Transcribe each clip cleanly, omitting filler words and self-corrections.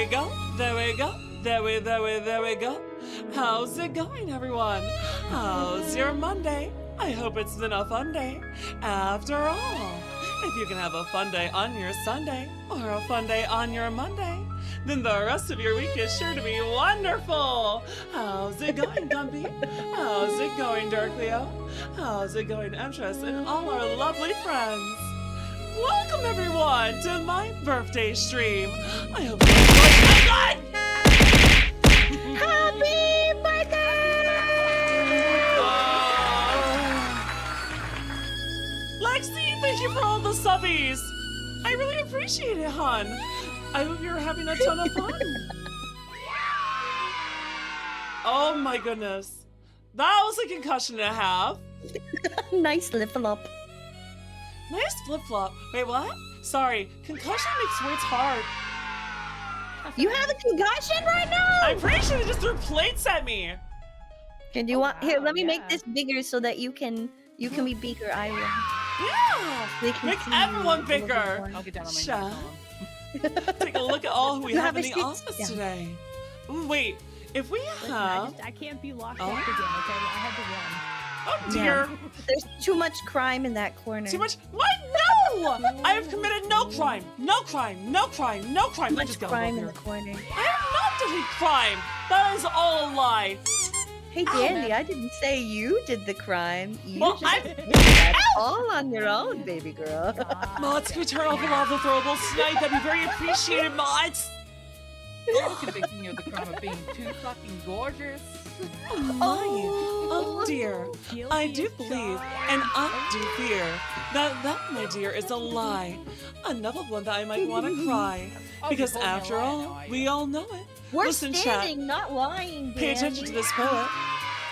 we go. There we go. There we go. How's it going, everyone? How's your Monday? I hope it's been a fun day. After all, if you can have a fun day on your Sunday or a fun day on your Monday, then the rest of your week is sure to be wonderful. How's it going, Gumby? How's it going, Dark Leo? How's it going, Empress and all our lovely friends? Welcome, everyone, to my birthday stream. I hope you enjoy. Oh, God! Happy birthday! Lexi, thank you for all the subbies. I really appreciate it, hon. I hope you're having a ton of fun. Oh my goodness. That was a concussion and a half. Nice flip up. Nice flip-flop. Wait, what? Sorry, concussion makes words hard. You have a concussion right now? I'm pretty sure they just threw plates at me. Can you want here? Let me make yeah. this bigger so that you can be bigger. I will. Yeah! They can Make see everyone you. bigger. I'll get down on my Shut. knees. Take a look at all who we You have have in a the seat? office Yeah. today. Ooh, wait, if we Listen, have... I can't be locked Oh. up again, okay? I had to run. Oh dear. There's too much crime in that corner. Too much... What? No! I have committed no crime. No crime. No crime. No crime. Too I much just got crime in here. the corner. I have not done any crime. That is all a lie. Hey, Ow. Dandy, I didn't say you did the crime. You Well, just I... did that all on your own, baby girl. Mods, can we turn off a lot of the throwables tonight? That'd be very appreciated, mods. You're convicting you of the crime of being too fucking gorgeous. Oh my. Oh dear. I do Guilty as believe, charged. and I do fear, that, my dear, is a lie. Another one that I might want to cry. Oh, Because you told me a after lie all, now, I- we all know it. We're Listen, chat. standing, not lying, Pay attention to Dandy. this poet.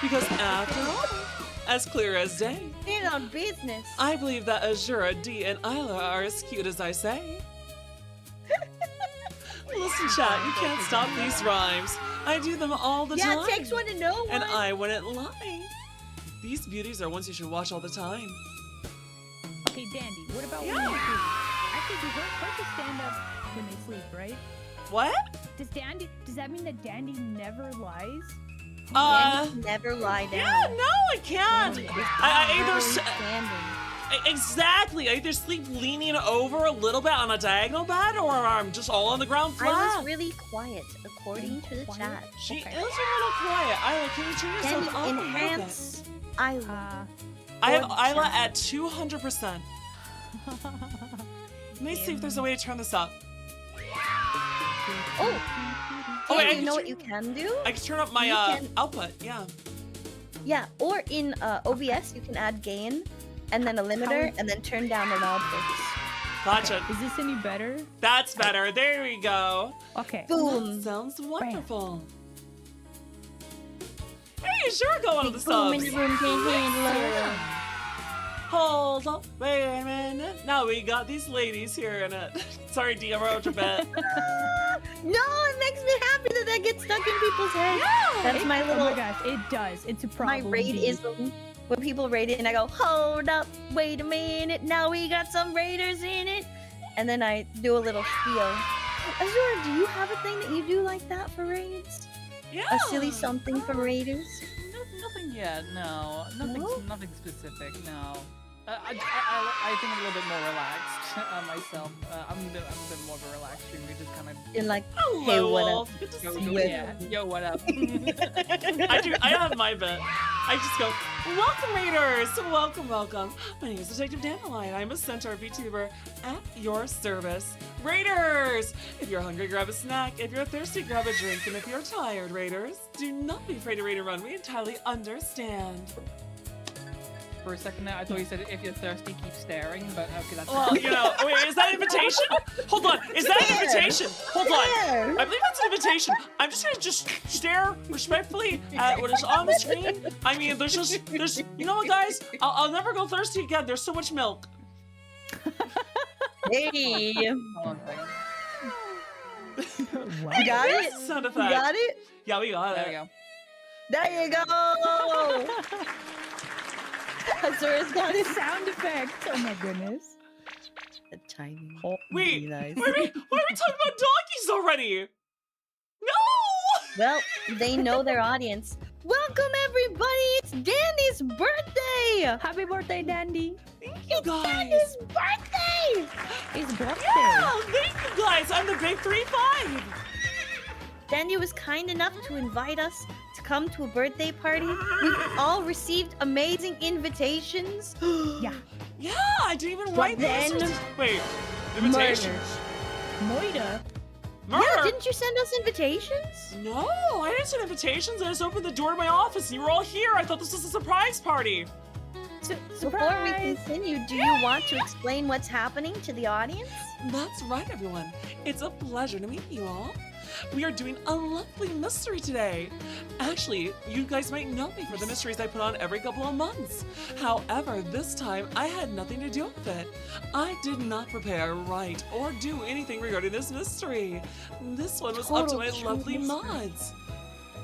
Because after all, as clear as day, Stand on business. I believe that Azura, D, and Isla are as cute as I say. Listen, chat, you can't stop these rhymes. I do them all the Yeah, time. it takes one to know one. And I wouldn't lie. These beauties are ones you should watch all the time. Okay, Dandy, what about Yeah. when you sleep? Actually, do horses stand up when they sleep, right? What? Does that mean that Dandy never lies? Dandy, never lie down. Yeah, no, I can't. Dandy is I either always s- standing. Exactly. I either sleep leaning over a little bit on a diagonal bed, or I'm just all on the ground I flat. was really quiet, according to the Quiet? chat. She Okay. is a little quiet. Isla, can you turn yourself Dandy, up a little bit? enhance Isla. I have Good Isla job. at 200%. Let me see if there's a way to turn this up. Oh, Oh, wait, I Dandy, you can know turn- what you can do? I can turn up my You can- output. Yeah. Yeah, or in OBS, you can add gain, and then a limiter, and then turn down the loud voice. Gotcha. Is this any better? That's better. There we go. Okay. Boom. That sounds wonderful. Hey, sure, go on to the Big boom in subs. the room can't handle it. Hold up, wait a minute. Now we got these ladies here in it. Sorry, D, I wrote your bit. No, it makes me happy that that gets stuck in people's heads. That's my Oh little, my gosh, it does. It's a my problem. raidism. When people raid it and I go, hold up, wait a minute, now we got some raiders in it. And then I do a little spiel. Azura, do you have a thing that you do like that for raids? Yeah. A silly something for raiders? Nothing yet. No, nothing. No? Nothing specific. No. I think I'm a little bit more relaxed myself. I'm a bit more of a relaxed streamer. Just kind of. You're like, Hello, Hey, what up? Wolf. Good to see you. With- Yo, what up? I have my bit. I just go, welcome, Raiders! Welcome, welcome. My name is Detective Dandelion. I'm a centaur VTuber at your service. Raiders! If you're hungry, grab a snack. If you're thirsty, grab a drink. And if you're tired, Raiders, do not be afraid to raid and run. We entirely understand. For a second there, I thought you said if you're thirsty, keep staring. But okay, that's. Well, you know, wait, is that an invitation? Hold on, is that an invitation? Hold on. there. I believe that's an invitation. I'm just gonna stare respectfully at what is on the screen. I mean, there's, you know what, guys? I'll never go thirsty again. There's so much milk. Hey, Hold on a second. you got There's it? the sound You effect. got it? Yeah, we got There it. we go. There you go! Azura's got it. Sound effect. Oh my goodness. The timing. Wait, Be nice. why are we talking about donkeys already? Well, they know their audience. Welcome, everybody! It's Dandy's birthday! Happy birthday, Dandy! Thank you guys. Dandy's birthday! It's birthday! Yeah, thank you guys. I'm the big 3-5. Dandy was kind enough to invite us to come to a birthday party. We've all received amazing invitations. Yeah. Yeah, I didn't even But write then- this. Wait, invitations? Moida. Murder? Yeah, didn't you send us invitations? No, I didn't send invitations. I just opened the door to my office and you were all here. I thought this was a surprise party. Before we Surprise! continue, do you want to explain what's happening to the audience? That's right, everyone. It's a pleasure to meet you all. We are doing a lovely mystery today. Actually, you guys might know me for the mysteries I put on every couple of months. However, this time I had nothing to do with it. I did not prepare, write, or do anything regarding this mystery. This one was up to my Total lovely true mods.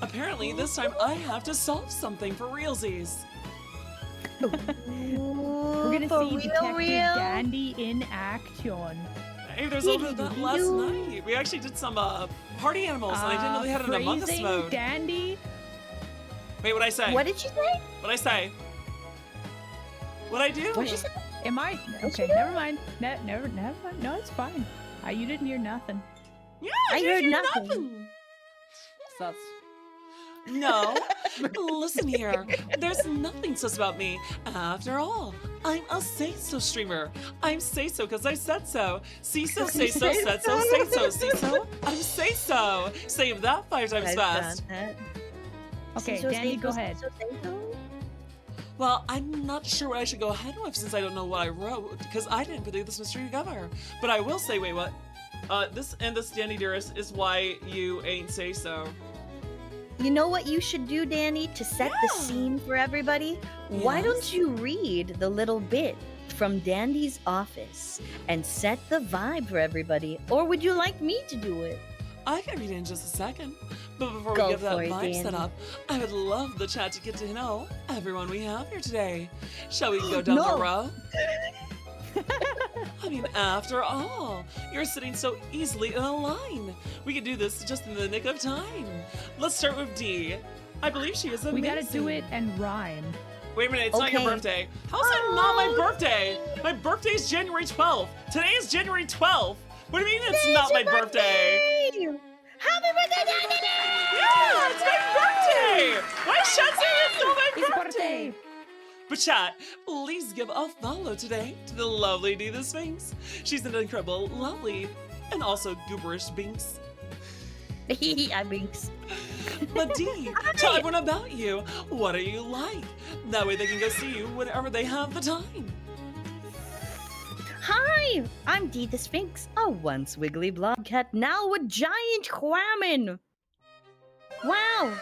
Apparently, this time I have to solve something for realsies. We're gonna For see real, Detective real? Dandy in action. Hey, there's a little bit of that last night. We actually did some party animals, and I didn't know they had an Among Us Phrasing mode. Dandy. Wait, what'd I say? What did you say? What'd I say? What'd I do? What did you say? Am I? Okay, never mind. Never mind. No, it's fine. You didn't hear nothing. Yeah, I didn't heard hear nothing. Sus. No, listen here. There's nothing sus about me. After all, I'm a say-so streamer. I'm say-so because I said so. See-so, say-so, said so, say-so, see-so. I'm say-so. Say that 5 times fast. Okay, So Dandy, say go so, ahead. so say so? Well, I'm not sure what I should go ahead with since I don't know what I wrote because I didn't put this mystery together. But I will say, wait, what? This Dandy Dearest is why you ain't say so. You know what you should do, Danny, to set the Yeah. scene for everybody? Why Yes. don't you read the little bit from Dandy's office and set the vibe for everybody? Or would you like me to do it? I can read it in just a second. But before Go we get that for it, vibe set Danny. up, I would love the chat to get to know everyone we have here today. Shall we go down No. the row? I mean, after all, you're sitting so easily in a line. We can do this just in the nick of time. Let's start with D. I believe she is amazing. We gotta do it and rhyme. Wait a minute, it's not your Okay. birthday. How's that not my birthday? My birthday's January 12th. Today is January 12th. What do you mean it's not my birthday? Happy birthday, Dandy! Yeah, it's my birthday! Why is chat saying it's not my It's birthday? But chat, please give a follow today to the lovely D the Sphinx. She's an incredible, lovely, and also gooberish Binks. I mean, But D, tell everyone about you. What are you like? That way they can go see you whenever they have the time. hi, I'm Dee the Sphinx, a once wiggly blob cat, now a giant whammon. Wow,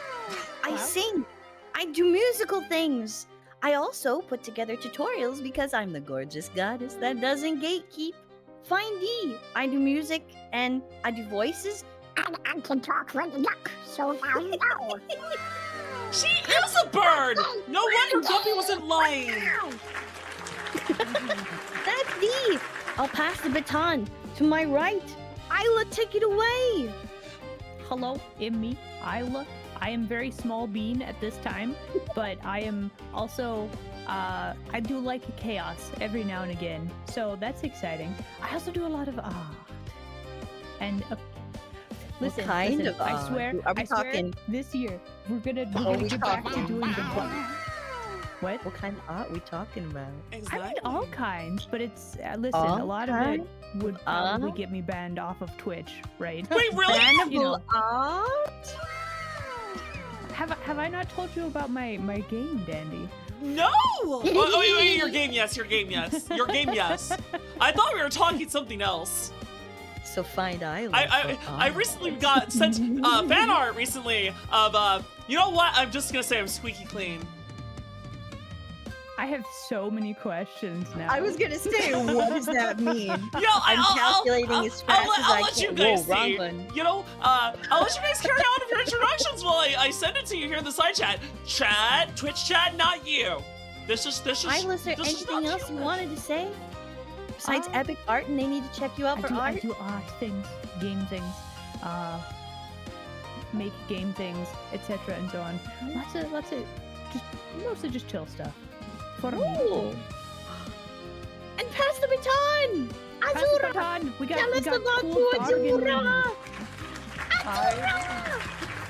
I Wow. sing, I do musical things. I also put together tutorials because I'm the gorgeous goddess that doesn't gatekeep. Find D. I do music and I do voices. And I can talk like a duck, so now you know. She is a bird! No wonder Dumpy wasn't lying. That's D. I'll pass the baton to my right. Isla, take it away. Hello, I'm me, Isla. I am very small bean at this time, but I am also, I do like chaos every now and again, so that's exciting. I also do a lot of art. And listen, kind listen, of I art? swear, Are we I swear talking- this year we're gonna we get back to talking? doing the book. What? What kind of art we talking about? Exactly. I mean all kinds, but it's listen, All a lot of it would probably get me banned off of Twitch, right? Wait, really? You Bannable know. art? Have I not told you about my game, Dandy? No! Oh, wait, your game, yes, your game, yes. Your game, yes. I thought we were talking something else. So find Isla. I recently got sent fan art recently of, you know what? I'm just gonna say I'm squeaky clean. I have so many questions now. I was gonna say, what does that mean? Yeah, I'm calculating I'll, as fast as I'll I let can. you guys Whoa, wrong see. one. You know, I'll let you guys carry on with your introductions while I send it to you here in the side chat. Chat, Twitch chat, not you. This is. Isla, is there this is not anything else you human. wanted to say? Besides epic art, and they need to check you out for I art? do art things, game things. make game things, etc. and so on. Lots of just mostly just chill stuff. For me. Ooh. And pass the baton! Pass the Azura! baton. We got Tell us about cool to Dargan Azura!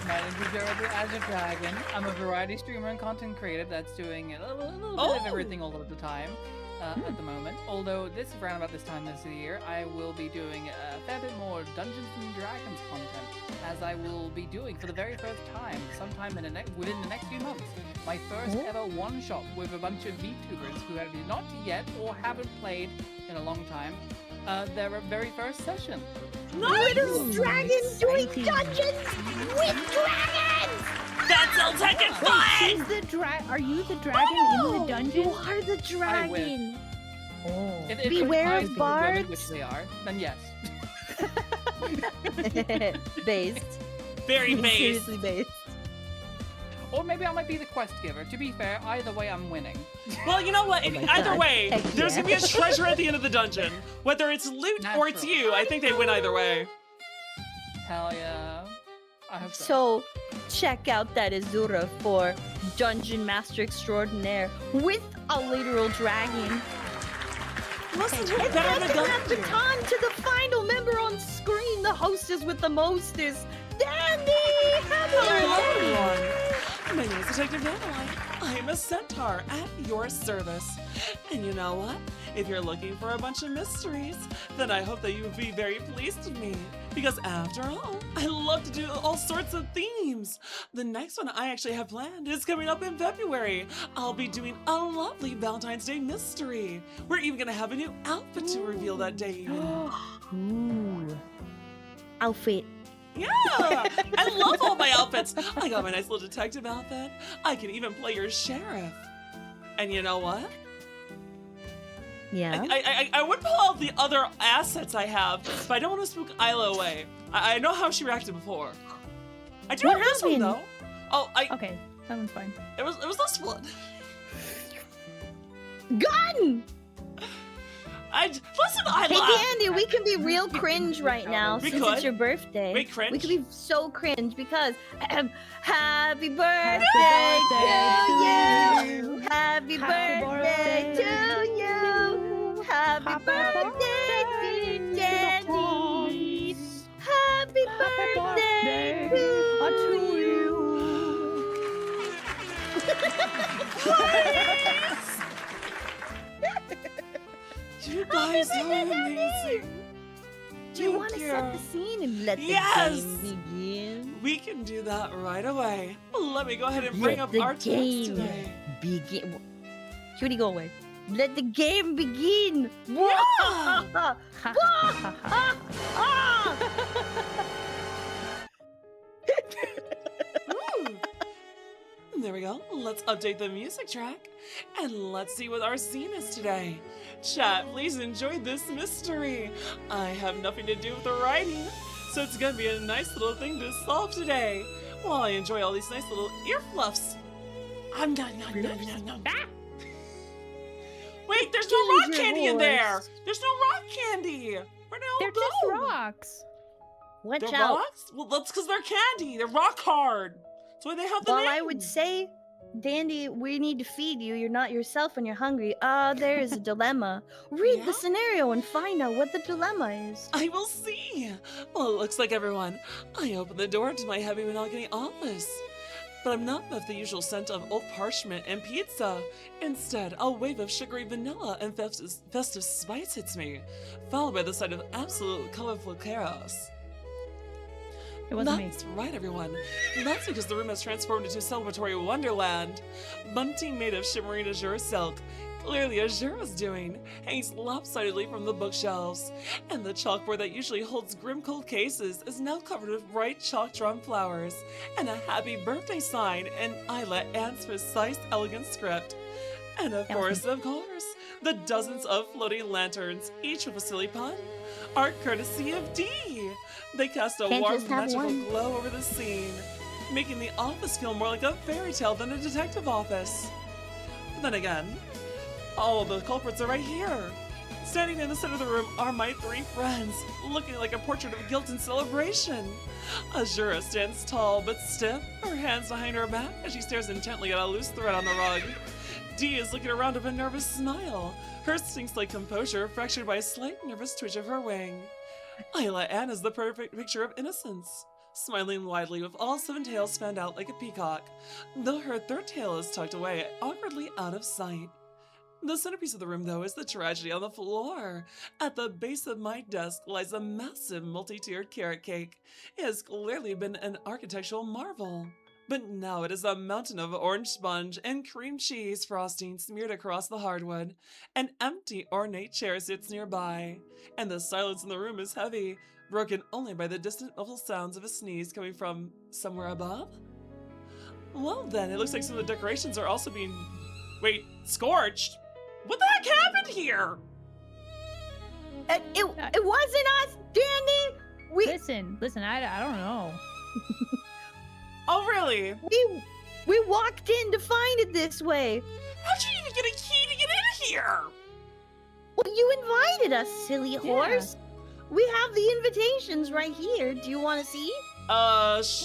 My name is Azura as a Dragon. I'm a variety streamer and content creator that's doing a little bit of everything all of the time at the moment. Although around about this time this year, I will be doing a fair bit more Dungeons and Dragons content, as I will be doing for the very first time, sometime within the next few months, my first ever one-shot with a bunch of VTubers who have not yet or haven't played in a long time their very first session. Little dragons doing Exciting. dungeons with dragons! That's all taken fun! Is are you the dragon in the dungeon? You are the dragon! Oh. If Beware those of guys are women, bards. which they are, then yes. Based. Very based. Seriously based. Or maybe I might be the quest giver. To be fair, either way, I'm winning. Well, you know what? Oh my Either God. way, Heck there's yeah. gonna be a treasure at the end of the dungeon. Whether it's loot or it's Naturally. you, I think they win either way. Hell yeah. I hope so. So, check out that Azura for Dungeon Master Extraordinaire with a literal dragon. Listen, And you better passing go. that baton to the final member on screen, the hostess with the mostest, Dandy! Hello, everyone. My name is Detective Dandelion. I am a centaur at your service. And you know what? If you're looking for a bunch of mysteries, then I hope that you would be very pleased with me. Because after all, I love to do all sorts of themes. The next one I actually have planned is coming up in February. I'll be doing a lovely Valentine's Day mystery. We're even gonna have a new outfit to reveal that day. even. Ooh. Outfit. Yeah! I love all my outfits. I got my nice little detective outfit. I can even play your sheriff. And you know what? Yeah. I would pull out the other assets I have, but I don't want to spook Isla away. I know how she reacted before. I do What have this one happened? though. Oh, Okay, that one's fine. it was this one. Gun! Listen, Isla. Hey, Dandy, we can be real cringe right now We since could. it's your birthday. Wait, cringe? We could be so cringe because happy birthday, birthday to to you. Happy Happy birthday birthday to you. Happy birthday to Dandy. Happy birthday to you. You guys are amazing. Do you Thank want to set the scene and let the Yes. game begin? We can do that right away. Let me go ahead and bring Let up the our text game today. begin. Cutie, go away. Let the game begin. Yeah. Ha, ha, ha, ha. Ooh. There we go. Let's update the music track. And let's see what our scene is today. Chat, please enjoy this mystery. I have nothing to do with the writing, so it's gonna be a nice little thing to solve today. While I enjoy all these nice little ear fluffs. I'm not. Wait, there's no rock Use your candy in there. voice. There's no rock candy. Where'd they all They're go? just rocks. Watch They're out. rocks? Well, that's because they're candy. They're rock hard. That's why they have the Well, name. I would say, Dandy, we need to feed you. You're not yourself when you're hungry. There is a dilemma. Read Yeah? the scenario and find out what the dilemma is. I will see. Well, it looks like everyone. I opened the door to my heavy monogamy office. But I'm not with the usual scent of old parchment and pizza. Instead, a wave of sugary vanilla and festive spice hits me, followed by the sight of absolute colorful chaos. It wasn't me. That's right, everyone. That's because the room has transformed into a celebratory wonderland. Bunting made of shimmering azure silk, clearly azure is doing, hangs lopsidedly from the bookshelves. And the chalkboard that usually holds grim cold cases is now covered with bright chalk drawn flowers, and a happy birthday sign in Isla Ant's precise, elegant script. And of course, the dozens of floating lanterns, each with a silly pun, are courtesy of D. They cast a Can't warm, just have magical one. glow over the scene, making the office feel more like a fairy tale than a detective office. But then again, all of the culprits are right here. Standing in the center of the room are my three friends, looking like a portrait of guilt and celebration. Azura stands tall but stiff, her hands behind her back as she stares intently at a loose thread on the rug. Dee is looking around with a nervous smile, her sphinx-like composure fractured by a slight nervous twitch of her wing. Isla Ann is the perfect picture of innocence, smiling widely with all 7 tails fanned out like a peacock, though her 3rd tail is tucked away awkwardly out of sight. The centerpiece of the room, though, is the tragedy on the floor. At the base of my desk lies a massive multi-tiered carrot cake. It has clearly been an architectural marvel. But now it is a mountain of orange sponge and cream cheese frosting smeared across the hardwood. An empty, ornate chair sits nearby, and the silence in the room is heavy, broken only by the distant muffled sounds of a sneeze coming from somewhere above. Well then, it looks like some of the decorations are also being... Wait, scorched? What the heck happened here? It wasn't us, Danny! Listen, I don't know. Oh, really? We walked in to find it this way. How'd you even get a key to get in here? Well, you invited us, silly horse. We have the invitations right here. Do you want to see?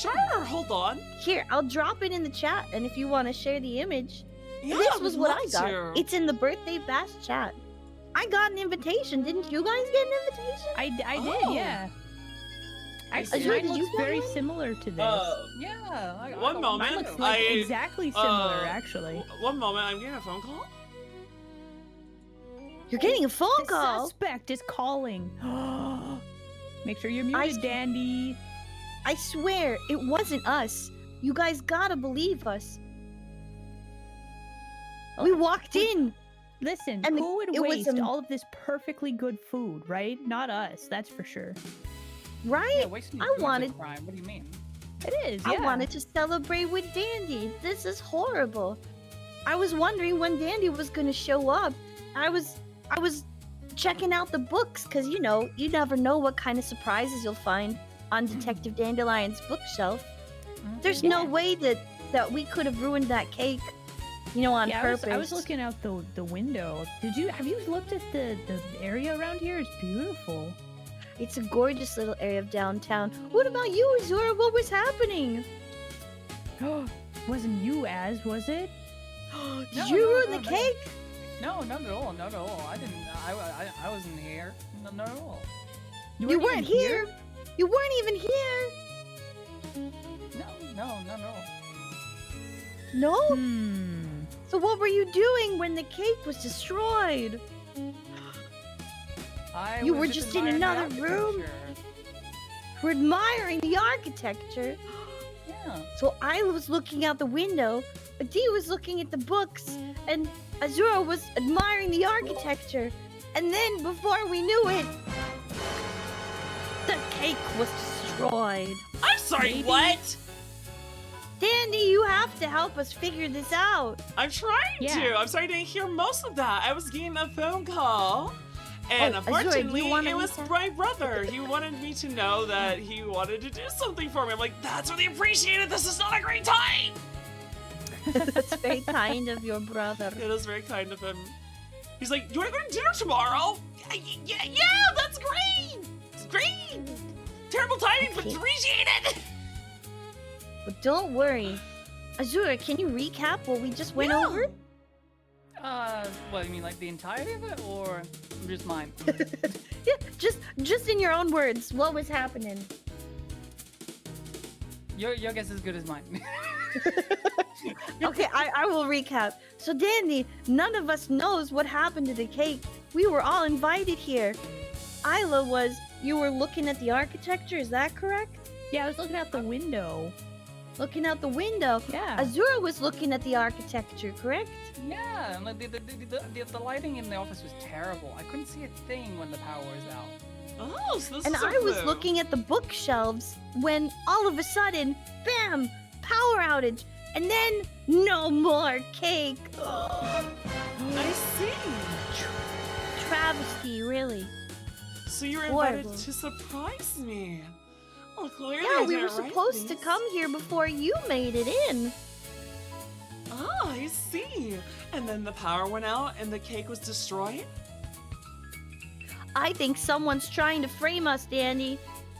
Sure. Hold on. Here, I'll drop it in the chat, and if you want to share the image. Yeah, This I'd was what I love got. to. It's in the birthday bash chat. I got an invitation. Didn't you guys get an invitation? I Oh. did, yeah. Actually, Azura, mine did you looks get very one? similar to this. Yeah. I One got moment. Mine too. looks like I- exactly similar, actually. One moment, I'm getting a phone call. You're getting a phone The call. suspect is calling. Make sure you're I- muted, Dandy. I swear, it wasn't us. You guys gotta believe us. We walked in. Listen, And who would it was, waste all of this perfectly good food, right? Not us, that's for sure. Right? Yeah, wasting I food's a wanted- crime. What do you mean? It is, I yeah. wanted to celebrate with Dandy. This is horrible. I was wondering when Dandy was gonna show up. I was checking out the books, cause you know, you never know what kind of surprises you'll find on Detective Dandelion's bookshelf. There's no way that we could have ruined that cake, you know, on Yeah, purpose. I was looking out the window. Have you looked at the area around here? It's beautiful. It's a gorgeous little area of downtown. What about you, Azura? What was happening? Wasn't you, Az, was it? Did No, you no, ruin no, the no. cake? No, not at all. Not at all. I didn't. I wasn't here. No, not at all. You weren't even here. You weren't even here. No, not at all. No? Hmm. So what were you doing when the cake was destroyed? You were just in admiring the another room? architecture. We're admiring the architecture. Yeah. So I was looking out the window, Dee was looking at the books, and Azura was admiring the architecture. And then, before we knew it, the cake was destroyed. I'm sorry, Maybe- what? Dandy, you have to help us figure this out. I'm trying Yeah. to. I'm sorry I didn't hear most of that. I was getting a phone call. And Oh, Azura, do you unfortunately, wanna it was recap? my brother. He wanted me to know that he wanted to do something for me. I'm like, that's really appreciated. This is not a great time. That's very kind of your brother. It was very kind of him. He's like, you want to go to dinner tomorrow? Yeah, that's great. It's great. Terrible timing, but Okay. appreciated. But don't worry. Azura, can you recap what we just went Yeah. over? What, you mean like the entirety of it, or just mine? Yeah, just in your own words, what was happening? Your guess is as good as mine. Okay, I will recap. So Dandy, none of us knows what happened to the cake. We were all invited here. Isla you were looking at the architecture, is that correct? Yeah, I was looking out the window. Looking out the window. Yeah. Azura was looking at the architecture, correct? Yeah, and like the lighting in the office was terrible. I couldn't see a thing when the power was out. Oh, so this And is a I was clue. looking at the bookshelves when all of a sudden, bam, power outage, and then no more cake. I see. Travesty, really. So you were invited Horrible. to surprise me. Well, clearly Yeah, I we were didn't write supposed to these. come here before you made it in. Ah, I see. And then the power went out and the cake was destroyed? I think someone's trying to frame us, Danny.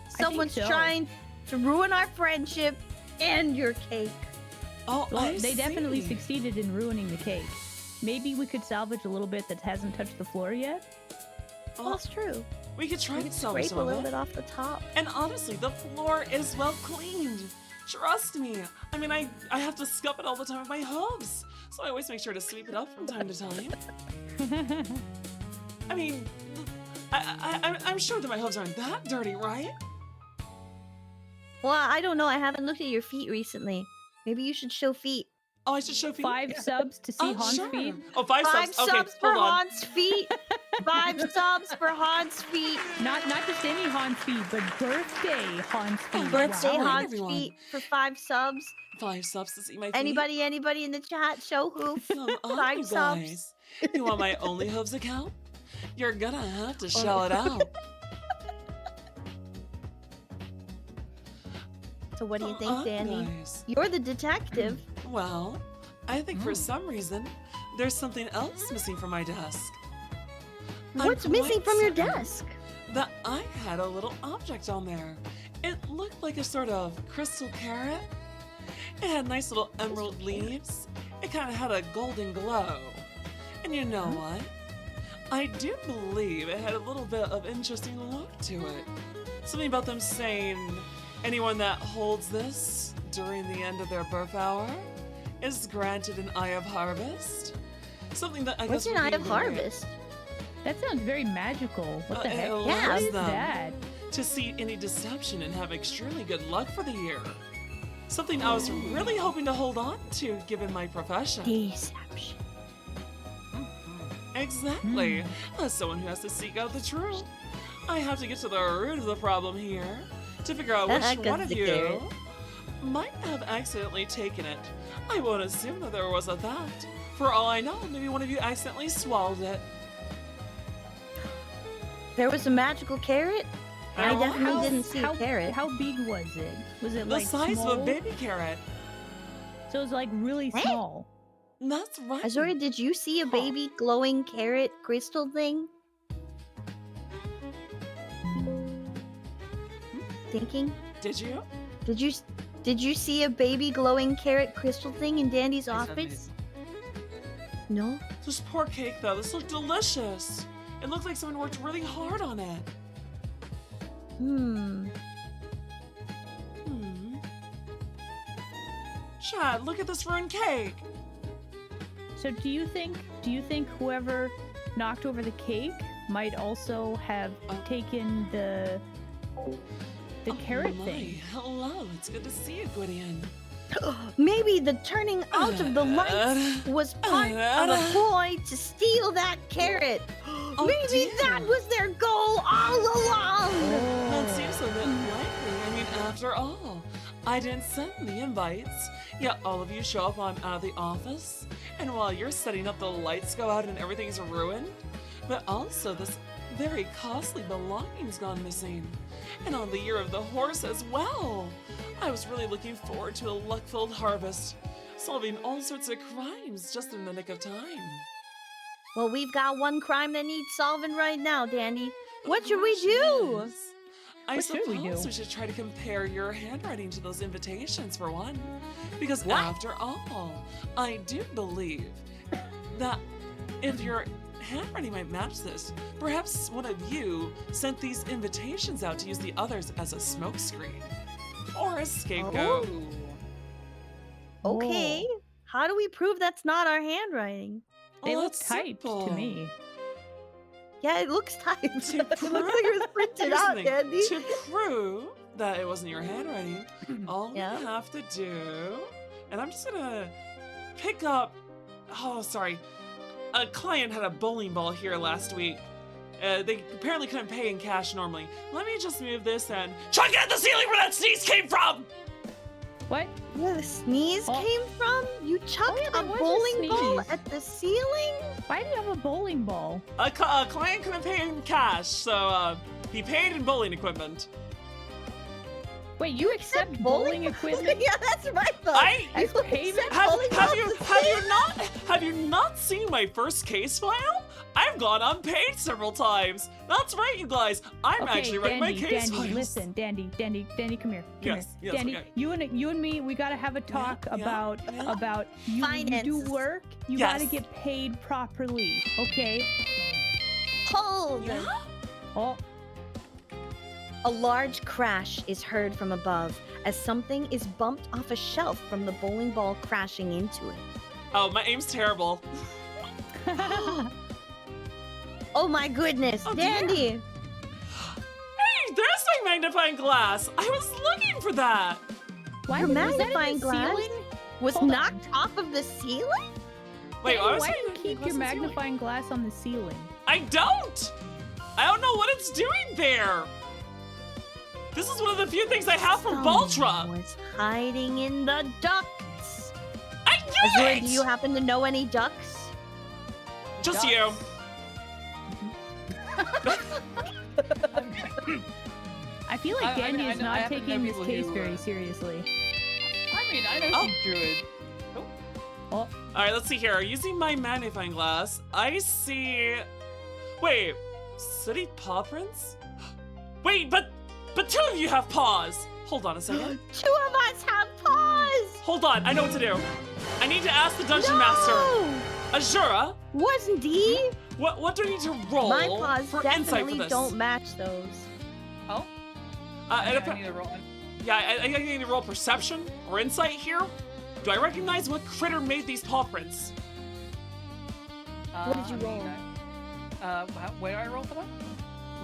Someone's so. trying to ruin our friendship and your cake. Oh, Well, I they definitely see. succeeded in ruining the cake. Maybe we could salvage a little bit that hasn't touched the floor yet. Well, Oh, that's true. we could try We to could salvage scrape some a of little it. bit off the top. And honestly, the floor is well cleaned. Trust me. I mean, I have to scuff it all the time with my hooves, so I always make sure to sweep it up from time to time. I mean, I'm sure that my hooves aren't that dirty, right? Well, I don't know. I haven't looked at your feet recently. Maybe you should show feet. Oh, I should show feet. 5 subs to see Oh, Han's sure. feet. Oh, five Five subs. Okay, subs for hold on. Han's feet. 5 subs for Han's feet. Not just any Han's feet, but birthday Han's feet. Birthday Wow. Han's Everyone. feet for 5 subs. 5 subs to see my feet. Anybody in the chat? Show hoof. Come on, 5 you subs. guys. You want my Only Hooves account? You're gonna have to shell it out. So what do you think, Come on, Danny? guys. You're the detective. Well, I think for some reason, there's something else missing from my desk. I'm What's missing quite from your certain desk? That I had a little object on there. It looked like a sort of crystal carrot. It had nice little emerald leaves. It kind of had a golden glow. And you know what? I do believe it had a little bit of interesting look to it. Something about them saying anyone that holds this during the end of their birth hour is granted an Eye of Harvest. Something that I What's guess an would Eye be of very- Harvest? That sounds very magical. What the it heck? allows What is them that? to see any deception and have extremely good luck for the year. Something I was really hoping to hold on to given my profession. Deception. Exactly. As someone who has to seek out the truth, I have to get to the root of the problem here to figure out which Got one of the you carrot. might have accidentally taken it. I won't assume that there was a theft. For all I know, maybe one of you accidentally swallowed it. There was a magical carrot? I How- definitely didn't see how, a carrot. How big was it? Was it The like size small? of a baby carrot. So it was like really Eh? small. That's right. Azora, did you see a baby glowing carrot crystal thing? Thinking? Did you? Did you see a baby glowing carrot crystal thing in Dandy's I certainly office? No? This poor cake, though. This looked delicious. It looked like someone worked really hard on it. Hmm. Chad, look at this ruined cake. So do you think whoever knocked over the cake might also have taken the carrot my. thing? Hello, it's good to see you, Gwydion. Maybe the turning out of the lights was part of a ploy to steal that carrot. Oh, Maybe that dear. was their goal all along. That seems a bit likely. I mean, after all, I didn't send the invites, yet all of you show up while I'm out of the office, and while you're setting up, the lights go out and everything's ruined. But also, this very costly belonging's gone missing. And on the year of the horse as well. I was really looking forward to a luck-filled harvest, solving all sorts of crimes just in the nick of time. Well, we've got one crime that needs solving right now, Dandy. What should we do? Yes. I What should we suppose do? we should try to compare your handwriting to those invitations for one. Because What? after all, I do believe that if your handwriting might match this, perhaps one of you sent these invitations out to use the others as a smokescreen. Or a scapegoat. Okay. How do we prove that's not our handwriting? They Well, look that's typed simple. to me. Yeah, it looks typed. it To looks like it was printed Here's the out, thing, Dandy. to prove that it wasn't your handwriting, all Yeah. we have to do, and I'm just gonna pick up. Oh, sorry. A client had a bowling ball here last week. They apparently couldn't pay in cash normally. Let me just move this and chuck it at the ceiling where that sneeze came from! What? Where the sneeze Oh. came from? You chucked yeah, a there was a bowling ball sneeze. at the ceiling? Why do you have a bowling ball? A client couldn't pay in cash, so he paid in bowling equipment. Wait, you accept bowling equipment? yeah, that's what I thought. I- You As payment? accept Have bowling balls to you steal? not seen my first case file? I've gone unpaid several times. That's right, you guys. I'm Okay, actually writing my Dandy, case Dandy, files. listen, Dandy, come here. Yes, yes, Dandy, okay. you and me, we gotta have a talk yeah, about yeah. you do Finances. work, you Yes. gotta get paid properly, okay? Hold! Yeah? Oh, A large crash is heard from above as something is bumped off a shelf from the bowling ball crashing into it. Oh, my aim's terrible. Oh my goodness, Oh, dear. Dandy! Hey, there's my magnifying glass. I was looking for that. why Your was that in the magnifying glass ceiling? Was Hold on. knocked off of the ceiling? Wait, Dandy, I was why do saying you keep your glass on the ceiling. magnifying glass on the ceiling? I don't. I don't know what it's doing there. This is one of the few things I have from Someone Baltra. was hiding in the ducts. I knew Azura, it. do you happen to know any ducks? Just you. I feel like I mean, Dandy I is know- I not happen to know taking this people case who, very seriously. I mean, I know Oh. some druid. Oh, All right, let's see here. Using my magnifying glass, I see. Wait, city paw prints? Wait, but two of you have paws. Hold on a second. Two of us have paws! Hold on, I know what to do. I need to ask the dungeon master, No! Azura. Wasn't he? What do I need to roll My paws for insight for definitely this? don't match those. Oh, And I need to roll. yeah, I need to roll perception or insight here. Do I recognize what critter made these paw prints? What did you roll? Where do I roll for that?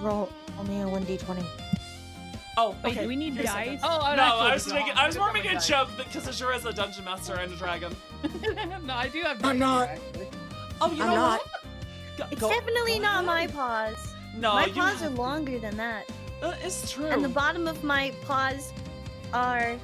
Roll only a 1d20. Oh, wait, okay. do we need Here's dice? Oh, No, I was more making a joke because Azura is a dungeon master and a dragon. No, I do have. I'm not. Actually. Oh, you I'm know not. what? It's Go- definitely go not ahead. my paws. No, My you paws are have- longer than that. It's true. And the bottom of my paws are...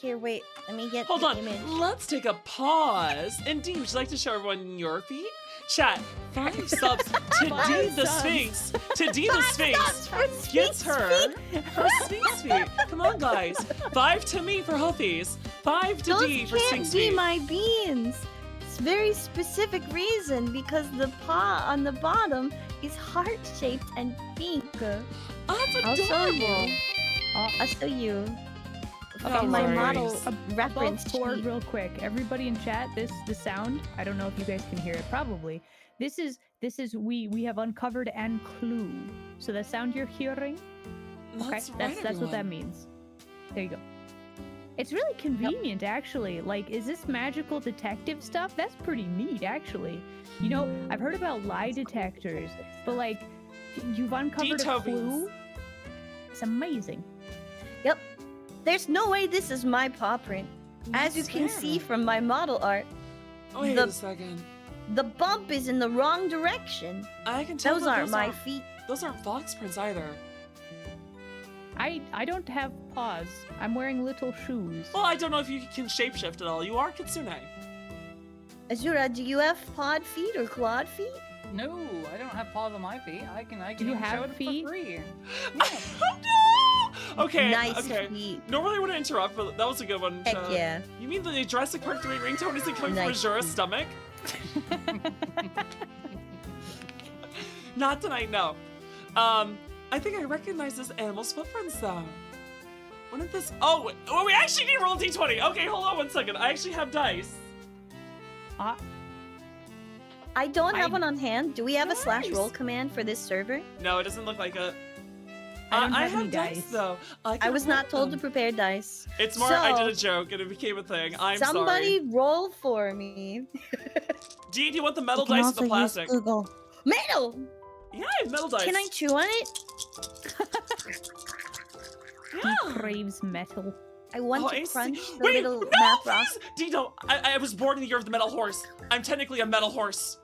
Here, wait. Let me get Hold the on. image. Let's take a pause. Indeed, would you like to show everyone your feet? Chat, 5 subs to Five D the subs. Sphinx. To D the Sphinx That's for gets Sphinx her feet. her Sphinx feet. Come on, guys. 5 to me for Hoofies. 5 to Those D for can't Sphinx be feet. my beans. It's very specific reason because the paw on the bottom is heart-shaped and pink. That's I'll show adorable. you. Oh, I'll show you. Okay, From my sorry. model Above reference board sheet. real quick. Everybody in chat, the sound, I don't know if you guys can hear it, probably. This is we have uncovered an clue. So the sound you're hearing, That's okay, right, that's what that everyone. means. There you go. It's really convenient actually. Like, is this magical detective stuff? That's pretty neat actually. You know, I've heard about lie detectors, but like you've uncovered a Detobies. clue. It's amazing. Yep. There's no way this is my paw print. As you That's can fair. see from my model art, Wait the- a second. the bump is in the wrong direction. I can tell Those that aren't my feet. Those aren't fox prints either. I don't have paws. I'm wearing little shoes. Well, I don't know if you can shapeshift at all. You are Kitsune. Azura, do you have pod feet or clawed feet? No, I don't have paws on my feet. I can Do you even have show it feet? for free. Oh, no! Okay. Nice Okay. feet. Normally I wouldn't interrupt, but that was a good one. Heck yeah. You mean the Jurassic Park 3 ringtone isn't coming Nice from Azura's feet. stomach? Not tonight, no. I think I recognize this animal's footprints though. One of this. Oh, we actually need to roll a d20. Okay, hold on one second. I actually have dice. I don't have I- one on hand. Do we have a slash Nice. roll command for this server? No, it doesn't look like it. I don't I have any have dice dice. though. I can was not roll told to them. prepare dice. It's more. I did a So, joke and it became a thing. I'm Somebody sorry. roll for me. G, do you want the metal You can dice or the also use plastic? Google. Metal! Yeah, I have metal dice. Can I chew on it? Yeah. He craves metal. I want Oh, to I see. crunch the Wait, little no, math rock. please! Dino, I was born in the year of the metal horse. I'm technically a metal horse.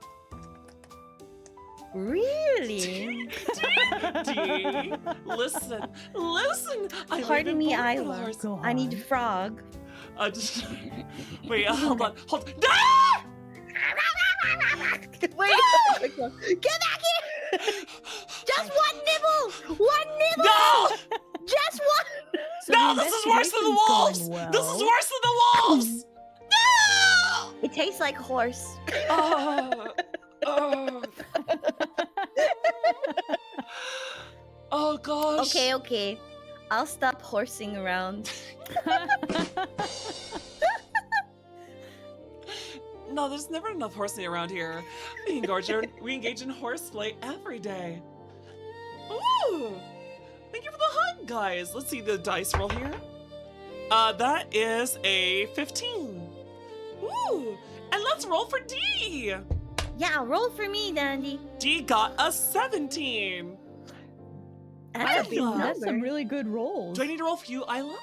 Really? D, listen. I Pardon me, I Isla. I need frog. just, wait, hold on. Ah! Wait, get back here! Just one nibble! One nibble! No! Just one! So No, the this is worse than the investigation's wolves! going well. This is worse than the wolves! No! It tastes like horse. Oh, oh. gosh. Okay. I'll stop horsing around. No, there's never enough horsing around here. We engage in horseplay every day. Ooh! Thank you for the hug, guys. Let's see the dice roll here. That is a 15. Ooh! And let's roll for D! Yeah, roll for me, Dandy. D got a 17. That's a big Isla. That's some number. really good rolls. Do I need to roll for you, Isla?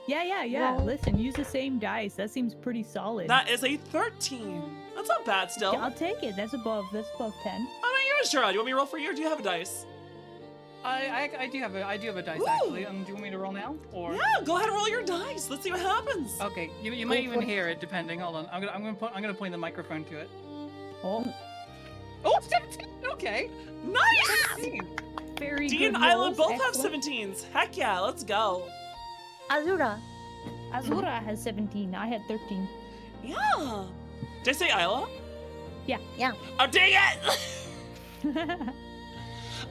Yeah. Roll. Listen, use the same dice. That seems pretty solid. That is a 13. That's not bad still. I'll take it. That's above 10. I mean, you're sure. Do you want me to roll for you or do you have a dice? I do have a dice Ooh. actually. Do you want me to roll now or? Yeah, go ahead and roll your dice. Let's see what happens. Okay, you might even hear it depending. Hold on, I'm gonna point the microphone to it. Oh, Oh, 17. Okay. Nice! 17. very D good and Isla rolls. both Excellent. have 17s. Heck yeah, let's go. Azura. Azura has 17. I had 13. Yeah. Did I say Isla? Yeah. Oh, dang it!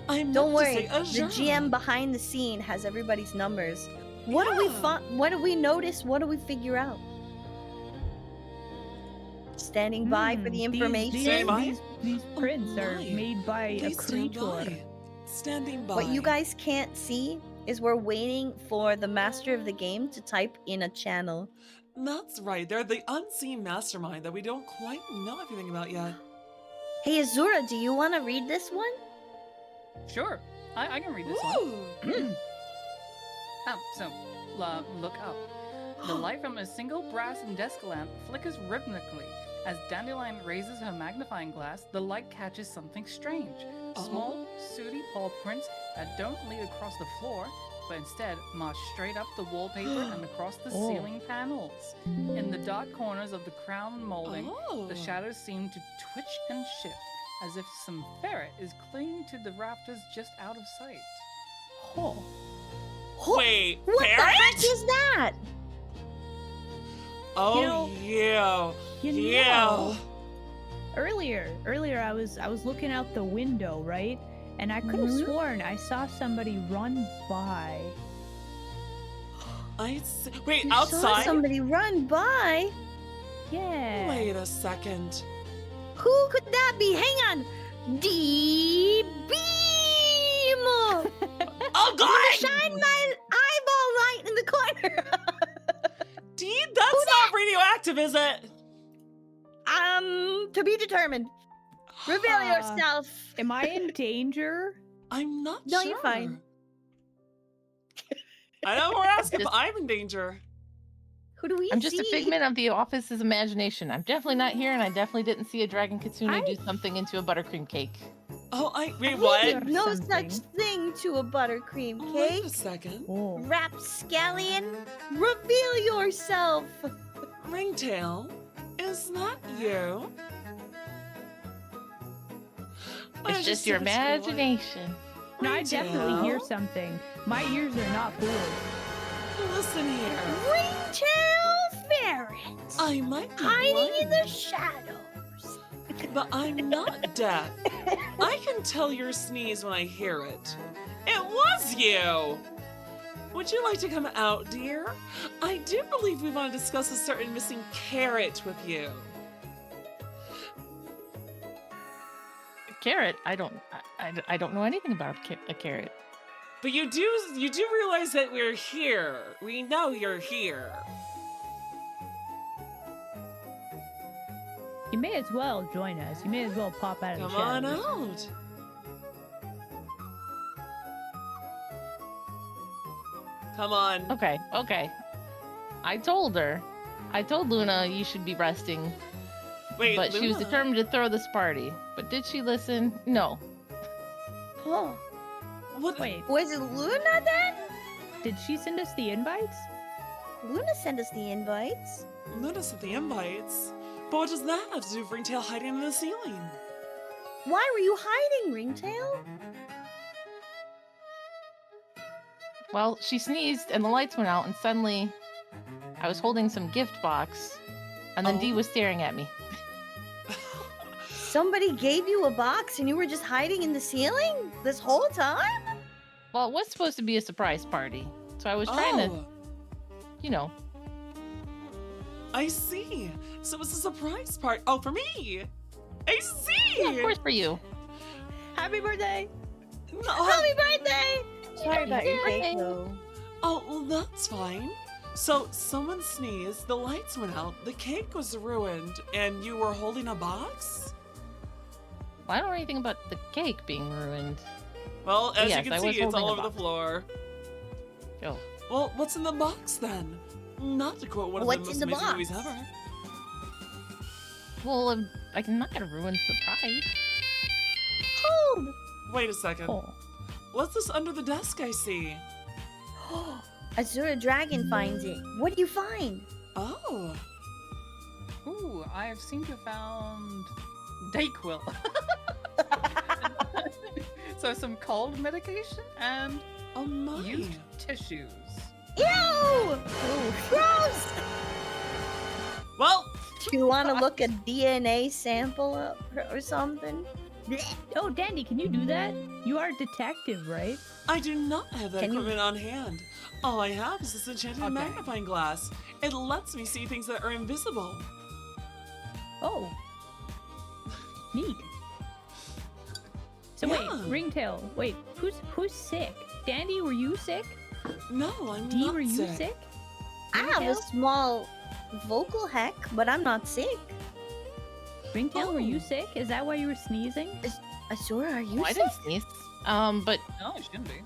I meant Don't to worry. say The Azura. GM behind the scene has everybody's numbers. What do we Yeah. What do we notice? What do we figure out? Standing by for the information. Stand by? These prints are my. made by Please a stand creature. by. Standing by. What you guys can't see is we're waiting for the master of the game to type in a channel. That's right. They're the unseen mastermind that we don't quite know everything about yet. Hey Azura, do you want to read this one? Sure, I can read this one. Ooh. So, look up. The light from a single brass and desk lamp flickers rhythmically. As Dandelion raises her magnifying glass, the light catches something strange. Small, sooty paw prints that don't lead across the floor, but instead march straight up the wallpaper and across the Oh. ceiling panels. In the dark corners of the crown molding, the shadows seem to twitch and shift, as if some ferret is clinging to the rafters just out of sight. Oh. Wait, What the heck parrot? is that? Oh, know- yeah. You Yeah. know, earlier I was looking out the window, right? And I could have Mhm. sworn I saw somebody run by. Wait, You saw outside? somebody run by. Yeah. Wait a second. Who could that be? Hang on. D-Beam! Oh, God! Shine my eyeball light in the corner. Dean, that's not radioactive, is it? To be determined. Reveal yourself. Am I in danger? I'm not No, sure. you're fine. I know we're asking if Just- I'm in danger. Who do we I'm just see? a figment of the office's imagination. I'm definitely not here, and I definitely didn't see a dragon kitsune I- do something into a buttercream cake. Oh, wait, There's what? no Something. such thing to a buttercream Wait cake. a second. Oh. Rapscallion, reveal yourself. Ringtail, is that you? I It's just said your it's real life. imagination. No, I definitely hear Ringtail, something. My ears are not fooled. Listen here. Ringtail ferret, I might be hiding in the blind, shadows. but I'm not deaf. I can tell your sneeze when I hear it. It was you! Would you like to come out, dear? I do believe we want to discuss a certain missing carrot with you. Carrot? I don't know anything about a carrot. But you do realize that we're here. We know you're here. You may as well join us. You may as well pop out of Come the on shadows. out. Come on. Okay. I told Luna you should be resting, Wait, but she was Luna? determined to throw this party. But did she listen? No. Oh, What? Wait, was it Luna then? did she send us the invites? Luna sent us the invites. Luna sent the invites. But what does that have to do with Ringtail hiding in the ceiling? Why were you hiding, Ringtail? Well, she sneezed and the lights went out, and suddenly I was holding some gift box, and then Dee Oh. was staring at me. Somebody gave you a box and you were just hiding in the ceiling this whole time? Well, it was supposed to be a surprise party, so I was trying to, Oh, you know. I see. So it was a surprise party. Oh, for me. I see. Yeah, of course for you. Happy birthday! No, Happy birthday! Sorry about your Yay. cake, though. oh, well, that's fine. So someone sneezed, the lights went out, the cake was ruined, and you were holding a box? Well, I don't know anything about the cake being ruined. Well, as Yes, you I can was see, it's all holding a over the box. floor. Oh. Well, what's in the box then? Not to quote one of the What's most in the amazing movies box? ever. Well, I'm not gonna ruin the surprise. Hold! Wait a second. Oh. What's this under the desk I see? Azura Dragon finds it. What do you find? Oh, Ooh, I seem to have found Dayquil. So some cold medication and oh my. used tissues. Ew! Ooh, gross! Well, Do you want to look a DNA sample up or something? Blech. Oh, Dandy, can you do that? You are a detective, right? I do not have that Can you- equipment on hand. All I have is this enchanted Okay. magnifying glass. It lets me see things that are invisible. Oh. Neat. So Yeah. wait, Ringtail, wait, who's sick? Dandy, were you sick? No, I'm Dee, not were you sick. sick? I have a Ringtail? small vocal heck, but I'm not sick. Ringtail, were you Oh. sick? Is that why you were sneezing? Azura, are you Well, I sick? didn't sneeze. But No, it shouldn't be.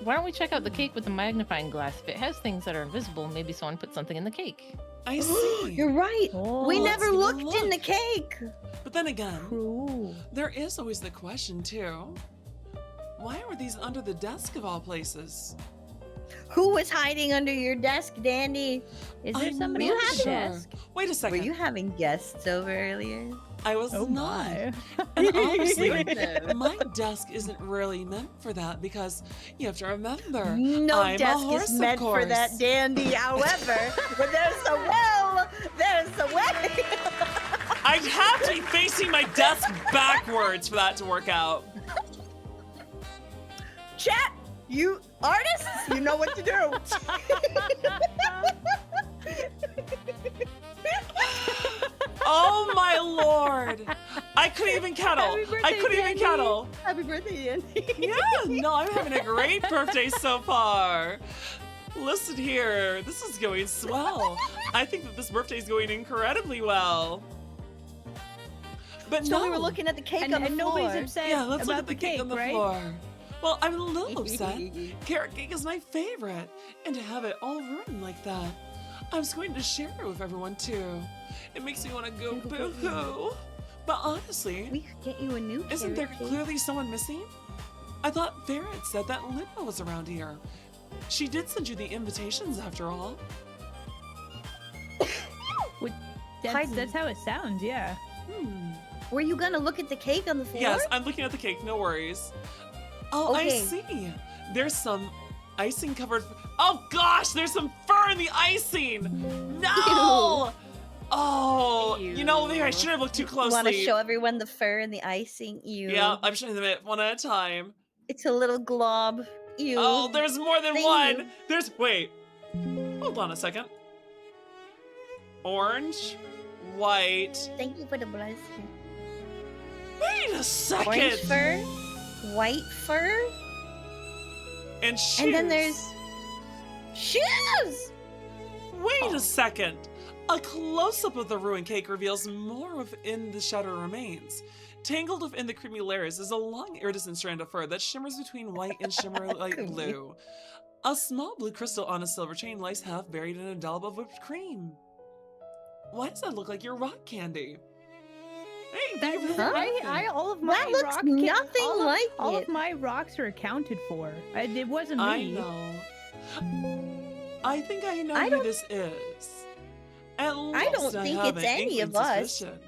why don't we check out the cake with the magnifying glass? If it has things that are invisible, maybe someone put something in the cake. I see. You're right. Oh, We let's never give a looked in the look. cake. But then again, True. there is always the question too. Why were these under the desk of all places? Who was hiding under your desk, Dandy? Is there I'm somebody not at the sure. desk? Wait a Were second. you having guests over earlier? I was Oh not. my. And honestly, Goodness. my desk isn't really meant for that because you have to remember, No I'm a desk horse, is of meant for that, course. Dandy. However, when there's a will, there's a way. I'd have to be facing my desk backwards for that to work out. Chat, you artists, you know what to do. Oh my lord! I couldn't even kettle. Happy I birthday, couldn't even Dandy. kettle. Happy birthday, Dandy. Yeah, no, I'm having a great birthday so far. Listen here, this is going swell. I think that this birthday is going incredibly well. But So no, we were looking at the cake on the and floor. nobody's upset yeah, let's about look at the the cake on the right? floor. Well, I'm a little upset. Carrot cake is my favorite, and to have it all ruined like that, I was going to share it with everyone too. It makes me want to go boo-hoo. But honestly, We could get you a new isn't there carrot cake. clearly someone missing? I thought Ferret said that Linda was around here. She did send you the invitations after all. Pardon? That's how it sounds, yeah. Hmm. Were you gonna look at the cake on the floor? Yes, I'm looking at the cake, no worries. Oh, I Okay. see. There's some icing covered. Oh gosh, there's some fur in the icing. No! Oh, you know, maybe I shouldn't have looked too You want to closely. show everyone the fur and the icing? Ew. Yeah, I'm showing them it one at a time. It's a little glob. Ew. Oh, there's more than Thank one. you. There's, wait. Hold on a second. Orange, white. Thank you for the blessing. Wait a second. Orange fur, white fur, And shoes. and then there's shoes. Wait a second! A close-up of the ruined cake reveals more within the shadow remains. Tangled within the creamy layers is a long iridescent strand of fur that shimmers between white and shimmer light Creamy. blue. A small blue crystal on a silver chain lies half buried in a dollop of whipped cream. Why does that look like your rock candy? Hey, That, you really Huh? like it. all of my That looks rock nothing all of, like all it. of my rocks are accounted for. It wasn't me. I know. I think I know I who don't- this is. At least I don't think have it's an any of inkling us. suspicion.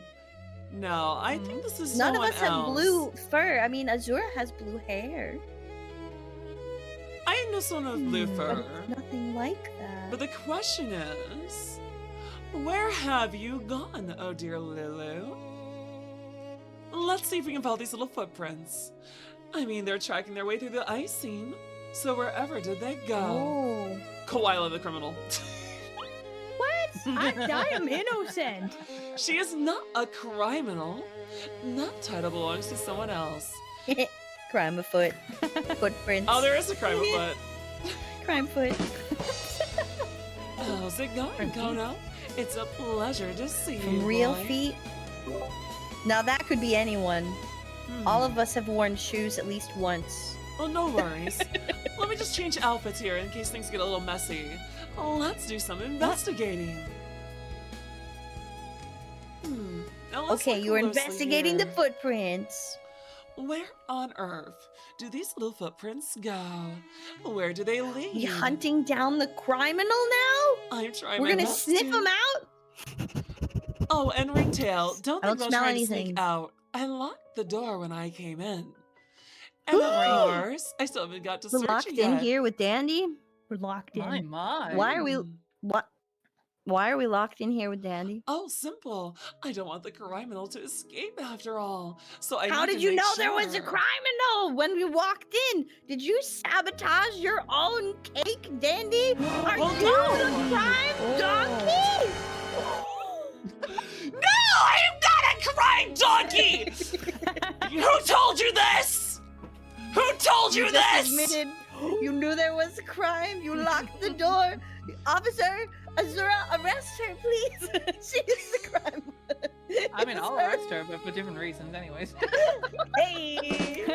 No, I think this is None of someone us have else. blue fur. I mean, Azura has blue hair, I know someone with blue Hmm, but fur. it's nothing like that. But the question is, where have you gone, oh dear Lulu? Let's see if we can follow these little footprints. I mean, they're tracking their way through the ice seam. So wherever did they go? Oh. Koala the criminal. What? I am innocent. She is not a criminal. That title belongs to someone else. Crime afoot. Footprints. Oh, there is a crime afoot. Crime foot. How's it going, Kono? It's a pleasure to see you. From real boy. feet. Now that could be anyone. All of us have worn shoes at least once. Oh, no worries. Let me just change outfits here in case things get a little messy. Let's do some investigating. Now let's Okay, look you were closely investigating the here. footprints. Where on earth do these little footprints go? Where do they lead? You hunting down the criminal now? I'm trying We're my gonna best sniff to. him out? Oh, and Ringtail, don't I think don't about smell trying to anything. sneak out. I locked the door when I came in. And of course, I still haven't got to We're search locked it in yet. here with Dandy? We're locked in. My. Why are we what? Why are we locked in here with Dandy? Oh, simple. I don't want the criminal to escape after all. So I How need did to you make know there was a sure. criminal when we walked in? Did you sabotage your own cake, Dandy? Are Well, you no. the crime donkey? No, I am not a crime donkey! Who told you this? Who told you, You this? just admitted you knew there was a crime. You locked the door. Officer Azura, arrest her, please. She is the crime. I mean, I'll arrest her, but for different reasons, anyways. Hey.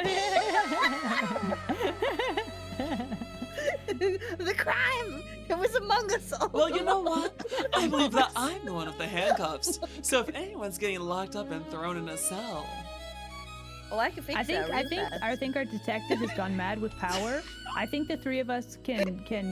The crime. It was among us all. Well, you know what? I believe that I'm the one with the handcuffs. So if anyone's getting locked up and thrown in a cell, Oh, I can fix that. real fast. I think our detective has gone mad with power. I think the three of us can get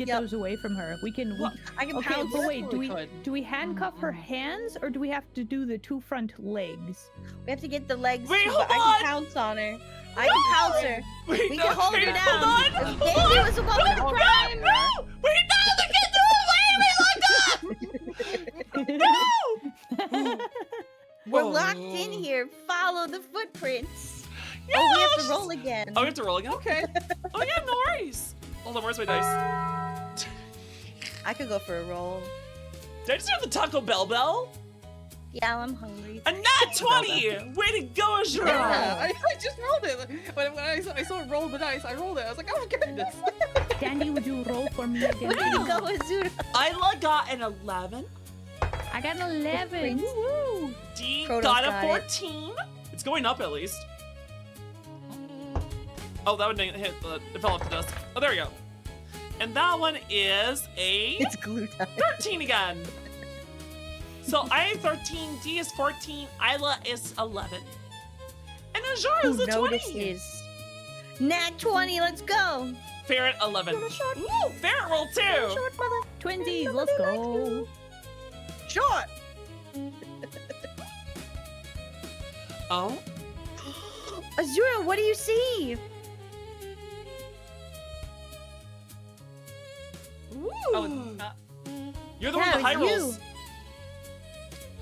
Yep. those away from her. We can. I can Okay, pounce. but wait, do we could. handcuff her hands or do we have to do the two front legs? We have to get the legs Wait, too, hold but I on. can pounce on her. I can pounce her. wait, We no, can hold wait, her down. hold on, If hold Dandy on. was the one with the Hold crime. on. Wait, no, they can't throw away me locked up. No. We're Whoa. locked in here. Follow the footprints. Yes. Oh, we have to roll again. Oh, we have to roll again? Okay. Oh, yeah, no worries. Hold on, where's my dice? I could go for a roll. Did I just hear the Taco Bell bell? Yeah, I'm hungry. A nat 20! Way to go, Azura! Yeah, I just rolled it. When I saw it roll the dice, I rolled it. I was like, oh my goodness. Dandy, would you roll for me again? Way to go, Azura. Isla got an 11. I got an 11. Footprints. Woo! D Proto's got a got it. 14. It's going up at least. Oh, that one didn't hit. It fell off the dust. Oh, there we go. And that one is a It's glue time. 13 again. So I am 13, D is 14, Isla is 11. And Azura is Who a 20. notices? Nat 20, let's go. Ferret 11. Ooh, Ferret roll 2. Short, brother. Twinsies, let's go. Short. Oh, Azura, what do you see? ooh. Oh, You're the one with the high it was you. rolls.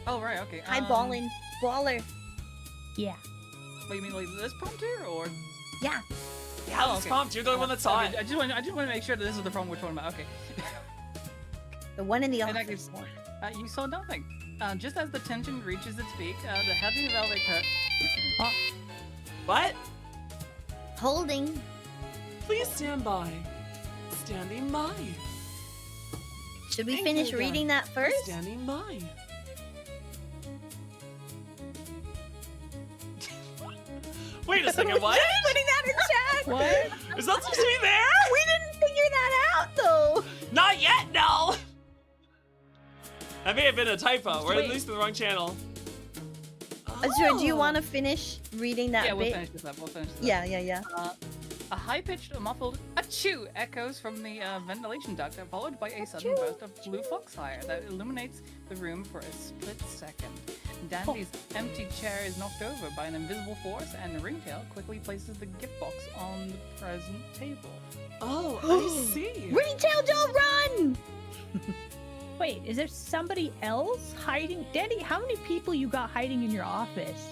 oh, right, okay. Hi, ballin'. Baller. Yeah. What, you mean like this prompt here, or? Yeah. Yeah, Oh, this okay. pumped. You're the one that saw Okay, it. I just want to make sure that this is the prompt. Which one am I? Okay. The one in the In that office. case, you saw nothing. Just as the tension reaches its peak, the heavy velvet curtain. What? Holding. Please stand by. Standing by. Should we Thank finish you, reading that first? Standing by. Wait a second, what? Putting that in chat. What? Is that supposed to be there? We didn't figure that out though. Not yet, no! That may have been a typo, or at Wait. least in the wrong channel. Azura, do you Oh. want to finish reading that Yeah, we'll bit? finish this up. We'll finish this up. Yeah. A high-pitched, muffled achoo echoes from the ventilation duct, followed by a sudden burst of blue foxfire that illuminates the room for a split second. Dandy's empty chair is knocked over by an invisible force, and Ringtail quickly places the gift box on the present table. Oh, I see. Ringtail, don't run! Wait, is there somebody else hiding? Dandy, how many people you got hiding in your office?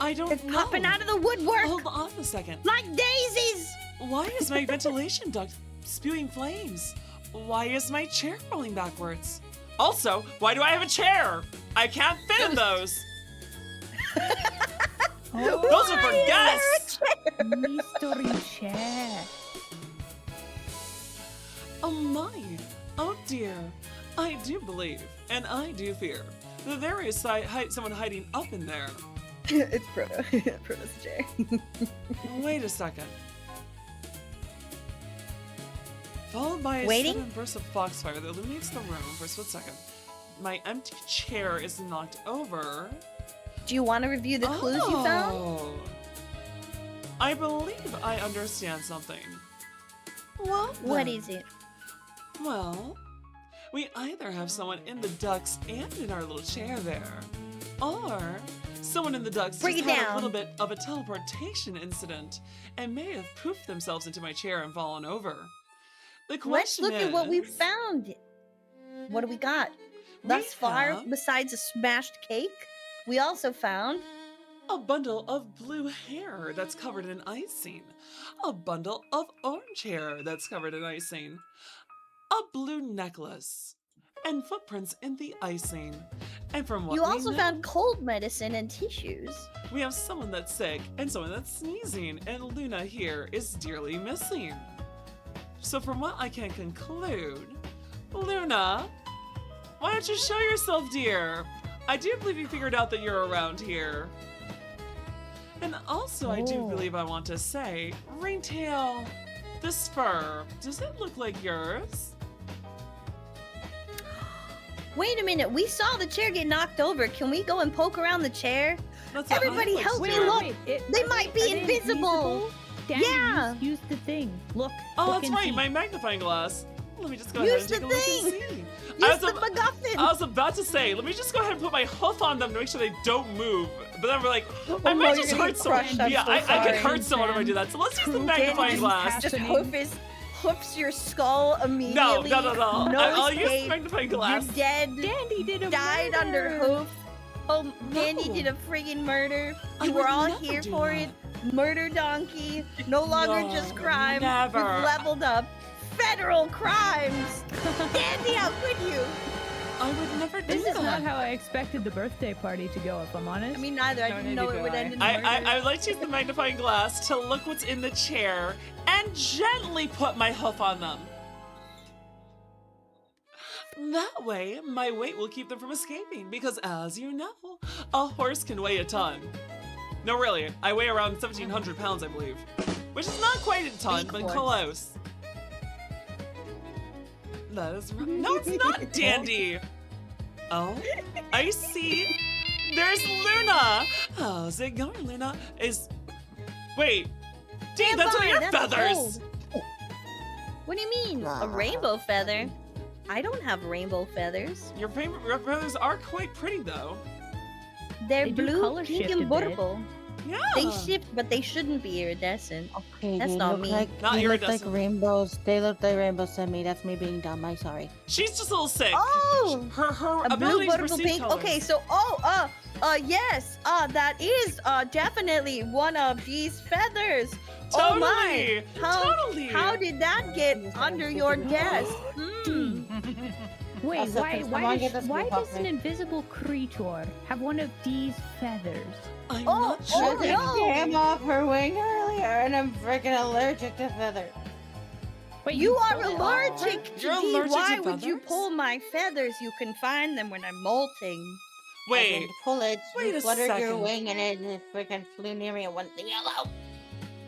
I don't They're know. popping out of the woodwork Hold on a second. like daisies. Why is my ventilation duct spewing flames? Why is my chair rolling backwards? Also, why do I have a chair? I can't fit in those. Those are for guests. Mystery chair. Oh my. Oh dear. I do believe, and I do fear, that there is someone hiding up in there. It's Proto. Proto's chair. Wait a second. Followed by a Waiting? sudden burst of foxfire that illuminates the room for a split second. My empty chair is knocked over. Do you want to review the clues you found? Oh. I believe I understand something. Well, What then. is it? Well, we either have someone in the ducts and in our little chair there, or someone in the ducts Break just it had a down. little bit of a teleportation incident and may have poofed themselves into my chair and fallen over. The Let's question look at what we is, found. What do we got? we Thus far, have besides a smashed cake, we also found a bundle of blue hair that's covered in icing, a bundle of orange hair that's covered in icing, a blue necklace, and footprints in the icing. And from what you we also know, found cold medicine and tissues. we have someone that's sick and someone that's sneezing, and Luna here is dearly missing. So from what I can conclude, Luna, why don't you show yourself, dear? I do believe you figured out that you're around here. And also, I do Oh. believe I want to say, Raintail, this fur, does it look like yours? Wait a minute, we saw the chair get knocked over. Can we go and poke around the chair? That's what I Everybody like to help me do. look. They might be are they invisible. Daddy, Yeah. use the thing. Look. Oh, look that's and right, see. my magnifying glass. Let me just go Use ahead and take the a look thing. and see. Use the MacGuffin. I was about to say, let me just go ahead and put my hoof on them to make sure they don't move. But then we're like, I Oh might no, just you're gonna hurt get someone. crushed. I'm Yeah, so I could sorry. hurt someone if I do that. So let's use the magnifying glass. Just happening. hoofs your skull No, immediately. no. No I'll use the escape. magnifying glass. You're dead. Dandy did a Died under murder. hoof. Oh, Dandy No. did a friggin' murder. I You were would all never here do for that. it. Murder donkey. No longer No, just crime. never. You've leveled up. Federal crimes. Dandy, how could you? I would never do This that. is not how I expected the birthday party to go, if I'm honest. I mean, neither. I No, didn't neither know it do would I. end in murder. I would like to use the magnifying glass to look what's in the chair and gently put my hoof on them. That way, my weight will keep them from escaping because, as you know, a horse can weigh a ton. No, really, I weigh around 1,700 pounds, I believe. Which is not quite a ton, Big but horse. close. That is right. No, it's not Dandy! Oh, I see. There's Luna! How's it going, Luna? Wait, Dee, that's one of your That's feathers! gold. What do you mean? A rainbow feather? I don't have rainbow feathers. Your feathers are quite pretty, though. They're They do blue, color pink, shift and a bit. purple. Yeah. They shift, but they shouldn't be iridescent. Okay, That's they not look me. like Not they look like iridescent. rainbows. They look like rainbows to me. That's me being dumb. I'm sorry. She's just a little sick. Oh! Her A blue, ability to purple, perceive pink. colors. Okay, so yes, that is definitely one of these feathers. Oh my! Totally! How did that get under your desk? Hmm. Wait, Also, why, can someone get this why book off does an me? invisible creature have one of these feathers? I'm Oh, not sure. oh, It no. came off her wing earlier, and I'm freaking allergic to feathers. Wait, You are pulled it off? allergic to You're these. allergic to Why would you feathers? pull my feathers? You can find them when I'm molting. I Wait, didn't pull it. wait You a fluttered your second. wing, and it freaking flew near me and went yellow.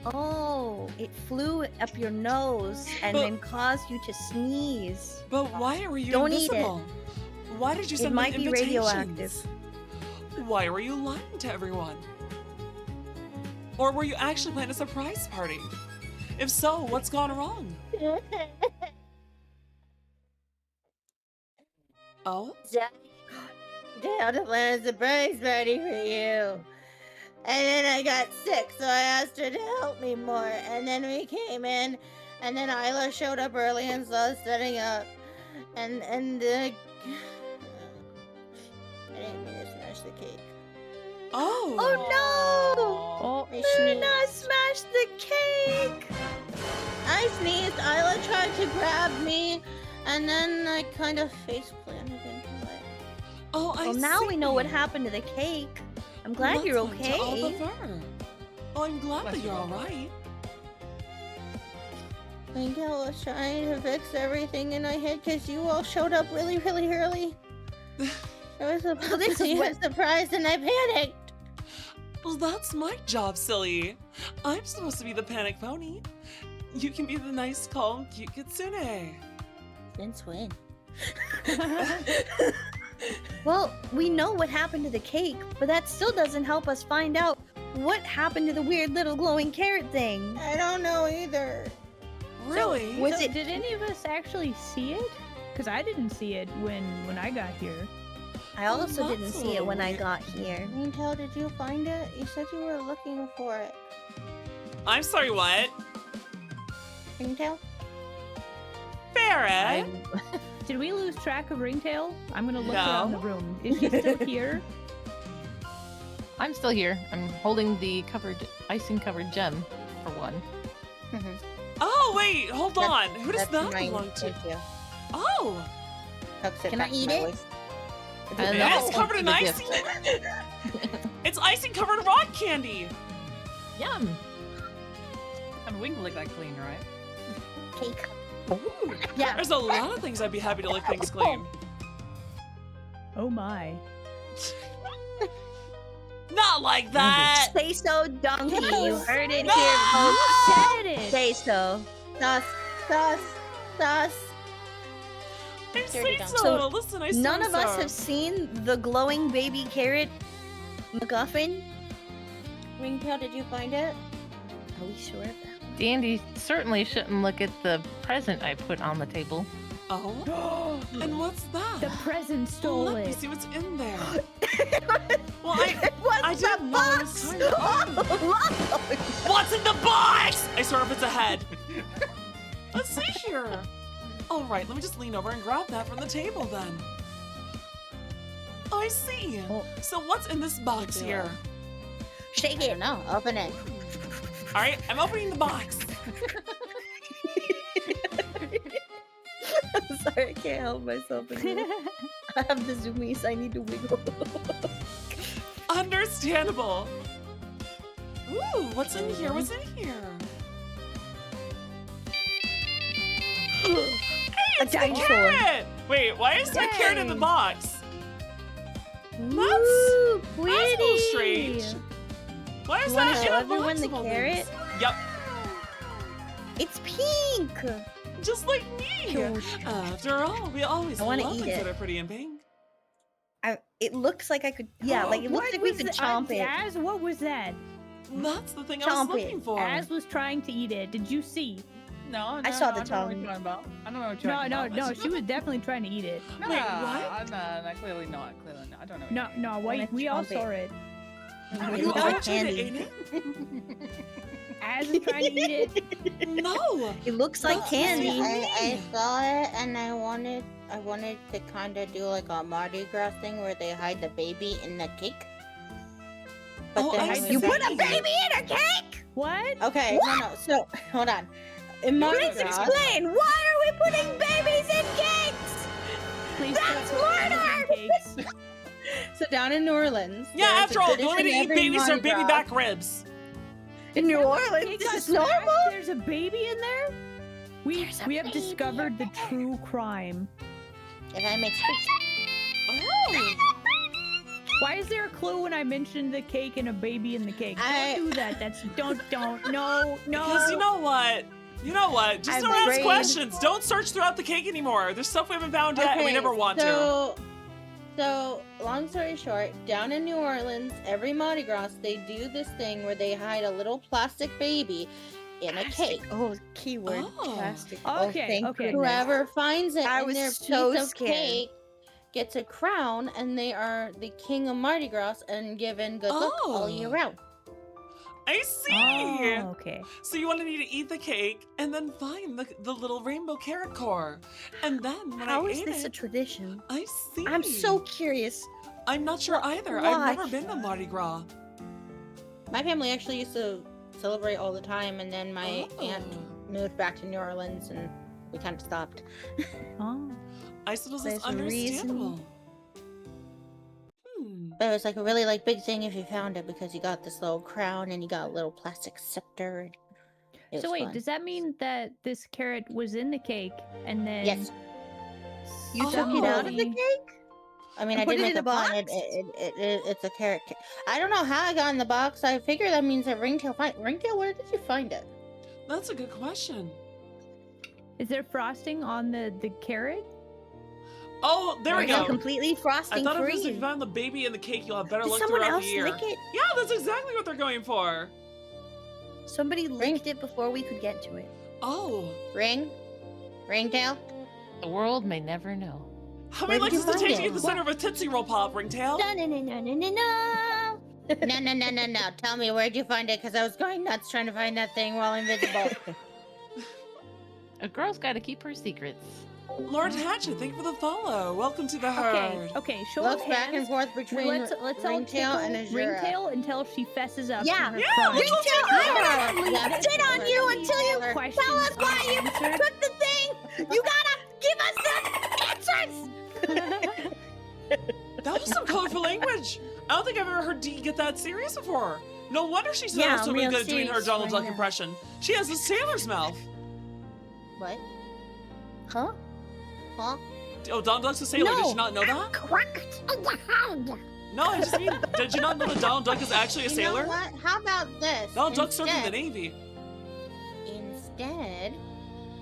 Oh, it flew up your nose and But- then caused you to sneeze. but why were you Don't eat it. invisible? Why did you send them might be radioactive. invitations? Why were you lying to everyone? Or were you actually planning a surprise party? If so, what's gone wrong? Oh? Dad to plan a surprise party for you. And then I got sick, so I asked her to help me more. And then we came in, and then Isla showed up early and saw us setting up. And I didn't mean to smash the cake. Oh! Oh the cake! I sneezed. Isla tried to grab me, and then I kind of face planted into it. Oh, I Well, now we know what see. happened to the cake. I'm glad What you're went to all the okay. fur? Oh, I'm glad Bless that you, you're all Mama. right. Miguel was trying to fix everything in my head because you all showed up really, really early. It was supposed this to is be what- a surprise, and I panicked. Well, that's my job, silly. I'm supposed to be the panic pony. You can be the nice, calm, cute kitsune. Since when? Well, we know what happened to the cake, but that still doesn't help us find out what happened to the weird little glowing carrot thing. I don't know either. Really? Was So it- did any of us actually see it? Because I didn't see it when I got here. I also didn't that's a see it little when I weird. got here. Intel, did you find it? You said you were looking for it. I'm sorry, what? Intel? Farrah? Did we lose track of Ringtail? I'm gonna look No. around the room. Is she still here? I'm still here. I'm holding the icing covered gem for one. Oh, wait, hold That's- on. Who does That's that mine. belong to? Thank you. Oh, Tucks it Can I back to eat my it? waist. And it that's is covered in the icing? gift. It's icing covered rock candy. Yum. I mean, we can lick that clean, right? Cake. Yeah. There's a lot of things I'd be happy to lick things clean. Oh my. Not like that. Say so, donkey. You heard it No! here, folks. Said it. Say so. Sus. Sus. Sus. I Dirty say donkey. so. So, Listen, I None say of us so. have seen the glowing baby carrot MacGuffin. Ringtail, did you find it? Are we sure of that? Dandy certainly shouldn't look at the present I put on the table. Oh, and what's that? The present stole Let me it. see what's in there. Well, I What's didn't know it was time to Oh, What's in the box? I swear if it's a head. Let's see here. All right, let me just lean over and grab that from the table then. Oh, I see. Oh. So what's in this box here? Shake I it. don't know. Open it. All right, I'm opening the box. I'm sorry, I can't help myself anymore. I have the zoomies. I need to wiggle. Understandable. Ooh, what's in here? What's in here? Hey, A it's the dinosaur. carrot! Wait, why is there a carrot in the Yay. box? Ooh, That's a little pretty. strange. Why is You wanna that show in a everyone box the of all carrot? things? Yep, It's pink. just like me. Cute. After all, we always I love wanna things eat that it. are pretty and pink. It looks like I could. Yeah, like it looks What like we was could the- chomp it. Az, what was that? That's the thing I was Chomp it. looking for. Az was trying to eat it. Did you see? No, I saw no, the I don't know what tongue. you're talking about. I don't know what you're No, talking no, about. no. She was definitely trying to eat it. No, Wait, what? I'm not, clearly not. Clearly not. I don't know. what No, you're no. Wanna Wait, we all chomp saw it. It You looks all like tried to candy. eat it? Az is trying to eat it. No. It looks like That's candy. what I saw it, and I wanted to kind of do like a Mardi Gras thing where they hide the baby in the cake. But Oh, then I I see. was You like- put a baby in a cake? What? Okay, no. So hold on. In Mardi Please Gras, explain. Why are we putting babies in cakes? Please That's don't put babies in cakes. so down in New Orleans. Yeah, there's after a all, the only way to tradition eat every babies are Mardi baby Gras. back ribs. In New Cake Orleans, got this is smashed, normal. There's a baby in there. We There's a have baby discovered the in there. true crime. If I make space. Oh. Why is there a clue when I mentioned the cake and a baby in the cake? I- Don't do that. Don't no. Because you know what? You know what? Just I'm don't ask afraid- questions. Don't search throughout the cake anymore. There's stuff we haven't found yet, and we never want to. So, long story short, down in New Orleans, every Mardi Gras, they do this thing where they hide a little plastic baby in a cake. Oh, keyword. Oh. Plastic. Okay, thank okay. goodness. Whoever finds it I in was their so piece of scared. cake gets a crown, and they are the king of Mardi Gras and given good luck all year Oh. round. I see. Oh, okay. So you wanted me to eat the cake and then find the little rainbow carrot core, and then when How I is ate this a it, tradition? I see. I'm so curious. I'm not sure either. Why? I've never been to Mardi Gras. My family actually used to celebrate all the time, and then my aunt Oh. moved back to New Orleans, and we kind of stopped. Oh. I suppose There's it's a reason. understandable. Hmm. But it was like a really like big thing if you found it because you got this little crown and you got a little plastic scepter. And it So was wait, fun. does that mean that this carrot was in the cake and then Yes. You took it out of the somebody- cake? I mean, And I put did it make in a a box? pun. It's a carrot cake. I don't know how I got in the box. I figure that means that Ringtail. Ringtail, where did you find it? That's a good question. Is there frosting on the carrot? Oh, there we It's go. completely I frosting thought if free. you found the baby in the cake, you'll have better Did luck someone throughout else the year. lick it? Yeah, that's exactly what they're going for. Somebody licked it before we could get to it. Oh, Ringtail. The world may never know. how many Where did likes does you it take to find get the it? center of a Tootsie Roll Pop, Ringtail? No, no, no, no, no, no, no. No. Tell me, where'd you find it? Because I was going nuts trying to find that thing while invisible. A girl's got to keep her secrets. Lord Hatchet, thank you for the follow. Welcome to the herd. Okay, show Looks of back and hands. forth between Let's all Ringtail and tickle Azura. Ringtail until she fesses up. Yeah. to her Yeah, crime. let's all I'm tickle gonna sit on you until you Questions tell us why you unanswered. took the thing. You gotta give us the answers. That was some colorful language. I don't think I've ever heard Dee get that serious before. No wonder she's Yeah, so real good at doing her serious Donald right Duck now. impression. She has a sailor's mouth. What? Huh? Huh? Oh, Donald Duck's a sailor. Did No. you not know that? Correct. No, I just mean, did you not know that Donald Duck is actually a You sailor? know what? How about this? Donald Duck served in the Instead- Navy. Instead,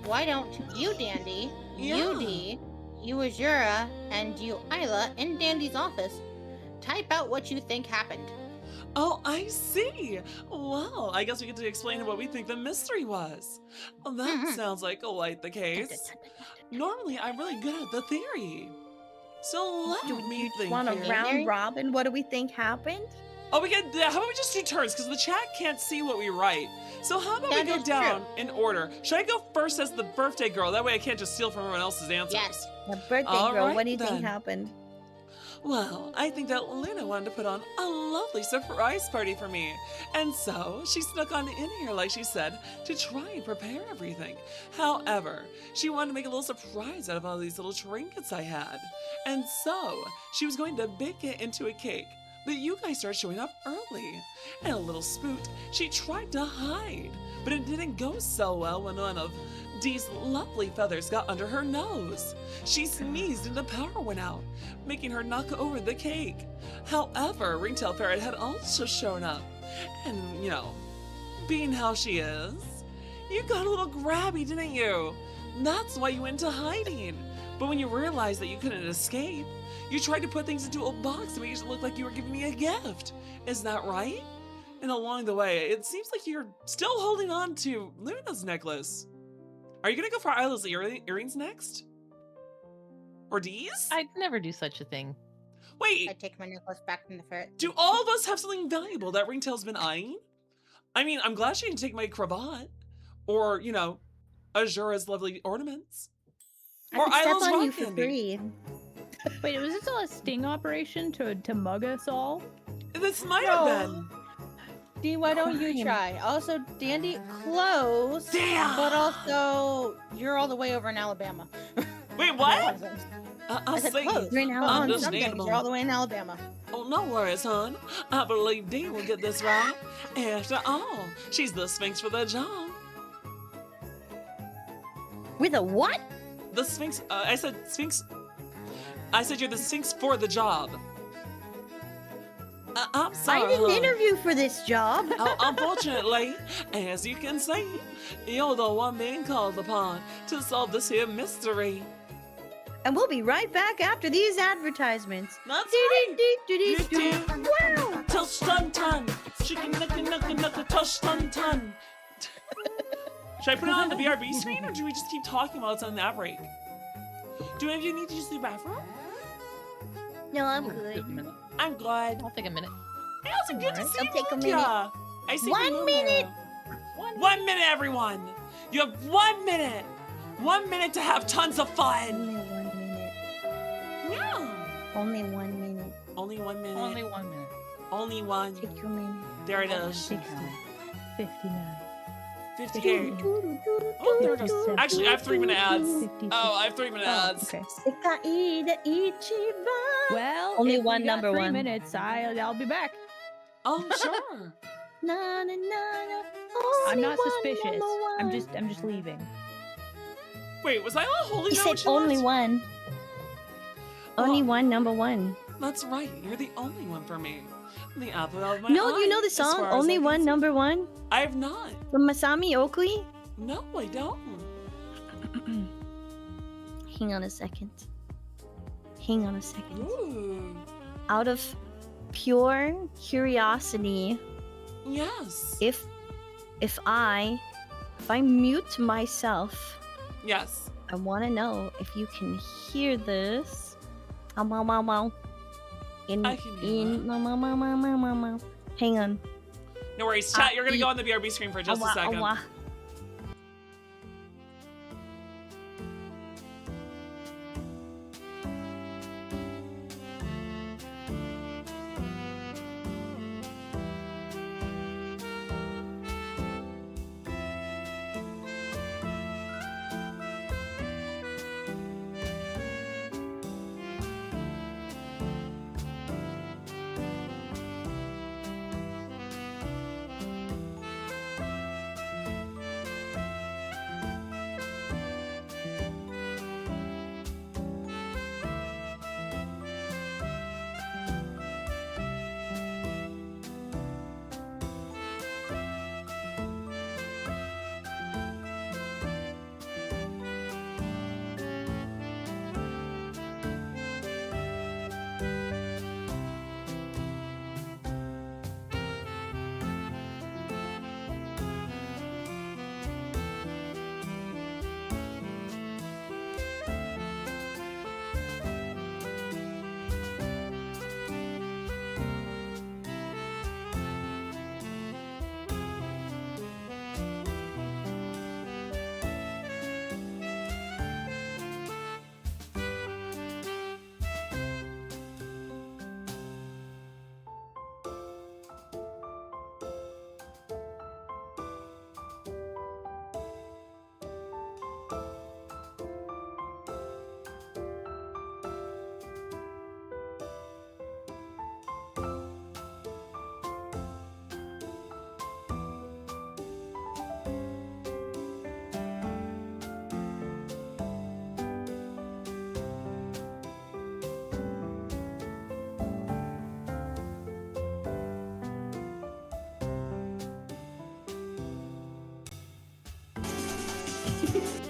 why don't you, Dandy, Yeah. you, Dee, you, Azura, and you, Isla, in Dandy's office, type out what you think happened. Oh, I see. Well, I guess we get to explain what we think the mystery was. Well, that Mhm. sounds like quite the case. Normally, I'm really good at the theory. So let Do me you think want a here. round robin? What do we think happened? Oh, we get. How about we just do turns? Because the chat can't see what we write. So how about we That go is down in order? Should I go first as the birthday girl? That way I can't just steal from everyone else's answers. Yes. The birthday All girl. right, What do you then. think happened? Well, I think that Luna wanted to put on a lovely surprise party for me. And so she snuck on in here, like she said, to try and prepare everything. However, she wanted to make a little surprise out of all these little trinkets I had. And so she was going to bake it into a cake. But you guys started showing up early. And a little spooked, she tried to hide. But it didn't go so well when one of Dee's lovely feathers got under her nose. She sneezed and the power went out, making her knock over the cake. However, Ringtail Ferret had also shown up. And, being how she is, you got a little grabby, didn't you? That's why you went into hiding. But when you realized that you couldn't escape, you tried to put things into a box to make it look like you were giving me a gift. Is that right? And along the way, it seems like you're still holding on to Luna's necklace. Are you gonna go for Isla's earrings next? Or Dee's? I'd never do such a thing. Wait, I take my necklace back from the ferret. do all of us have something valuable that Ringtail's been eyeing? I mean, I'm glad she didn't take my cravat. Or, Azura's lovely ornaments. I Or could step Isla's on you rock for candy. free. Wait, was this all a sting operation to mug us all? This might have been. Dee, why don't Crime. you try? Also, Dandy, close. Damn! But also, you're all the way over in Alabama. Wait, what? I I'll said say, close. Right now, On some understandable. things, you're all the way in Alabama. oh, no worries, hon. I believe Dee will get this right. After all, she's the Sphinx for the job. With a what? The Sphinx, I said Sphinx. I said you're the Sphinx for the job. I'm sorry. I didn't hon. interview for this job. Oh, unfortunately, as you can see, you're the one being called upon to solve this here mystery. And we'll be right back after these advertisements. That's right. Doo-doo-doo-doo-doo. Wow. Touch dun dun. Chicken knuckle touch dun dun. Should I put it on the BRB screen or do we just keep talking while it's on the ad break? Do any of you need to use the bathroom? No, I'm Just a good. minute. I'm glad. I'll take a minute. Hey, it's a good to Alright, see I'll take a you, minute. Lucia. I see 1 you, minute. Lucia. 1 minute, everyone. You have 1 minute. 1 minute to have tons of fun. Only 1 minute. Yeah. Only 1 minute. Only 1 minute. Only 1 minute. Only one. Take your minute. There it is. 60. 59. 58. Oh, there it goes. Actually, I have 3-minute ads. 56. Oh, I have 3-minute Oh, ads. okay. 世界で一番 Well, Only if one we got number 3 one. minutes, I'll be back. Oh, sure. Na, na, na, na. I'm Only not one, suspicious. number I'm one. just leaving. Wait, was I on Holy You Note? said What you only left? one. Only one, number one. That's right. You're the only one for me. The apple of my No, eye, you know the as song far as I Only can One, see. Number One I have not. from Masami Oakley? No, I don't. Hang on a second. Hang on a second. Ooh. Out of pure curiosity, Yes. if I mute myself, Yes. I want to know if you can hear this. Ow, ow, ow, ow. I can hear that. Ow, ow, ow, ow, ow, ow, ow. Hang on. No worries, chat. You're gonna go on the BRB screen for just a Awa, second. awa.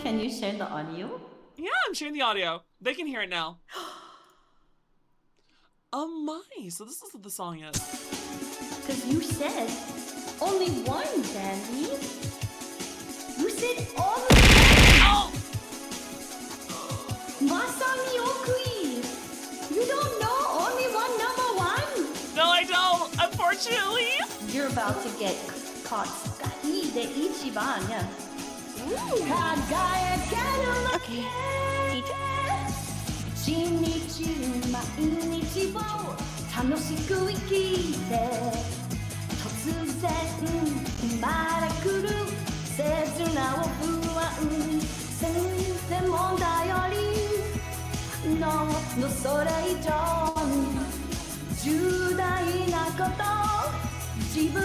Can you share the audio? Yeah, I'm sharing the audio. They can hear it now. Oh my! So this is what the song is. Because you said only one, Dandy. You said only Oh! Masami Okui. You don't know only one number one? No, I don't. Unfortunately. You're about to get caught. Skai de ichiban, yeah. Okay. Teach. 新日毎日を楽しく生きて突然生まれくる切な不安全然問題よりのそれ以上に重大なこと自分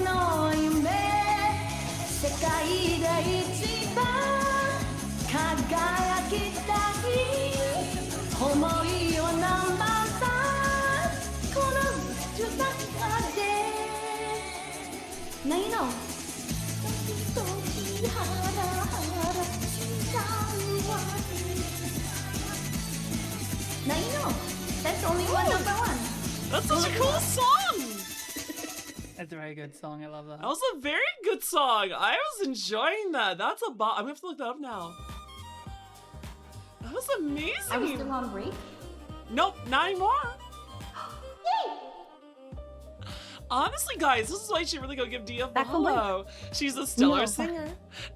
の夢世界で一番輝きたい思いをナンバーさこの中でないの時ハラハラ違うわないの That's only one number one That's such a cool song. That's a very good song. I love that. That was a very good song. I was enjoying that. That's a bop. I'm gonna have to look that up now. That was amazing. I was still on break Nope, not anymore. Yay! Honestly, guys, this is why you should really go give Dia a Back away. follow. She's a stellar No. singer,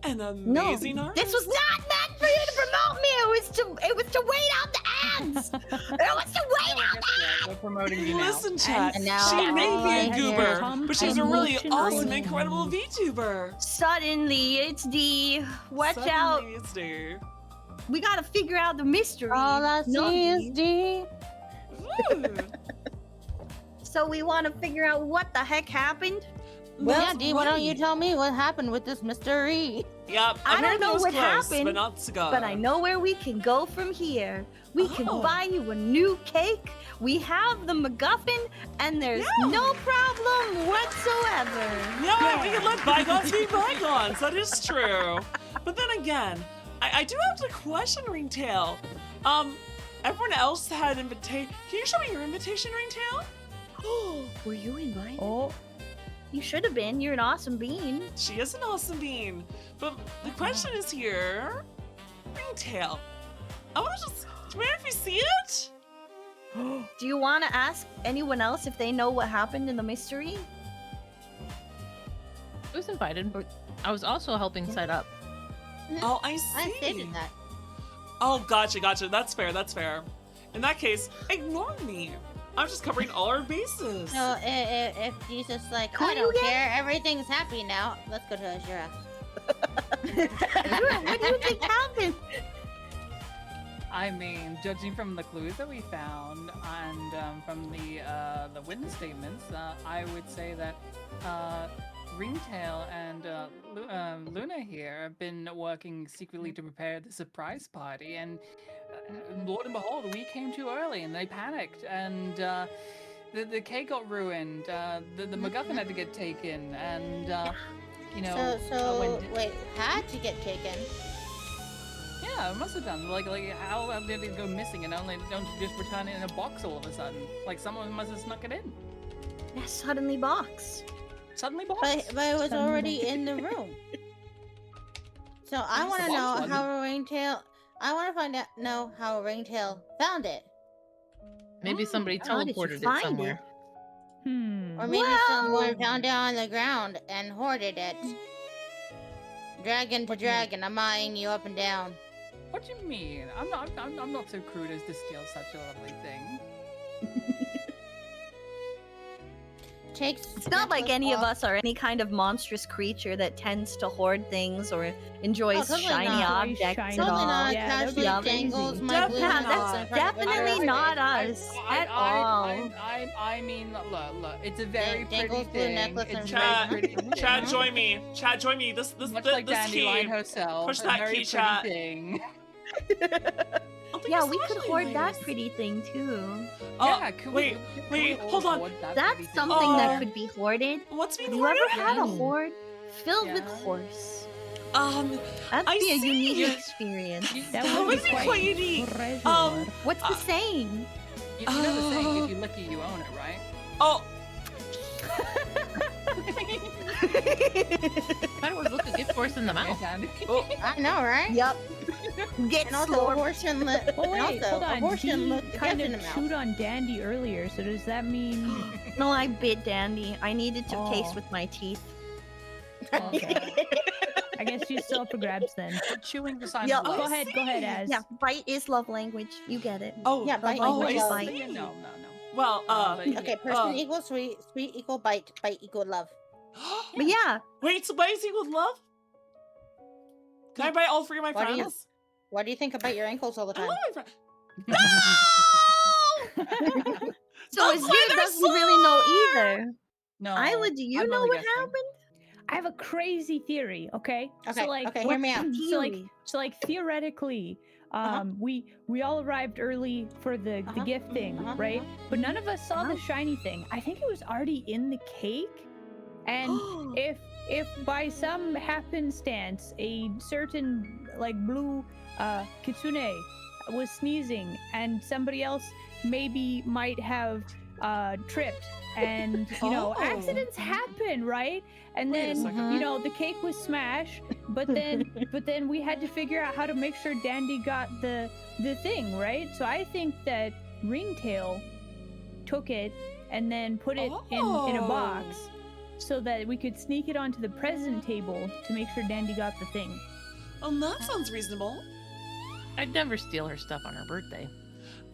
an No, amazing artist. this was not meant for you to promote me. It was to wait out the ads. It was to wait out the We're promoting you now. Listen, chat. And now She may be a everyone goober, here but she's a really emotion awesome, rating. incredible VTuber. Suddenly, it's D. Watch out. Suddenly it's there. We gotta figure out the mystery. All I No, see is D. Ooh. So we want to figure out what the heck happened. Well, That's D, why don't you right. tell me what happened with this mystery? Yep, I don't America know was what close, happened, but not cigar. But I know where we can go from here. We can Oh. buy you a new cake. We have the MacGuffin, and there's Yeah. no problem whatsoever. Yeah, we can let bygones be bygones. That is true. But then again, I do have to question Ringtail. Everyone else had invitation. Can you show me your invitation, Ringtail? Were you invited? Oh, You should have been. You're an awesome bean. She is an awesome bean. But the question is here, Ringtail. I want to just. Do you mind if you see it? Do you want to ask anyone else if they know what happened in the mystery? I was invited. I was also helping set up. Oh, I see. I stated that. Oh, gotcha. That's fair. In that case, ignore me. I'm just covering all our bases. So if Jesus like, Who I you don't get? care, everything's happy now. Let's go to Azura. What do you think happened? I mean, judging from the clues that we found and from the witness statements, I would say that Ringtail and Luna here have been working secretly to prepare the surprise party, and Lord and behold, we came too early, and they panicked, and the cake got ruined. The MacGuffin had to get taken, and you know. So wait, had to get taken. Yeah, it must have done. Like how did it go missing and only don't you just return it in a box all of a sudden? Like someone must have snuck it in. Yeah, suddenly box. Suddenly box. But it was already in the room. So I Yes, want the to box know wasn't. how Ringtail. I want to know how Ringtail found it, Maybe somebody how did you teleported it find somewhere. or maybe someone found it on the ground and hoarded it. Dragon to dragon, I'm eyeing you up and down. What do you mean? I'm not so crude as to steal such a lovely thing. Takes. It's not like any of us are any kind of monstrous creature that tends to hoard things or enjoys totally shiny not. objects Shiny. at Totally all. not. Yeah, that'd be Casually crazy. dangles my Definitely blue not. nuts in front of Definitely everybody. not us at all. I mean, look, it's a very pretty Dangles blue thing. necklace It's and very Chat, pretty. chat, join me. Chat, join me. This Much like this Dandelion key. herself. Push a that very key, pretty chat. thing. Yeah, we could hoard that pretty thing too. Oh, Yeah, could we- wait, could we wait, all hold on. hoard that That's pretty thing? something Oh. that could be hoarded. What's being Have you ever hoarded? had a Yeah. hoard filled with Yeah. horse? That'd That'd be a see. unique experience. That would would be be quite unique. treasure. What's the saying? You know the saying, if you're lucky, you own it, right? Oh, Thought it was look a gift horse in the mouth. Dandy. oh, I know, right? Yup. Get And also, slower. a horse and Oh and wait, also hold a on. horse and Dee look the kind gift in of the mouth. chewed on Dandy earlier, so does that mean? No, I bit Dandy. I needed to Oh. taste with my teeth. Okay. I guess you still up for grabs then. Chewing the sign Yeah, of Oh, life. Go ahead, Az. Yeah, bite is love language. You get it. oh, Yeah, bite oh, language I is see. bite. No. Well, But yeah. Okay, person equals sweet, sweet equal bite, bite equal love. But yeah, Wait, so why is he with love? Can I buy all three of my Why do you- friends? Why do you think I bite your ankles all the I time? love my friends. No! so Don't Azir play their doesn't really know either. No. Isla, do you I'm know only what guessing. happened? I have a crazy theory. Okay. Okay, So like, okay, hear me out. So like theoretically, we all arrived early for the gift thing, right? But none of us saw the shiny thing. I think it was already in the cake. And if by some happenstance a certain like blue kitsune was sneezing and somebody else maybe might have tripped and you know Oh. accidents happen, right? And Wait a then second. you know the cake was smashed, but then we had to figure out how to make sure Dandy got the thing, right? So I think that Ringtail took it and then put it in a box so that we could sneak it onto the present table to make sure Dandy got the thing. Oh, that sounds reasonable. I'd never steal her stuff on her birthday.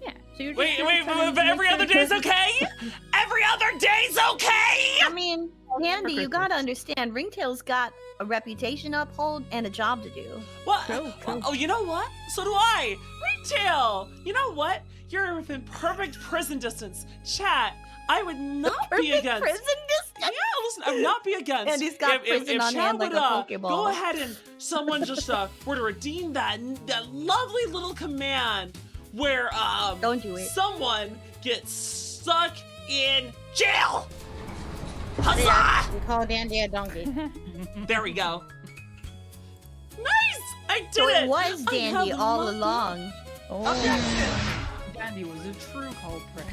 Yeah. So you're just Wait, really trying to but make every sure other it's day's perfect. okay? Every other day's okay? I mean, Dandy, you gotta understand, Ringtail's got a reputation to uphold and a job to do. What? True. Oh, you know what? So do I. Ringtail, you know what? You're within perfect prison distance. Chat, I would not be Perfect against. prison distance. Yeah, listen, I would not be against. And he's got prison on Chad hand like would, a Go Pokeball. ahead and someone just were to redeem that lovely little command where Don't do it. someone gets stuck in jail. Huzzah! We call Dandy a donkey. There we go. Nice! I did So it! it was I Dandy have all luck. along. Oh. Dandy was a true culprit.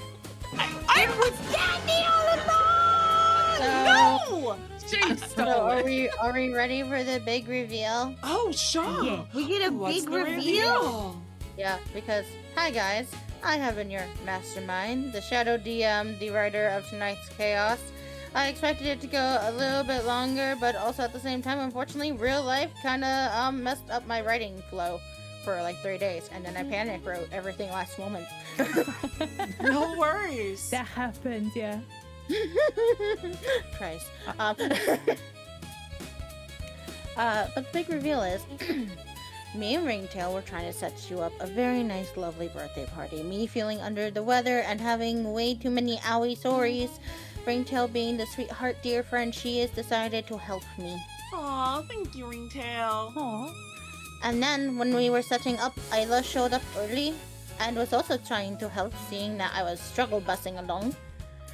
It was Dandy all along! So, No! She so stole are it. we ready for the big reveal? Oh, sure. Yeah. We get a What's big the reveal? Yeah, because hi guys, I have been your mastermind, the Shadow DM, the writer of tonight's chaos. I expected it to go a little bit longer, but also at the same time, unfortunately, real life kind of messed up my writing flow for like 3 days, and then I panic wrote everything last moment. No worries. That happens, yeah. Christ. But the big reveal is, me and Ringtail were trying to set you up a very nice, lovely birthday party. Me feeling under the weather and having way too many owie sorries. Ringtail being the sweetheart dear friend she is, decided to help me. Aw, thank you, Ringtail. Aw. And then when we were setting up, Isla showed up early and was also trying to help, seeing that I was struggle bussing along.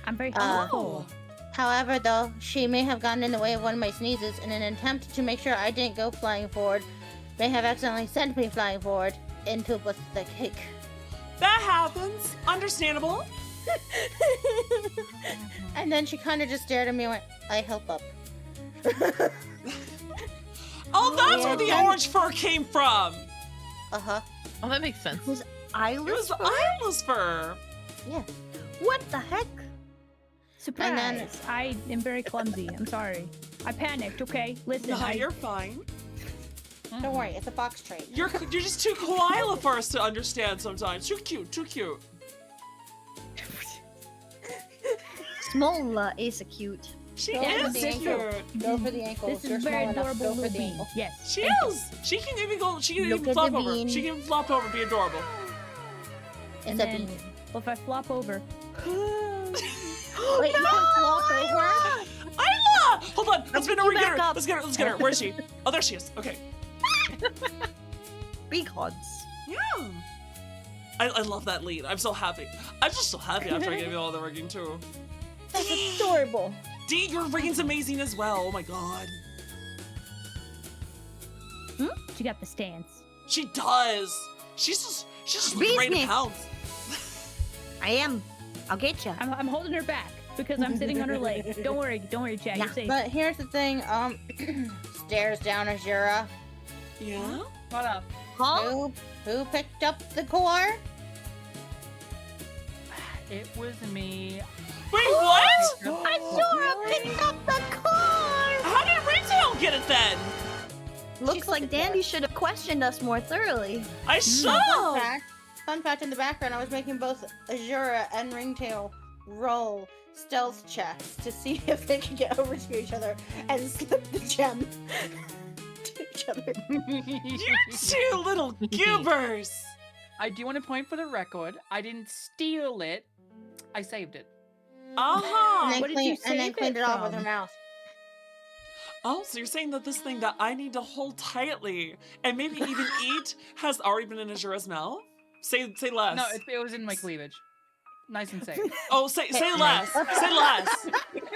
I'm very Uh, helpful. However, though, she may have gotten in the way of one of my sneezes in an attempt to make sure I didn't go flying forward. May have accidentally sent me flying forward into the cake. That happens. Understandable. And then she kind of just stared at me and went, I help up. Oh, that's where the Yeah. orange fur came from. Uh-huh. Oh, that makes sense. It was Isla's fur? Isla's fur. What the heck? Surprise! then- I am very clumsy. I'm sorry. I panicked. Okay, listen. No, I, you're fine. Don't worry, it's a box trait. You're just too Kalila for us to understand sometimes. Too cute, too cute. Smola is a cute. She Go is for the ankle. cute. Go for the ankles. This You're is small very enough. adorable Go for little the bean. ankle. Yes. She thank you. is. She can even go. She can Look even at flop the over. bean. She can even flop over, be adorable. It's And a then, bean. well, if I flop over, Wait, you can flop over? Isla! Hold on. Let's pick get her. you back up. Let's get her. Let's get her. Where is she? Oh, there she is. Okay. Because. Yeah. I love that lead. I'm so happy. I'm just so happy after I gave you all the rigging too. That's adorable. Dee, your rigging's amazing as well. Oh my god. she got the stance. She does. She's just ready to Business. pounce. I am. I'll get ya. I'm holding her back because I'm sitting on her leg. Don't worry, Chad. You're safe. But here's the thing, stares down Azura. Yeah. What up? Huh? Who picked up the core? It was me. Wait, what? Azura picked up the car! How did Ringtail get it then? Looks like Dandy should have questioned us more thoroughly. I should. Fun fact in the background, I was making both Azura and Ringtail roll stealth checks to see if they could get over to each other and slip the gem to each other. You two little goobers. I do want to point for the record. I didn't steal it. I saved it. Uh-huh. And What did you then save cleaned it it off with from? her mouth. Oh, so you're saying that this thing that I need to hold tightly and maybe even eat has already been in Azura's mouth? Say less. No, it was in my cleavage. Nice and safe. Oh, say less. Say less.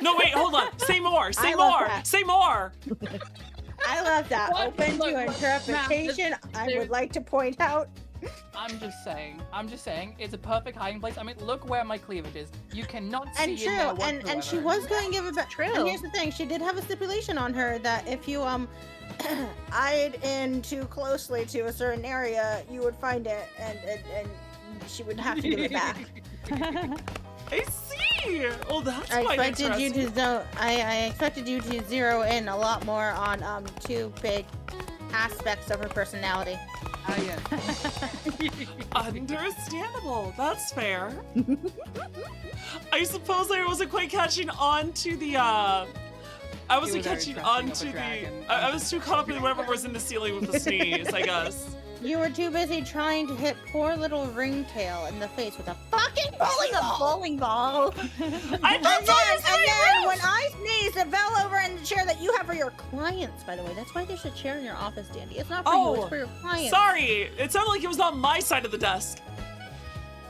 No, wait, hold on. Say more. Say I love more. that. Say more. I love that. What? Open Look, to interpretation. I would there's- like to point out. I'm just saying. It's a perfect hiding place. I mean, look where my cleavage is. You cannot see And in true, there and she whatsoever. was going to give it back. True. And here's the thing: she did have a stipulation on her that if you eyed in too closely to a certain area, you would find it, and she would have to give it back. I see. Well, that's I quite expected you interesting. to I expected you to zero in a lot more on two big aspects of her personality. Ah, yes. Understandable. That's fair. I suppose I wasn't quite catching on to the I wasn't was already catching dressing on up a to the dragon. I was too caught up in whatever was in the ceiling with the sneeze, I guess. You were too busy trying to hit poor little Ringtail in the face with a fucking bowling ball. Bowling ball. I And thought that then when I sneezed, it fell over in the chair that you have for your clients, by the way. That's why there's a chair in your office, Dandy. It's not for you, Oh, it's for your clients. sorry. It sounded like it was on my side of the desk.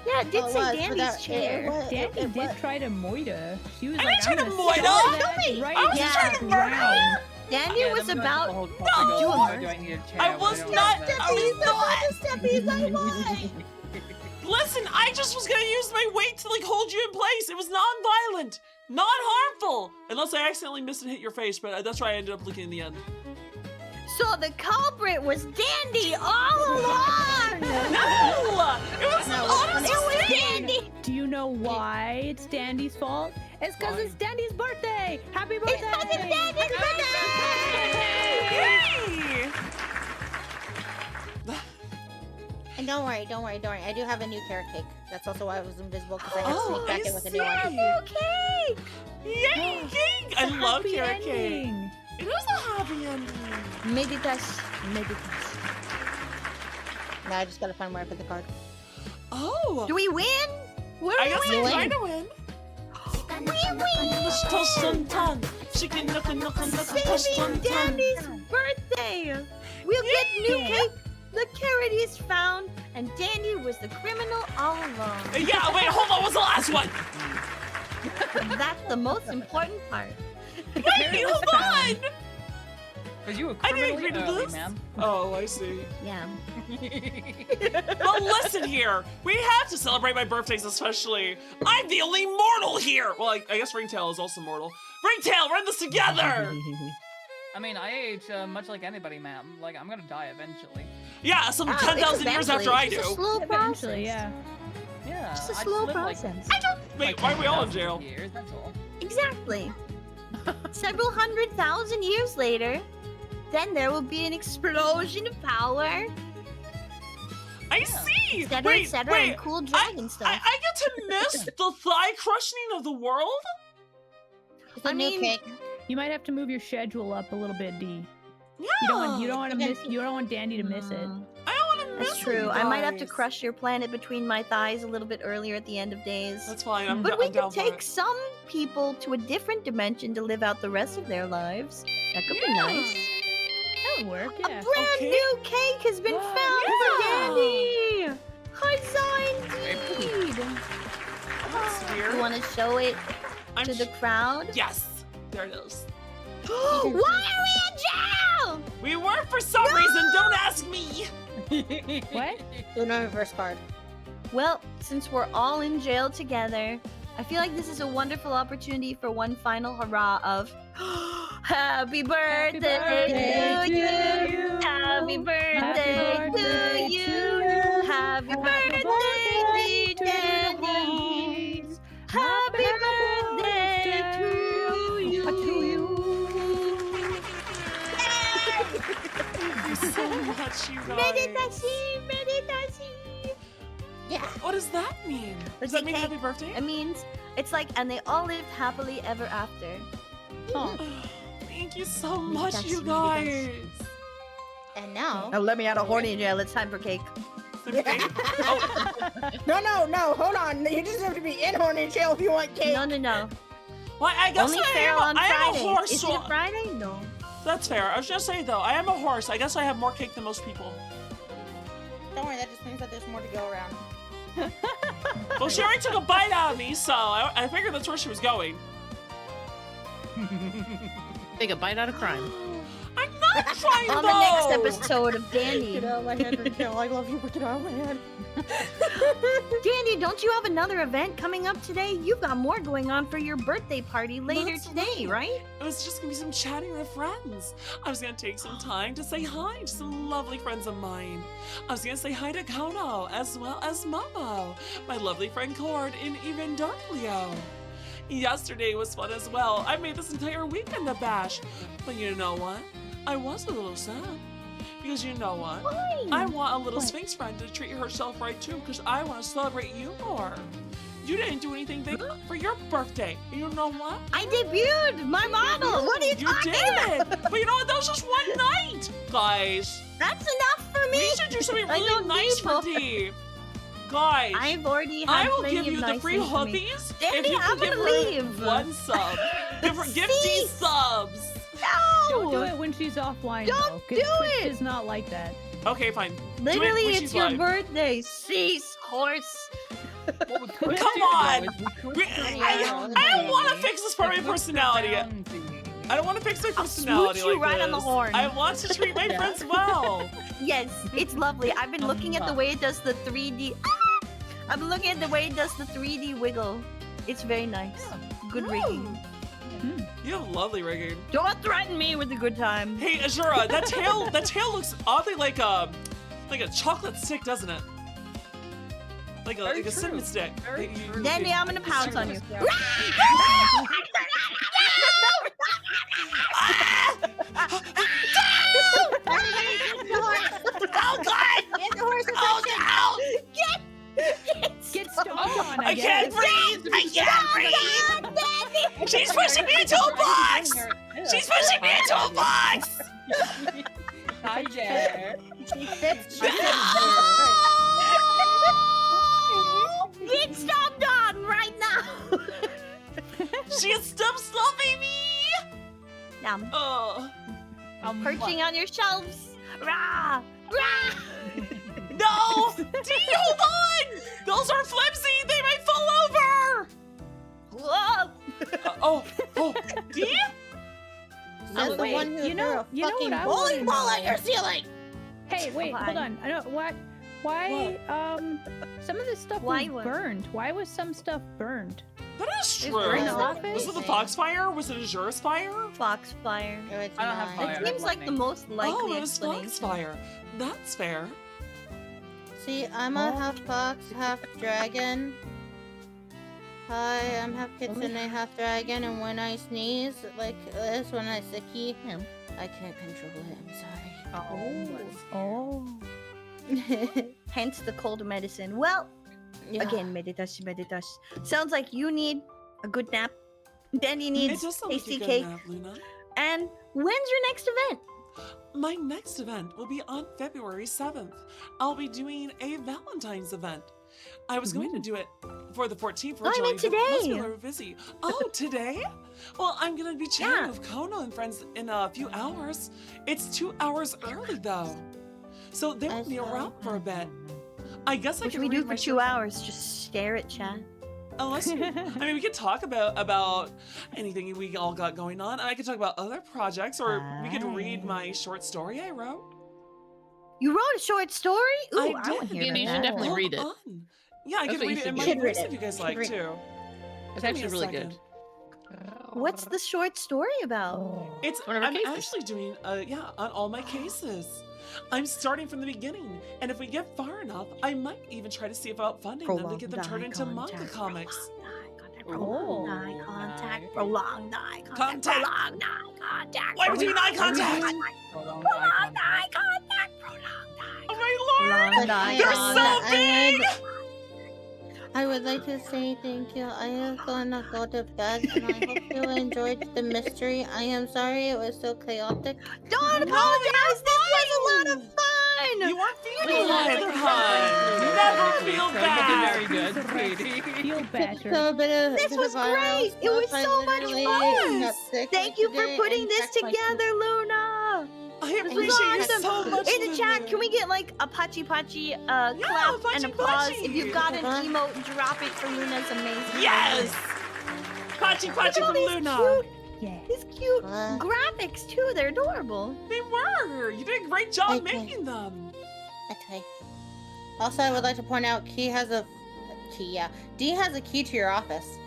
Yeah, it did Well, it say was, but Dandy's that- chair. it was- Dandy it did was- try to moita. She was I like, didn't try I'm to gonna moita. stab that right I was Yeah. trying to murder ground. Dandy Yeah, was then we went about the whole doing topic of why her. do I need a chair? I Why was don't not- have that? I was Steppies, I won! Listen, I just was gonna use my weight to like hold you in place. It was non-violent, non-harmful. Unless I accidentally missed and hit your face, but that's why I ended up looking in the end. So the culprit was Dandy all along! No! It was an honest It was mistake! Dandy! Do you know why it's Dandy's fault? It's because Why? it's Dandy's birthday! Happy birthday! It's 'cause it's Dandy's birthday! Yay! And don't worry. I do have a new carrot cake. That's also why I was invisible, because I had to Oh, sneak back I in with a new one. see. Okay! Yay, cake! I It's a love happy carrot cake. ending. It is a happy ending. Meditas. Now I just gotta find where I put the card. Oh! Do we win? What I do guess we I'm win? trying to win. Toast and tongue. Chicken knuckle knuckle knuckle toast Saving and tongue. Dandy's birthday! We'll get new cake. The carrot is found, and Dandy was the criminal all along. Yeah, wait, hold on, what's the last one? That's the most important part. Wait, hold on! Because you were I didn't criminally agree to early, this. ma'am. Oh, I see. Yeah. Well, listen here. We have to celebrate my birthdays, especially. I'm the only mortal here. Well, I guess Ringtail is also mortal. Ringtail, we're in this together. I mean, I age much like anybody, ma'am. Like, I'm gonna die eventually. Yeah, some Oh, 10,000 it's years after I eventually. It's a do. slow process. Eventually, yeah. Yeah. It's a I slow just live, like, process. Wait, why are we all in 10,000 jail? Years, that's all. Exactly. Several 100,000 years later, then there will be an explosion of power, I see. etc., Wait, etc., wait. and cool dragon stuff. I get to miss the thigh crushing of the world? It's a I new mean- cake. You might have to move your schedule up a little bit, D. Yeah. You don't want to miss. You don't want Dandy to miss it. I don't want to miss That's true. you I might have to guys. crush your planet between my thighs a little bit earlier at the end of days. That's fine. I'm, But we I'm down could for take it. some people to a different dimension to live out the rest of their lives. That could be nice. That would work. A Yeah. brand Okay. new cake has been found Yeah. for Dandy! Huzzah indeed! That's weird. You want to show it I'm to the crowd? Yes. There it is. Why are we in jail? We were for some reason. Don't ask me. What? Uno reverse card. Well, since we're all in jail together, I feel like this is a wonderful opportunity for one final hurrah of Happy birthday, birthday to to you! you. Happy birthday to you! Happy birthday, dear Danny! Happy birthday to you! Thank you so much, you guys. Meditaci! Yeah. What does that mean? Does Let's that say mean cake. happy birthday? It means it's like, and they all lived happily ever after. Thank you so much, Meditaci, you guys. And now. Now let me out of horny jail. It's time for cake. Okay. Oh, No, hold on. You just have to be in horny jail if you want cake. No. well, I guess Only I fair am, on I am a Fridays. horse. Is So it a Friday? No. that's fair. I was just saying though, I am a horse. I guess I have more cake than most people. Don't worry, that just means that there's more to go around. Well, she already took a bite out of me, so I figured that's where she was going. Take a bite out of crime. I'm not trying On though. the next episode of Danny. Get out of my head, Raquel. I love you, but get out of my head. Danny, don't you have another event coming up today? You've got more going on for your birthday party later That's today, right? It was just gonna be some chatting with friends. I was gonna take some time to say hi to some lovely friends of mine. I was gonna say hi to Kono as well as Momo, my lovely friend Cord, and even Darkleo. Yesterday was fun as well. I made this entire weekend a bash. But you know what? I was a little sad. Because you know what? Why? I want a little What? Sphinx friend to treat herself right too, because I want to celebrate you more. You didn't do anything big for your birthday. And you know what? I debuted my model. What are you talking did. about? But you know what? That was just one night. Guys, That's enough for me. we should do something I really don't nice need for more. Dee. Guys, I've already had I will plenty give of you the nice free things for me. hookies if Danny, you I'm can give gonna her leave. one sub. Give Dee Cease. subs. Don't do No. it when she's offline. Don't though, 'cause do Twitch it! is not like that. Okay, fine. Literally, when it's she's your live. birthday. Cease, horse. What we could Come do, on. though, is we could We- turn I around don't want to Dee fix this for my and put her personality. down, Dee. I don't want to fix my I'll personality smooch you like right on the this. horn. I want to treat my Yeah. friends well. Yes, it's lovely. I've been looking at the way it does the 3D. I'm looking at the way it does the 3D wiggle. It's very nice. Good rigging. You have lovely rigging. Don't threaten me with a good time. Hey, Azura, that tail looks oddly like a chocolate stick, doesn't it? Like Very a true. cinnamon stick. Very Hey, true. Danny, I'm gonna pounce on you. Yeah. Oh God! Get the horse Oh affection. no! Get stomped on, I can't guess. breathe! I can't breathe! She's pushing me into a box! She's pushing me into a box! Hi there. She sits. Get stomped on right now. She is still stopping me! I'm Oh. perching on your shelves. Rah! Rah! No! Dee, hold on! Those are flimsy! They might fall over! Whoa! Oh, Dee? As the wait, one who you know- threw you a know fucking what I bowling wanna ball at know? your ceiling. Hey, wait, hold Why? on. I don't what. Why? Some of this stuff Why was was- burned. Why was some stuff burned? That is It's true. very Was it the Foxfire? Was it Azura's fire? Foxfire. No, it's I don't have not. fire. It I seems like the lightning. most likely Oh, it was explanation. Foxfire. That's fair. See, I'm a half fox, half dragon. Hi, I'm half kitsune, half dragon, and when I sneeze like this, when I sicky, I can't control it. Oh. I'm sorry. Hence the cold medicine. Well, Yeah. again, meditashi, meditashi. Sounds like you need a good nap. Danny It needs does sound like tasty you cake. can have, Luna. And when's your next event? My next event will be on February 7th. I'll be doing a Valentine's event. I was going to do it for the 14th Oh, I originally, meant but most today. people are busy. Oh, today? Well, I'm going to be chatting Yeah. with Kono and friends in a few hours. It's 2 hours early, though. So they will I be saw around for a bit. I guess I What should can we do read for my 2 hours? Just stare at chat. Unless you, I mean, we could talk about anything we all got going on. I could talk about other projects, or we could read my short story I wrote. You wrote a short story? Ooh, I I want to did. hear Yeah, about you should that. definitely read it. On. Yeah, I That's could what you read it should in do. my Should read voice it. if you guys Should like read too. It's Give me actually a really second. good. What's the short story about? It's One of our I'm cases. actually doing on all my cases. I'm starting from the beginning, and if we get far enough, I might even try to see about funding them to get them turned into manga comics. Prolonged eye Ooh, contact. nice. Prolonged eye contact. Contact. Prolonged eye contact. Why would you eye contact? Prolonged Prolonged eye eye contact. Prolonged eye Oh my lord! Prolonged eye They're contact. so big! I would like to say thank you. I am gonna go to bed, and I hope you enjoyed the mystery. I am sorry it was so chaotic. Don't apologize. This was a lot of fun. You are feeling Yeah. it, hun. Never feel bad. Very good, sweetie. Feel better. So a bit of This bit was of viral great. It was stuff. I so much literally fun. got sick Thank you for today putting and this checked my together, Luna. I This was appreciate you awesome. so much. In the chat, Lulu. can we get like a pachi pachi clap and pachi applause? pachi. If you've got an emote, drop it for Luna's amazing. Yes! Pachi Look at Pachi all from these Luna. cute, Yeah. these cute Uh, graphics too. They're adorable. They were. You did a great job Thank you. making them. Okay. Also, I would like to point out, Dee has a key to your office.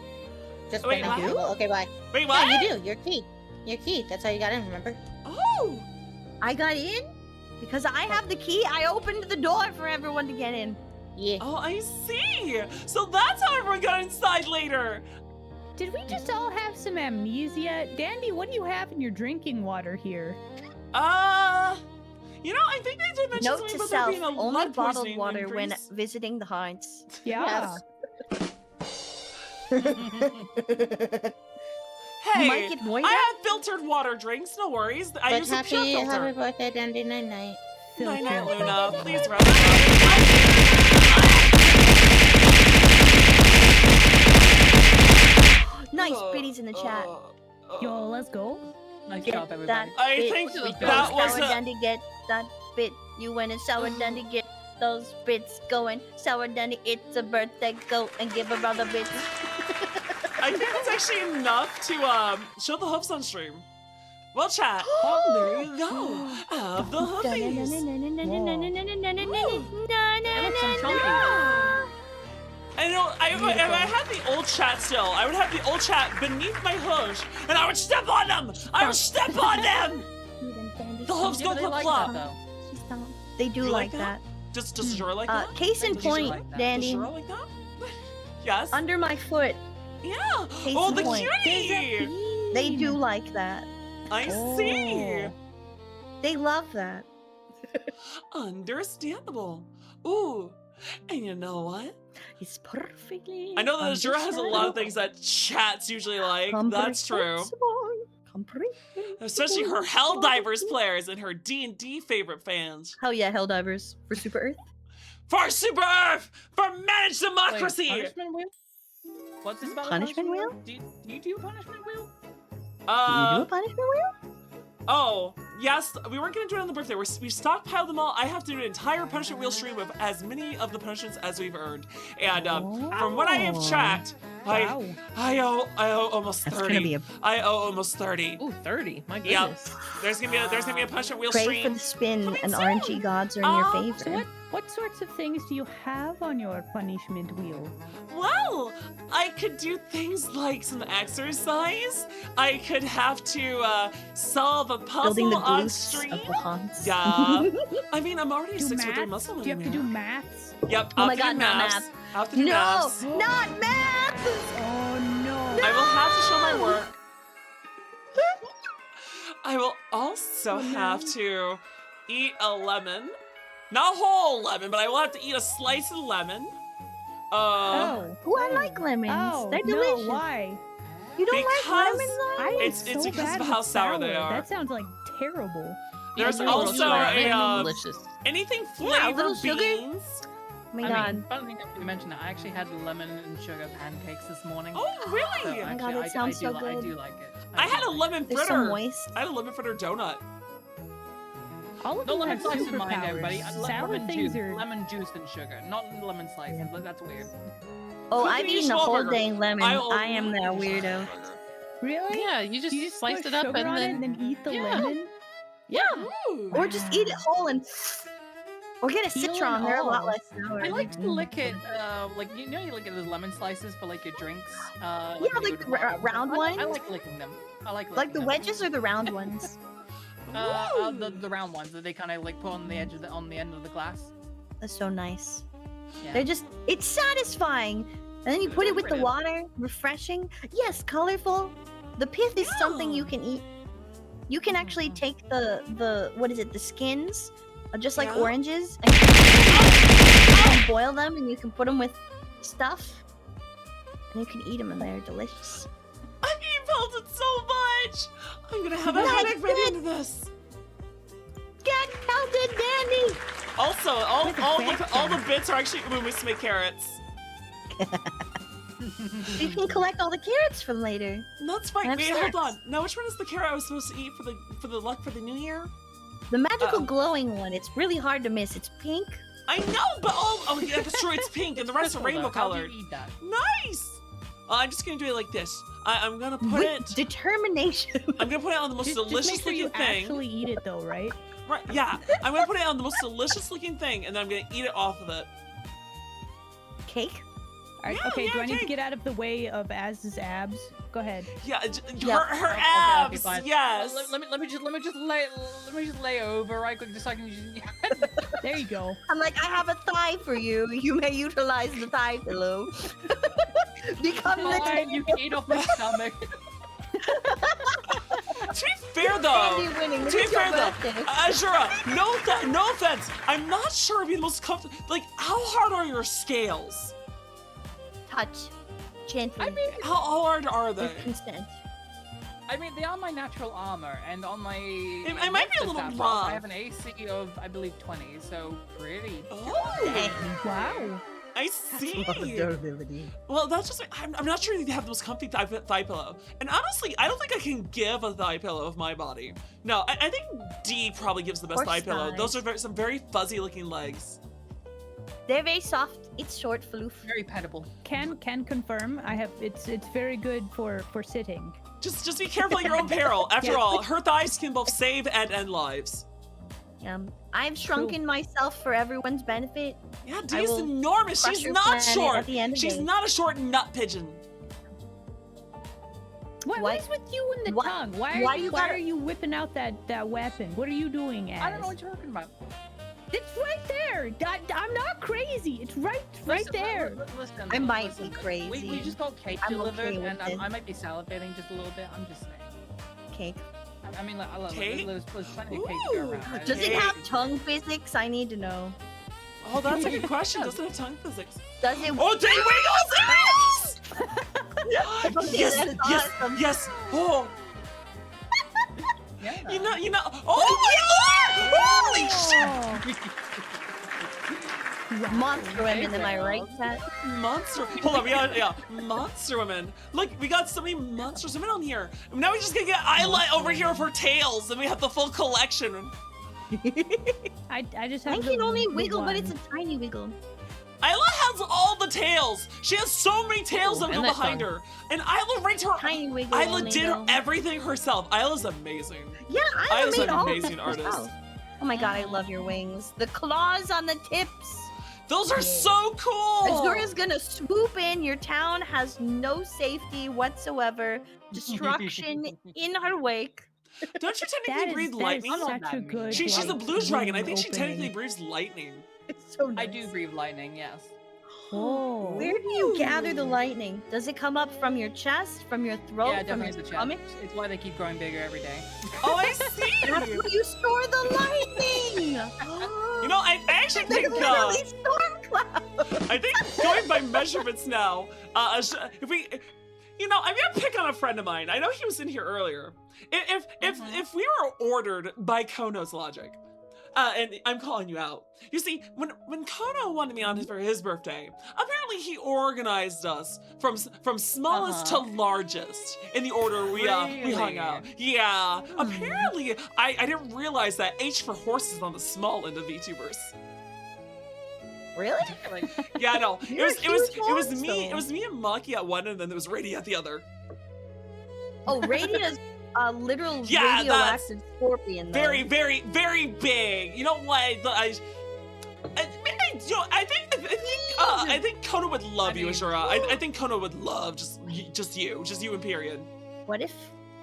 Just Wait, pointing out. what? Okay, bye. Wait, what? Yeah, you do. Your key. Your key. That's how you got in. Remember? Oh, I got in because I have the key. I opened the door for everyone to get in. Yeah. oh, I see. So that's how everyone got inside later. Did we just all have some amnesia? Dandy, what do you have in your drinking water here? You know, I think they did mention Note something to about there self: being a only lead bottled poisoning water in when Greece. visiting the haunts. Yeah. Hey, You might get Moira. I have filtered water drinks. No worries. I But use a pure happy filter. birthday, Dandy. Night night. Night night, Filter. Luna. Please wrap it Nice up. biddies in the chat. Yo, let's go. Nice Get job, that everybody. I bit. think Look at that those was Sour a. Dandy, get that bit. You went and Sour Dandy, get those bits going. Sour Dandy, it's a birthday. Go and give a brother bits. I think that's actually enough to show the hoofs on stream. Well, chat. There you go. Have the hoofies. I know. If I had the old chat still, I would have the old chat beneath my hooves, and I would step on them. I would step on them. The hooves Yeah, go they flip like flop. that, though. They do You like like that. Does Zora like that? Case in Does Zora point, like that? Does Dandy, Zora like that? Yes. under my foot, Yeah. Case Oh, in the point. cutie. they do like that. I see. They love that. Understandable. Ooh. And you know what? It's perfectly. I know that Azura has a lot of things that chats usually like. That's true. Especially her Helldivers players and her D&D favorite fans. Hell yeah, Helldivers for Super Earth. For Super Earth! For managed Wait, democracy! punishment wheel? What's this about? the Punishment wheel? Do you do punishment wheel? Do you do a punishment wheel? Oh, yes, we weren't gonna do it on the birthday. We stockpiled them all. I have to do an entire punishment wheel stream of as many of the punishments as we've earned. And from what I have tracked, Wow. I owe almost 30. That's gonna be a I owe almost 30. Ooh, 30. My Yep. goodness. There's gonna be a punishment wheel pray for stream. the spin, Coming and soon. RNG gods are in your favor. So what sorts of things do you have on your punishment wheel? Well, I could do things like some exercise. I could have to solve a Building the puzzle on glutes stream. of the haunts. Yeah. I mean, I'm already a Do 6'3" maths? muscle Do you have to do man. maths? Yep. Oh I'll my have to God, do not maths. math. I'll have to do No, maths. not math! Oh no. I will have to show my work. I will also have to eat a lemon. Not a whole lemon, but I will have to eat a slice of lemon. Oh. Ooh, I like lemons. Oh, They're no, delicious. why? You don't Because like lemons? though? I am It's so because bad of with how sour they are. That sounds like terrible. There's Yeah, also little a, sugar. Delicious. anything Yeah, a flavored little sugar. beans. Oh my I god. mean, fun thing that you mentioned that I actually had lemon and sugar pancakes this morning. Oh, really? So my God, actually, it sounds so I good. do like it. I do had a like lemon They're so fritter. moist. I had a lemon fritter donut. All of No them lemon have slices in mind, superpowers. everybody. Sour Lemon things juice, are. lemon juice and sugar, not lemon slices. That's weird. Oh, Cookie I've eaten a whole Schwaberger. dang lemon. I am that love weirdo. Really? Yeah, you just, You just slice put it up sugar and on then it and then eat the Yeah. lemon. Yeah. Ooh. Or just eat it whole and. Or get a Peel citron. and They're a lot all. less sour. I like to lick it, like you know, you look at those lemon slices for like your drinks. Yeah, you like go to the bar. round I ones? like licking them. I like Like the licking them. wedges or the round ones? The round ones that they kind of like put on the edge of on the end of the glass. That's so nice. Yeah. They're just. It's satisfying. And then you put it with the water. Refreshing. Yes, colorful. The pith is something you can eat. You can actually take the what is it? The skins, just like Yeah. oranges, and you can boil them, and you can put them with stuff, and you can eat them, and they're delicious. I felt it so much. I'm gonna have a Not headache right good. into this. Get pelted, Dandy! Also, all With a all the fat bits are actually umumi make carrots. You can collect all the carrots from later. That's fine. And Wait, snacks. hold on. Now, which one is the carrot I was supposed to eat for the luck for the new year? The magical Uh-oh. glowing one. It's really hard to miss. It's pink. I know, but oh yeah, that's true. It's pink, and the rest are Crystal, rainbow though. How do colored. you eat that? Nice. I'm just gonna do it like this. I'm gonna put With it. determination. I'm gonna put it on the most Just delicious make sure you looking thing. actually eat it though, right? Right? Yeah. I'm gonna put it on the most delicious looking thing, and then I'm gonna eat it off of it. Cake? Alright, Yeah, okay, yeah, do I need okay. to get out of the way of Az's abs? Go ahead. Yeah, Yeah. her Okay, abs. fine. Yes. Let me just lay over right quick, just so I can. There you go. I'm like, I have a thigh for you. You may utilize the thigh pillow. Become the Fine, you can eat off my stomach. To be fair though, Andy winning. to be It's your fair though, birthday. Azura, no offense. I'm not sure I'd be the most comfortable. Like, how hard are your scales? Touch. Gently. I mean, How hard are they? with consent. I mean, they are my natural armor, and on my. It might be a little stats, rough. I have an AC of, I believe, 20, so pretty. Oh, Wow. I see. durability. Well, that's just. I'm not sure they have the most comfy thigh pillow. And honestly, I don't think I can give a thigh pillow of my body. No, I think D probably gives the best Horse thigh pillow. thighs. Those are some very fuzzy looking legs. They're very soft. It's short, floof. Very pettable. Can confirm. I have it's very good for sitting. Just be careful at your own peril. After Yeah. all, her thighs can both save and end lives. I've shrunken myself for everyone's benefit. Yeah, I D is will enormous. crush She's your not planet short. at the end of She's days. not a short nut pigeon. What What- is with you and the what- tongue? why Why you why gotta- are you whipping out that weapon? What are you doing, Az? I don't know what you're talking about. It's right there. I'm not crazy. It's right Listen, there. Listen, I might listen, be crazy. We just got cake I'm delivered, okay with and it. I might be salivating just a little bit. I'm just saying. Cake. I mean, like, I love Cake? it. There's plenty of cake to go Ooh, around. right? Does it Cake. have tongue physics? I need to know. Oh, that's a good question. Does it have tongue physics? Does it? Oh, D wiggles! Yes! Okay, yes, that is yes, awesome. yes. Oh, Yeah. you know. Oh my lord! Holy shit! Monster women, am I right, Kat? Monster. Hold on, yeah. Monster women. Look, we got so many monsters women on here. Now we just gonna get Isla over here for tails, and we have the full collection. I just I have can the- only the wiggle, but one. it's a tiny wiggle. Isla has all the tails. She has so many tails that Ooh, go and that behind tongue. her. And Isla ranked her. Tiny wiggle. Isla only, did though. everything herself. Isla's amazing. Yeah, I Isla's made an all of amazing this artist. herself. Oh my god, I love your wings. The claws on the tips. Those are so cool. Azura's gonna swoop in. Your town has no safety whatsoever. Destruction in her wake. Don't you technically That is, breathe that lightning? is not such that a mean. good. She's a like, blue dragon. I wing think she opening. technically breathes lightning. It's so nice. I do breathe lightning, yes. Oh. Where do you gather the lightning? Does it come up from your chest, from your throat, Yeah, from definitely your the chest. stomach? It's why they keep growing bigger every day. Oh, I see. That's where you store the lightning. You know, I actually They're think literally storm clouds. I think going by measurements now, if we, you know, I'm gonna pick on a friend of mine. I know he was in here earlier. If we were ordered by Kono's logic, and I'm calling you out. You see, when Kono wanted me on for his birthday, apparently he organized us from smallest to largest in the order we hung out. Yeah. Apparently, I didn't realize that H for horse is on the small end of VTubers. Really? Like, Yeah, I know. You're a It was huge me. It monster. was me and Maki at one, and then there was Rady at the other. Oh, Radia's a literal Yeah, radioactive scorpion. Though. Very, very, very big. You know what? I think Kono would love you, mean, Ashura. I think Kono would love just you and period. What if?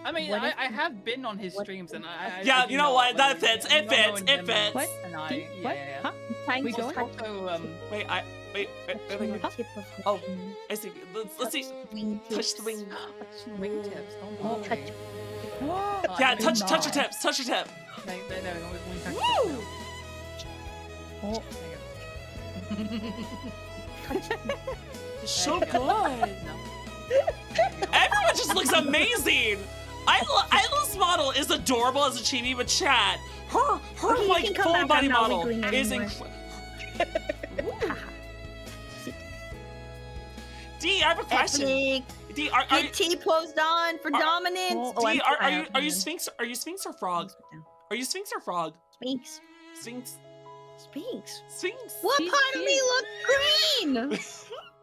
I mean, What if- I have been on his what- streams, and I Yeah, do you know what? like, That fits. I It know fits. him It fits. What? And I, What? yeah. Huh? Trying We to going? touch Also, Wait, wait. the tip of the Oh. wing. I see. Let's see. Wing Touch tips. the wing. wingtips. Don't Oh, bother touch. me. Yeah, I touch mean, your tips. Touch your tip. There, we touch Woo! Oh. It's so There you go. good. No. Everyone just looks amazing. Isla's model is adorable as a chibi, but Chad, her Okay, you like can come full back, body I'm not model wiggling is anymore. D, I have a question. Epic. D, are Get T-posed on for dominance. oh, D, I'm are you Sphinx? Are you Sphinx or Frog? Are you Sphinx or Frog? Sphinx. Sphinx. Sphinx. Sphinx. What She's part of me look green?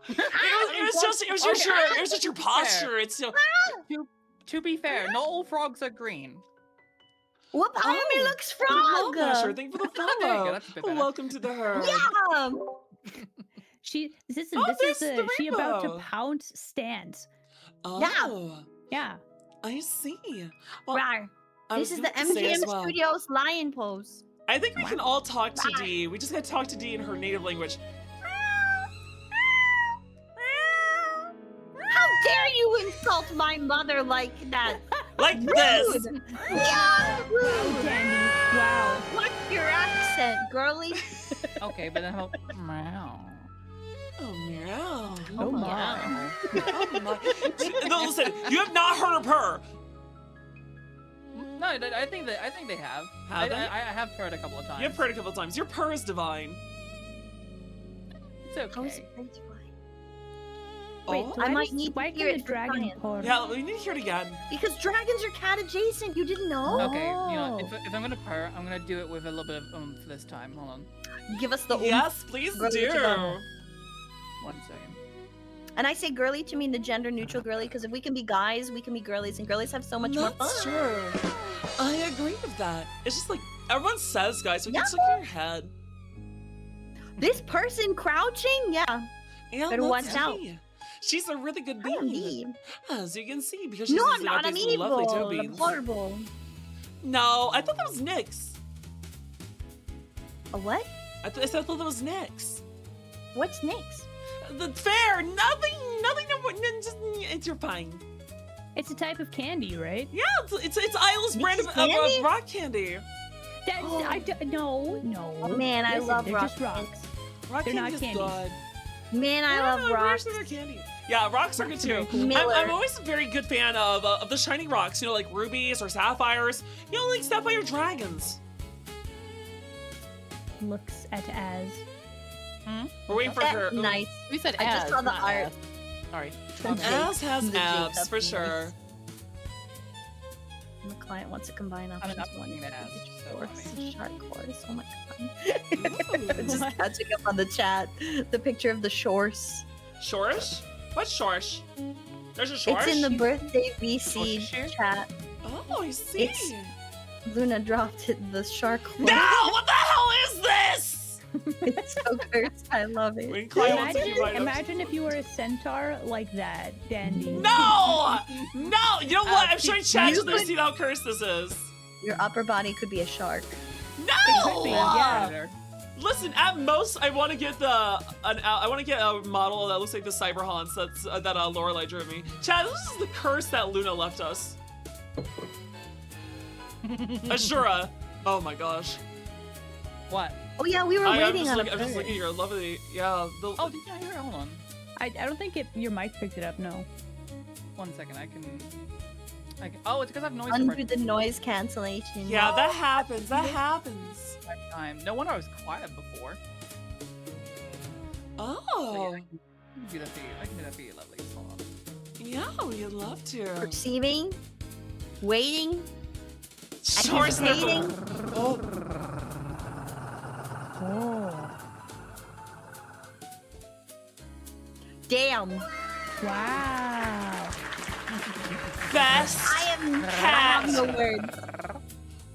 It was just your posture. It's so. To be fair, not all frogs are green. What part of me Oh, looks Hello, frog? Masher. Thank you for the There you go, follow. that's a bit better. Welcome to the herd. Yeah. This Oh, is there's the she about to rainbow. pounce stands. Oh, Yeah. I see. Well, Rawr. I This was is the going to say as MGM well, Studios lion pose. I think we can all talk to Rawr. Dee. We just gotta talk to Dee in her native language. How dare you insult my mother like that? Like this. Rude. Yeah, Wow, rude. Dandy. Wow. What's your accent, girly? Okay, but then how? Meow. Oh, meow. Oh my. Oh, my. No, listen, you have not heard of her. No, I think they have. Have they? I have heard a couple of times. You've heard a couple of times. Your purr is divine. It's How is okay. it fine? Wait, Oh, I why might does- need to why hear can it the for dragon science. purr? yeah, we need to hear it again. Because dragons are cat adjacent. You didn't know? Okay, you know, Oh. if I'm gonna purr, I'm gonna do it with a little bit of oomph this time. Hold on, Give us the oomph. Yes, please Girly do. to go. 1 second. And I say girly to mean the gender neutral girly because if we can be guys, we can be girlies, and girlies have so much more That's fun. true. I agree with that. It's just like everyone says, guys, so it gets Yeah. stuck in your head. This person crouching, yeah. Yeah, Better that's watch out. me. She's a really good I am bean, mean. as you can see, because she's No, I'm using up not. I'm these lovely toe evil. I'm beans. horrible. No, I thought that was Nyx. A what? I thought that was Nyx. What's next? The fair, nothing, just you're fine. It's a type of candy, right? Yeah, it's Isla's brand of, Nyx candy? rock candy. That, no. Oh, man, I love they're rock just rocks. Rock They're not candy is candies. good. Man, I Yeah, love I'm pretty rocks. sure they're candy. Yeah, rocks are good too. Miller. I'm always a very good fan of the shiny rocks, you know, like rubies or sapphires. You know, like sapphire dragons. Looks at as. We're waiting for That's her. nice. We said I just as, saw the not art. as. Sorry. Az has The abs Jacob for voice. sure. And the client wants to combine I'm options. not One looking at is ads, fish so course, funny. shark course. Oh my god. Ooh. Just catching up on the chat. The picture of the shores. Shorish? What's Shorish? There's a Shorish? It's in the birthday VC Shore? chat. Oh, I see. It's- Luna dropped it, the shark course. No! What the hell is this? It's so cursed. I love it. When Clay wants to Imagine, be right up- imagine if you were a centaur like that, Dandy. No! No! You know what? I'm showing chat you just to could- see how cursed this is. Your upper body could be a shark. No! Yeah. Listen, at most, I want to get I want to get a model that looks like the Cyber Hans that Lorelai drew me. Chad, this is the curse that Luna left us. Ashura. Oh my gosh. What? Oh yeah, we were I'm waiting just on looking, a I'm just bird. looking at your lovely, yeah. Oh, did I hear it? Hold on. I don't think your mic picked it up. No. 1 second. I can. Oh, it's because I've noise Under suppression the noise cancellation. Yeah, that happens. That happens. my time. No wonder I was quiet before. Oh. I can do that for you. I can do that for you, lovely. Hold on. Yeah, we'd love to. Perceiving, waiting, Sure, anticipating. Oh, Oh. Damn. Wow. best I am cat. the word.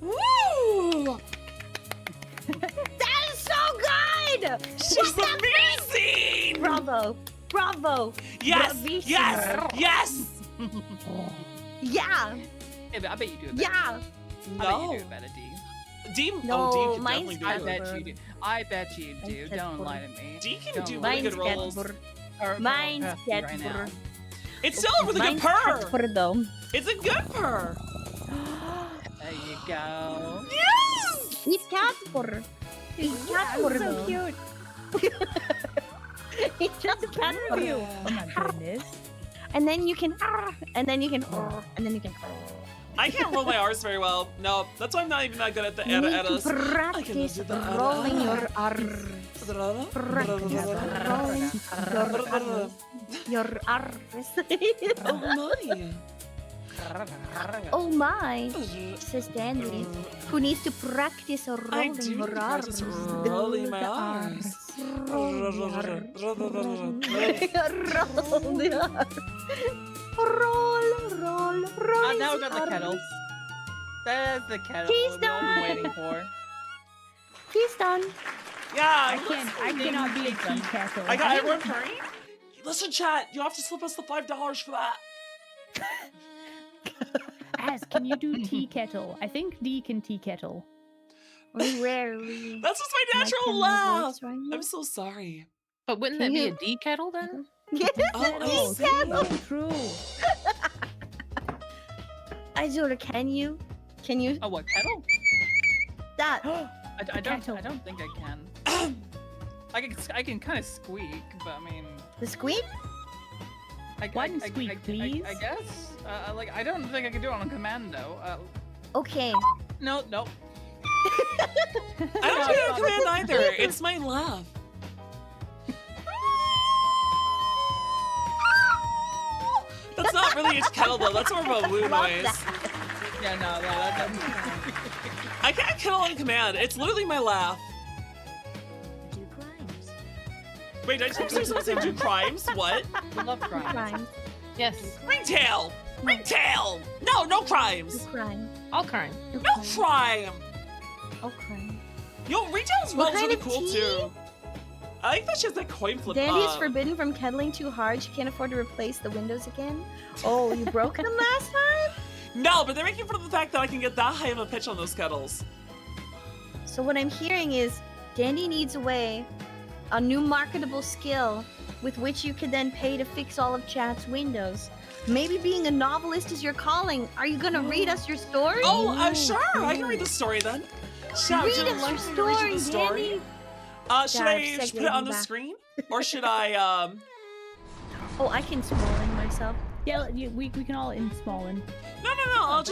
Woo! That is so good. She's amazing! Bravo. Bravo. Yes! Bravissimo. Yes! Yes! Yeah. Yeah, but I bet you do it better. Yeah. I bet you No. do it better, D. Dean, No, Dean can mine's definitely I do better. it. bet you do. I bet you do. Mine's Don't better. lie to me. Dean can Don't do lie. really Mine's good rolls. Catbird. Or- Mine's or- right now. Catbird. It's still a really good Mine's purr. Catbird though. It's a good purr. There you go. Yes! It's Catbird. It's Catbird So though. cute. It's just Catbird. Oh my goodness. And then you can, and then you can, and then you can. I can't roll my R's very well. No, that's why I'm not even that good at the You need to eddas. practice do the rolling your R's. Practice rolling your R's. Oh my. Oh my, says Dandy, who needs to practice I rolling do her practice R's. rolling my R's. Roll the R's. Roll, roll. Now we got the R's. kettle. There's the kettle He's we've all been done. waiting for. He's done. Yeah. I cannot be a tea kettle. I got everyone hurry. Listen, chat. You have to slip us the $5 for that. Az, can you do tea kettle? I think D can tea kettle. We rarely. That's just my Am I natural killing my laugh. voice right now? I'm so sorry. But wouldn't Can that be you- a D kettle then? Oh, Tea kettle. True. Izora, can you? Can you? Oh, what kettle? That. I Kettle. don't think I can. I can kind of squeak, but I mean, The squeak? One squeak, please. I guess. Like I don't think I can do it on command though. Okay. No. I don't do it on command either. It's my laugh. That's not really a kettle though. That's more of a woo Love noise. that. Yeah, no, that doesn't. I can't kettle on command. It's literally my laugh. Do crimes. Wait, did I just hear someone say do crimes? What? We love crimes. Crimes. Yes, Ringtail! Ringtail! No, no Do crimes! crime. all crime. Do No crime. crime! Oh, crime. Yo, Ringtail's What well kind really of cool tea? too. I like that she has that coin flip. Dandy is forbidden from kettling too hard. She can't afford to replace the windows again. Oh, you broke them last time? No, but they're making fun of the fact that I can get that high of a pitch on those kettles. So what I'm hearing is Dandy needs a new marketable skill with which you could then pay to fix all of chat's windows. Maybe being a novelist is your calling. Are you gonna read us your story? Oh, sure. I can read the story then. Chat, would read you us like your me to read you the story, story? Dandy. Should Yeah, I just just put it on the back. screen? Or should I, Oh, I can small in myself. Yeah, we can all in smallin. No, I'm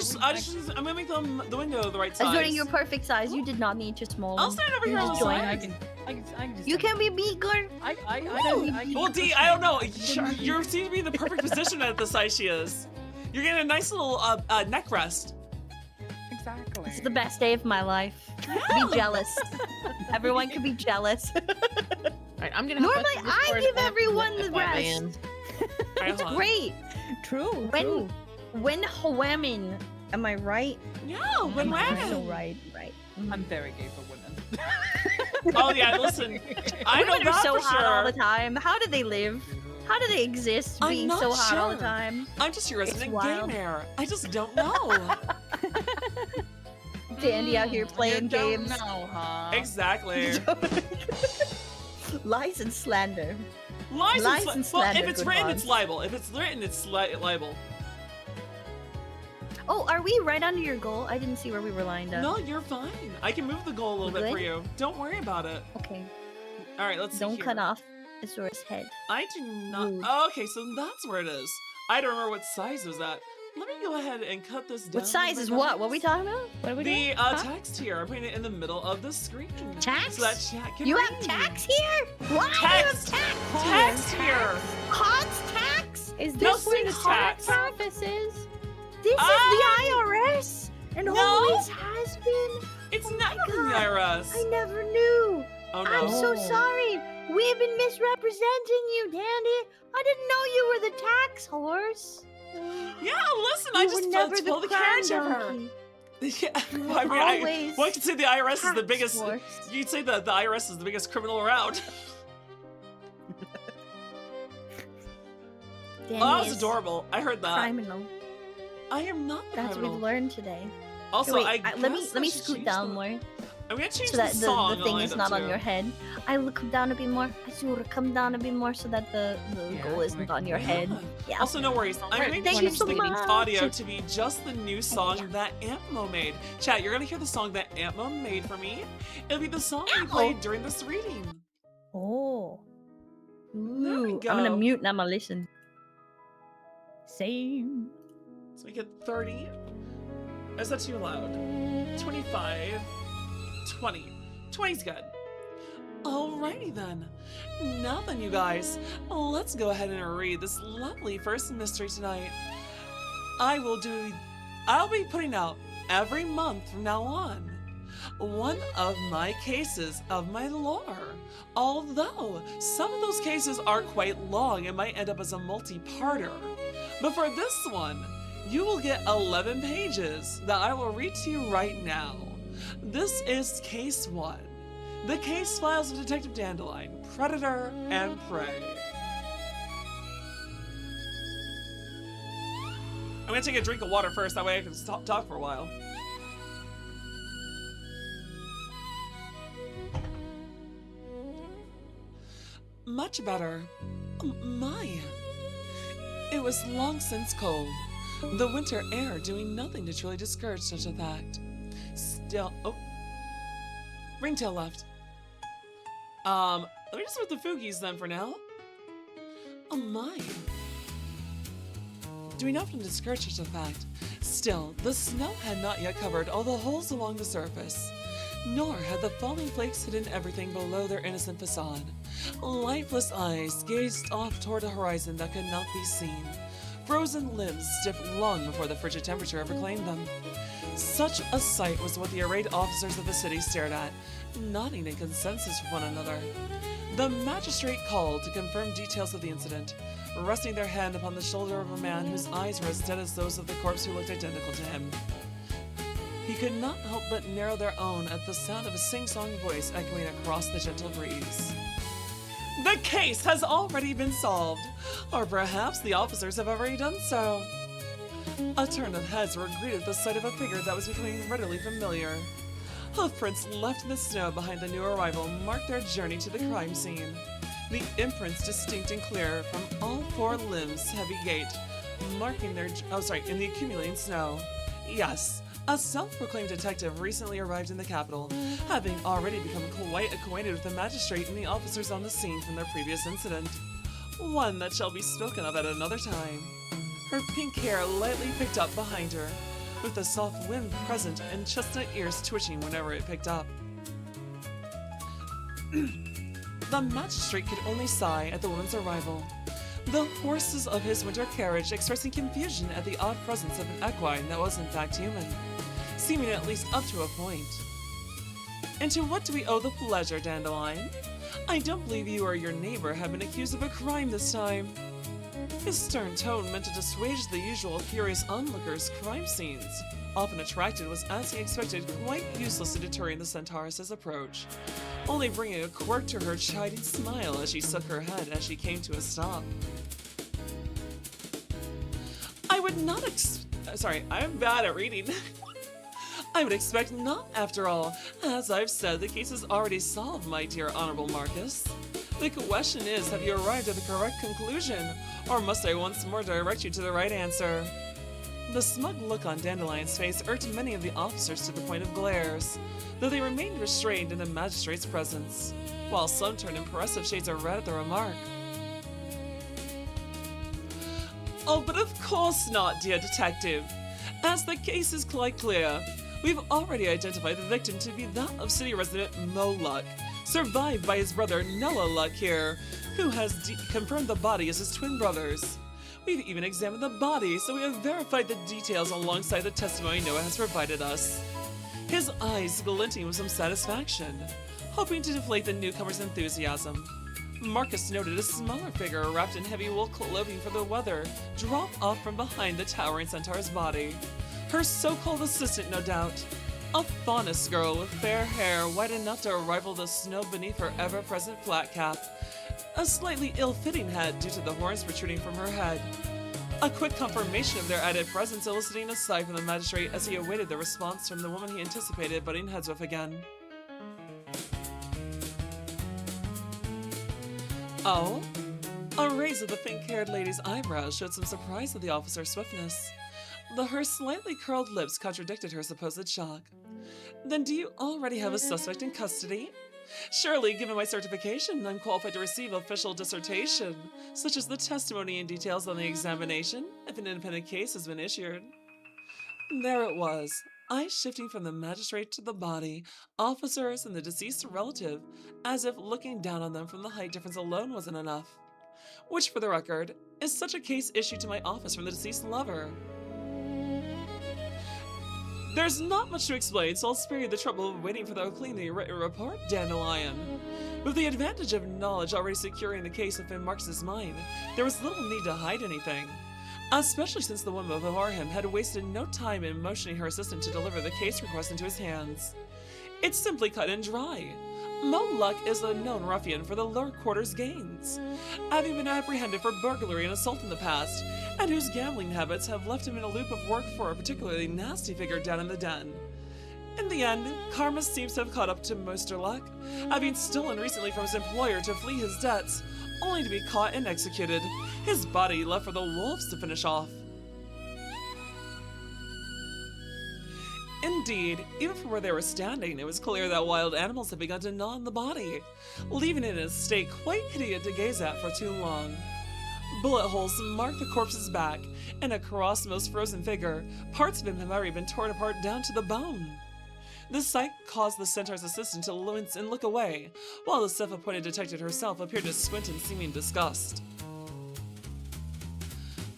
gonna make the window the right size. Azura, you're perfect size. You did not need to small. I'll stand over You here on just the join. side. I can just. You can be bigger. Well, D, I don't know. You seem to be in the perfect position at the size she is. You're getting a nice little neck rest. Exactly. It's the best day of my life. Be jealous. Everyone can be jealous. Right, I'm gonna. Normally, I give everyone the rest. band. It's great. True. When True. when Hoamin, am I right? Yeah, when You're wagon. so right. Right. I'm very gay for women. Oh yeah, listen. I know Women are that so for hot all the sure. time. How do they live? How do they exist I'm being not so hot all the sure. time? I'm just your resident wild. gamer. I just don't know. Dandy out here playing you don't games. know, huh? Exactly. Lies and slander. Lies Lies and and well, slander, if it's good written, ones. it's libel. If it's written, it's libel. Oh, are we right under your goal? I didn't see where we were lined up. No, you're fine. I can move the goal a little bit for Good? you. Don't worry about it. Okay. All right, let's see Don't here. cut off Azura's head. I do not. Rude. Oh, okay, so that's where it is. I don't remember what size it was at. Let me go ahead and cut this down. What size for is you what? What are we guys. talking about? What are we The doing? Huh? text here. I'm putting it in the middle of the screen. Tax? So that chat can You read. have tax here? Why Text. do you have tax? Text here. Cots tax? Is No, this where the say tax tax. office is? This is Ah! the IRS and No. always has been. It's Oh never my from the God. IRS. I never knew. Oh no. I'm so Oh. sorry. We've been misrepresenting you, Dandy. I didn't know you were the tax horse. Yeah, listen, I You just were never pulled the crown carriage over. donkey. Yeah, You well, I were mean, always well, I could say the IRS is the tax biggest. horse. You'd say that the IRS is the biggest criminal around. Dandy Oh, that was is adorable. I heard that. criminal. I am not the That's what criminal. we've learned today. Also, Wait, I let me guess let I me should scoot change down the- more I'm gonna change so that the song. the thing I'll is end up not on to. your head. I will come down a bit more. Azura, come down a bit more so that the Yeah, goal isn't like- on your head. Yeah. Yeah. Also, no worries. I'm Right, going thank to you change so the much. audio to be just the new song that Antmo made. Chat, you're gonna hear the song that Antmo made for me. It'll be the song we Antmo? played during this reading. Oh, we Ooh, I'm go. gonna mute and I'm gonna listen. same. So we get 30. Is that too loud? 25. 20. 20's good. Alrighty then. Now then, you guys, let's go ahead and read this lovely first mystery tonight. I'll be putting out every month from now on one of my cases of my lore. Although some of those cases are quite long and might end up as a multi-parter. But for this one, you will get 11 pages that I will read to you right now. This is case 1. The case files of Detective Dandelion, Predator and Prey. I'm gonna take a drink of water first, that way I can stop talk for a while. Much better. My. It was long since cold, the winter air doing nothing to truly discourage such a fact. Still, oh. Ringtail left. Let me just with the Foogies then for now. Oh my. Doing nothing to discourage such a fact. Still, the snow had not yet covered all the holes along the surface, nor had the falling flakes hidden everything below their innocent facade. Lifeless eyes gazed off toward a horizon that could not be seen. Frozen limbs stiff long before the frigid temperature ever claimed them. Such a sight was what the arrayed officers of the city stared at, nodding in consensus with one another. The magistrate called to confirm details of the incident, resting their hand upon the shoulder of a man whose eyes were as dead as those of the corpse who looked identical to him. He could not help but narrow their own at the sound of a sing-song voice echoing across the gentle breeze. The case has already been solved, or perhaps the officers have already done so. A turn of heads were greeted at the sight of a figure that was becoming readily familiar. Hoofprints left in the snow behind the new arrival marked their journey to the crime scene. The imprints distinct and clear from all four limbs' heavy gait, marking their in the accumulating snow. Yes, a self-proclaimed detective recently arrived in the capital, having already become quite acquainted with the magistrate and the officers on the scene from their previous incident. One that shall be spoken of at another time. Her pink hair lightly picked up behind her, with the soft wind present and chestnut ears twitching whenever it picked up. The magistrate could only sigh at the woman's arrival, the horses of his winter carriage expressing confusion at the odd presence of an equine that was in fact human, seeming at least up to a point. And to what do we owe the pleasure, Dandelion? I don't believe you or your neighbor have been accused of a crime this time. His stern tone meant to dissuade the usual curious onlookers' crime scenes. Often attracted was, as he expected, quite useless in deterring the centauress's approach, only bringing a quirk to her chiding smile as she shook her head as she came to a stop. I would not sorry, I'm bad at reading. I would expect not, after all. As I've said, the case is already solved, my dear Honorable Marcus. The question is, have you arrived at the correct conclusion, or must I once more direct you to the right answer? The smug look on Dandelion's face irked many of the officers to the point of glares, though they remained restrained in the magistrate's presence, while some turned impressive shades of red at the remark. Oh, but of course not, dear detective. As the case is quite clear, we've already identified the victim to be that of city resident Mo Luck, survived by his brother Noah Luck here, who has confirmed the body as his twin brother's. We've even examined the body, so we have verified the details alongside the testimony Noah has provided us. His eyes glinting with some satisfaction, hoping to deflate the newcomer's enthusiasm. Marcus noted a smaller figure wrapped in heavy wool clothing for the weather drop off from behind the towering centaur's body. Her so-called assistant, no doubt. A faunus girl with fair hair white enough to rival the snow beneath her ever-present flat cap. A slightly ill-fitting hat due to the horns protruding from her head. A quick confirmation of their added presence eliciting a sigh from the magistrate as he awaited the response from the woman he anticipated butting heads with again. Oh? A raise of the pink-haired lady's eyebrows showed some surprise at the officer's swiftness, though her slightly curled lips contradicted her supposed shock. Then do you already have a suspect in custody? Surely, given my certification, I'm qualified to receive official dissertation, such as the testimony and details on the examination, if an independent case has been issued. There it was, eyes shifting from the magistrate to the body, officers, and the deceased relative, as if looking down on them from the height difference alone wasn't enough. Which, for the record, is such a case issued to my office from the deceased lover. There's not much to explain, so I'll spare you the trouble of waiting for the cleanly written report, Dandelion. With the advantage of knowledge already securing the case within Marcus's mind, there was little need to hide anything, especially since the woman before him had wasted no time in motioning her assistant to deliver the case request into his hands. It's simply cut and dry. Mo Luck is a known ruffian for the lower quarters gangs, having been apprehended for burglary and assault in the past, and whose gambling habits have left him in a loop of work for a particularly nasty figure down in the den. In the end, karma seems to have caught up to Mr. Luck, having stolen recently from his employer to flee his debts, only to be caught and executed, his body left for the wolves to finish off. Indeed, even from where they were standing, it was clear that wild animals had begun to gnaw on the body, leaving it in a state quite hideous to gaze at for too long. Bullet holes marked the corpse's back, and across the most frozen figure, parts of him have already been torn apart down to the bone. This sight caused the centaur's assistant to wince and look away, while the self-appointed detective herself appeared to squint in seeming disgust.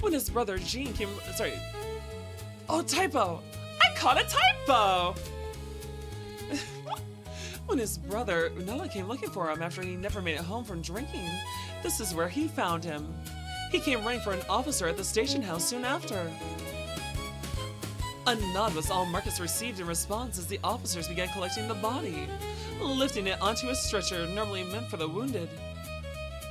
When his brother Jean came... Oh, typo! I caught a typo! When his brother Noah came looking for him after he never made it home from drinking, this is where he found him. He came running for an officer at the station house soon after. A nod was all Marcus received in response as the officers began collecting the body, lifting it onto a stretcher normally meant for the wounded.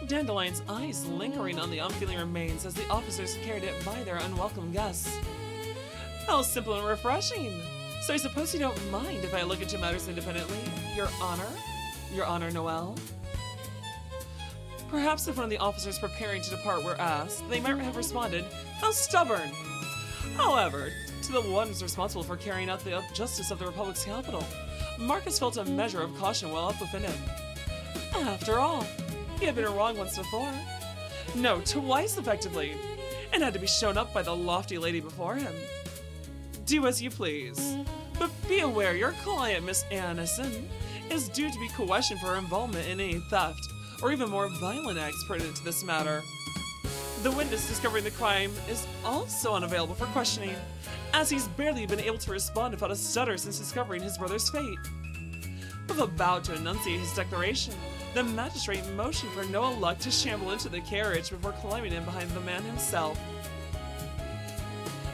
Dandelion's eyes lingering on the unfeeling remains as the officers carried it by their unwelcome guests. How simple and refreshing! So I suppose you don't mind if I look into matters independently, Your Honor? Your Honor, Noel? Perhaps if one of the officers preparing to depart were asked, they might have responded, how stubborn! However, to the ones responsible for carrying out the justice of the Republic's capital, Marcus felt a measure of caution well up within him. After all, he had been wrong once before. No, twice effectively, and had to be shown up by the lofty lady before him. Do as you please, but be aware your client, Miss Anderson, is due to be questioned for her involvement in any theft or even more violent acts pertinent to this matter. The witness discovering the crime is also unavailable for questioning, as he's barely been able to respond without a stutter since discovering his brother's fate. With a bow to enunciate his declaration, the magistrate motioned for Noah Luck to shamble into the carriage before climbing in behind the man himself.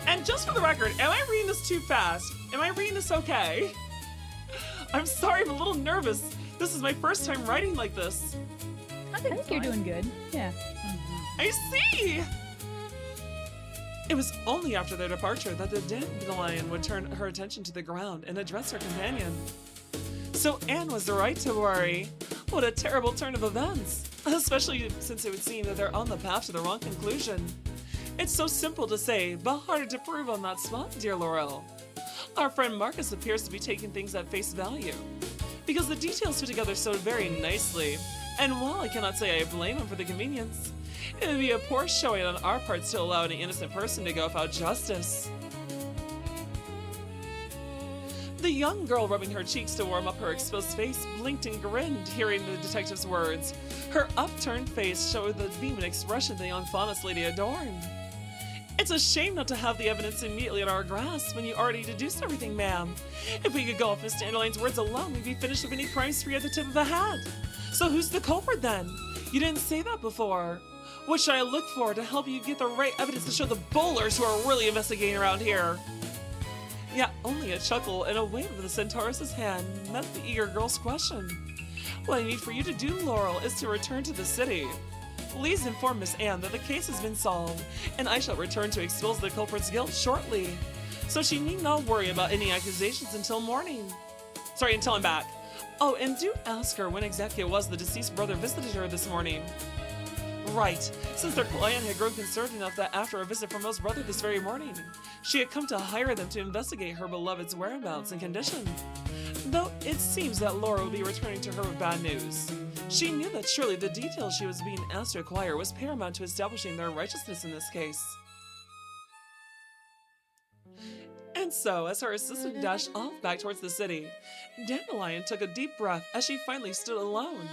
And just for the record, am I reading this too fast? Am I reading this okay? I'm sorry, I'm a little nervous. This is my first time writing like this. I think you're doing good. Yeah. I see! It was only after their departure that the dandelion would turn her attention to the ground and address her companion. So Anne was right to worry. What a terrible turn of events, especially since it would seem that they're on the path to the wrong conclusion. It's so simple to say, but harder to prove on that spot, dear Laurel. Our friend Marcus appears to be taking things at face value, because the details fit together so very nicely, and while I cannot say I blame him for the convenience, it would be a poor showing on our parts to allow any innocent person to go without justice. The young girl rubbing her cheeks to warm up her exposed face blinked and grinned, hearing the detective's words. Her upturned face showed the vehement expression the young faunus lady adorned. It's a shame not to have the evidence immediately at our grasp when you already deduced everything, ma'am. If we could go off Miss Dandelion's words alone, we'd be finished with any crime spree at the tip of a hat. So who's the culprit then? You didn't say that before. What should I look for to help you get the right evidence to show the bowlers who are really investigating around here? Yeah, only a chuckle and a wave of the centaurus' hand met the eager girl's question. What I need for you to do, Laurel, is to return to the city. Please inform Miss Anne that the case has been solved, and I shall return to expose the culprit's guilt shortly. So she need not worry about any accusations until morning. Sorry, until I'm back. Oh, and do ask her when exactly it was the deceased brother visited her this morning. Right, since their client had grown concerned enough that after a visit from Mo's brother this very morning, she had come to hire them to investigate her beloved's whereabouts and condition. Though it seems that Laura will be returning to her with bad news. She knew that surely the details she was being asked to acquire was paramount to establishing their righteousness in this case. And so, as her assistant dashed off back towards the city, Dandelion took a deep breath as she finally stood alone,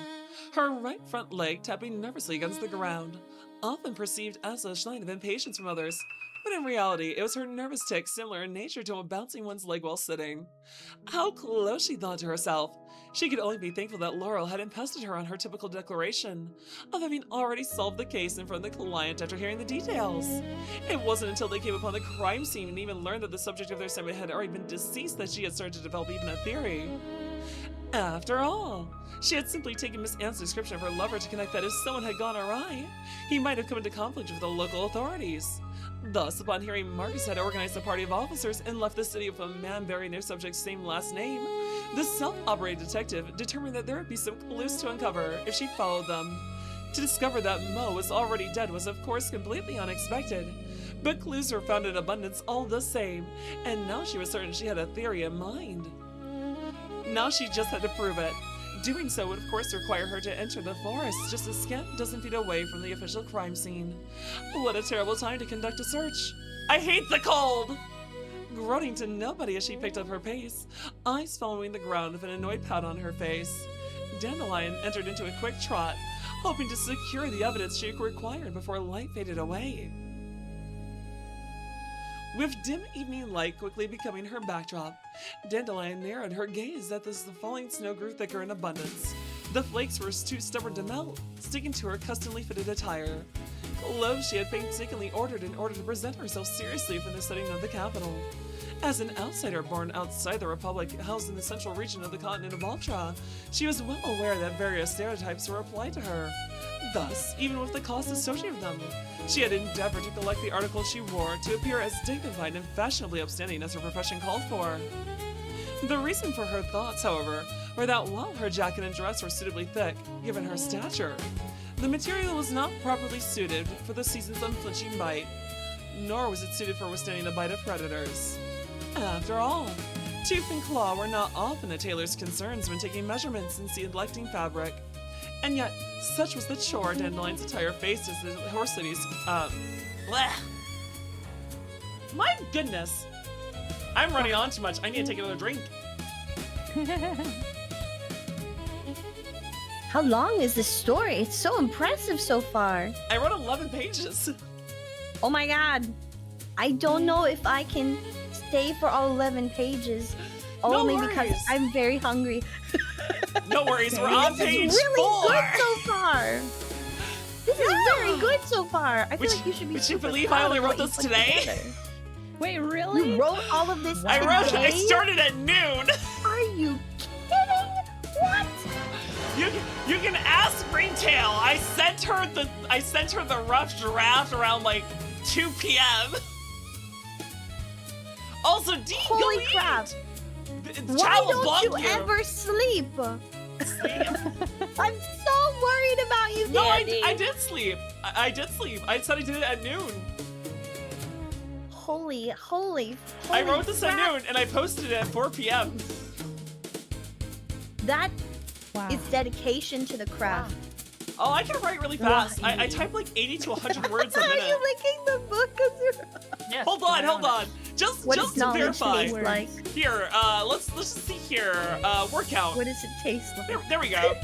her right front leg tapping nervously against the ground, often perceived as a sign of impatience from others, but in reality it was her nervous tic similar in nature to bouncing one's leg while sitting. How close, she thought to herself. She could only be thankful that Laurel hadn't pested her on her typical declaration of having already solved the case in front of the client after hearing the details. It wasn't until they came upon the crime scene and even learned that the subject of their assignment had already been deceased that she had started to develop even a theory. After all, she had simply taken Miss Anne's description of her lover to connect that if someone had gone awry, he might have come into conflict with the local authorities. Thus, upon hearing Marcus had organized a party of officers and left the city with a man bearing their subject's same last name, the self-operated detective determined that there would be some clues to uncover if she followed them. To discover that Mo was already dead was of course completely unexpected, but clues were found in abundance all the same, and now she was certain she had a theory in mind. Now she just had to prove it. Doing so would of course require her to enter the forest just a scant dozen feet away from the official crime scene. What a terrible time to conduct a search. I hate the cold! Groaning to nobody as she picked up her pace, eyes following the ground with an annoyed pout on her face, Dandelion entered into a quick trot, hoping to secure the evidence she required before light faded away. With dim evening light quickly becoming her backdrop, Dandelion narrowed her gaze as the falling snow grew thicker in abundance. The flakes were too stubborn to melt, sticking to her customly fitted attire. Clothes she had painstakingly ordered in order to present herself seriously for the setting of the capital. As an outsider born outside the Republic, housed in the central region of the continent of Ultra, she was well aware that various stereotypes were applied to her. Thus, even with the cost associated with them, she had endeavored to collect the articles she wore to appear as dignified and fashionably upstanding as her profession called for. The reason for her thoughts, however, were that while her jacket and dress were suitably thick, given her stature, the material was not properly suited for the season's unflinching bite, nor was it suited for withstanding the bite of predators. After all, tooth and claw were not often a tailor's concerns when taking measurements and selecting fabric. And yet, such was the chore Dandelion's attire faced as the horse lady's, bleh. My goodness! I'm running on too much. I need to take another drink. How long is this story? It's so impressive so far. I wrote 11 pages. Oh my god. I don't know if I can stay for all 11 pages. No Only because worries. I'm very hungry. No worries, we're on This page is really 4. good so far. This is very good so far. I feel Would like you should be would you super believe proud I only of wrote what you this put today? together. Wait, really? You wrote all of this I today? started at noon. Are you kidding? What? You can ask Greentail. I sent her the rough draft around like 2 p.m. Also, Dean, Holy go crap. eat. Why Child will don't you bug ever sleep? I'm so worried about you, No, Danny. I did sleep. I did sleep. I said I did it at noon. Holy I wrote this crap. at noon and I posted it at 4 p.m. That Wow. is dedication to the craft. Oh, I can write really fast. I type like 80 to 100 words a Are minute. you licking the book? Yes, Hold on. Just What just does to knowledge verify. taste like? Here, let's just see here. Workout. What does it taste like? There we go.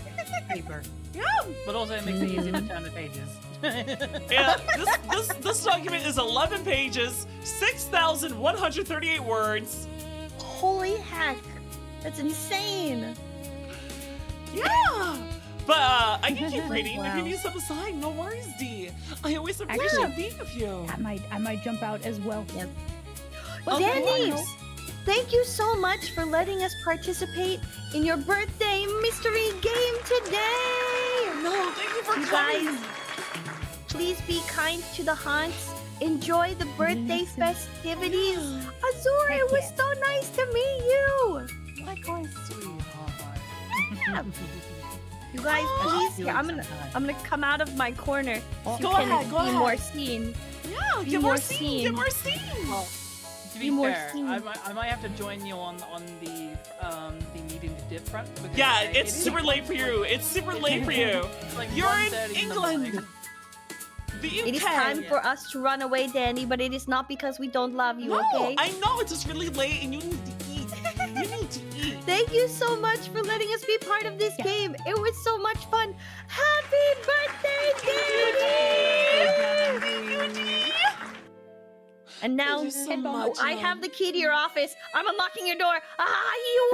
paper. Yeah. But also it makes it easy to turn the pages. Yeah, this document is 11 pages, 6,138 words. Holy heck. That's insane. Yeah. But I can keep reading if Wow. you need some aside. No worries, D. I always Actually- appreciate being with you. I might jump out as well. Yep. Oh, Danny, wow. thank you so much for letting us participate in your birthday mystery game today. No, thank you for You coming. guys, please be kind to the haunts. Enjoy the birthday Listen. festivities. Azura, Heck it was yeah. so nice to meet you. Likewise, sweetheart. Yeah. You guys, please, feel here, I'm gonna come out of my corner so you Go can ahead, go be ahead. more seen. Yeah, Be get more more scene. seen. Get more scene. Well, to be Be more fair, seen. I might have to join you on the needing to dip front. Because Yeah, it it's is super late for you. It's super late for you. It's like You're in 1:30 the England. morning. The UK. It is time for us to run away, Danny, but it is not because we don't love you, No, okay? I know it's just really late and you need to eat. You need to eat. Thank you so much for letting us be part of this Yeah. game. It was so much fun. Happy birthday, Danny! And now Thank you so much, I have the key to your office. I'm unlocking your door. Ah, you!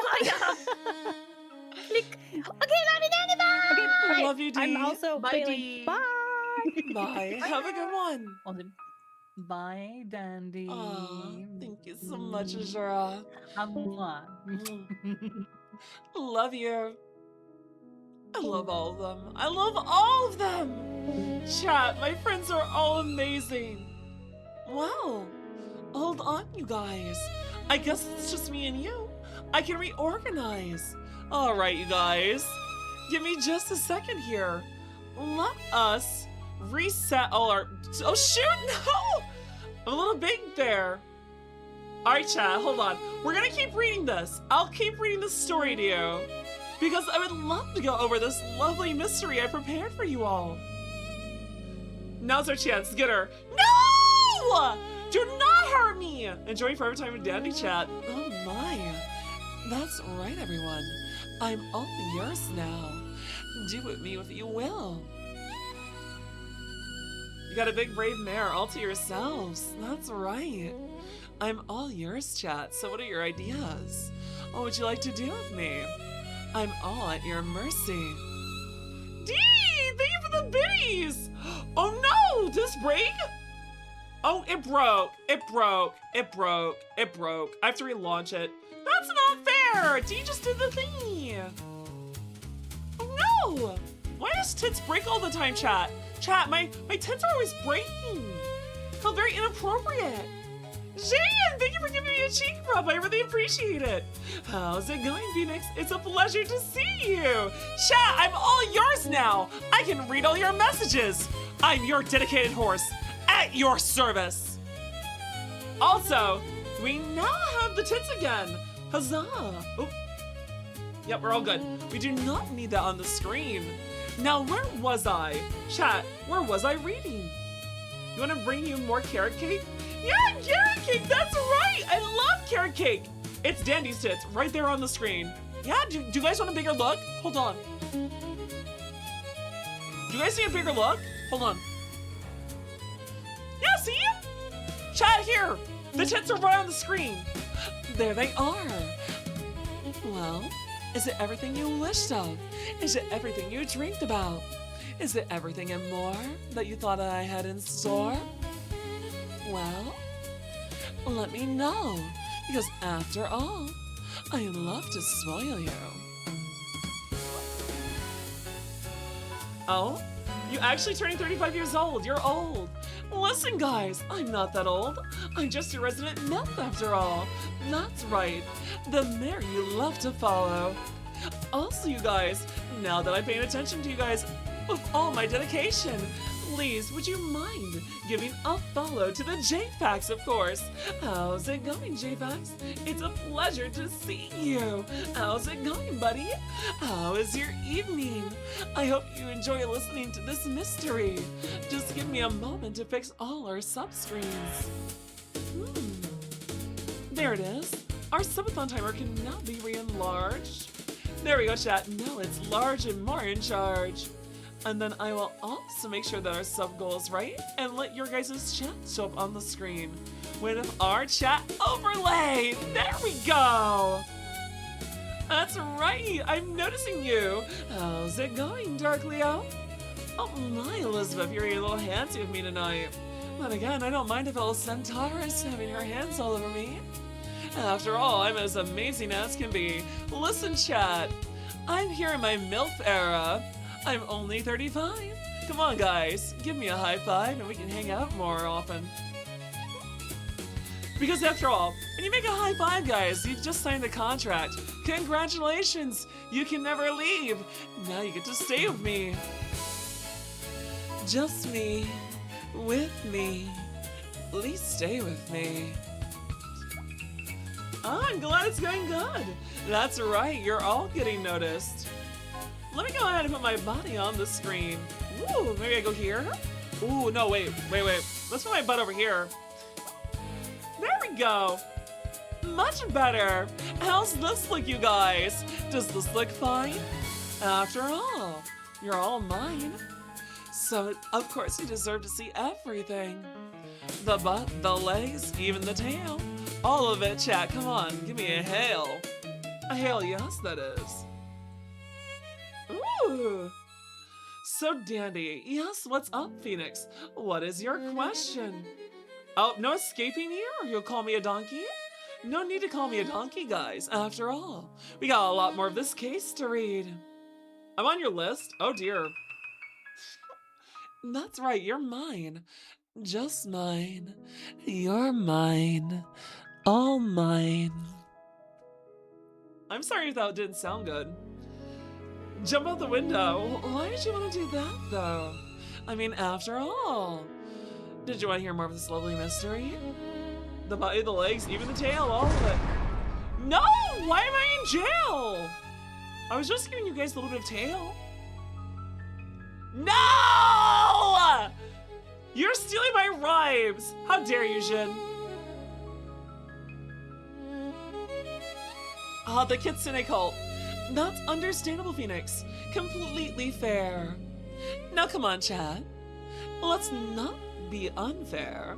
Click. Okay, love you, Danny. Bye. Okay, I love you, Dee. I'm also Bye, failing. Dee. Bye. Bye. Have a good one. Awesome. Bye, Dandy. Aw, thank you so much, Azura. Mwah. Love you. I love all of them. I love all of them. Chat, my friends are all amazing. Wow. Hold on, you guys. I guess it's just me and you. I can reorganize. All right, you guys. Give me just a second here. Let us reset all our... Oh, shoot, no! I'm a little big there. All right, chat, hold on. We're gonna keep reading this. I'll keep reading the story to you because I would love to go over this lovely mystery I prepared for you all. Now's our chance. Get her. No! Do not hurt me! Enjoy Forever Time with Dandy, chat. Oh my. That's right, everyone. I'm all yours now. Do with me what you will. You got a big brave mare all to yourselves. That's right. I'm all yours, chat. So what are your ideas? What would you like to do with me? I'm all at your mercy. Dee! Thank you for the biddies! Oh no! Did this break? Oh, it broke. It broke. It broke. It broke. I have to relaunch it. That's not fair! Dee just did the thingy. Oh no! Why does tits break all the time, chat? Chat, my tits are always breaking. Feel very inappropriate. Jan, thank you for giving me a cheek rub. I really appreciate it. How's it going, Phoenix? It's a pleasure to see you. Chat, I'm all yours now. I can read all your messages. I'm your dedicated horse at your service. Also, we now have the tits again. Huzzah. Oh. Yep, we're all good. We do not need that on the screen. Now, where was I? Chat, where was I reading? You want to bring you more carrot cake? Yeah, carrot cake, that's right! I love carrot cake! It's Dandy's tits, right there on the screen. Yeah, do you guys want a bigger look? Hold on. Do you guys see a bigger look? Hold on. Yeah, see? Chat, here! The tits are right on the screen. There they are. Well, is it everything you wished of? Is it everything you dreamed about? Is it everything and more that you thought I had in store? Well, let me know, because after all, I love to spoil you. Oh? You actually turning 35 years old. You're old. Listen, guys, I'm not that old. I'm just your resident nymph after all. That's right, the mare you love to follow. Also, you guys, now that I'm paying attention to you guys with all my dedication, please, would you mind giving a follow to the JFax, of course? How's it going, JFax? It's a pleasure to see you. How's it going, buddy? How is your evening? I hope you enjoy listening to this mystery. Just give me a moment to fix all our sub-screens. There it is. Our subathon timer can now be re-enlarged. There we go, chat. Now it's large and more in charge. And then I will also make sure that our sub goal is right and let your guys' chat show up on the screen with our chat overlay. There we go. That's right. I'm noticing you. How's it going, Dark Leo? Oh my, Elizabeth, you're a little handsy with me tonight. But again, I don't mind if El Centaurus having her hands all over me. After all, I'm as amazing as can be. Listen, chat. I'm here in my MILF era. I'm only 35. Come on, guys. Give me a high five and we can hang out more often. Because after all, when you make a high five, guys, you've just signed the contract. Congratulations! You can never leave. Now you get to stay with me. Just me. With me. Please stay with me. I'm glad it's going good. That's right, you're all getting noticed. Let me go ahead and put my body on the screen. Ooh, maybe I go here? Ooh, no, wait. Let's put my butt over here. There we go. Much better. How's this look, you guys? Does this look fine? After all, you're all mine. So, of course, you deserve to see everything. The butt, the legs, even the tail. All of it, chat. Come on, give me a hail. A hail, yes, that is. Ooh. So dandy. Yes, what's up, Phoenix? What is your question? Oh, no escaping here? Or you'll call me a donkey? No need to call me a donkey, guys. After all, we got a lot more of this case to read. I'm on your list. Oh dear. That's right, you're mine. Just mine. You're mine. All mine. I'm sorry if that didn't sound good. Jump out the window. Why did you want to do that, though? I mean, after all. Did you want to hear more of this lovely mystery? The body, the legs, even the tail, all of it. No! Why am I in jail? I was just giving you guys a little bit of tail. No! You're stealing my rhymes! How dare you, Jin? Ah, the Kitsune cult. That's understandable, Phoenix. Completely fair. Now come on, Chad. Let's not be unfair.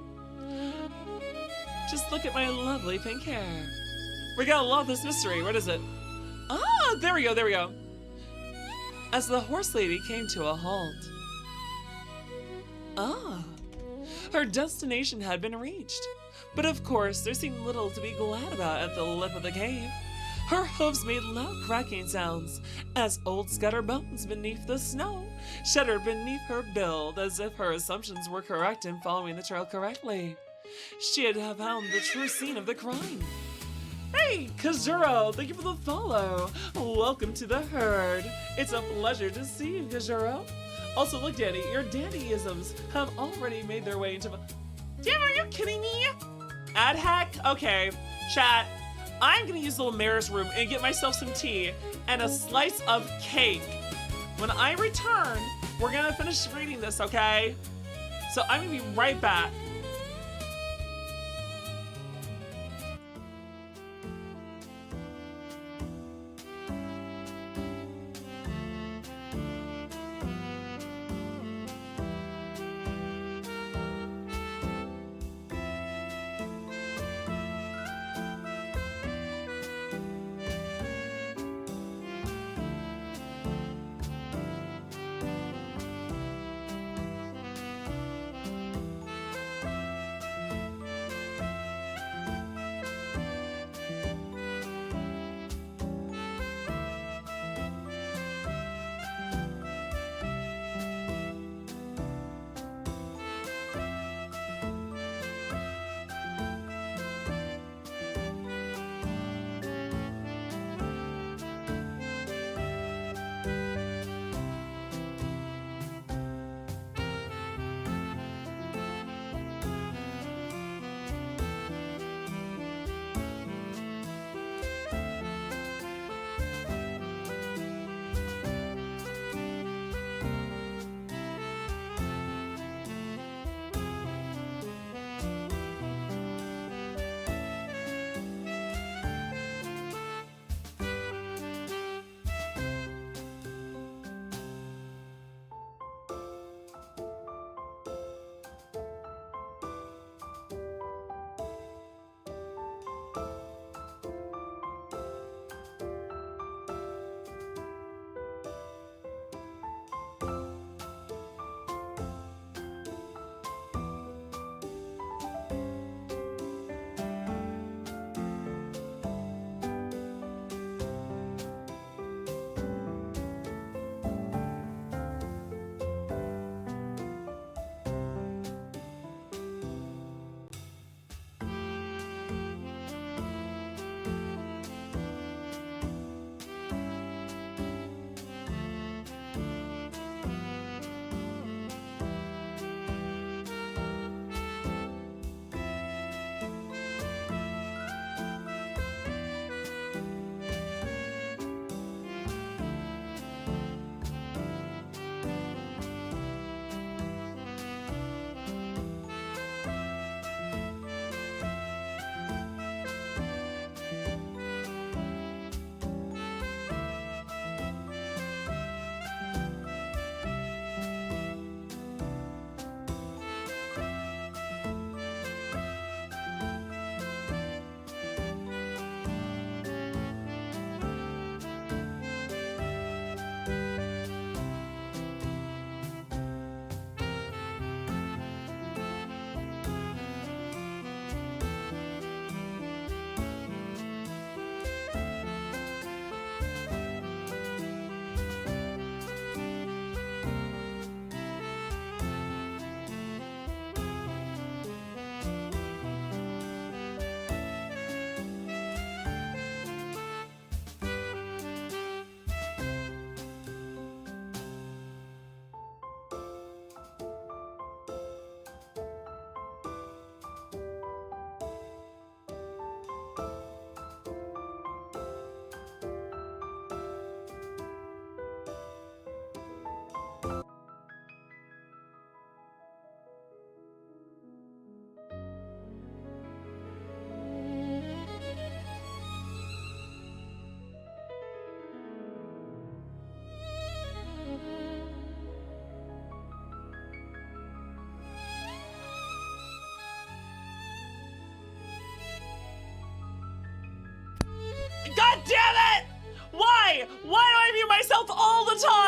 Just look at my lovely pink hair. We gotta love this mystery. What is it? Ah, there we go, there we go. As the horse lady came to a halt. Ah, her destination had been reached. But of course, there seemed little to be glad about at the lip of the cave. Her hooves made loud cracking sounds as old Scudder bones beneath the snow shuddered beneath her build as if her assumptions were correct in following the trail correctly. She had found the true scene of the crime. Hey, Kazuro, thank you for the follow. Welcome to the herd. It's a pleasure to see you, Kazuro. Also, look, Danny, your dandyisms have already made their way into... Damn, are you kidding me? Ad hack? Okay, chat. I'm gonna use the little mayor's room and get myself some tea and a slice of cake. When I return, we're gonna finish reading this, okay? So I'm gonna be right back.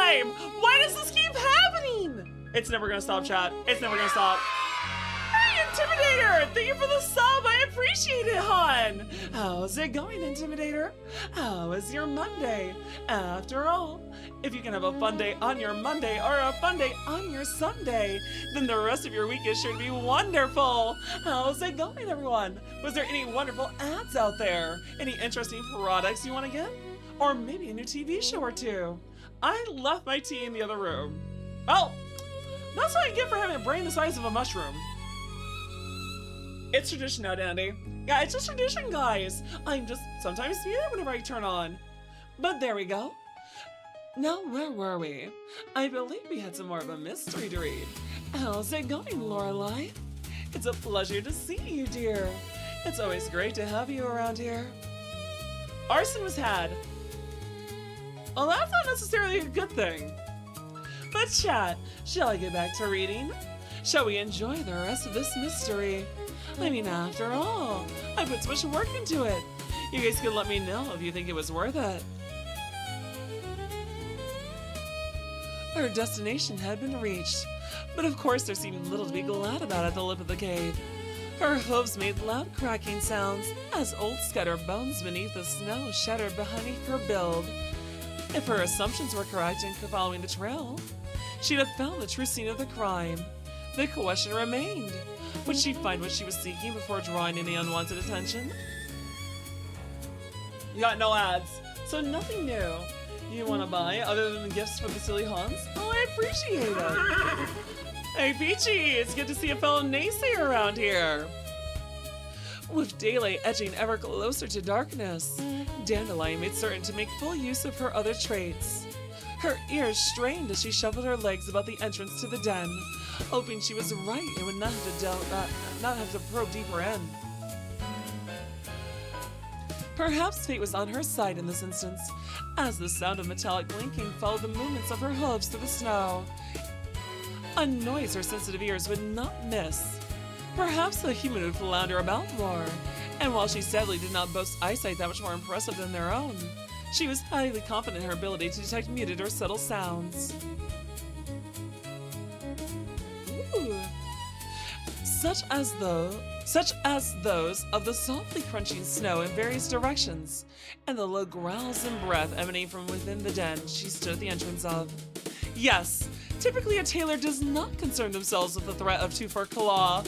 time! Why does this keep happening? It's never gonna stop, chat. It's never gonna stop. Hey, Intimidator! Thank you for the sub! I appreciate it, hon! How's it going, Intimidator? How is your Monday? After all, if you can have a fun day on your Monday or a fun day on your Sunday, then the rest of your week is sure to be wonderful! How's it going, everyone? Was there any wonderful ads out there? Any interesting products you want to get? Or maybe a new TV show or two? I left my tea in the other room. Well, that's what I get for having a brain the size of a mushroom. It's tradition now, Dandy. Yeah, it's just tradition, guys. I'm just sometimes muted whenever I turn on. But there we go. Now, where were we? I believe we had some more of a mystery to read. How's it going, Lorelai? It's a pleasure to see you, dear. It's always great to have you around here. Arson was had. Well, that's not necessarily a good thing. But chat, shall I get back to reading? Shall we enjoy the rest of this mystery? I mean, after all, I put so much work into it. You guys can let me know if you think it was worth it. Her destination had been reached, but of course there seemed little to be glad about at the lip of the cave. Her hooves made loud cracking sounds as old scattered bones beneath the snow shattered beneath her build. If her assumptions were correct in following the trail, she'd have found the true scene of the crime. The question remained, would she find what she was seeking before drawing any unwanted attention? You got no ads, so nothing new. You want to buy other than the gifts for the silly Hans? Oh, I appreciate it. Hey, Peachy, it's good to see a fellow naysayer around here. With daylight edging ever closer to darkness, Dandelion made certain to make full use of her other traits. Her ears strained as she shuffled her legs about the entrance to the den, hoping she was right and would not have to probe deeper in. Perhaps fate was on her side in this instance, as the sound of metallic blinking followed the movements of her hooves through the snow. A noise her sensitive ears would not miss. Perhaps the human would flounder about more, and while she sadly did not boast eyesight that much more impressive than their own, she was highly confident in her ability to detect muted or subtle sounds. Ooh. Such as those of the softly crunching snow in various directions, and the low growls and breath emanating from within the den she stood at the entrance of. Yes, typically a tailor does not concern themselves with the threat of tooth or claw,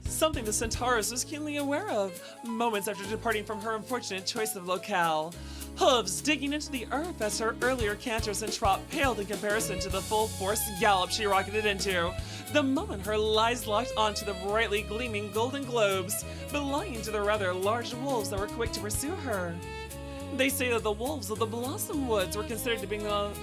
something the Centaurus was keenly aware of moments after departing from her unfortunate choice of locale. Hooves digging into the earth as her earlier canters and trot paled in comparison to the full force gallop she rocketed into, the moment her eyes locked onto the brightly gleaming golden globes belonging to the rather large wolves that were quick to pursue her. They say that the wolves of the Blossom Woods were considered to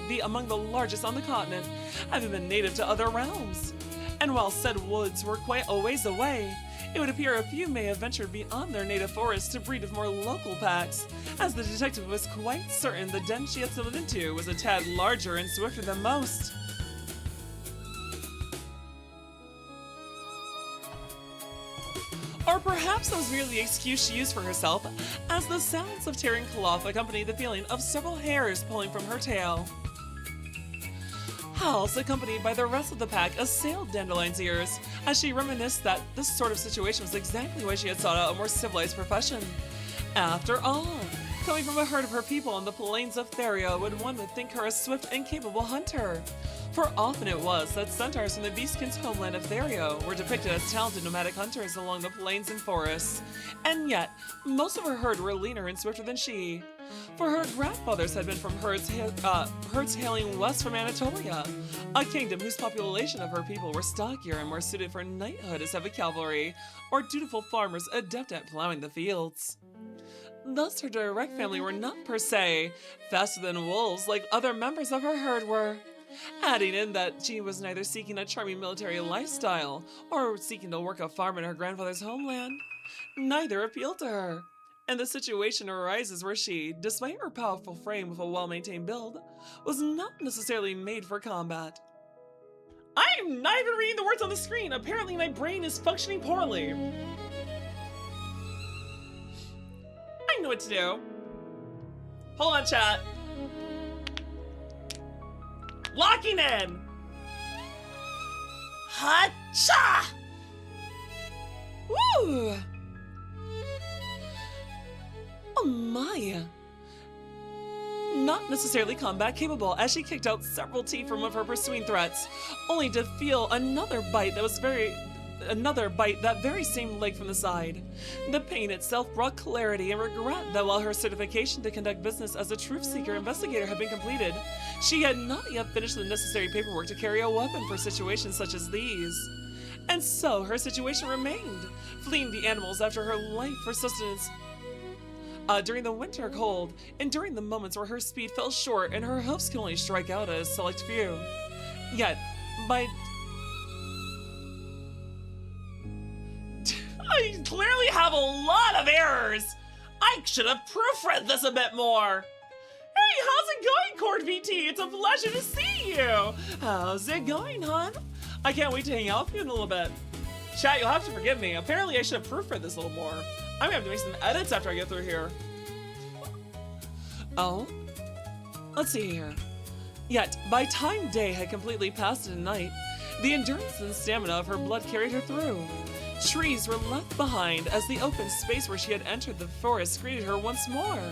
be among the largest on the continent, having been native to other realms. And while said woods were quite a ways away, it would appear a few may have ventured beyond their native forests to breed with more local packs, as the detective was quite certain the den she had settled into was a tad larger and swifter than most. Or perhaps that was merely the excuse she used for herself, as the sounds of tearing cloth accompanied the feeling of several hairs pulling from her tail. Howls, accompanied by the rest of the pack, assailed Dandelion's ears as she reminisced that this sort of situation was exactly why she had sought out a more civilized profession. After all, coming from a herd of her people on the plains of Theria, one would think her a swift and capable hunter. For often it was that centaurs from the Beastkind's homeland of Theria were depicted as talented nomadic hunters along the plains and forests, and yet most of her herd were leaner and swifter than she. For her grandfathers had been from herds hailing west from Anatolia, a kingdom whose population of her people were stockier and more suited for knighthood as heavy cavalry, or dutiful farmers adept at plowing the fields. Thus her direct family were not per se faster than wolves like other members of her herd were. Adding in that she was neither seeking a charming military lifestyle or seeking to work a farm in her grandfather's homeland, neither appealed to her. And the situation arises where she, despite her powerful frame with a well-maintained build, was not necessarily made for combat. I'm not even reading the words on the screen. Apparently my brain is functioning poorly. I know what to do. Hold on, chat. Locking in! Hacha! Woo! Oh my! Not necessarily combat capable, as she kicked out several teeth from one of her pursuing threats, only to feel another bite that very same leg from the side. The pain itself brought clarity and regret that while her certification to conduct business as a truth seeker investigator had been completed, she had not yet finished the necessary paperwork to carry a weapon for situations such as these. And so her situation remained, fleeing the animals after her life for sustenance during the winter cold, and during the moments where her speed fell short and her hoofs could only strike out at a select few. Yet, by... I clearly have a lot of errors! I should have proofread this a bit more! Hey, how's it going, Cord VT? It's a pleasure to see you! How's it going, hon? I can't wait to hang out with you in a little bit. Chat, you'll have to forgive me. Apparently I should have proofread this a little more. I'm gonna have to make some edits after I get through here. Oh? Let's see here. Yet, by time day had completely passed into night, the endurance and stamina of her blood carried her through. Trees were left behind as the open space where she had entered the forest greeted her once more.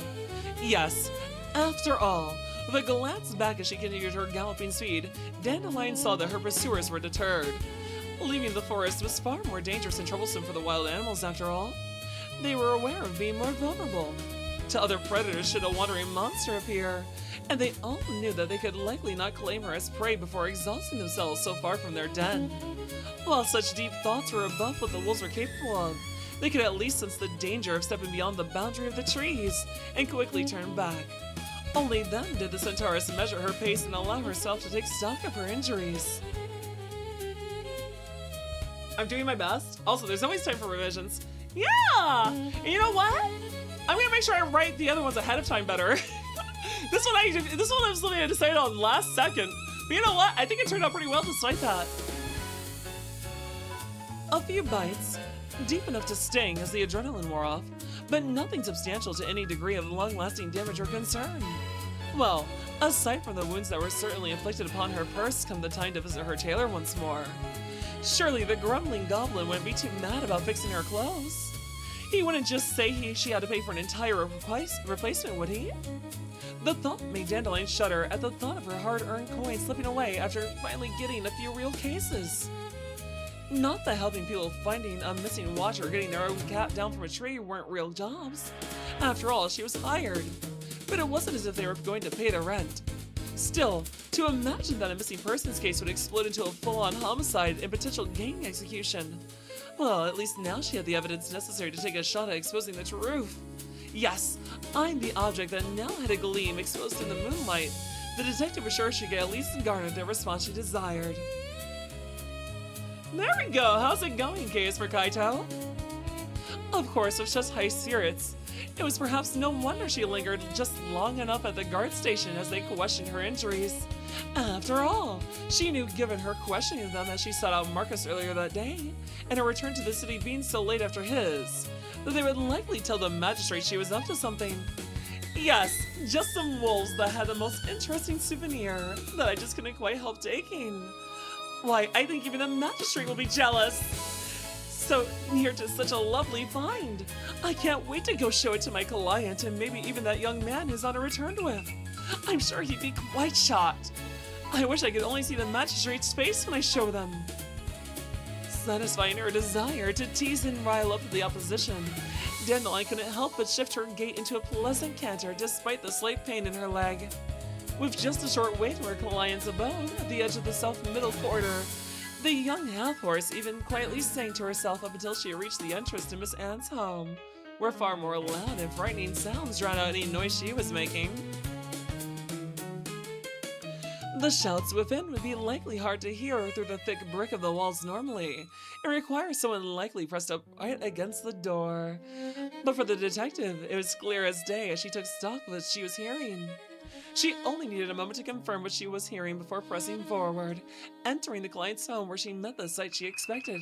Yes, after all, with a glance back as she continued her galloping speed, Dandelion saw that her pursuers were deterred. Leaving the forest was far more dangerous and troublesome for the wild animals after all. They were aware of being more vulnerable to other predators should a wandering monster appear, and they all knew that they could likely not claim her as prey before exhausting themselves so far from their den. While such deep thoughts were above what the wolves were capable of, they could at least sense the danger of stepping beyond the boundary of the trees and quickly turn back. Only then did the centaurus measure her pace and allow herself to take stock of her injuries. I'm doing my best. Also, there's always time for revisions. Yeah! And you know what? I'm gonna make sure I write the other ones ahead of time better. This one I was literally decided on last second. But you know what? I think it turned out pretty well despite that. A few bites, deep enough to sting as the adrenaline wore off, but nothing substantial to any degree of long-lasting damage or concern. Well, aside from the wounds that were certainly inflicted upon her purse come the time to visit her tailor once more. Surely the grumbling goblin wouldn't be too mad about fixing her clothes. He wouldn't just say she had to pay for an entire replacement, would he? The thought made Dandelion shudder at the thought of her hard-earned coins slipping away after finally getting a few real cases. Not that helping people finding a missing watch or getting their own cat down from a tree weren't real jobs. After all, she was hired. But it wasn't as if they were going to pay the rent. Still, to imagine that a missing persons case would explode into a full-on homicide and potential gang execution. Well, at least now she had the evidence necessary to take a shot at exposing the truth. Yes, I'm the object that now had a gleam exposed in the moonlight. The detective was sure she could at least garner the response she desired. There we go, how's it going, Case for Kaito? Of course, with such high spirits, it was perhaps no wonder she lingered just long enough at the guard station as they questioned her injuries. After all, she knew given her questioning them as she sought out Marcus earlier that day, and her return to the city being so late after his, that they would likely tell the magistrate she was up to something. Yes, just some wolves that had the most interesting souvenir that I just couldn't quite help taking. Why, I think even the magistrate will be jealous. So near to such a lovely find. I can't wait to go show it to my client and maybe even that young man who's on a return with. I'm sure he'd be quite shocked. I wish I could only see the magistrate's face when I show them. Satisfying her desire to tease and rile up the opposition, Dandelion couldn't help but shift her gait into a pleasant canter despite the slight pain in her leg. With just a short way to her client's abode at the edge of the south middle corridor, the young half-horse even quietly sang to herself up until she reached the entrance to Miss Anne's home, where far more loud and frightening sounds drowned out any noise she was making. The shouts within would be likely hard to hear through the thick brick of the walls normally, and require someone likely pressed up right against the door. But for the detective, it was clear as day as she took stock of what she was hearing. She only needed a moment to confirm what she was hearing before pressing forward, entering the client's home where she met the sight she expected.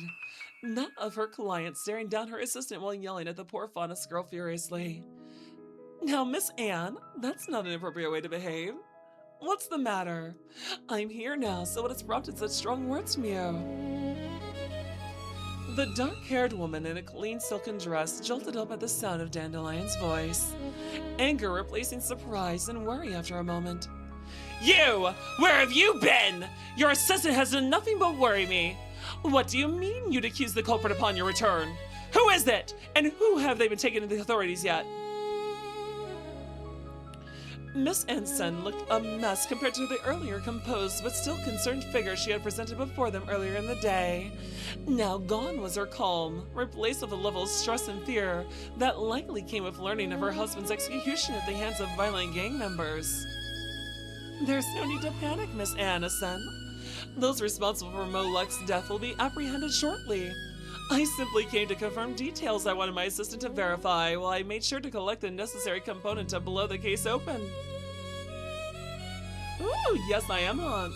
That of her client staring down her assistant while yelling at the poor Faunus girl furiously. Now, Miss Anne, that's not an appropriate way to behave. What's the matter? I'm here now, so what has prompted such strong words from you? The dark-haired woman in a clean silken dress jolted up at the sound of Dandelion's voice, anger replacing surprise and worry after a moment. You! Where have you been? Your assistant has done nothing but worry me. What do you mean you'd accuse the culprit upon your return? Who is it? And who have they been taken to the authorities yet? Miss Anson looked a mess compared to the earlier composed but still concerned figure she had presented before them earlier in the day. Now gone was her calm, replaced with a level of stress and fear that likely came with learning of her husband's execution at the hands of violent gang members. There's no need to panic, Miss Anson. Those responsible for Moluk's death will be apprehended shortly. I simply came to confirm details I wanted my assistant to verify while I made sure to collect the necessary component to blow the case open. Ooh, yes I am, Hans.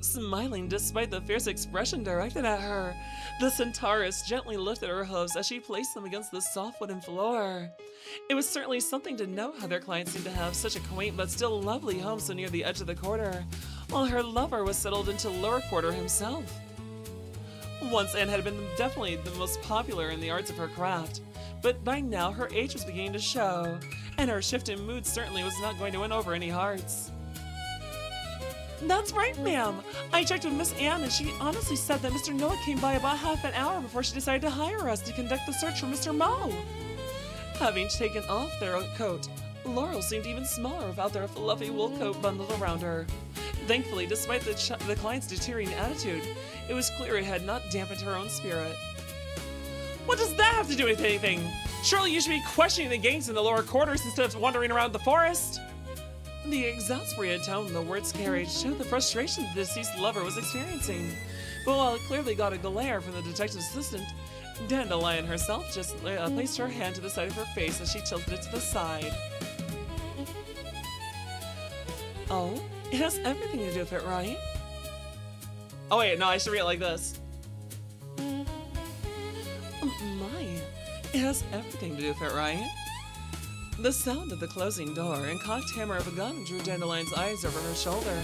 Smiling despite the fierce expression directed at her, the centaurus gently lifted her hooves as she placed them against the soft wooden floor. It was certainly something to know how their client seemed to have such a quaint but still lovely home so near the edge of the quarter, while her lover was settled into lower quarter himself. Once Anne had been definitely the most popular in the arts of her craft, but by now her age was beginning to show, and her shift in mood certainly was not going to win over any hearts. That's right, ma'am. I checked with Miss Anne and she honestly said that Mr. Noah came by about half an hour before she decided to hire us to conduct the search for Mr. Mo. Having taken off their coat, Laurel seemed even smaller without their fluffy wool coat bundled around her. Thankfully, despite the client's deteriorating attitude, it was clear it had not dampened her own spirit. What does that have to do with anything? Surely you should be questioning the gangs in the lower quarters instead of wandering around the forest. The exasperated tone the words carried showed the frustration the deceased lover was experiencing. But while it clearly got a glare from the detective's assistant, Dandelion herself just placed her hand to the side of her face as she tilted it to the side. Oh, it has everything to do with it, right? Oh wait, no, I should read it like this. My, it has everything to do with it, right? The sound of the closing door and cocked hammer of a gun drew Dandelion's eyes over her shoulder.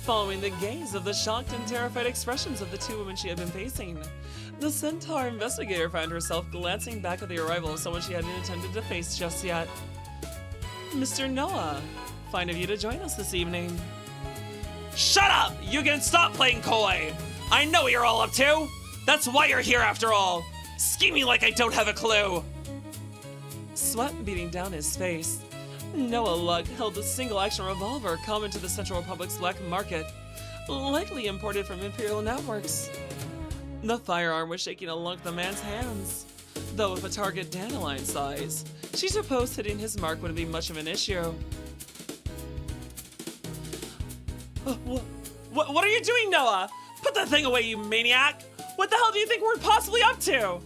Following the gaze of the shocked and terrified expressions of the two women she had been facing, the centaur investigator found herself glancing back at the arrival of someone she hadn't intended to face just yet. Mr. Noah, fine of you to join us this evening. Shut up! You can stop playing coy! I know what you're all up to! That's why you're here after all! Scheming like I don't have a clue! Sweat beating down his face, Noah Luck held a single-action revolver common to the Central Republic's black market, likely imported from Imperial networks. The firearm was shaking along the man's hands, though with a target Dandelion size, she supposed hitting his mark wouldn't be much of an issue. What are you doing, Noah? Put that thing away, you maniac! What the hell do you think we're possibly up to?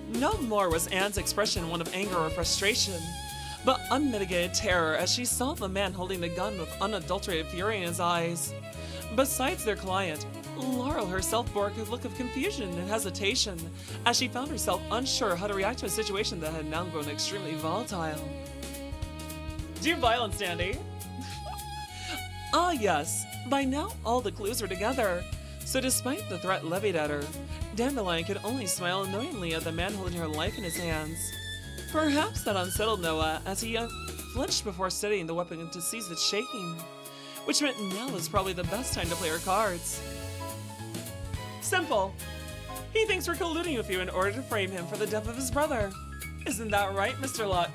No more was Anne's expression one of anger or frustration, but unmitigated terror as she saw the man holding the gun with unadulterated fury in his eyes. Besides their client, Laurel herself bore a look of confusion and hesitation as she found herself unsure how to react to a situation that had now grown extremely volatile. Do violence, Dandy. Ah yes, by now all the clues were together, so despite the threat levied at her, Dandelion could only smile annoyingly at the man holding her life in his hands. Perhaps that unsettled Noah as he flinched before steadying the weapon to cease its shaking, which meant now was probably the best time to play her cards. Simple. He thinks we're colluding with you in order to frame him for the death of his brother. Isn't that right, Mr. Luck?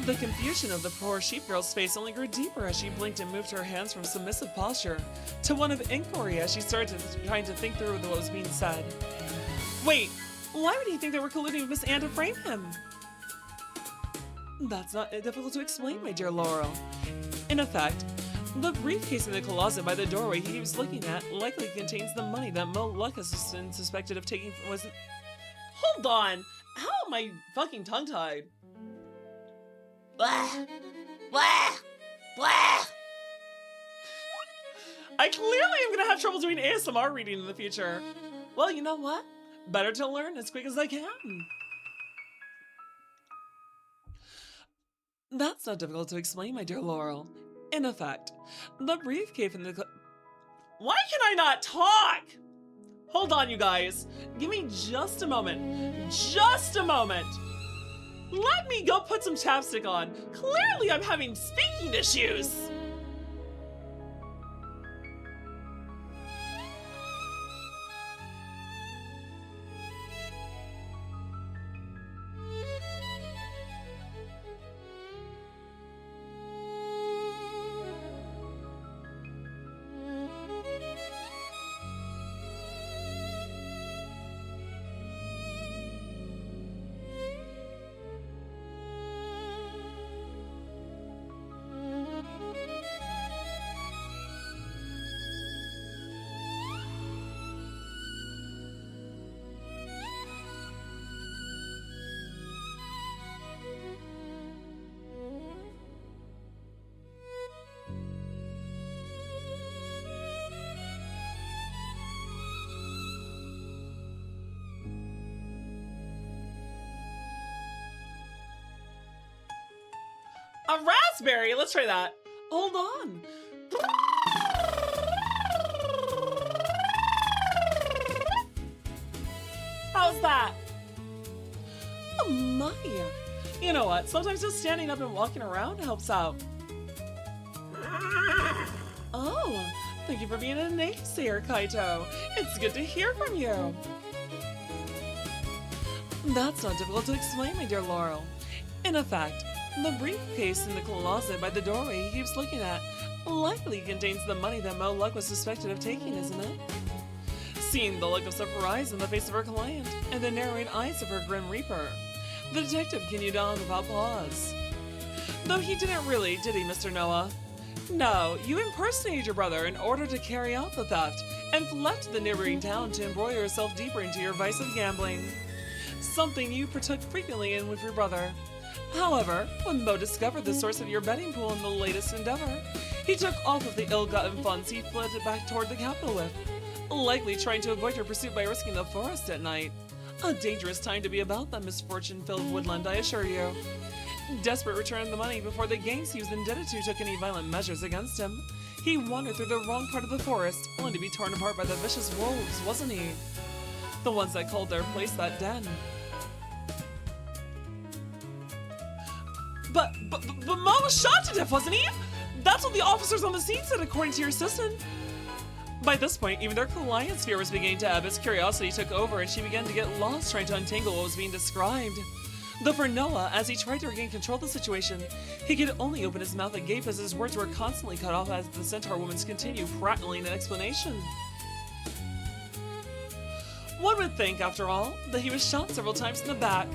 The confusion of the poor sheep girl's face only grew deeper as she blinked and moved her hands from submissive posture to one of inquiry as she started trying to think through what was being said. Wait, why would he think they were colluding with Miss Anne to frame him? That's not difficult to explain, my dear Laurel. In effect, the briefcase in the closet by the doorway he was looking at likely contains the money that Mo Luck has been suspected of taking from Hold on! How am I fucking tongue-tied? Blah, blah, blah. I clearly am gonna have trouble doing ASMR reading in the future. Well, you know what? Better to learn as quick as I can. That's not difficult to explain, my dear Laurel. In effect, the briefcase in the... Why can I not talk? Hold on, you guys. Give me just a moment. Just a moment. Let me go put some chapstick on. Clearly, I'm having speaking issues. A raspberry. Let's try that. Hold on. How's that? Oh my. You know what? Sometimes just standing up and walking around helps out. Oh, thank you for being a naysayer, Kaito. It's good to hear from you. That's not difficult to explain, my dear Laurel. In effect, the briefcase in the closet by the doorway he keeps looking at likely contains the money that Mo Luck was suspected of taking, isn't it? Seeing the look of surprise on the face of her client and the narrowing eyes of her Grim Reaper, the detective continued on without pause. Though he didn't really, did he, Mr. Noah? No, you impersonated your brother in order to carry out the theft and fled to the neighboring town to embroil yourself deeper into your vice of gambling. Something you partook frequently in with your brother. However, when Mo discovered the source of your betting pool in the latest endeavor, he took off of the ill-gotten funds he fled back toward the capital with, likely trying to avoid your pursuit by risking the forest at night. A dangerous time to be about that misfortune-filled woodland, I assure you. Desperate to return the money before the gangs he was indebted to took any violent measures against him, he wandered through the wrong part of the forest, only to be torn apart by the vicious wolves, wasn't he? The ones that called their place that den. But Mo was shot to death, wasn't he? That's what the officers on the scene said, according to your assistant. By this point, even their client's fear was beginning to ebb as curiosity took over and she began to get lost trying to untangle what was being described. Though for Noah, as he tried to regain control of the situation, he could only open his mouth agape as his words were constantly cut off as the centaur woman's continued prattling an explanation. One would think, after all, that he was shot several times in the back,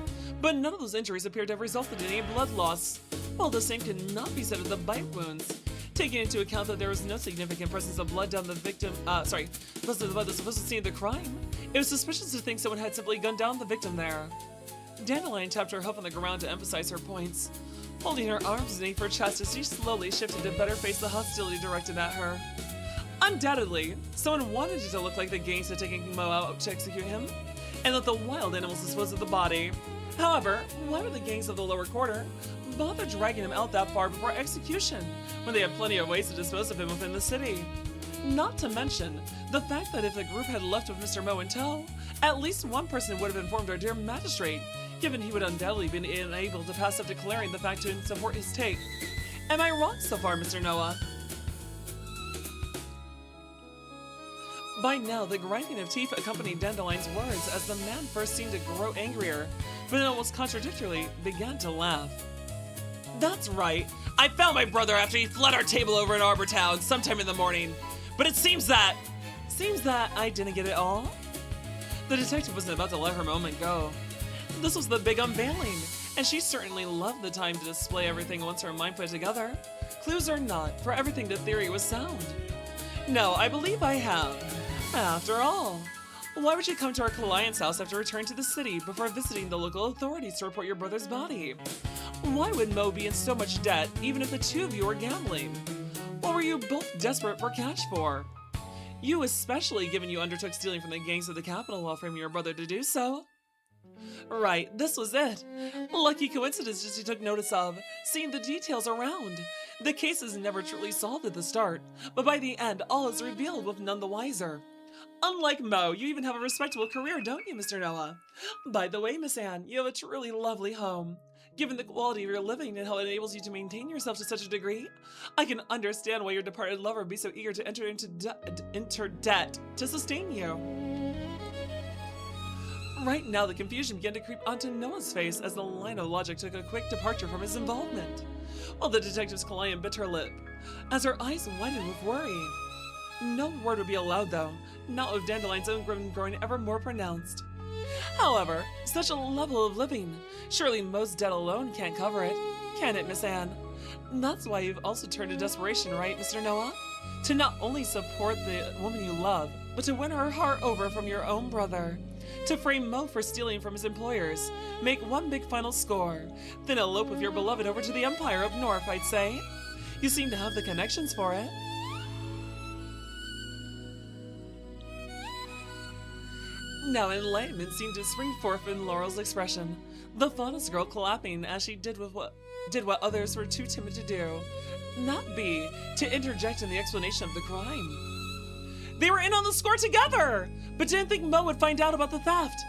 but none of those injuries appeared to have resulted in any blood loss, while the same could not be said of the bite wounds. Taking into account that there was no significant presence of blood down the victim, presence of blood that was supposed to see the crime, it was suspicious to think someone had simply gunned down the victim there. Dandelion tapped her hoof on the ground to emphasize her points, holding her arms beneath her chest as she slowly shifted to better face the hostility directed at her. Undoubtedly, someone wanted it to look like the gangs had taken Mo out to execute him, and let the wild animals dispose of the body. However, why would the gangs of the lower quarter bother dragging him out that far before execution, when they had plenty of ways to dispose of him within the city? Not to mention the fact that if the group had left with Mr. Mo in tow, at least one person would have informed our dear magistrate, given he would undoubtedly been unable to pass up declaring the fact to support his take. Am I wrong so far, Mr. Noah? By now, the grinding of teeth accompanied Dandelion's words as the man first seemed to grow angrier, but then almost contradictorily began to laugh. That's right. I found my brother after he fled our table over in Arbor Town sometime in the morning. But it seems that I didn't get it all. The detective wasn't about to let her moment go. This was the big unveiling, and she certainly loved the time to display everything once her mind put together. Clues or not, for everything the theory was sound. No, I believe I have. After all, why would you come to our client's house after returning to the city before visiting the local authorities to report your brother's body? Why would Mo be in so much debt, even if the two of you were gambling? What were you both desperate for cash for? You especially, given you undertook stealing from the gangs of the capital while framing your brother to do so. Right, this was it. Lucky coincidences you took notice of, seeing the details around. The case is never truly solved at the start, but by the end, all is revealed with none the wiser. Unlike Mo, you even have a respectable career, don't you, Mr. Noah? By the way, Miss Anne, you have a truly lovely home. Given the quality of your living and how it enables you to maintain yourself to such a degree, I can understand why your departed lover would be so eager to enter into debt to sustain you. Right now, the confusion began to creep onto Noah's face as the line of logic took a quick departure from his involvement, while the detective's client bit her lip, as her eyes widened with worry. No word would be allowed, though, not with Dandelion's own grin growing ever more pronounced. However, such a level of living, surely most debt alone can't cover it, can it, Miss Anne? That's why you've also turned to desperation, right, Mr. Noah? To not only support the woman you love, but to win her heart over from your own brother. To frame Mo for stealing from his employers, make one big final score, then elope with your beloved over to the Empire up north, I'd say. You seem to have the connections for it. Now enlightenment seemed to spring forth in Laurel's expression, the fondest girl clapping as she did what others were too timid to do, not be to interject in the explanation of the crime. They were in on the score together, but didn't think Mo would find out about the theft.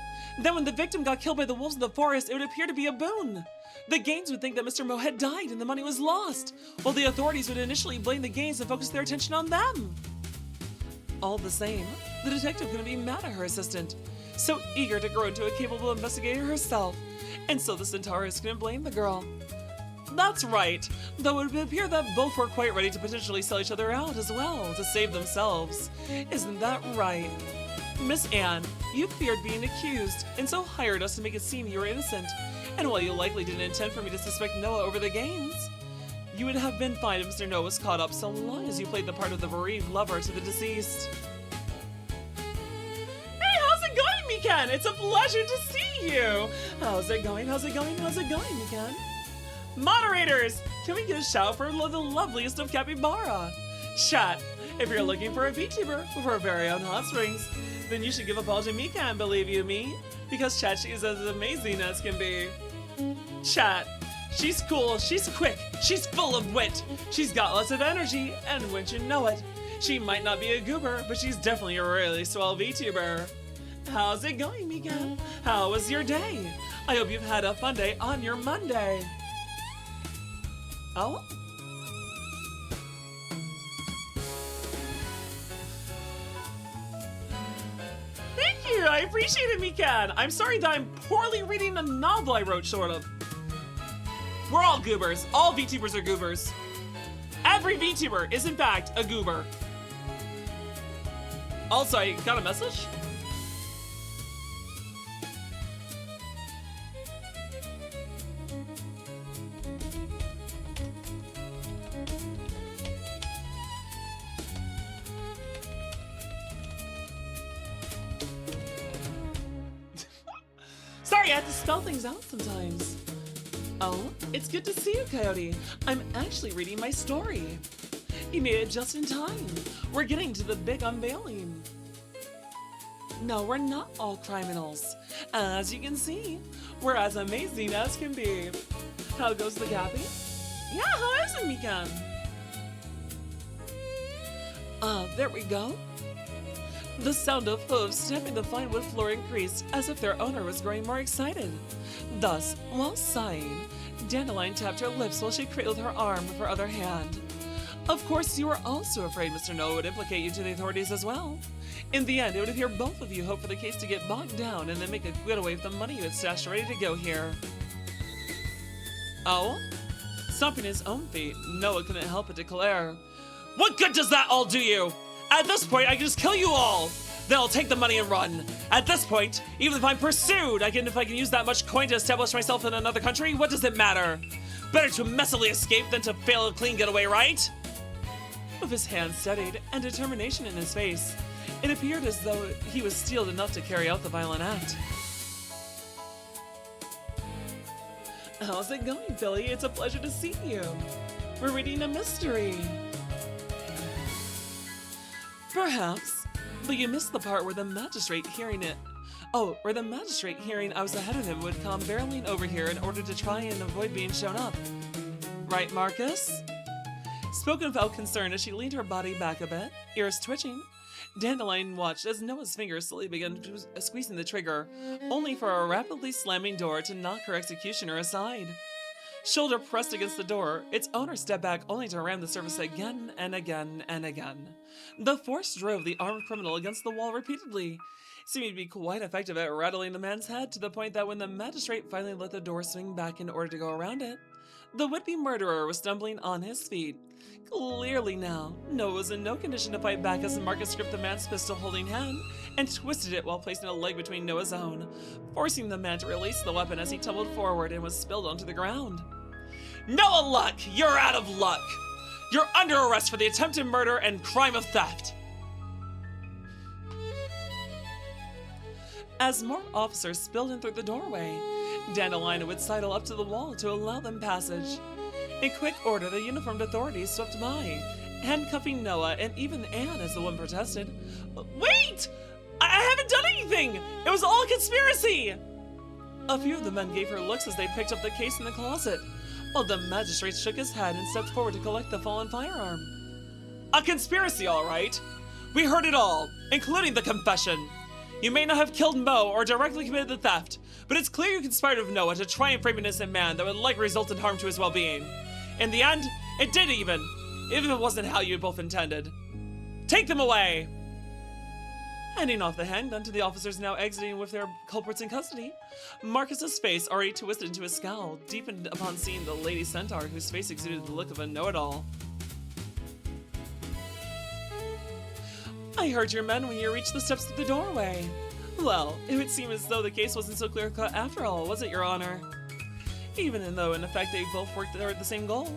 Then when the victim got killed by the wolves in the forest, it would appear to be a boon. The gangs would think that Mr. Mo had died and the money was lost, while the authorities would initially blame the gangs and focus their attention on them. All the same, the detective couldn't be mad at her assistant, so eager to grow into a capable investigator herself, and so the Centaurus couldn't blame the girl. That's right, though it would appear that both were quite ready to potentially sell each other out as well, to save themselves. Isn't that right? Miss Anne, you feared being accused, and so hired us to make it seem you were innocent, and while you likely didn't intend for me to suspect Noah over the gains, you would have been fine if Mr. Noah was caught up so long as you played the part of the bereaved lover to the deceased. Hey, how's it going, Mikan? It's a pleasure to see you! How's it going, Mikan? Moderators, can we get a shout for the loveliest of capybara? Chat, if you're looking for a VTuber with her very own hot springs, then you should give a ball to Mikan, believe you me, because chat, she is as amazing as can be. Chat, she's cool, she's quick, she's full of wit, she's got lots of energy, and wouldn't you know it, she might not be a goober, but she's definitely a really swell VTuber. How's it going, Mikan? How was your day? I hope you've had a fun day on your Monday. Oh? Thank you, I appreciate it, Mikan. I'm sorry that I'm poorly reading a novel I wrote, sort of. We're all goobers. All VTubers are goobers. Every VTuber is, in fact, a goober. Also, I got a message? Sorry, I have to spell things out sometimes. Oh, it's good to see you, Coyote. I'm actually reading my story. You made it just in time. We're getting to the big unveiling. No, we're not all criminals. As you can see, we're as amazing as can be. How goes the Gappy? Yeah, how is it, Mikan? There we go. The sound of hooves stamping the fine wood floor increased, as if their owner was growing more excited. Thus, while sighing, Dandelion tapped her lips while she cradled her arm with her other hand. Of course, you were also afraid Mr. Noah would implicate you to the authorities as well. In the end, it would appear both of you hoped for the case to get bogged down and then make a getaway with the money you had stashed ready to go here. Oh? Stomping his own feet, Noah couldn't help but declare, "What good does that all do you? At this point, I can just kill you all! Then I'll take the money and run. At this point, even if I'm pursued, if I can use that much coin to establish myself in another country, what does it matter? Better to messily escape than to fail a clean getaway, right?" With his hand steadied and determination in his face, it appeared as though he was steeled enough to carry out the violent act. How's it going, Philly? It's a pleasure to see you. We're reading a mystery. Perhaps But you missed the part where the magistrate hearing I was ahead of him would come barreling over here in order to try and avoid being shown up. Right, Marcus? Spoken without concern as she leaned her body back a bit, ears twitching. Dandelion watched as Noah's fingers slowly began squeezing the trigger, only for a rapidly slamming door to knock her executioner aside. Shoulder pressed against the door, its owner stepped back only to ram the surface again and again and again. The force drove the armed criminal against the wall repeatedly, seeming to be quite effective at rattling the man's head to the point that when the magistrate finally let the door swing back in order to go around it, the would-be murderer was stumbling on his feet. Clearly now, Noah was in no condition to fight back as Marcus gripped the man's pistol-holding hand and twisted it while placing a leg between Noah's own, forcing the man to release the weapon as he tumbled forward and was spilled onto the ground. Noah Luck, you're out of luck! You're under arrest for the attempted murder and crime of theft! As more officers spilled in through the doorway, Dandelion would sidle up to the wall to allow them passage. In quick order, the uniformed authorities swept by, handcuffing Noah and even Anne as the one protested. Wait! I haven't done anything! It was all a conspiracy! A few of the men gave her looks as they picked up the case in the closet, while the magistrate shook his head and stepped forward to collect the fallen firearm. A conspiracy, all right. We heard it all, including the confession. You may not have killed Mo or directly committed the theft, but it's clear you conspired with Noah to try and frame an innocent man that would likely result in harm to his well-being. In the end, it did even if it wasn't how you both intended. Take them away! Handing off the handgun to the officers now exiting with their culprits in custody, Marcus's face, already twisted into a scowl, deepened upon seeing the lady centaur whose face exuded the look of a know-it-all. I heard your men when you reached the steps to the doorway. Well, it would seem as though the case wasn't so clear-cut after all, was it, Your Honor? Even though, in effect, they both worked toward the same goal,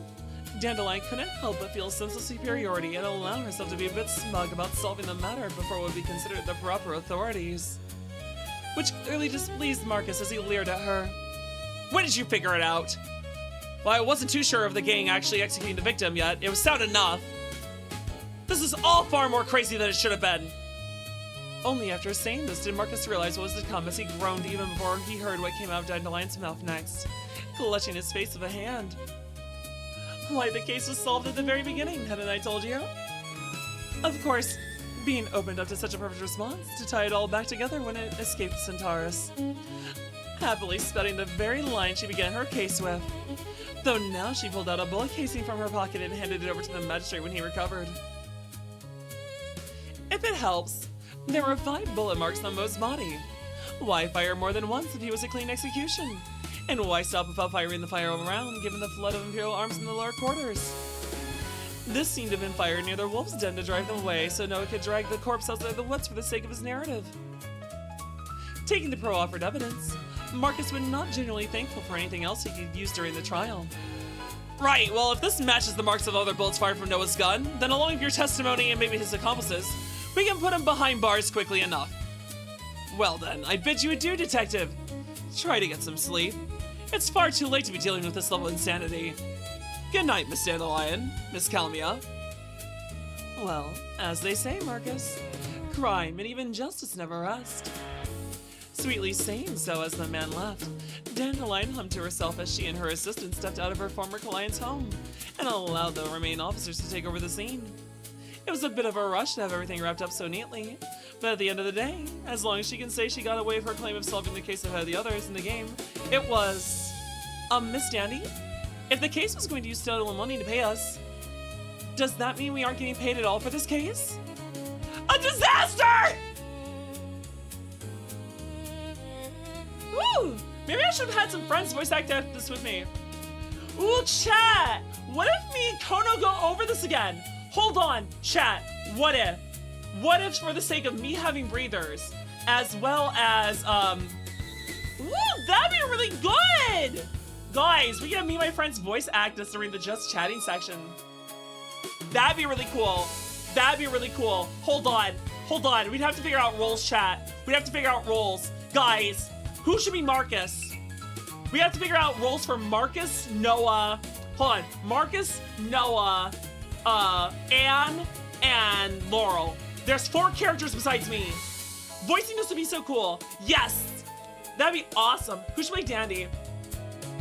Dandelion couldn't help but feel a sense of superiority and allow herself to be a bit smug about solving the matter before what would be considered the proper authorities. Which clearly displeased Marcus as he leered at her. When did you figure it out? Well, I wasn't too sure of the gang actually executing the victim yet. It was sound enough. This is all far more crazy than it should have been. Only after saying this did Marcus realize what was to come as he groaned even before he heard what came out of Dandelion's mouth next, clutching his face with a hand. Why, the case was solved at the very beginning, hadn't I told you? Of course, being opened up to such a perfect response to tie it all back together when it escaped Centaurus, happily spouting the very line she began her case with, though now she pulled out a bullet casing from her pocket and handed it over to the magistrate when he recovered. If it helps, there were 5 bullet marks on Mo's body. Why fire more than once if he was a clean execution? And why stop without firing the firearm round, given the flood of Imperial arms in the lower quarters? This seemed to have been fired near the wolf's den to drive them away, so Noah could drag the corpse outside the woods for the sake of his narrative. Taking the pro-offered evidence, Marcus was not genuinely thankful for anything else he could use during the trial. Right, well, if this matches the marks of other bullets fired from Noah's gun, then along with your testimony and maybe his accomplices, we can put him behind bars quickly enough. Well then, I bid you adieu, Detective. Try to get some sleep. It's far too late to be dealing with this level of insanity. Good night, Miss Dandelion, Miss Calmia. Well, as they say, Marcus, crime and even justice never rest. Sweetly saying so as the man left, Dandelion hummed to herself as she and her assistant stepped out of her former client's home and allowed the remaining officers to take over the scene. It was a bit of a rush to have everything wrapped up so neatly, but at the end of the day, as long as she can say she got away with her claim of solving the case ahead of the others in the game, it was... Miss Dandy? If the case was going to use stolen money to pay us, does that mean we aren't getting paid at all for this case? A disaster! Woo! Maybe I should have had some friends voice act out this with me. Ooh, chat! What if me and Kono go over this again? Hold on, chat. What if? What if, for the sake of me having breathers, as well as, Ooh, that'd be really good! Guys, we can me and my friends voice act this during the just chatting section. That'd be really cool. That'd be really cool. Hold on. We'd have to figure out roles, chat. We'd have to figure out roles. Guys, who should be Marcus? We have to figure out roles for Marcus, Noah. Hold on. Marcus, Noah, Anne, and Laurel. There's 4 characters besides me. Voicing this would be so cool. Yes! That'd be awesome. Who should play Dandy?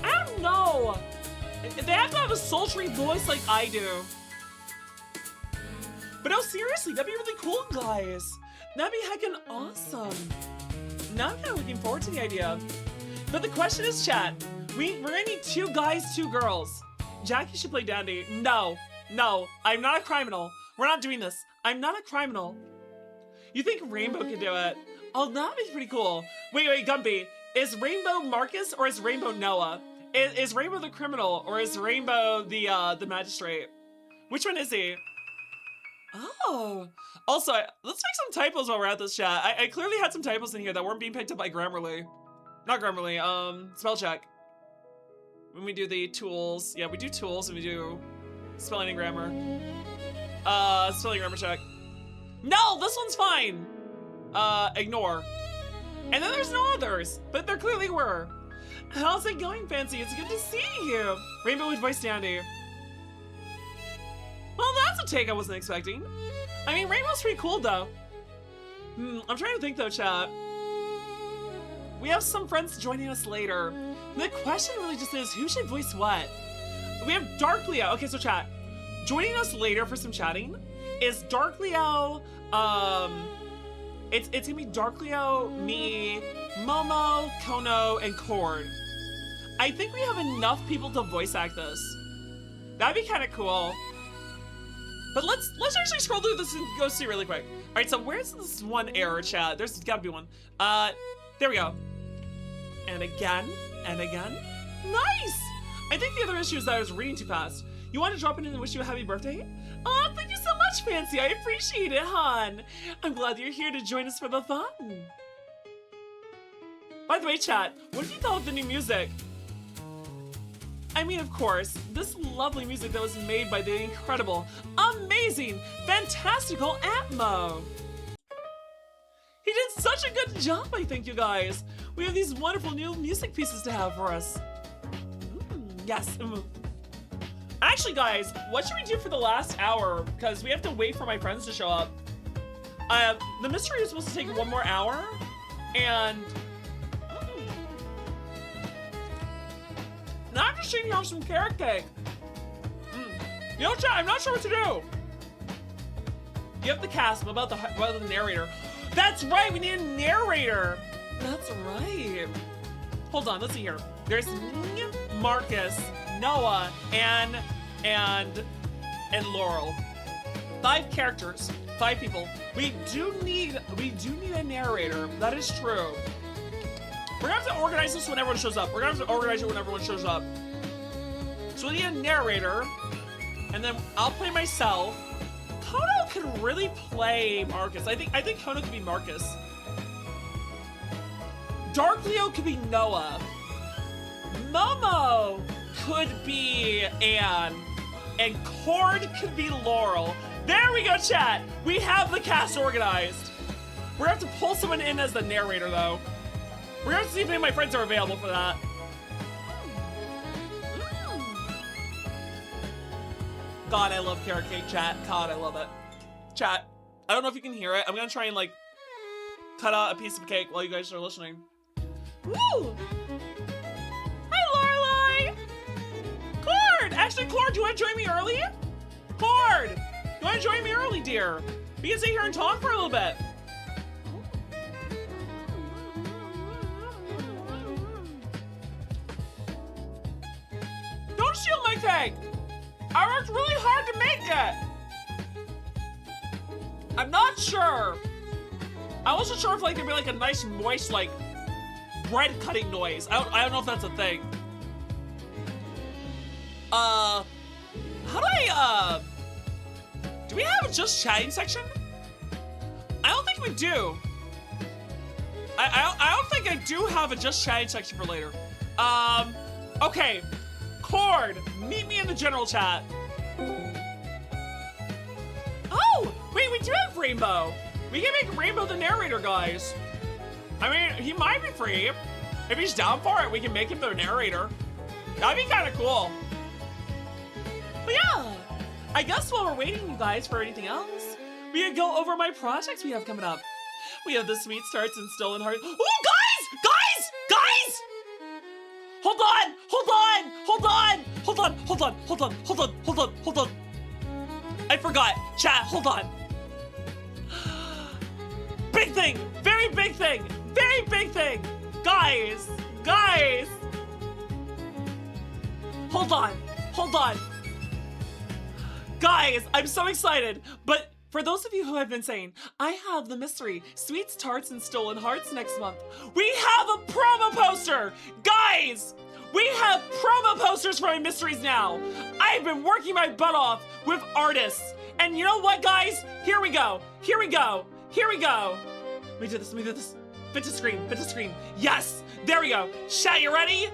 I don't know. They have to have a sultry voice like I do. But no, seriously, that'd be really cool, guys. That'd be heckin' awesome. Now I'm kind of looking forward to the idea. But the question is, chat, we're gonna need 2 guys, 2 girls. Jackie should play Dandy. No, I'm not a criminal. We're not doing this. I'm not a criminal. You think Rainbow could do it? Oh, that'd be pretty cool. Wait, Gumby. Is Rainbow Marcus or is Rainbow Noah? Is Rainbow the criminal or is Rainbow the magistrate? Which one is he? Oh. Also, let's make some typos while we're at this chat. I clearly had some typos in here that weren't being picked up by Grammarly. Not Grammarly, spell check. When we do the tools. Yeah, we do tools and we do spelling and grammar. Spelling and grammar check. No, this one's fine. Ignore. And then there's no others, but there clearly were. How's it going, Fancy? It's good to see you. Rainbow would voice Dandy. Well, that's a take I wasn't expecting. I mean, Rainbow's pretty cool, though. I'm trying to think, though, chat. We have some friends joining us later. The question really just is, who should voice what? We have Dark Leo. Okay, so chat. Joining us later for some chatting is Dark Leo, it's gonna be Dark Leo, me, Momo, Kono, and Cord. I think we have enough people to voice act this. That'd be kind of cool. But let's actually scroll through this and go see really quick. All right, so where's this one error, chat? There's gotta be one. There we go. And again, and again. Nice! I think the other issue is that I was reading too fast. You want to drop in and wish you a happy birthday? Oh, thank you so much, Fancy. I appreciate it, hon. I'm glad you're here to join us for the fun. By the way, chat, what have you thought of the new music? I mean, of course, this lovely music that was made by the incredible, amazing, fantastical Atmo. He did such a good job, I think, you guys. We have these wonderful new music pieces to have for us. Yes. Actually, guys, what should we do for the last hour? Because we have to wait for my friends to show up. The mystery is supposed to take 1 more hour, and now I'm just eating off some carrot cake. You know, chat, I'm not sure what to do. You have the cast, but about the narrator. That's right, we need a narrator. That's right. Hold on, let's see here. There's me, Marcus, Noah, and Laurel. 5 characters, 5 people. We do need a narrator. That is true. We're gonna have to organize this when everyone shows up. We're gonna have to organize it when everyone shows up. So we need a narrator, and then I'll play myself. Kono can really play Marcus. I think Kono could be Marcus. Dark Leo could be Noah. Momo could be Anne. And Cord could be Laurel. There we go, chat. We have the cast organized. We're gonna have to pull someone in as the narrator, though. We're gonna have to see if any of my friends are available for that. God, I love carrot cake, chat. God, I love it. Chat, I don't know if you can hear it. I'm gonna try and, like, cut out a piece of cake while you guys are listening. Woo! Hi, Lorelai! Cord! Actually, Cord, do you want to join me early? Cord! You want to join me early, dear? We can sit here and talk for a little bit. Don't steal my cake! I worked really hard to make it! I'm not sure. I wasn't sure if, like, there'd be, like, a nice, moist, like, bread cutting noise. I don't know if that's a thing. How do we have a just chatting section? I don't think we do. I don't think I do have a just chatting section for later. Okay. Cord, meet me in the general chat. Oh, wait, we do have Rainbow. We can make Rainbow the narrator, guys. I mean, he might be free. If he's down for it, we can make him the narrator. That'd be kind of cool. But yeah, I guess while we're waiting, you guys, for anything else, we we can go over my projects we have coming up. We have the Sweet Starts and Stolen Heart. Oh, guys! Guys! Guys! Hold on! Hold on! Hold on! Hold on! Hold on! Hold on! Hold on! Hold on! Hold on! I forgot. Chat, hold on. Big thing! Very big thing! Very big thing! Guys! Guys! Hold on! Hold on! Guys, I'm so excited! But for those of you who have been saying, I have the mystery Sweets, Tarts, and Stolen Hearts next month. We have a promo poster! Guys! We have promo posters for my mysteries now! I've been working my butt off with artists. And you know what, guys? Here we go. Here we go. Here we go. Let me do this. Let me do this. Fit to screen. Fit to screen. Yes! There we go. Chat, you ready?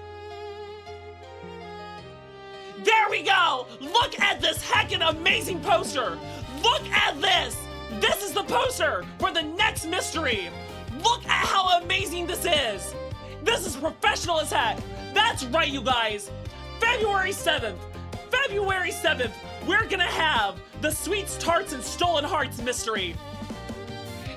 There we go! Look at this heckin' amazing poster! Look at this! This is the poster for the next mystery! Look at how amazing this is! This is professional as heck! That's right, you guys! February 7th! February 7th, we're gonna have the Sweets, Tarts, and Stolen Hearts mystery!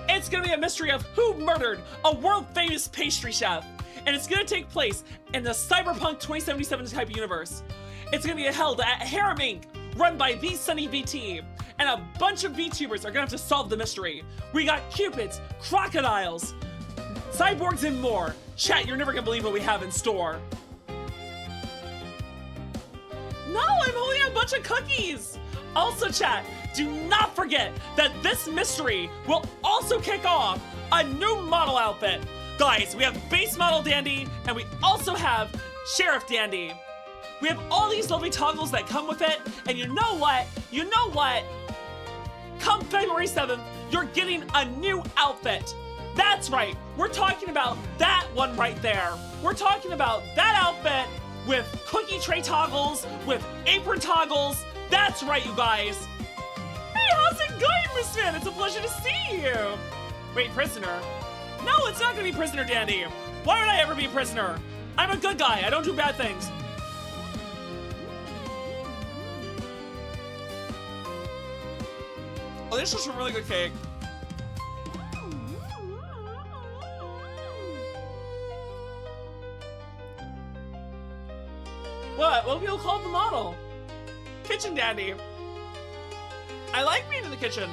It's gonna be a mystery of who murdered a world-famous pastry chef! And it's gonna take place in the Cyberpunk 2077 type universe. It's gonna be held at Harem Inc., run by the Sunny VT, and a bunch of VTubers are gonna have to solve the mystery. We got cupids, crocodiles, cyborgs, and more. Chat, you're never gonna believe what we have in store. No, I'm holding a bunch of cookies. Also, chat, do not forget that this mystery will also kick off a new model outfit. Guys, we have base model Dandy, and we also have Sheriff Dandy. We have all these lovely toggles that come with it, and you know what? You know what? Come February 7th, you're getting a new outfit. That's right, we're talking about that one right there. We're talking about that outfit with cookie tray toggles, with apron toggles. That's right, you guys. Hey, how's it going, Miss Fan? It's a pleasure to see you. Wait, prisoner? No, it's not gonna be prisoner, Dandy. Why would I ever be a prisoner? I'm a good guy, I don't do bad things. Oh, this is some really good cake. What will people call the model? Kitchen Dandy. I like being in the kitchen.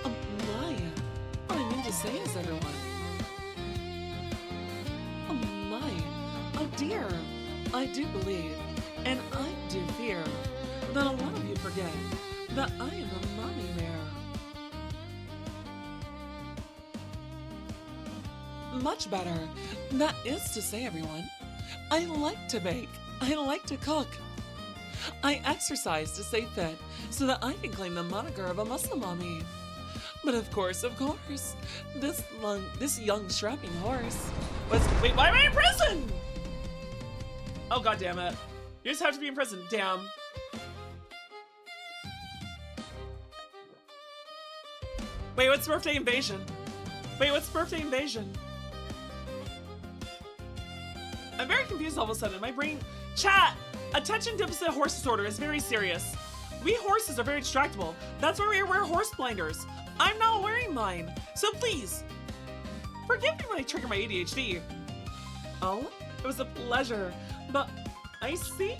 My, what I mean to say is, everyone. Oh my, oh dear, I do believe, and I do fear, that a lot of you forget that I am a mommy bear. Much better. That is to say, everyone, I like to bake. I like to cook. I exercise to stay fit so that I can claim the moniker of a muscle mommy. But of course, this young strapping horse was— wait, why am I in prison? Oh, god damn it. You just have to be in prison, damn. Wait, what's birthday invasion? Wait, what's birthday invasion? I'm very confused all of a sudden. My brain— chat! Attention deficit horse disorder is very serious. We horses are very distractible. That's why we wear horse blinders. I'm not wearing mine. So please, forgive me when I trigger my ADHD. Oh, it was a pleasure. But I see.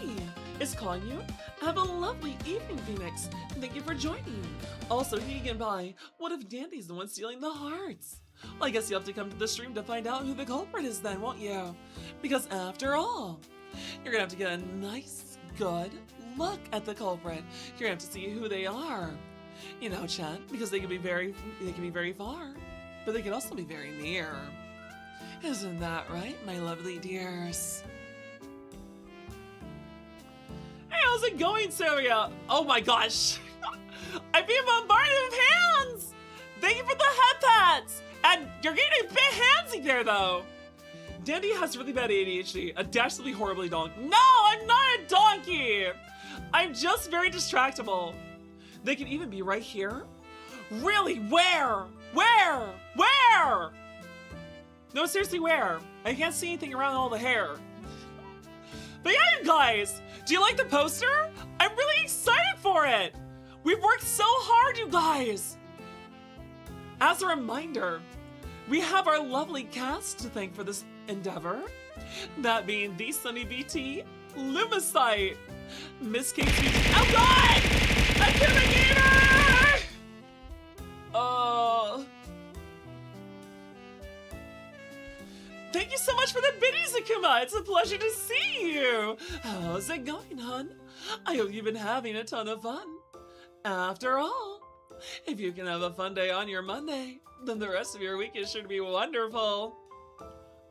It's calling you. Have a lovely evening, Phoenix. Thank you for joining. Also, he can buy. What if Dandy's the one stealing the hearts? Well, I guess you'll have to come to the stream to find out who the culprit is then, won't you? Because after all, you're gonna have to get a nice, good look at the culprit. You're gonna have to see who they are. You know, chat, because they can be very far, but they can also be very near. Isn't that right, my lovely dears? Hey, how's it going, Soria? Oh my gosh. I'm being bombarded with hands! Thank you for the head pats! And you're getting a bit handsy there, though. Dandy has really bad ADHD, a dastardly, horribly donkey. No, I'm not a donkey! I'm just very distractible. They can even be right here? Really, where? Where? Where? No, seriously, where? I can't see anything around all the hair. But yeah, you guys, do you like the poster? I'm really excited for it. We've worked so hard, you guys! As a reminder, we have our lovely cast to thank for this endeavor. That being the Sunny BT, Lumicite, Miss Casey, oh God! Akuma Gamer! Thank you so much for the biddies, Akuma! It's a pleasure to see you! How's it going, hon? I hope you've been having a ton of fun. After all, if you can have a fun day on your Monday, then the rest of your week is sure to be wonderful.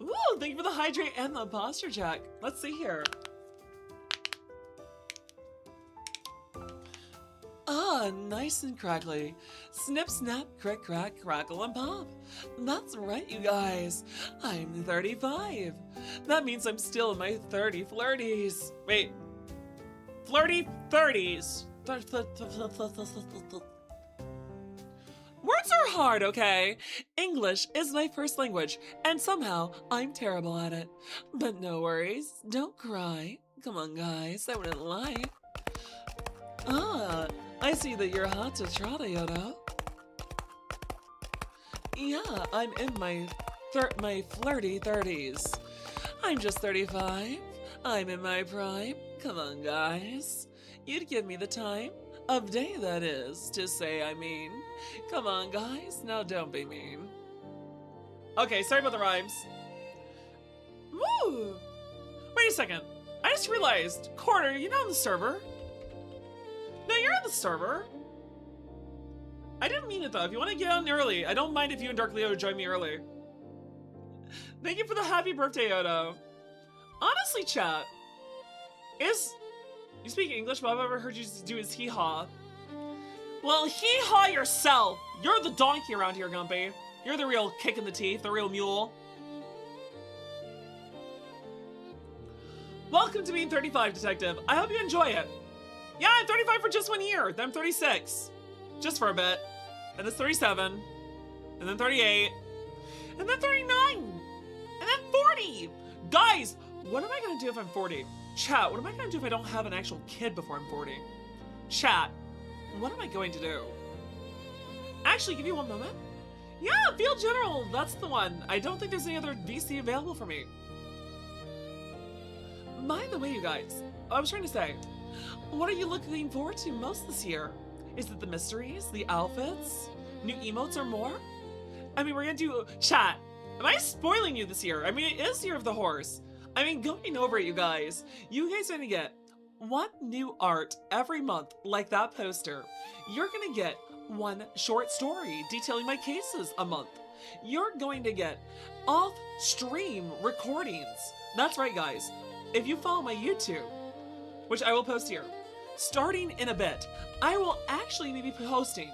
Ooh, thank you for the hydrate and the posture check. Let's see here. Ah, nice and crackly. Snip, snap, crick, crack, crackle, and pop. That's right, you guys. I'm 35. That means I'm still in my 30 flirties. Wait. Flirty 30s. Words are hard, okay? English is my first language, and somehow I'm terrible at it. But no worries. Don't cry. Come on, guys. I wouldn't lie. Ah, I see that you're hot to trot, Yoda. Yeah, I'm in my flirty 30s. I'm just 35. I'm in my prime. Come on, guys. You'd give me the time of day, that is, to say I mean. Come on, guys. Now don't be mean. Okay, sorry about the rhymes. Woo! Wait a second. I just realized, Quarter, you're not on the server. No, you're on the server. I didn't mean it though. If you want to get on early, I don't mind if you and Dark Leo join me early. Thank you for the happy birthday, Odo. Honestly, chat, you speak English, but I've ever heard you do is hee-haw. Well, hee-haw yourself. You're the donkey around here, Gumpy. You're the real kick in the teeth, the real mule. Welcome to being 35, Detective. I hope you enjoy it. Yeah, I'm 35 for just 1 year. Then I'm 36. Just for a bit. And it's 37. And then 38. And then 39. And then 40. Guys, what am I going to do if I'm 40? Chat, what am I going to do if I don't have an actual kid before I'm 40? Chat, what am I going to do? Actually, give you one moment. Yeah, Field General, that's the one. I don't think there's any other VC available for me. By the way, you guys, I was trying to say, what are you looking forward to most this year? Is it the mysteries, the outfits, new emotes, or more? I mean, we're gonna do chat. Am I spoiling you this year? I mean, it is Year of the Horse. I mean, going over it, you guys are gonna get one new art every month, like that poster. You're gonna get one short story detailing my cases a month. You're going to get off-stream recordings. That's right, guys. If you follow my YouTube, which I will post here, starting in a bit, I will actually be posting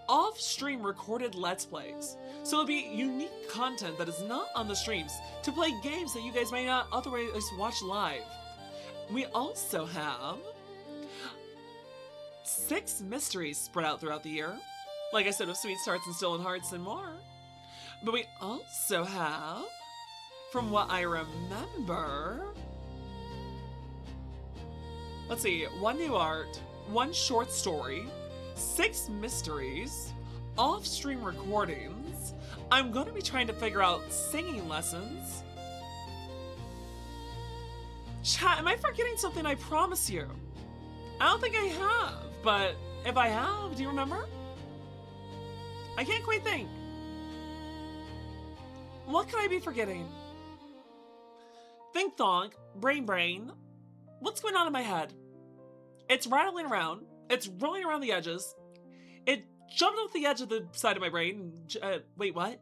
off-stream recorded Let's Plays. So it'll be unique content that is not on the streams to play games that you guys may not otherwise watch live. We also have 6 mysteries spread out throughout the year. Like I said, with Sweet Starts and Stolen Hearts and more. But we also have, from what I remember, let's see, 1 new art, 1 short story, 6 mysteries, off-stream recordings. I'm going to be trying to figure out singing lessons. Chat, am I forgetting something? I promise you. I don't think I have, but if I have, do you remember? I can't quite think. What could I be forgetting? Think thonk, brain. What's going on in my head? It's rattling around. It's rolling around the edges. It jumped off the edge of the side of my brain. Wait, what?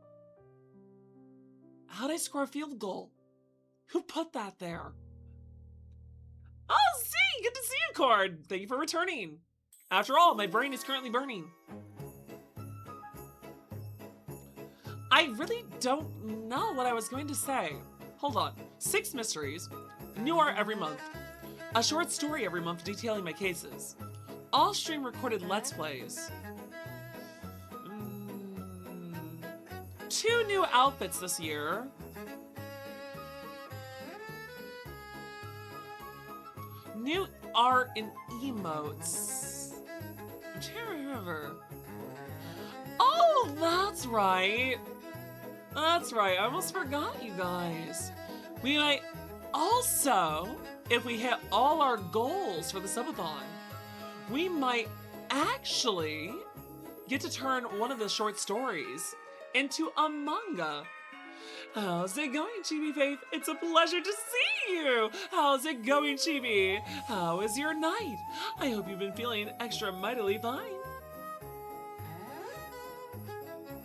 How'd I score a field goal? Who put that there? Oh, see! Good to see you, Cord! Thank you for returning. After all, my brain is currently burning. I really don't know what I was going to say. Hold on. 6 mysteries, new art every month, a short story every month detailing my cases, all stream recorded Let's Plays, 2 new outfits this year, new art and emotes, I'm trying to remember. Oh, that's right. That's right. I almost forgot, you guys. We might also, if we hit all our goals for the subathon, we might actually get to turn one of the short stories into a manga. How's it going, Chibi Faith? It's a pleasure to see you. How's it going, Chibi? How is your night? I hope you've been feeling extra mightily fine.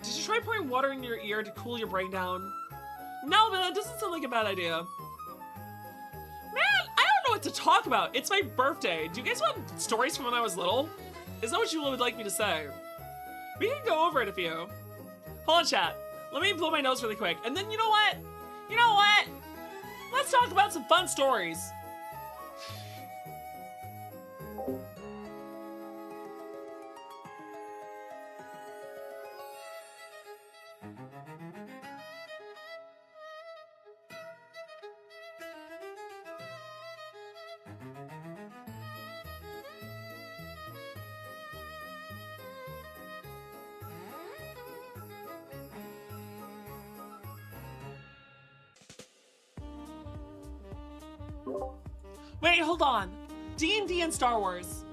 Did you try pouring water in your ear to cool your brain down? No, but that doesn't sound like a bad idea. Man, I don't know what to talk about. It's my birthday. Do you guys want stories from when I was little? Is that what you would like me to say? We can go over it a few. Hold on, chat. Let me blow my nose really quick. And then you know what? You know what? Let's talk about some fun stories. Wait, hold on. D&D and Star Wars.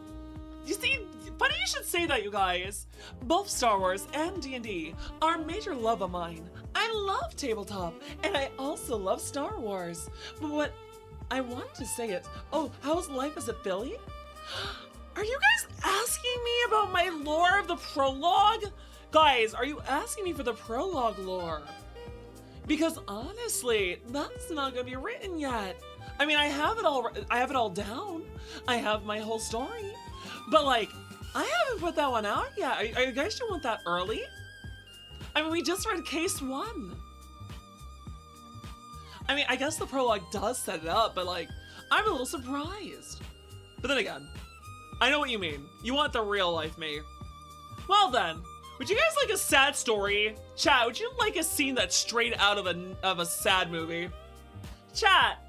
You see, funny you should say that, you guys. Both Star Wars and D&D are a major love of mine. I love tabletop, and I also love Star Wars. But what I want to say is, oh, how's life as a Philly? Are you guys asking me about my lore of the prologue? Guys, are you asking me for the prologue lore? Because honestly, that's not gonna be written yet. I mean, I have it all down. I have my whole story. But like, I haven't put that one out yet. Are you guys sure want that early? I mean, we just read case 1. I mean, I guess the prologue does set it up, but like, I'm a little surprised. But then again, I know what you mean. You want the real life me. Well then, would you guys like a sad story? Chat, would you like a scene that's straight out of a sad movie? Chat,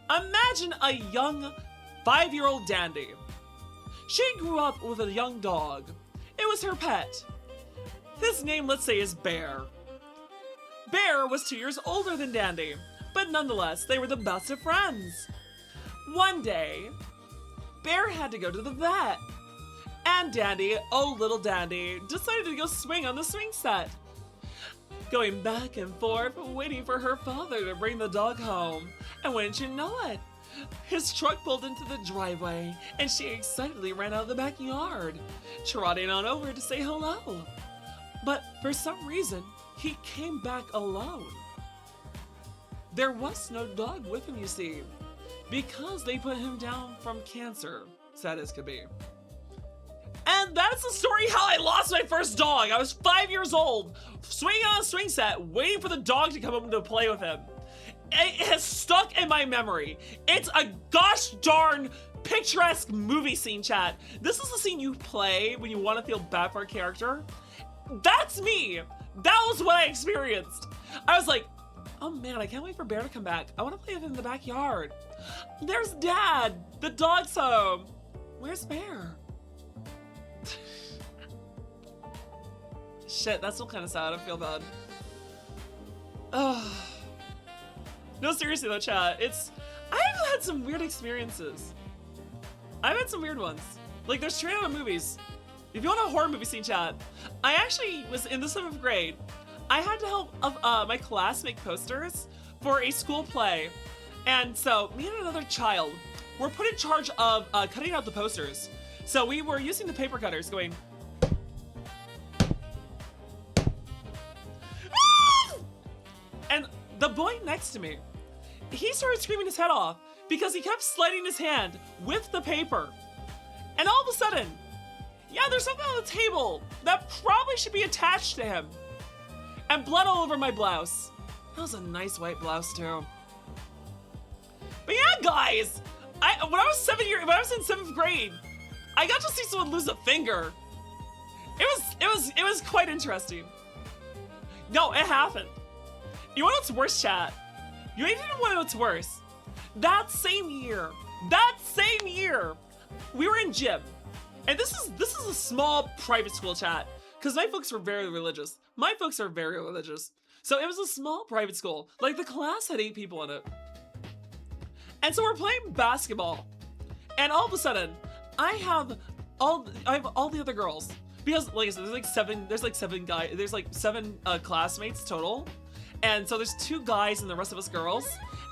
imagine a young 5-year-old dandy. She grew up with a young dog. It was her pet. His name, let's say, is Bear. Bear was 2 years older than Dandy, but nonetheless, they were the best of friends. One day, Bear had to go to the vet. And Dandy, oh little Dandy, decided to go swing on the swing set. Going back and forth, waiting for her father to bring the dog home. And wouldn't you know it, his truck pulled into the driveway, and she excitedly ran out of the backyard, trotting on over to say hello. But for some reason, he came back alone. There was no dog with him, you see, because they put him down from cancer, sad as could be. And that's the story how I lost my first dog. I was 5 years old, swinging on a swing set, waiting for the dog to come up to play with him. It has stuck in my memory. It's a gosh darn picturesque movie scene, chat. This is the scene you play when you want to feel bad for a character. That's me. That was what I experienced. I was like, oh man, I can't wait for Bear to come back. I want to play with him in the backyard. There's Dad. The dog's home. Where's Bear? Shit, that's still kind of sad. I feel bad. Ugh. No, seriously though, chat. I've had some weird experiences. I've had some weird ones. Like, there's straight out of movies. If you want a horror movie scene, chat, I actually was in the 7th grade. I had to help my class make posters for a school play. And so, me and another child were put in charge of cutting out the posters. So we were using the paper cutters going, and the boy next to me, he started screaming his head off because he kept sliding his hand with the paper. And all of a sudden, yeah, there's something on the table that probably should be attached to him. And blood all over my blouse. That was a nice white blouse too. But yeah, guys, when I was in 7th grade, I got to see someone lose a finger. It was quite interesting. No, it happened. You know what's worse, chat? You even know what's worse? That same year, we were in gym, And this is a small private school chat, because my folks were very religious. My folks are very religious. So it was a small private school. Like, the class had 8 people in it. And so we're playing basketball. And all of a sudden, I have all the other girls. Because, like I said, there's like seven classmates total. And so there's 2 guys and the rest of us girls.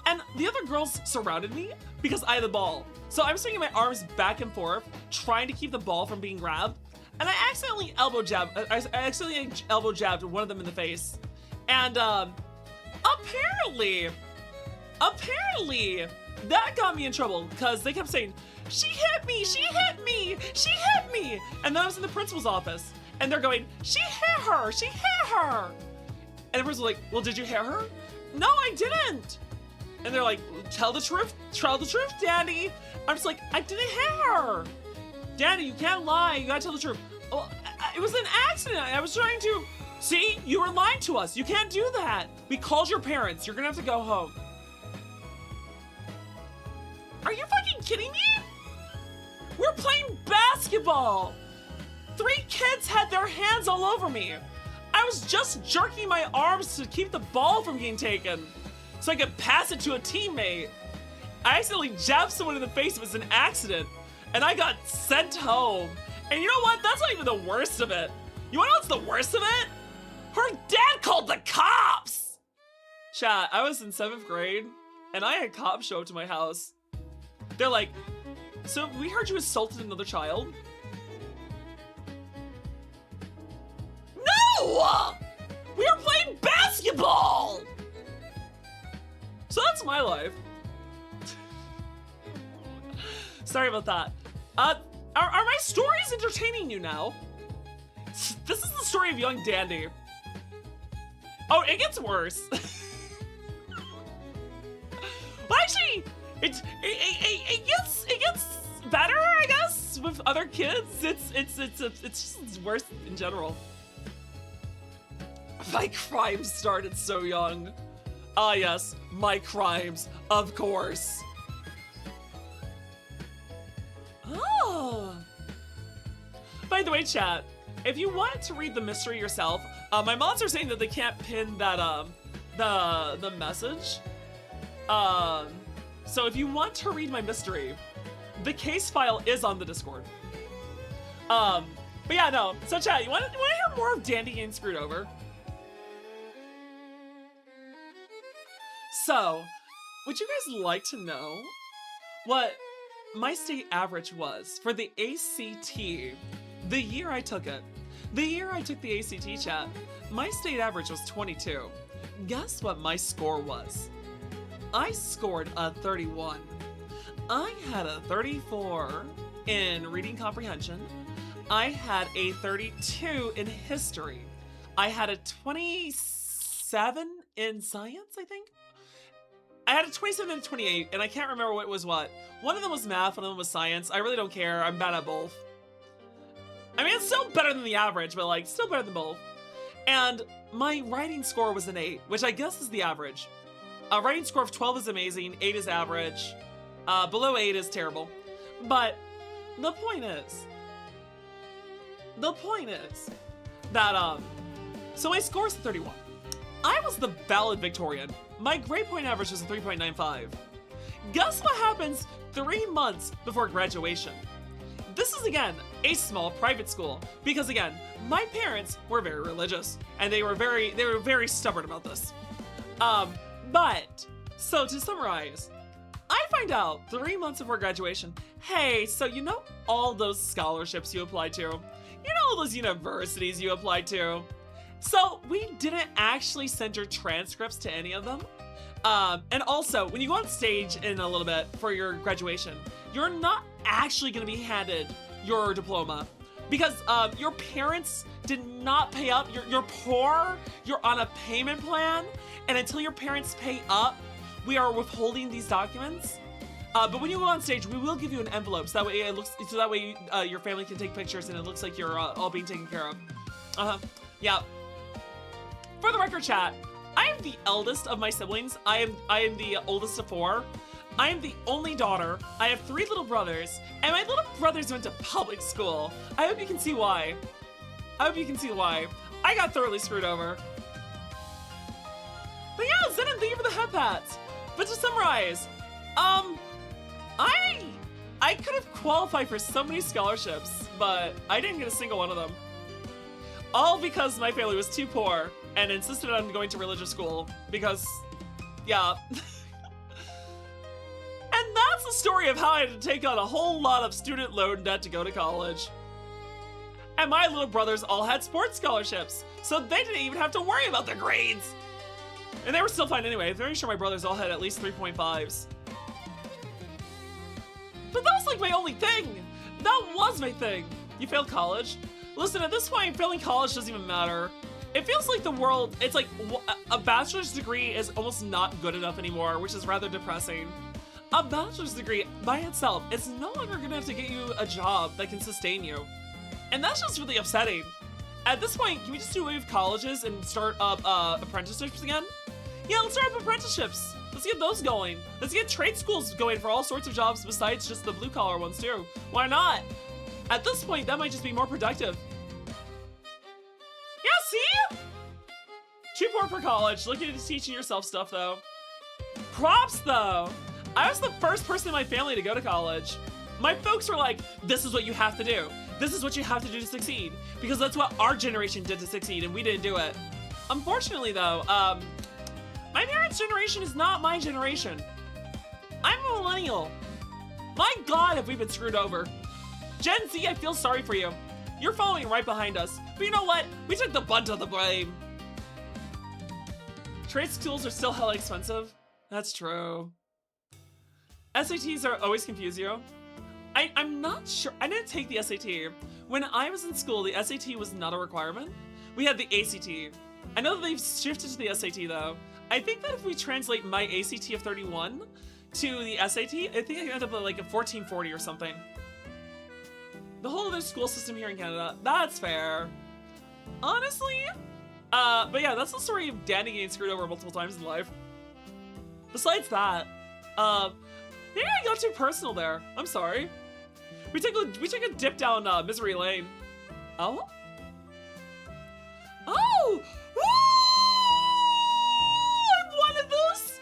And the other girls surrounded me because I had the ball. So I'm swinging my arms back and forth, trying to keep the ball from being grabbed. And I accidentally elbow jabbed one of them in the face. And apparently, that got me in trouble because they kept saying, she hit me, she hit me, she hit me. And then I was in the principal's office and they're going, she hit her, she hit her. And the principal's like, well, did you hit her? No, I didn't. And they're like, tell the truth, Danny. I'm just like, I didn't hit her. Danny, you can't lie, you gotta tell the truth. Oh, it was an accident, I was trying to. See, you were lying to us, you can't do that. We called your parents, you're gonna have to go home. Are you fucking kidding me? We're playing basketball. 3 kids had their hands all over me. I was just jerking my arms to keep the ball from getting taken so I could pass it to a teammate. I accidentally jabbed someone in the face. It was an accident. And I got sent home. And you know what? That's not even the worst of it. You wanna know what's the worst of it? Her dad called the cops! Chat, I was in 7th grade and I had cops show up to my house. They're like, so we heard you assaulted another child? No! We were playing basketball! So that's my life. Sorry about that. Are my stories entertaining you now? This is the story of young Dandy. Oh, it gets worse. Well, actually, it gets better, I guess, with other kids. It's just worse in general. My crimes started so young. Ah, yes, my crimes, of course. Oh. By the way, chat, if you want to read the mystery yourself, my mods are saying that they can't pin that the message. So if you want to read my mystery, the case file is on the Discord. But yeah, no. So chat, you want to hear more of Dandy getting screwed over? So, would you guys like to know what my state average was for the ACT the year I took it? The year I took the ACT, chat, my state average was 22. Guess what my score was? I scored a 31. I had a 34 in reading comprehension. I had a 32 in history. I had a 27 in science, I think. I had a 27 and a 28, and I can't remember what was what. One of them was math, one of them was science. I really don't care. I'm bad at both. I mean, it's still better than the average, but like, still better than both. And my writing score was an 8, which I guess is the average. A writing score of 12 is amazing, 8 is average. Below 8 is terrible. But the point is that, so my score is 31. I was the valedictorian. My grade point average was a 3.95. Guess what happens 3 months before graduation? This is, again, a small private school. Because, again, my parents were very religious. And they were very stubborn about this. But, so to summarize, I find out 3 months before graduation, hey, so you know all those scholarships you applied to? You know all those universities you applied to? So we didn't actually send your transcripts to any of them. And also, when you go on stage in a little bit for your graduation, you're not actually going to be handed your diploma because your parents did not pay up. You're poor, you're on a payment plan, and until your parents pay up, we are withholding these documents. But when you go on stage, we will give you an envelope so that way it looks, your family can take pictures and it looks like you're all being taken care of. Yeah. For the record, chat, I am the eldest of my siblings. I am the oldest of 4. I am the only daughter. I have 3 little brothers, and my little brothers went to public school. I hope you can see why. I hope you can see why. I got thoroughly screwed over. But yeah, Zenon, thank you for the head pats. But to summarize, I could have qualified for so many scholarships, but I didn't get a single one of them. All because my family was too poor and insisted on going to religious school because, yeah. And that's the story of how I had to take on a whole lot of student loan debt to go to college. And my little brothers all had sports scholarships, so they didn't even have to worry about their grades. And they were still fine anyway. I'm very sure my brothers all had at least 3.5s. But that was like my only thing. That was my thing. You failed college? Listen, at this point, failing college doesn't even matter. It feels like the world, it's like a bachelor's degree is almost not good enough anymore, which is rather depressing. A bachelor's degree by itself is no longer gonna have to get you a job that can sustain you. And that's just really upsetting. At this point, can we just do away with colleges and start up apprenticeships again? Yeah, let's start up apprenticeships. Let's get those going. Let's get trade schools going for all sorts of jobs besides just the blue collar ones too. Why not? At this point, that might just be more productive. Yeah, see? Too poor for college. Look at teaching yourself stuff though. Props though. I was the first person in my family to go to college. My folks were like, this is what you have to do. This is what you have to do to succeed. Because that's what our generation did to succeed and we didn't do it. Unfortunately though, my parents' generation is not my generation. I'm a millennial. My God, have we been screwed over. Gen Z, I feel sorry for you. You're following right behind us. But you know what? We took the brunt of the blame. Trade schools are still hella expensive. That's true. SATs are always confuse you. I'm not sure. I didn't take the SAT. When I was in school, the SAT was not a requirement. We had the ACT. I know that they've shifted to the SAT though. I think that if we translate my ACT of 31 to the SAT, I think I end up at like a 1440 or something. The whole other school system here in Canada, that's fair. Honestly, but yeah, that's the story of Danny getting screwed over multiple times in life. Besides that, maybe I got too personal there. I'm sorry. We took a dip down misery lane. Oh? Oh! I wanted this!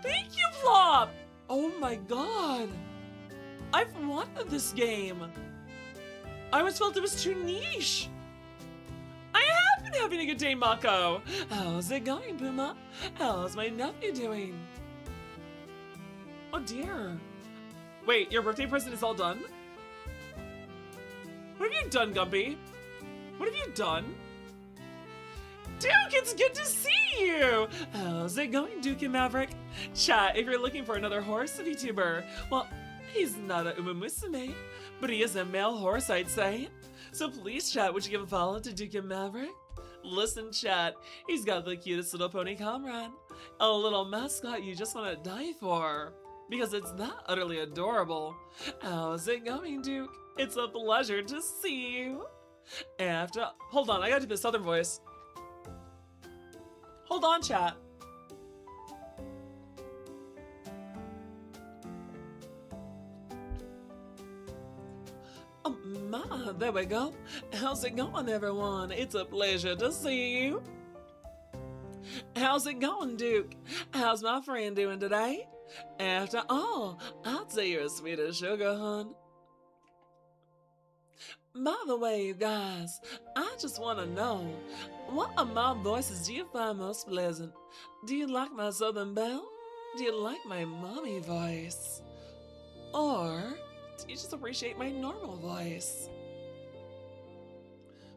Thank you, Flop! Oh my god. I've wanted this game. I always felt it was too niche. I have been having a good day, Mako. How's it going, Puma? How's my nephew doing? Oh dear. Wait, your birthday present is all done? What have you done, Gumpy? What have you done? Duke, it's good to see you! How's it going, Duke and Maverick? Chat, if you're looking for another horse VTuber, well, he's not a Umamusume, but he is a male horse, I'd say. So please, chat, would you give a follow to Duke and Maverick? Listen, chat, he's got the cutest little pony comrade. A little mascot you just want to die for. Because it's that utterly adorable. How's it going, Duke? It's a pleasure to see you. Hold on, I gotta do the southern voice. Hold on, chat. Oh, my, there we go. How's it going, everyone? It's a pleasure to see you. How's it going, Duke? How's my friend doing today? After all, I'd say you're as sweet as sugar, hon. By the way, you guys, I just want to know, what of my voices do you find most pleasant? Do you like my Southern Belle? Do you like my mommy voice? Or do you just appreciate my normal voice?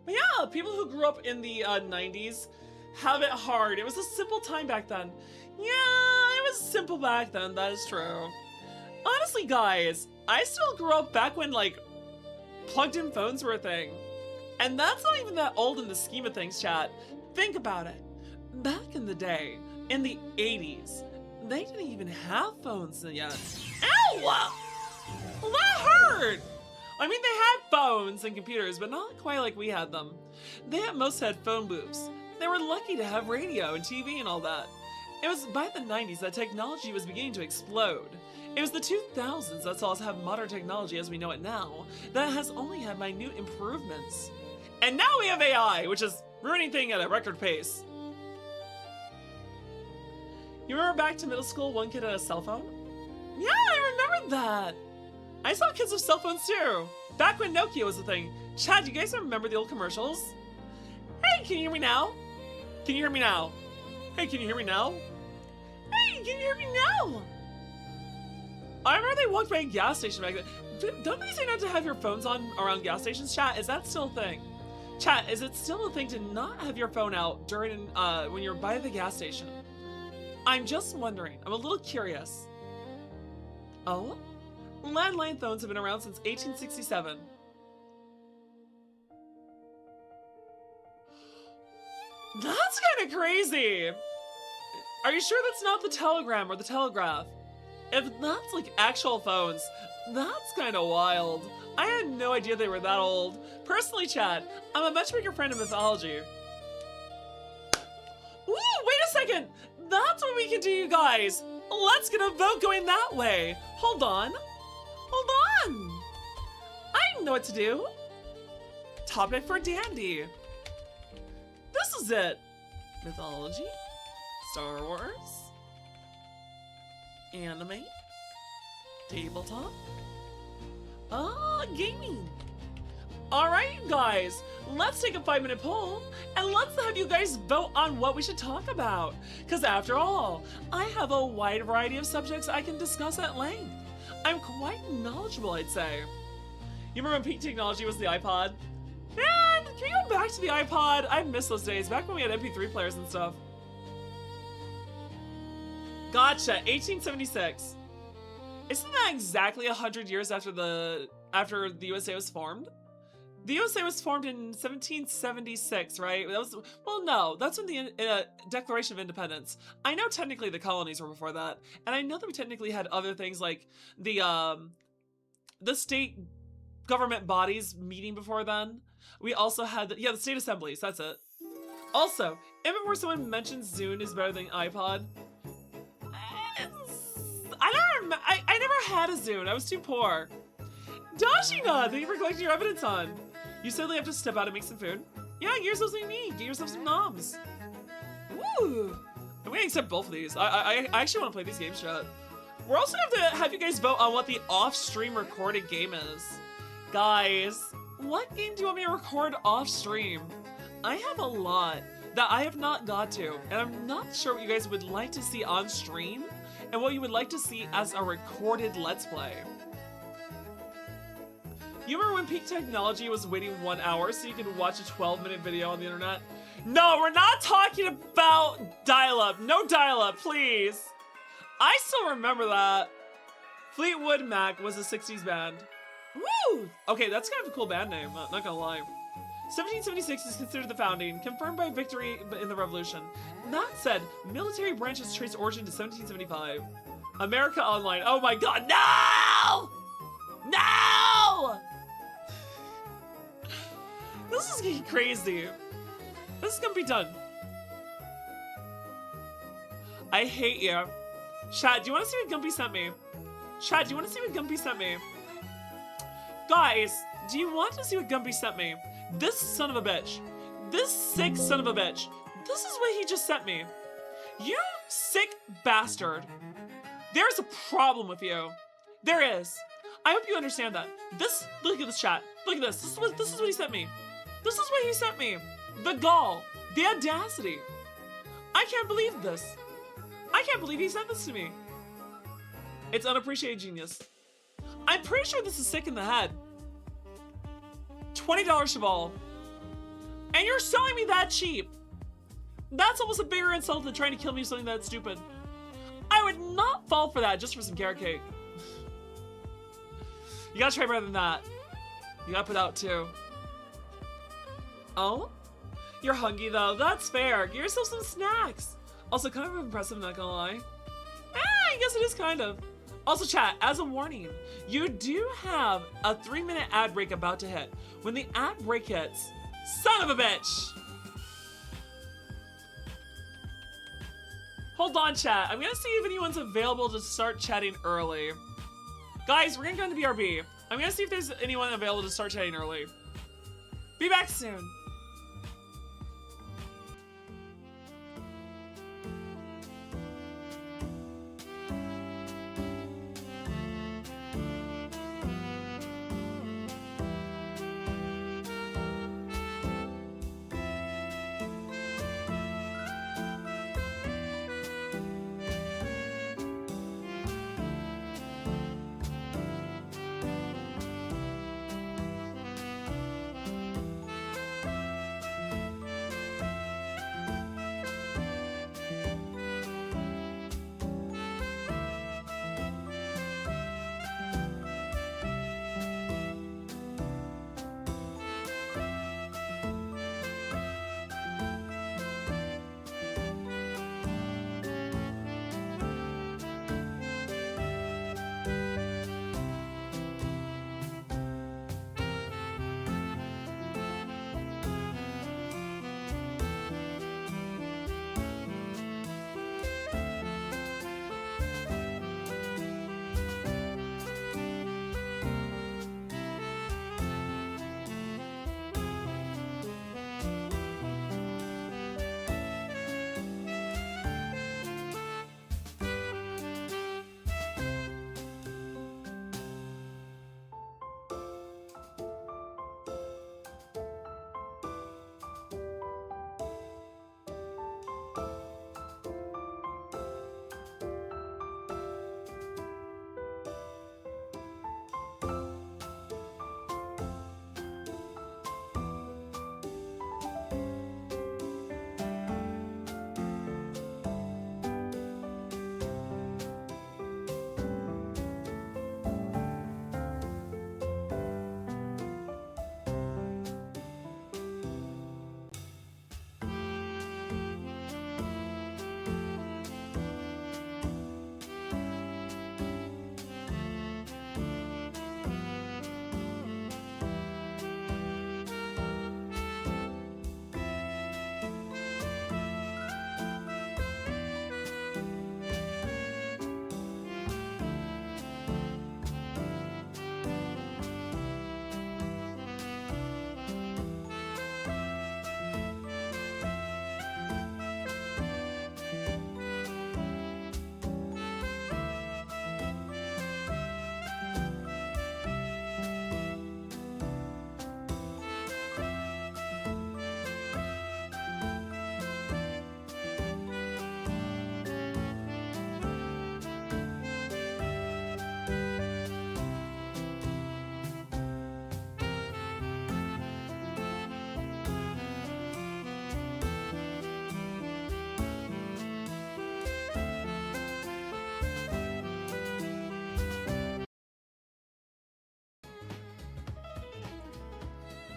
But yeah, people who grew up in the 90s have it hard. It was a simple time back then. Yeah, it was simple back then, that is true. Honestly, guys, I still grew up back when, like, plugged-in phones were a thing. And that's not even that old in the scheme of things, chat. Think about it. Back in the day, in the 80s, they didn't even have phones yet. Ow! Well, that hurt! I mean, they had phones and computers, but not quite like we had them. They at most had phone booths. They were lucky to have radio and TV and all that. It was by the 90s that technology was beginning to explode. It was the 2000s that saw us have modern technology as we know it now, that has only had minute improvements. And now we have AI, which is ruining things at a record pace. You remember back to middle school, one kid had a cell phone? Yeah, I remember that. I saw kids with cell phones too. Back when Nokia was a thing. Chad, you guys remember the old commercials? Hey, can you hear me now? Can you hear me now? Hey, can you hear me now? Hey, can you hear me now? I remember they walked by a gas station back then. Don't they say not to have your phones on around gas stations? Chat, is that still a thing? Chat, is it still a thing to not have your phone out during when you're by the gas station? I'm just wondering. I'm a little curious. Oh? Landline phones have been around since 1867. That's kind of crazy. Are you sure that's not the telegram or the telegraph? If that's like actual phones, that's kind of wild. I had no idea they were that old. Personally, Chad, I'm a much bigger fan of mythology. Ooh, wait a second. That's what we can do, you guys. Let's get a vote going that way. Hold on. Hold on. I know what to do. Topic for Dandy. This is it. Mythology, Star Wars, anime, tabletop, gaming. Alright, guys, let's take a 5-minute poll and let's have you guys vote on what we should talk about. Because after all, I have a wide variety of subjects I can discuss at length. I'm quite knowledgeable, I'd say. You remember when peak technology was the iPod? Man, can we go back to the iPod? I miss those days, back when we had MP3 players and stuff. Gotcha, 1876. Isn't that exactly 100 years after the USA was formed? The USA was formed in 1776, right? That was, well, no, that's when the Declaration of Independence. I know technically the colonies were before that, and I know that we technically had other things like the state government bodies meeting before then. We also had, the state assemblies, that's it. Also, even where someone mentions Zune is better than iPod, I don't remember, I never had a Zune, I was too poor. Dashina, thank you for collecting your evidence on. You suddenly have to step out and make some food? Yeah, get yourself something to eat. Get yourself some noms. Woo! I'm gonna accept both of these. I actually want to play these games, chat. We're also gonna have to have you guys vote on what the off-stream recorded game is. Guys, what game do you want me to record off-stream? I have a lot that I have not got to, and I'm not sure what you guys would like to see on stream and what you would like to see as a recorded Let's Play. You remember when peak technology was waiting 1 hour so you could watch a 12-minute video on the internet? No, we're not talking about dial-up. No dial-up, please. I still remember that. Fleetwood Mac was a 60s band. Woo! Okay, that's kind of a cool band name, not gonna lie. 1776 is considered the founding, confirmed by victory in the Revolution. That said, military branches trace origin to 1775. America Online. Oh my god, no! No! This is getting crazy. This is gonna be done. I hate you. Chad, do you want to see what Gumpy sent me? Chad, do you want to see what Gumpy sent me? Guys, do you want to see what Gumpy sent me? This son of a bitch. This sick son of a bitch. This is what he just sent me. You sick bastard. There's a problem with you. There is. I hope you understand that. Look at this chat. Look at this. This is what he sent me. This is what he sent me. The gall. The audacity. I can't believe this. I can't believe he sent this to me. It's unappreciated genius. I'm pretty sure this is sick in the head. $20 Cheval. And you're selling me that cheap. That's almost a bigger insult than trying to kill me with something that stupid. I would not fall for that just for some carrot cake. You gotta try better than that. You gotta put out too. Oh? You're hungry though, that's fair. Get yourself some snacks. Also kind of impressive, not gonna lie. I guess it is kind of. Also chat, as a warning, you do have a 3-minute ad break about to hit. When the ad break hits, son of a bitch! Hold on, chat. I'm gonna see if anyone's available to start chatting early. Guys, we're gonna go into BRB. I'm gonna see if there's anyone available to start chatting early. Be back soon.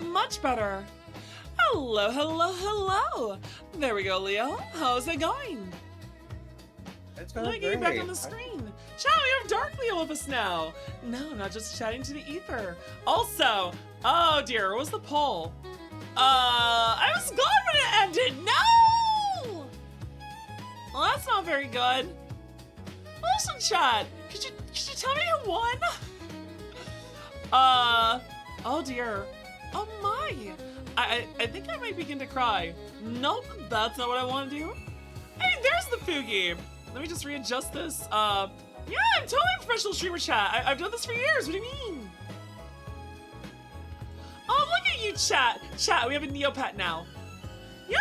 Much better. Hello, hello, hello. There we go, Leo. How's it going? It's going Look at you back on the screen. Chat, we have Dark Leo with us now. No, not just chatting to the ether. Also, oh dear, what was the poll? I was gone when it ended. No! Well, that's not very good. Listen, chat, could you tell me who won? Oh dear. Oh my. I think I might begin to cry. Nope, that's not what I want to do. Hey, there's the Fugi. Let me just readjust this. Yeah, I'm totally a professional streamer, chat. I've done this for years. What do you mean? Oh, look at you, chat. Chat, we have a Neopet now. Yeah,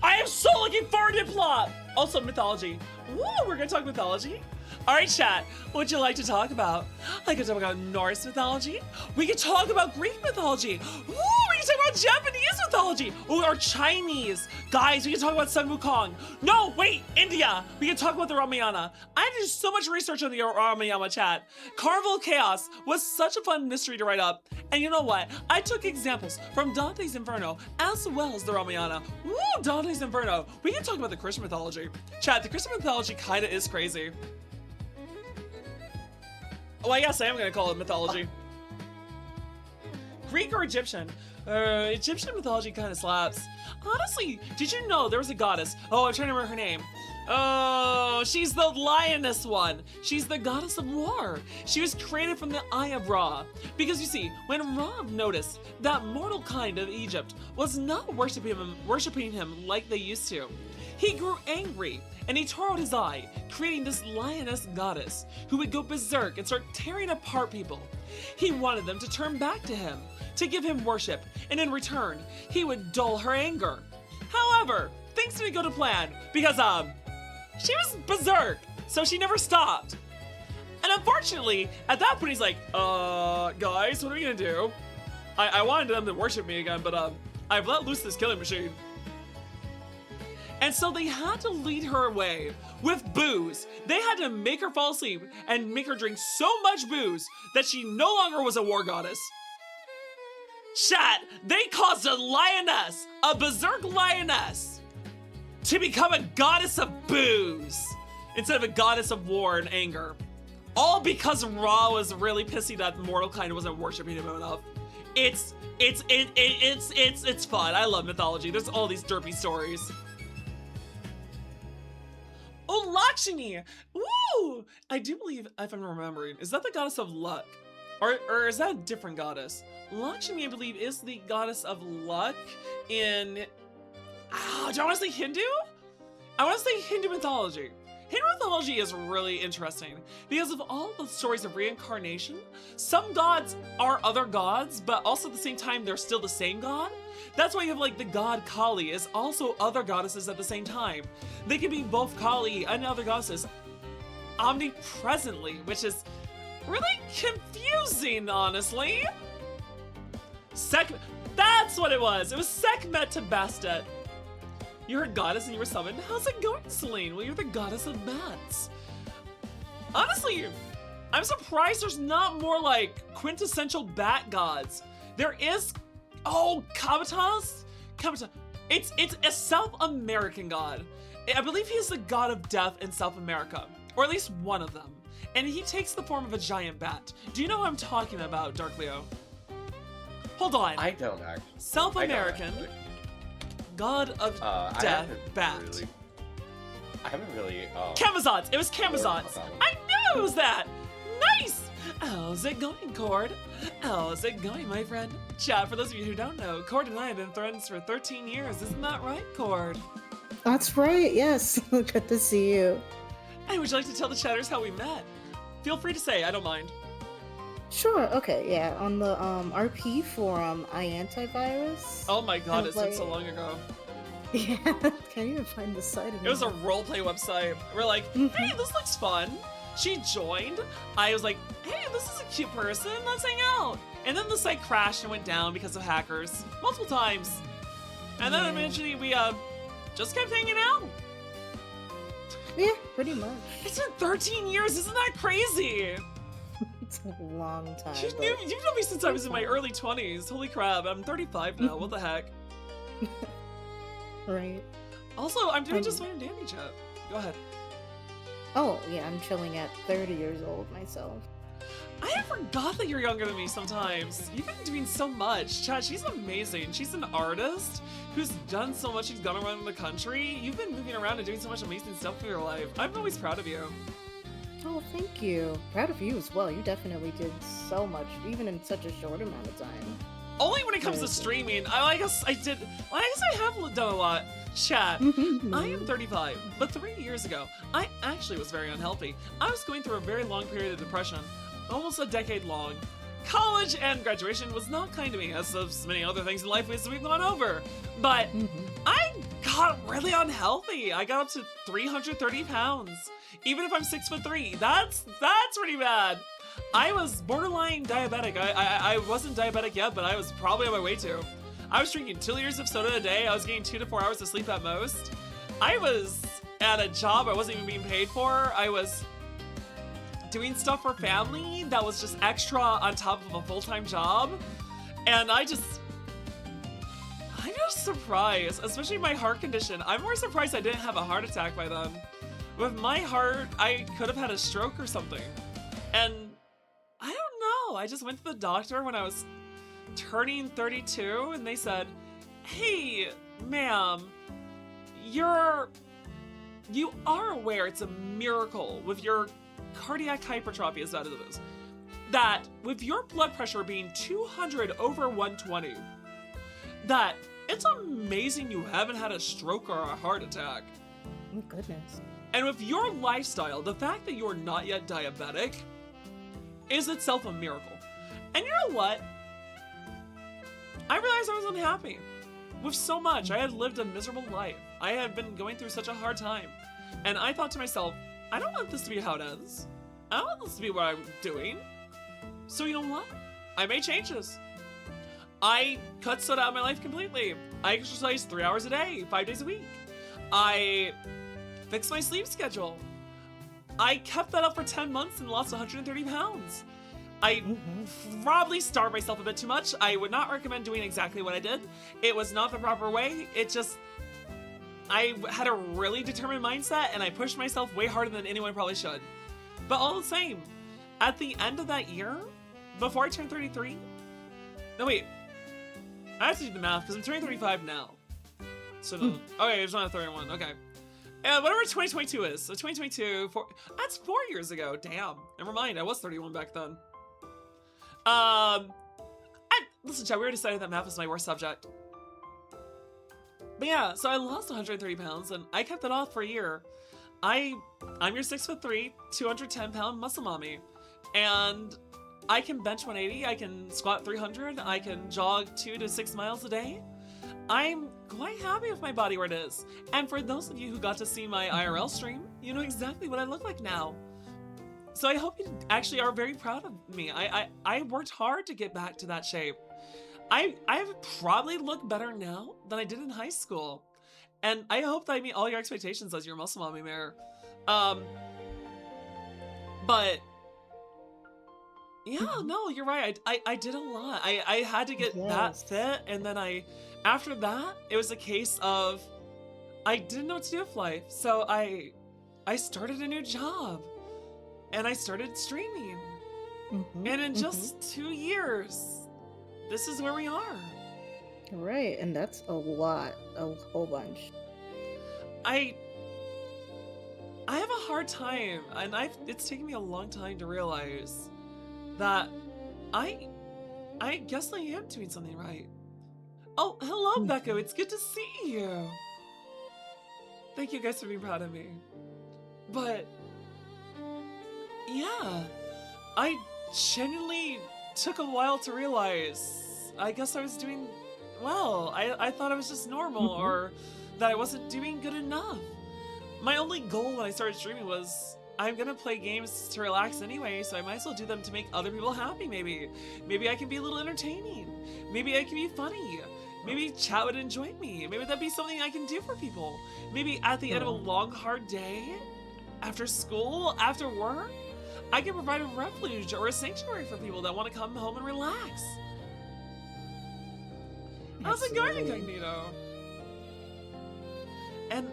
I am so looking forward to plot. Also, mythology. Woo, we're gonna talk mythology. All right, chat, what would you like to talk about? I could talk about Norse mythology. We could talk about Greek mythology. Woo, we can talk about Japanese mythology. Ooh, or Chinese. Guys, we can talk about Sun Wukong. No, wait, India. We can talk about the Ramayana. I did so much research on the Ramayana, chat. Carnival of Chaos was such a fun mystery to write up. And you know what? I took examples from Dante's Inferno as well as the Ramayana. Woo, Dante's Inferno. We can talk about the Christian mythology. Chat, the Christian mythology kinda is crazy. Oh, I guess I am gonna call it mythology. Greek or Egyptian? Egyptian mythology kind of slaps. Honestly, did you know there was a goddess? Oh, I'm trying to remember her name. No, she's the lioness one. She's the goddess of war. She was created from the eye of Ra. Because you see, when Ra noticed that mortal kind of Egypt was not worshiping him like they used to, he grew angry and he tore out his eye, creating this lioness goddess who would go berserk and start tearing apart people. He wanted them to turn back to him, to give him worship, and in return, he would dull her anger. However, things didn't go to plan because, she was berserk, so she never stopped. And unfortunately, at that point, he's like, guys, what are we gonna do? I wanted them to worship me again, but, I've let loose this killing machine. And so they had to lead her away with booze. They had to make her fall asleep and make her drink so much booze that she no longer was a war goddess. Chat, they caused a lioness, a berserk lioness, to become a goddess of booze instead of a goddess of war and anger. All because Ra was really pissy that mortal kind wasn't worshiping him enough. It's fun. I love mythology. There's all these derpy stories. Oh, Lakshmi! Woo! I do believe, if I'm remembering, is that the goddess of luck? Or is that a different goddess? Lakshmi, I believe, is the goddess of luck in... do I want to say Hindu? I want to say Hindu mythology. Hindu mythology is really interesting because of all the stories of reincarnation. Some gods are other gods, but also at the same time, they're still the same god. That's why you have like the god Kali is also other goddesses at the same time. They can be both Kali and other goddesses omnipresently, which is really confusing, honestly. That's what it was. It was Sekhmet to Bastet. You're a goddess and you were summoned. How's it going, Celine? Well, you're the goddess of bats. Honestly, I'm surprised there's not more like quintessential bat gods. There is, Kabatas? Kabata. It's a South American god. I believe he's the god of death in South America, or at least one of them. And he takes the form of a giant bat. Do you know what I'm talking about, Dark Leo? Hold on. I don't actually. South American, god of death, bat. I haven't really. Camazotz. It was Camazotz. That one. I knew it was that. Nice. How's it going, Cord? How's it going, my friend? Chat, for those of you who don't know, Cord and I have been friends for 13 years. Isn't that right, Cord? That's right, yes. Good to see you. And would you like to tell the chatters how we met? Feel free to say, I don't mind. Sure, okay, yeah. On the RP forum, iAntivirus. Oh my god, it's been like... so long ago. Yeah, can't even find the site anymore. It was a roleplay website. We're like, hey, this looks fun. She joined. I was like, hey, this is a cute person. Let's hang out. And then the site crashed and went down because of hackers. Multiple times. And then eventually we just kept hanging out. Yeah, pretty much. It's been 13 years. Isn't that crazy? It's a long time. You've known me since I was in my early 20s. Holy crap, I'm 35 now. What the heck? Right. Also, I'm doing just fine in Dandy Chat. Go ahead. Oh, yeah, I'm chilling at 30 years old myself. I forgot that you're younger than me sometimes. You've been doing so much. Chad, she's amazing. She's an artist who's done so much. She's gone around the country. You've been moving around and doing so much amazing stuff in your life. I'm always proud of you. Oh, thank you. Proud of you as well. You definitely did so much, even in such a short amount of time. Only when it comes to streaming. I guess I have done a lot. Chat, I am 35, but 3 years ago, I actually was very unhealthy. I was going through a very long period of depression, almost a decade long. College and graduation was not kind to me, as of many other things in life we've gone over. But I got really unhealthy. I got up to 330 pounds. Even if I'm 6'3", that's pretty bad. I was borderline diabetic. I wasn't diabetic yet, but I was probably on my way to. I was drinking 2 liters of soda a day. I was getting 2 to 4 hours of sleep at most. I was at a job I wasn't even being paid for. I was doing stuff for family that was just extra on top of a full-time job. And I'm just surprised, especially my heart condition. I'm more surprised I didn't have a heart attack by then. With my heart, I could have had a stroke or something. And I don't know. I just went to the doctor when I was turning 32 and they said, hey, ma'am, your you are aware it's a miracle with your cardiac hypertrophy as bad as it is, that with your blood pressure being 200 over 120, that it's amazing you haven't had a stroke or a heart attack. Oh, goodness. And with your lifestyle, the fact that you're not yet diabetic is itself a miracle. And you know what? I realized I was unhappy with so much. I had lived a miserable life. I had been going through such a hard time. And I thought to myself, I don't want this to be how it ends. I don't want this to be what I'm doing. So you know what? I made changes. I cut soda out of my life completely. I exercised 3 hours a day, 5 days a week. I fixed my sleep schedule. I kept that up for 10 months and lost 130 pounds. I probably starved myself a bit too much. I would not recommend doing exactly what I did. It was not the proper way. I had a really determined mindset and I pushed myself way harder than anyone probably should. But all the same, at the end of that year, before I turned 33, no wait, I have to do the math because I'm turning 35 now. So, okay, it's not 31, okay. Whatever 2022 is, so 2022, that's 4 years ago, damn. Never mind, I was 31 back then. Listen, chat, we already decided that math is my worst subject. But yeah, so I lost 130 pounds and I kept it off for a year. I'm your 6'3", 210-pound muscle mommy. And I can bench 180, I can squat 300, I can jog 2 to 6 miles a day. I'm quite happy with my body where it is. And for those of you who got to see my IRL stream, you know exactly what I look like now. So I hope you actually are very proud of me. I worked hard to get back to that shape. I probably look better now than I did in high school. And I hope that I meet all your expectations as your muscle mommy mare. But yeah, no, you're right. I did a lot. I had to get that fit, and then after that, it was a case of I didn't know what to do with life. So I started a new job and I started streaming. And in just 2 years, this is where we are. Right, and that's a lot, a whole bunch. I have a hard time, and it's taken me a long time to realize that I guess I am doing something right. Oh, hello, Becca. It's good to see you. Thank you guys for being proud of me. But yeah, I genuinely took a while to realize. I guess I was doing well. I thought I was just normal or that I wasn't doing good enough. My only goal when I started streaming was I'm gonna play games to relax anyway, so I might as well do them to make other people happy maybe. Maybe I can be a little entertaining. Maybe I can be funny. Maybe chat would enjoy me. Maybe that'd be something I can do for people. Maybe at the end of a long, hard day, after school, after work, I can provide a refuge or a sanctuary for people that want to come home and relax. How's it going, Incognito? And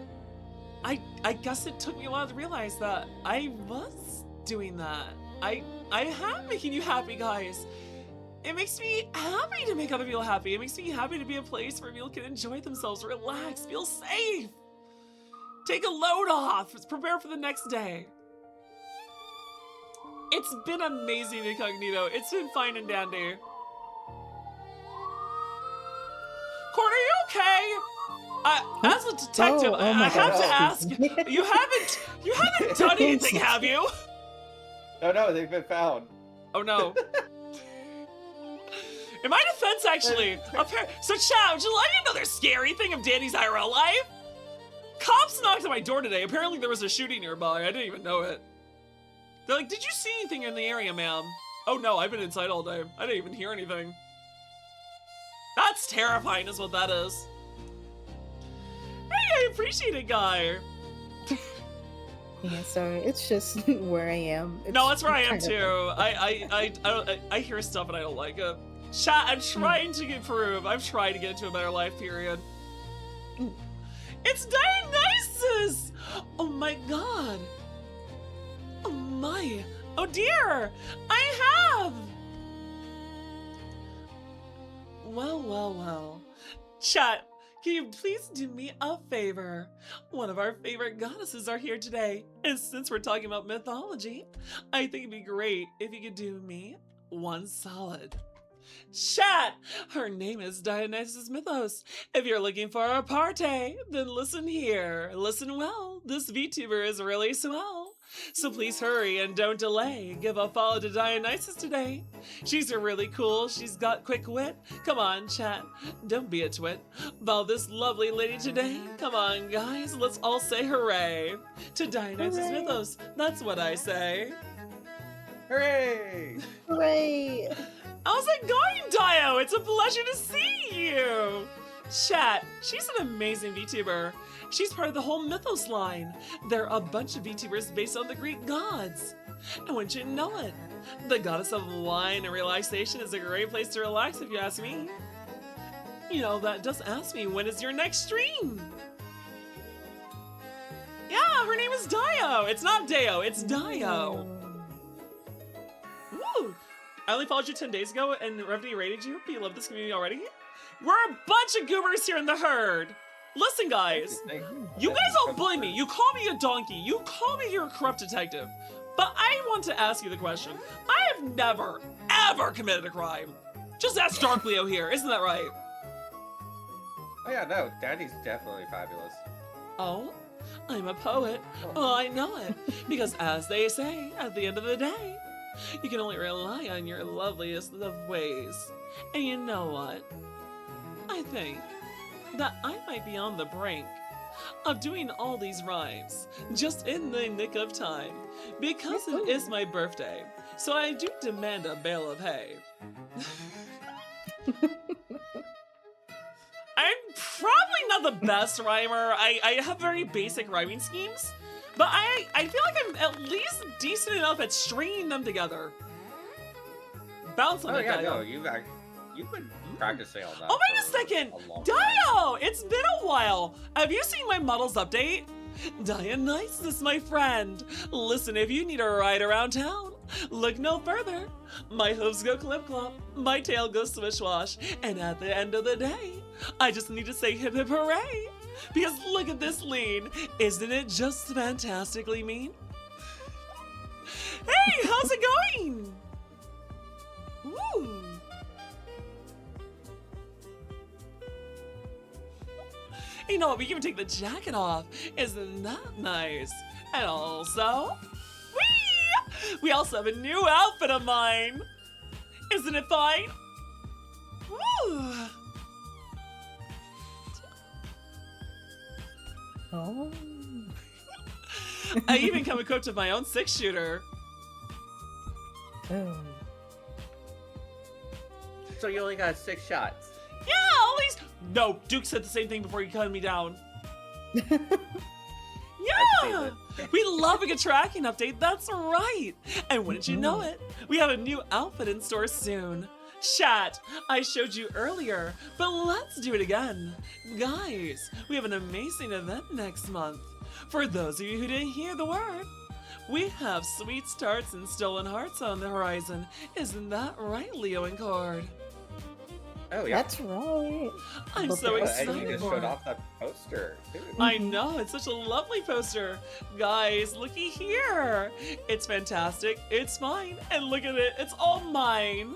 I guess it took me a while to realize that I was doing that. I am making you happy, guys. It makes me happy to make other people happy. It makes me happy to be a place where people can enjoy themselves, relax, feel safe. Take a load off, prepare for the next day. It's been amazing, Incognito. It's been fine and dandy. Court, are you okay? As a detective, I have to ask. You haven't done anything, have you? No, they've been found. Oh no. In my defense, actually, so chat, would you like another scary thing of Danny's IRL life? Cops knocked on my door today. Apparently there was a shooting nearby. I didn't even know it. They're like, did you see anything in the area, ma'am? Oh no, I've been inside all day. I didn't even hear anything. That's terrifying is what that is. Hey, I appreciate it, guy. Yeah, sorry, it's just where I am. No, that's where I am too. I hear stuff and I don't like it. Chat, I'm trying to improve. I'm trying to get into a better life, period. It's Dionysus! Oh my god. Oh my. Oh dear. I have. Well. Chat, can you please do me a favor? One of our favorite goddesses are here today, and since we're talking about mythology, I think it'd be great if you could do me one solid. Chat! Her name is Dionysus Mythos. If you're looking for a party, then listen here. Listen well. This VTuber is really swell. So please hurry and don't delay. Give a follow to Dionysus today. She's really cool. She's got quick wit. Come on, chat. Don't be a twit. Follow this lovely lady today. Come on, guys. Let's all say hooray to Dionysus Hooray. Mythos. That's what I say. Hooray! Hooray! How's it going, Dio? It's a pleasure to see you! Chat, she's an amazing VTuber. She's part of the whole Mythos line. There are a bunch of VTubers based on the Greek gods. And wouldn't you know it, the goddess of wine and relaxation is a great place to relax if you ask me. You know, that does ask me, when is your next stream? Yeah, her name is Dio. It's not Deo, it's Dio. Woo! I only followed you 10 days ago and Revney rated you, but you love this community already? We're a bunch of goobers here in the herd! Listen, guys, you guys all bully me. You call me a donkey. You call me your corrupt detective. But I want to ask you the question. I have never, ever committed a crime. Just ask Dark Leo here, isn't that right? Oh yeah, no, Daddy's definitely fabulous. Oh, I'm a poet. Oh, I know it. Because as they say, at the end of the day, you can only rely on your loveliest of ways. And you know what? I think that I might be on the brink of doing all these rhymes just in the nick of time because it is my birthday. So I do demand a bale of hay. I'm probably not the best rhymer. I have very basic rhyming schemes. But I feel like I'm at least decent enough at stringing them together. Bounce on Oh it, yeah, Dio. no, you've been practicing all that. Oh, wait a for second! long time. Dio! It's been a while! Have you seen my models update? Dionysus, my friend. Listen, if you need a ride around town, look no further. My hooves go clip-clop, my tail goes swish-wash, and at the end of the day, I just need to say hip hip hooray! Because look at this lean. Isn't it just fantastically mean? Hey, how's it going? Woo! You know what, we can even take the jacket off. Isn't that nice? And also, we also have a new outfit of mine. Isn't it fine? Woo! Oh. I even come equipped with my own 6-shooter. Oh. So you only got 6 shots. Yeah, all these. No, Duke said the same thing before he cut me down. I've seen Yeah, it. we love a good tracking update. That's right. And wouldn't you know it, we have a new outfit in store soon. Chat, I showed you earlier, but let's do it again. Guys, we have an amazing event next month. For those of you who didn't hear the word, we have sweet starts and stolen hearts on the horizon. Isn't that right, Leo and Cord? Oh yeah. That's right. I'm Look so at And excited you just for showed it. off that poster, too. I know, it's such a lovely poster. Guys, looky here. It's fantastic, it's mine, and look at it, it's all mine.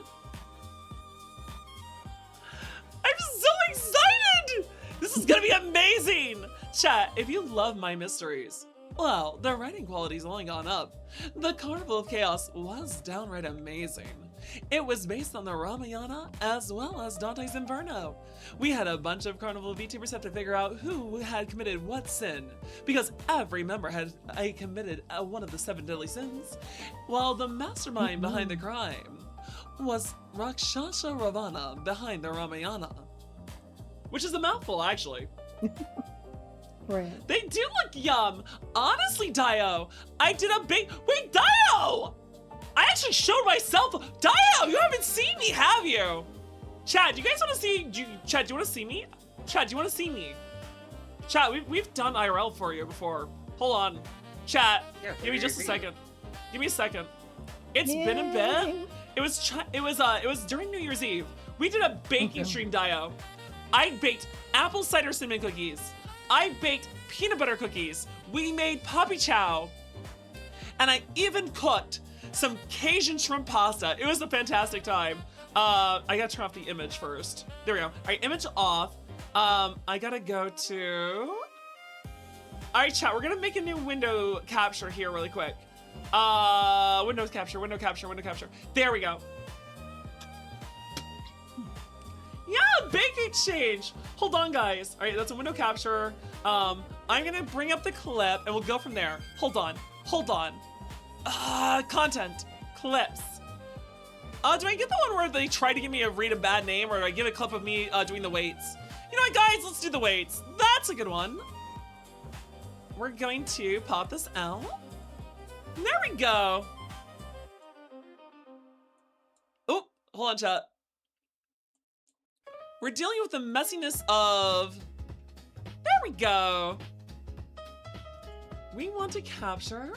I'm so excited! This is gonna be amazing! Chat, if you love my mysteries, well, the writing quality's only gone up. The Carnival of Chaos was downright amazing. It was based on the Ramayana as well as Dante's Inferno. We had a bunch of Carnival VTubers have to figure out who had committed what sin, because every member had committed one of the 7 deadly sins, while the mastermind behind the crime was Rakshasa Ravana behind the Ramayana. Which is a mouthful, actually. Right. They do look yum! Honestly, Dio, I did a big. Wait, Dio! I actually showed myself. Dio, you haven't seen me, have you? Chad, do you guys want to see? Chad, do you want to see me? Chad, do you want to see me? Chad, we've done IRL for you before. Hold on, Chad. Yeah, Give me just a second. Give me a second. It's been a bit. Yay. It was during New Year's Eve. We did a baking stream, Dio. I baked apple cider cinnamon cookies. I baked peanut butter cookies. We made poppy chow. And I even cooked some Cajun shrimp pasta. It was a fantastic time. I gotta turn off the image first. There we go. All right, image off. I gotta go to... All right, chat, we're gonna make a new window capture here really quick. Window capture. There we go. Yeah, bake exchange. Hold on, guys. All right, that's a window capture. I'm gonna bring up the clip and we'll go from there. Hold on. Content, clips. Do I get the one where they try to give me read a bad name, or do I get a clip of me doing the weights? You know what, guys? Let's do the weights. That's a good one. We're going to pop this out. There we go. Oh, hold on, chat. We're dealing with the messiness of... There we go. We want to capture...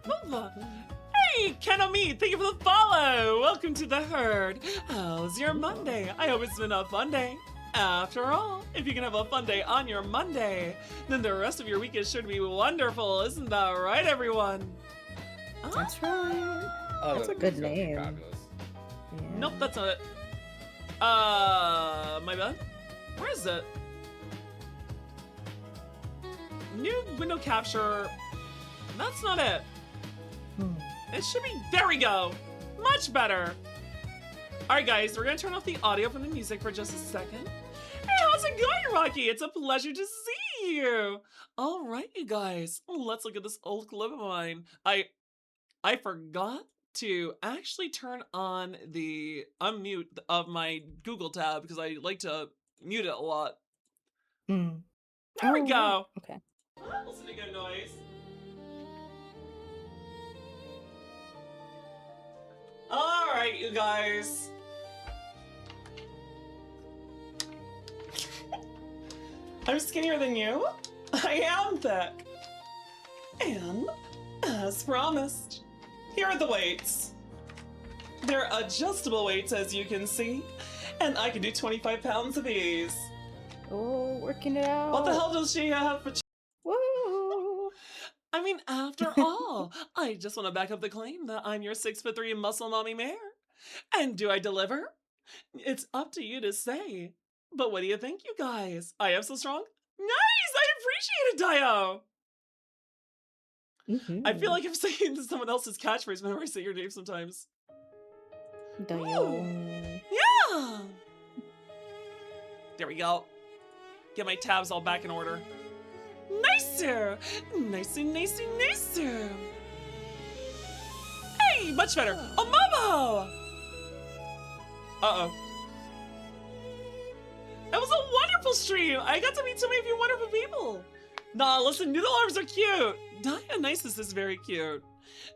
Hey, Kenami, thank you for the follow. Welcome to the herd. How's your Monday? I hope it's been a fun day. After all, if you can have a fun day on your Monday, then the rest of your week is sure to be wonderful. Isn't that right, everyone? That's right. Oh, That's a good name. Fabulous. Yeah. Nope, that's not it. My bad. Where is it? New window capture. That's not it. It should be, there we go. Much better. All right, guys, we're gonna turn off the audio from the music for just a second. Hey, how's it going, Rocky? It's a pleasure to see you. All right, you guys, let's look at this old clip of mine. I forgot to actually turn on the unmute of my Google tab because I like to mute it a lot. There we go. Okay. Listen to good noise. All right, you guys. I'm skinnier than you. I am thick. And, as promised, here are the weights. They're adjustable weights, as you can see, and I can do 25 pounds of these. Oh, working it out. What the hell does she have for... Woo! I mean, after all, I just want to back up the claim that I'm your 6'3" muscle mommy mare. And do I deliver? It's up to you to say. But what do you think, you guys? I am so strong? Nice! I appreciate it, Dio! I feel like I'm saying someone else's catchphrase whenever I say your name sometimes. Dio. Yeah! There we go. Get my tabs all back in order. Nicer! Nicer. Hey, much better. Oh, Momo! Uh-oh. It was a wonderful stream. I got to meet so many of you wonderful people. Nah, listen, noodle arms are cute. Dionysus is very cute.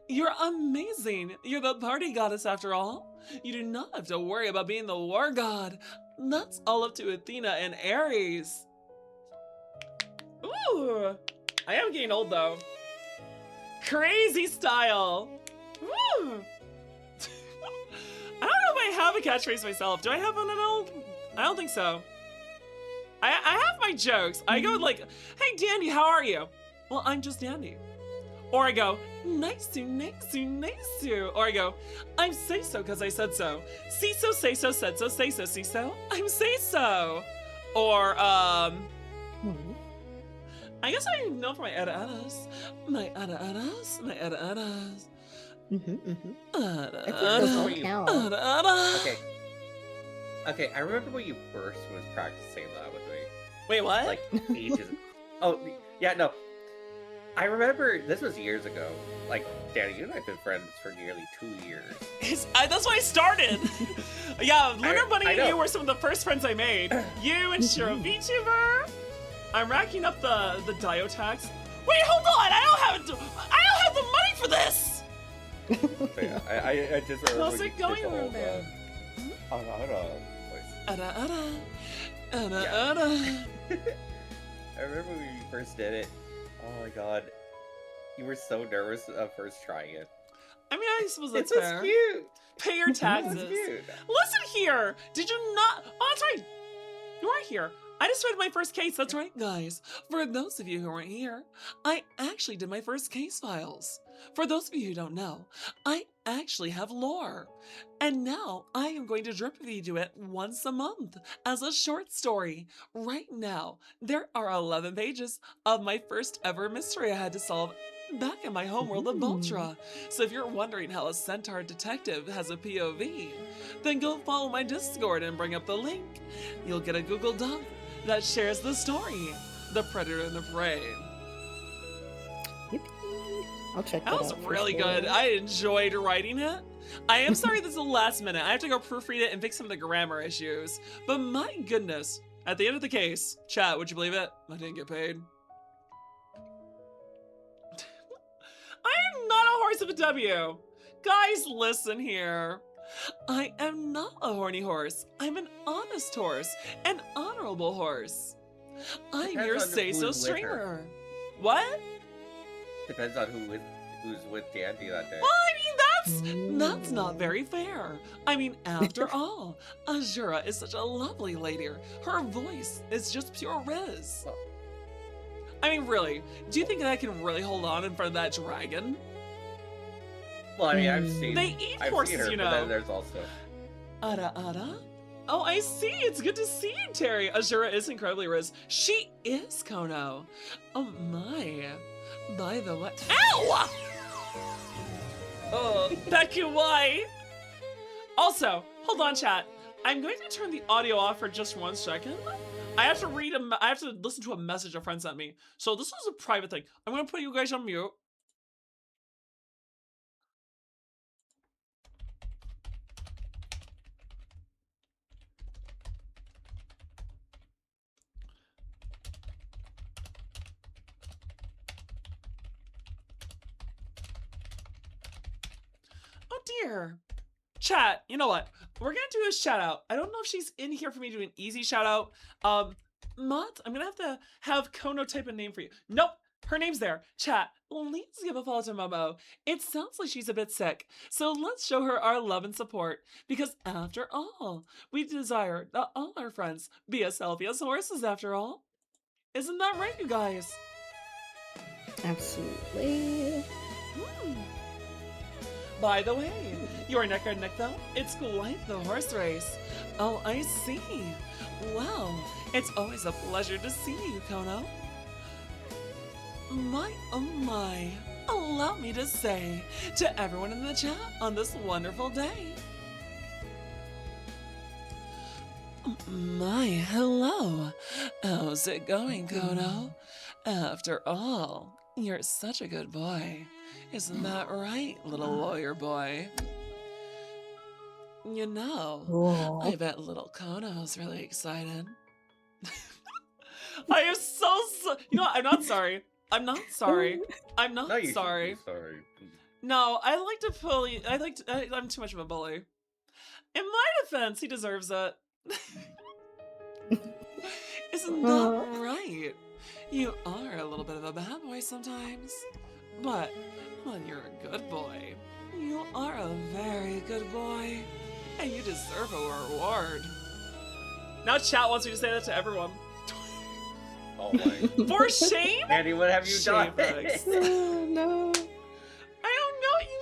You're amazing. You're the party goddess after all. You do not have to worry about being the war god. That's all up to Athena and Ares. Ooh, I am getting old though. Crazy style. Woo. I don't know if I have a catchphrase myself. Do I have one at all? I don't think so. I have my jokes. I go like, hey Dandy, how are you? Well, I'm just Dandy. Or I go, nice. Or I go, I'm say so because I said so. See so, say so, said so, say so, see so. I'm say so. Or I guess I know for my ada-adas. My ada-adas. Okay, I remember when you first was practicing that with me. Wait, what? Like ages. Oh, yeah, no. I remember this was years ago. Like, Danny, you and I have been friends for nearly 2 years. That's why I started. Yeah, Lunar Bunny and you were some of the first friends I made. You and Shiro VTuber. I'm racking up the Dio tax. Wait, hold on! I don't have the money for this. So yeah, I just remember. How's it going over there? I remember when you first did it. Oh my god. You were so nervous of first trying it. I mean, I suppose that's It's fair. cute. Pay your It's taxes. cute. Listen here! Did you not? Oh, that's right. You are here. I just read my first case. That's right, guys. For those of you who weren't here, I actually did my first case files. For those of you who don't know, I actually have lore. And now I am going to drip feed you it once a month as a short story. Right now, there are 11 pages of my first ever mystery I had to solve back in my homeworld of Baltra. So if you're wondering how a centaur detective has a POV, then go follow my Discord and bring up the link. You'll get a Google Doc that shares the story, The Predator and the Prey. Yippee. I'll check that That was out for really sure. good. I enjoyed writing it. I am sorry this is the last minute. I have to go proofread it and fix some of the grammar issues. But my goodness, at the end of the case, chat, would you believe it? I didn't get paid. I am not a horse of a W. Guys, listen here. I am not a horny horse. I'm an honest horse, an honorable horse. I'm Depends your on say-so who's with her. streamer. What? Depends on who's with Dandy that day. Well, I mean, that's not very fair. I mean, after all, Azura is such a lovely lady. Her voice is just pure riz. I mean, really, do you think that I can really hold on in front of that dragon? Well, I mean, I've seen. They eat I've horses, seen her, you but know. then there's also. Ada? Oh, I see. It's good to see you, Terry. Azura is incredibly riz. She is Kono. Oh my. By the way. Ow! Oh, Becky, why? Also, hold on, chat. I'm going to turn the audio off for just 1 second. I have to I have to listen to a message a friend sent me. So this is a private thing. I'm going to put you guys on mute. Oh dear. Chat, you know what? We're gonna do a shout out. I don't know if she's in here for me to do an easy shout out. Mott, I'm gonna have to have Kono type a name for you. Nope, her name's there. Chat, please give a follow to Momo. It sounds like she's a bit sick, so let's show her our love and support. Because after all, we desire that all our friends be as healthy as horses after all. Isn't that right, you guys? Absolutely. By the way, your neck or neck though, it's quite the horse race. Oh, I see. Well, it's always a pleasure to see you, Kono. My, oh my. Allow me to say to everyone in the chat on this wonderful day. My, hello. How's it going, Kono? After all, you're such a good boy. Isn't that right, little lawyer boy? You know, I bet little Kono's really excited. I am so you know what? I'm not sorry. I'm not sorry. I'm not No, you sorry. shouldn't be sorry. No, I like to bully. I'm too much of a bully. In my defense, he deserves it. Isn't that right? You are a little bit of a bad boy sometimes. But when you're a good boy, you are a very good boy. And you deserve a reward. Now chat wants me to say that to everyone. Oh my. For shame? Andy, what have you done? J-Fax. Oh, no. I don't know what you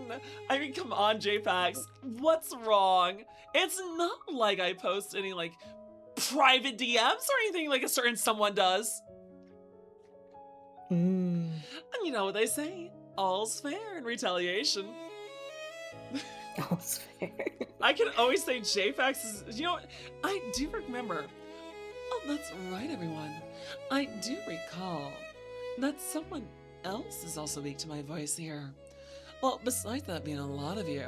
mean. I mean, come on, J-Fax. What's wrong? It's not like I post any, like, private DMs or anything like a certain someone does. And you know what they say? All's fair in retaliation. All's fair. I can always say J-Fax is, you know what? I do remember. Oh, that's right, everyone. I do recall that someone else is also weak to my voice here. Well, besides that being a lot of you.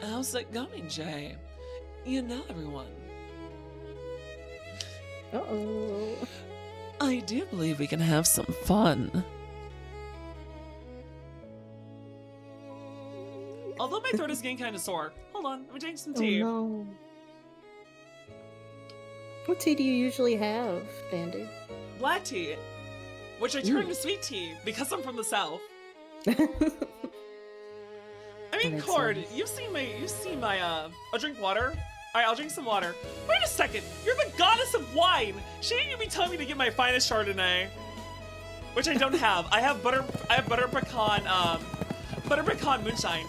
How's it going, Jay? You know everyone. Uh-oh. I do believe we can have some fun. Although my throat is getting kind of sore. Hold on, let me drink some tea. Oh, no. What tea do you usually have, Dandy? Black tea, which I turned to sweet tea because I'm from the South. I mean, makes Cord, sense. you've seen my, I'll drink water. Alright, I'll drink some water. Wait a second, you're the goddess of wine! Shouldn't you be telling me to get my finest Chardonnay? Which I don't have. I have butter pecan moonshine.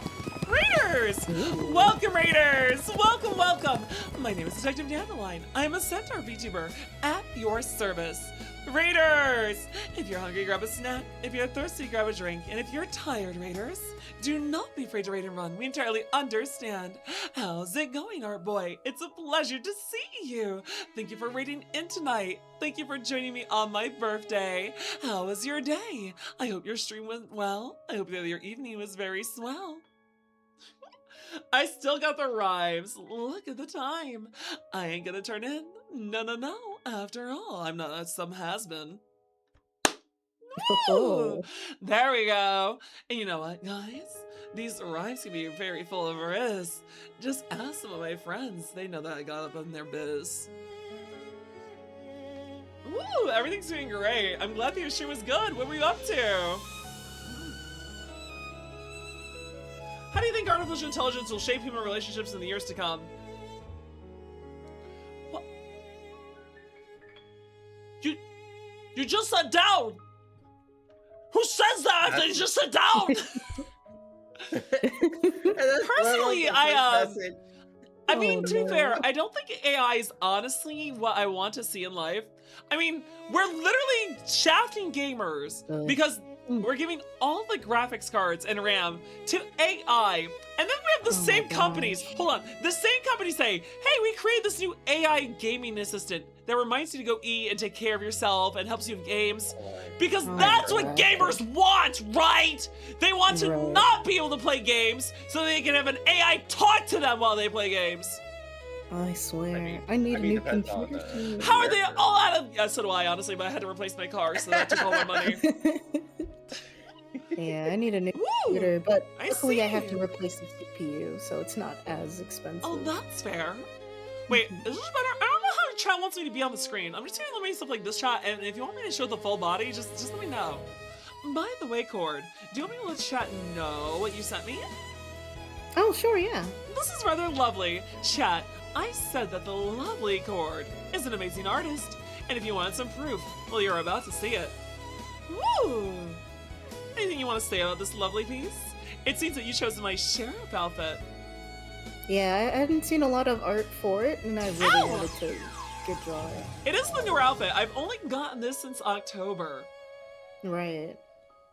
Raiders! Welcome, Raiders! Welcome, welcome! My name is Detective Dandelion. I am a centaur VTuber at your service. Raiders! If you're hungry, grab a snack. If you're thirsty, grab a drink. And if you're tired, Raiders, do not be afraid to raid and run. We entirely understand. How's it going, Art Boy? It's a pleasure to see you. Thank you for raiding in tonight. Thank you for joining me on my birthday. How was your day? I hope your stream went well. I hope that your evening was very swell. I still got the rhymes. Look at the time. I ain't gonna turn in. No. After all, I'm not some has-been. Woo! There we go. And you know what, guys? These rhymes can be very full of riz. Just ask some of my friends. They know that I got up in their biz. Woo! Everything's doing great. I'm glad that your stream was good. What were you up to? How do you think artificial intelligence will shape human relationships in the years to come? What? You just sat down! Who says that after you just sit down? Personally, I mean, to be fair, I don't think AI is honestly what I want to see in life. I mean, we're literally shafting gamers because we're giving all the graphics cards and RAM to AI, and then we have the same companies. Hold on, the same companies say, "Hey, we created this new AI gaming assistant that reminds you to go eat and take care of yourself and helps you with games," because that's what gamers want, right? They want to not be able to play games so they can have an AI talk to them while they play games. I swear, I need a new computer. How are they all out of? Yeah, so do I, honestly, but I had to replace my car, so that took all my money. Yeah, I need a new computer, but luckily I have to replace the CPU, so it's not as expensive. Oh, that's fair. Wait, is this better? I don't know how chat wants me to be on the screen. I'm just doing let me stuff like this chat, and if you want me to show the full body, just let me know. By the way, Cord, do you want me to let chat know what you sent me? Oh, sure, yeah. This is rather lovely. Chat, I said that the lovely Cord is an amazing artist, and if you wanted some proof, well, you're about to see it. Woo! Anything you want to say about this lovely piece? It seems that you chose my sheriff outfit. Yeah, I hadn't seen a lot of art for it, and I really wanted to get draw it. It is the newer outfit. I've only gotten this since October. Right.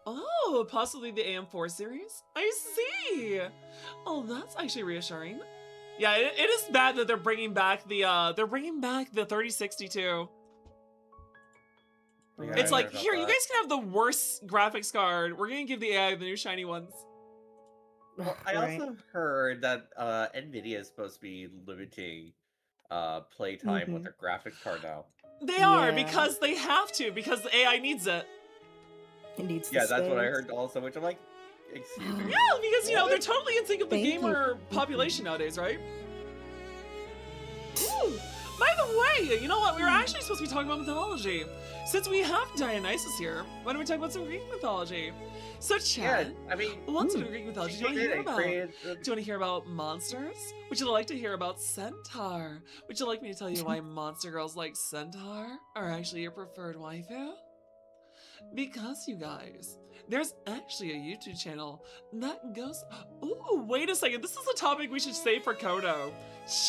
Oh, possibly the AM4 series? I see! Oh, that's actually reassuring. Yeah, it is bad that they're bringing back the 3062. Yeah, It's like, here, you guys can have the worst graphics card. We're gonna give the AI the new shiny ones. Well, I also heard that NVIDIA is supposed to be limiting playtime with their graphics card now. They are, because they have to, because the AI needs it. It needs that's what I heard also, which I'm like, excuse me. Yeah, because, you know, they're totally in sync with the gamer population nowadays, right? Ooh, by the way, you know what? We were actually supposed to be talking about mythology. Since we have Dionysus here, why don't we talk about some Greek mythology? So, Chad, I mean, what's some Greek mythology do you want to hear about? Do you want to hear about monsters? Would you like to hear about centaur? Would you like me to tell you why monster girls like centaur are actually your preferred waifu? Because, you guys, there's actually a YouTube channel that goes... Ooh, wait a second. This is a topic we should save for Kono.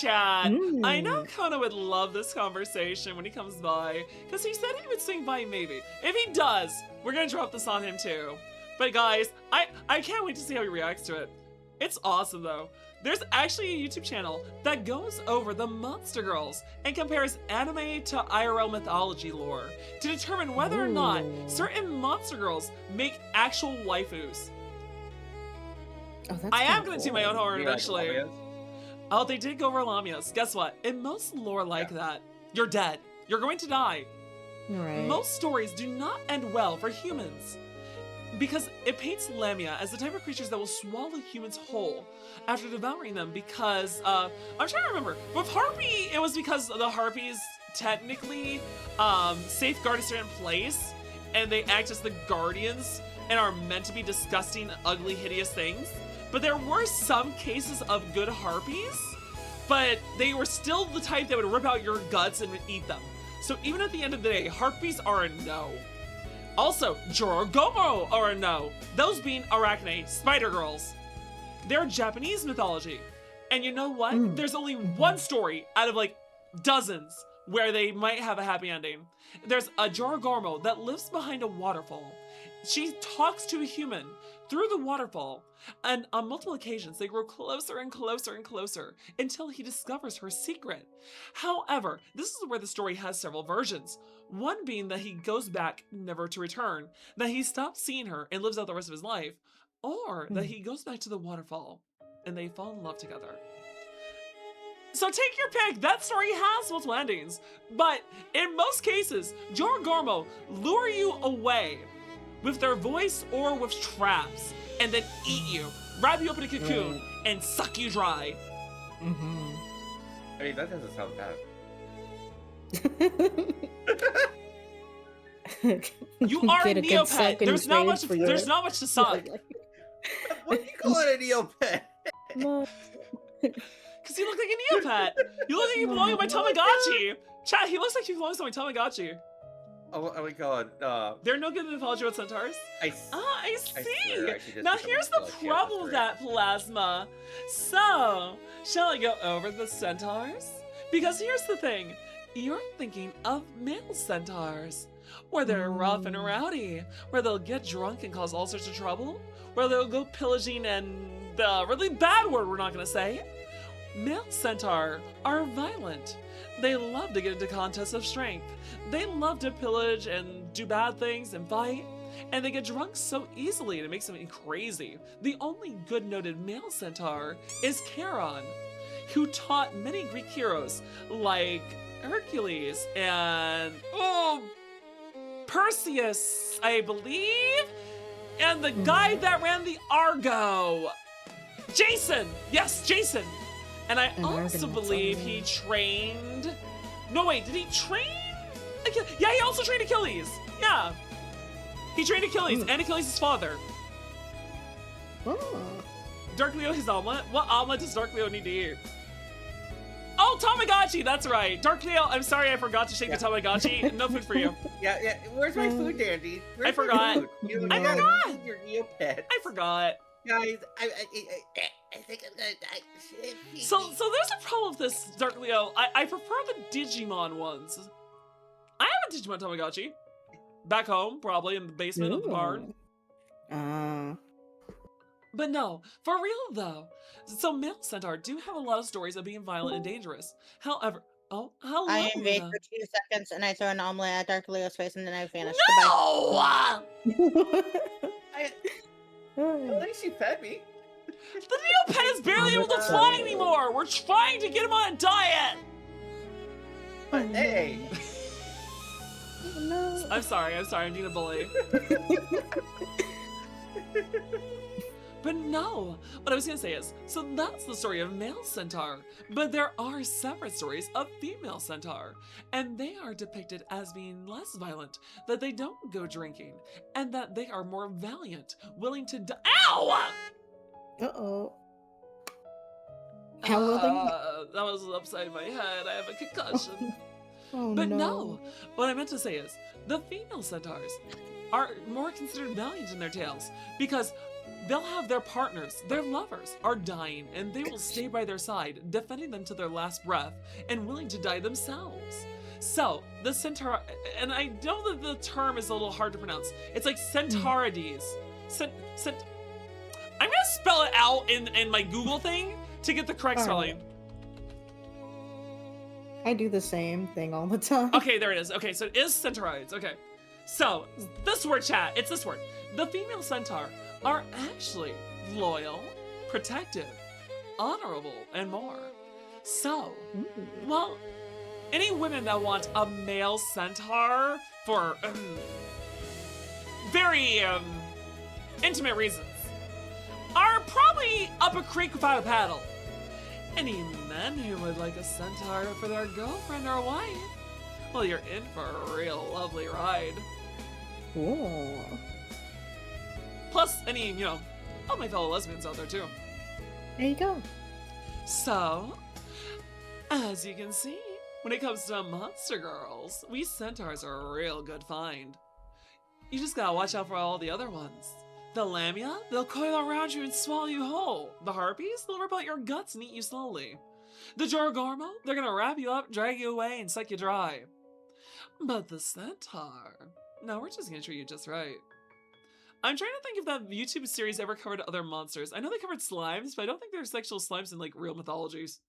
Chad, I know Kono would love this conversation when he comes by, because he said he would swing by maybe. If he does, we're going to drop this on him too. But guys, I can't wait to see how he reacts to it. It's awesome though. There's actually a YouTube channel that goes over the Monster Girls and compares anime to IRL mythology lore to determine whether or not certain Monster Girls make actual waifus. Oh, that's I am cool. going to do my own horror eventually. Oh, they did go over Lamias. Guess what? In most lore like that, you're dead. You're going to die. Right. Most stories do not end well for humans, because it paints Lamia as the type of creatures that will swallow humans whole after devouring them, because, I'm trying to remember, with Harpy, it was because the Harpies technically safeguard a certain place, and they act as the guardians, and are meant to be disgusting, ugly, hideous things. but there were some cases of good harpies, but they were still the type that would rip out your guts and eat them. So even at the end of the day, harpies are a no. Also, Jorogomo are a no. Those being arachne, spider girls. They're Japanese mythology. And you know what? There's only one story out of like dozens where they might have a happy ending. There's a Jorogomo that lives behind a waterfall. She talks to a human through the waterfall, and on multiple occasions they grow closer and closer and closer until he discovers her secret. However, this is where the story has several versions. One being that he goes back never to return, that he stops seeing her and lives out the rest of his life, or that he goes back to the waterfall and they fall in love together. So take your pick. That story has multiple endings, but in most cases, Jorogomo lure you away with their voice or with traps, and then eat you, wrap you up in a cocoon, and suck you dry. I mean, that doesn't sound bad. You are a Get a good Neopet. suck in There's not trade much. for your- There's not much to suck. What do you call it a Neopet? Cause you look like a Neopet. You look like you belong in my Tamagotchi. Chat, he looks like he belongs to my Tamagotchi. Oh my god. They're no good in mythology with centaurs. I I swear see. I should just Now become here's a the Plasma problem with Straight. that, Plasma. So, shall I go over the centaurs? Because here's the thing. You're thinking of male centaurs, where they're rough and rowdy, where they'll get drunk and cause all sorts of trouble, where they'll go pillaging and the really bad word we're not gonna say. Male centaur are violent. They love to get into contests of strength. They love to pillage and do bad things and fight. And they get drunk so easily and it makes them crazy. The only good noted male centaur is Charon, who taught many Greek heroes like Hercules and Perseus, I believe, and the guy that ran the Argo, Jason. Yes, Jason. And I also believe he trained. No, wait, did he train? Yeah, he also trained Achilles. Yeah, he trained Achilles and Achilles' father. Dark Leo, his omelet. What omelet does Dark Leo need to eat? Oh, Tamagotchi, that's right. Dark Leo, I'm sorry I forgot to shake the Tamagotchi. No food for you. Yeah. Where's my food, Dandy? Where's I forgot. My food? I forgot. gotta feed your Neopet. I forgot. Guys, I think I'm gonna die. So there's a problem with this, Dark Leo. I prefer the Digimon ones. I have a Digimon Tamagotchi. Back home, probably in the basement of the barn. But no, for real though. So male centaur do have a lot of stories of being violent and dangerous. However, hello. I invade for 2 seconds and I throw an omelet at Dark Leo's face and then I vanish. No! At least you fed me. The Neopet is barely able to fly anymore. We're trying to get him on a diet. But hey. I'm sorry. I'm being a bully. But no, what I was gonna say is, so that's the story of male centaur, but there are separate stories of female centaur, and they are depicted as being less violent, that they don't go drinking, and that they are more valiant, willing to die. Ow! Uh-oh. How will they? That was upside my head. I have a concussion. Oh, But no, what I meant to say is, the female centaurs are more considered valiant in their tales, because they'll have their partners, their lovers, are dying, and they will stay by their side, defending them to their last breath, and willing to die themselves. So, the centaur, and I know that the term is a little hard to pronounce, it's like Centaurides. I'm gonna spell it out in my Google thing to get the correct spelling. I do the same thing all the time. Okay, there it is. Okay, so it is Centaurides. Okay. So, this word, chat, it's this word. The female centaur are actually loyal, protective, honorable, and more. So, well, any women that want a male centaur for very intimate reasons are probably up a creek without a paddle. Any men who would like a centaur for their girlfriend or wife, well, you're in for a real lovely ride. Cool. Plus, any, all my fellow lesbians out there too. There you go. So, as you can see, when it comes to monster girls, we centaurs are a real good find. You just gotta watch out for all the other ones. The lamia, they'll coil around you and swallow you whole. The harpies, they'll rip out your guts and eat you slowly. The jorgormo, they're gonna wrap you up, drag you away, and suck you dry. But the centaur, no, we're just gonna treat you just right. I'm trying to think if that YouTube series ever covered other monsters. I know they covered slimes, but I don't think there's sexual slimes in like real mythologies.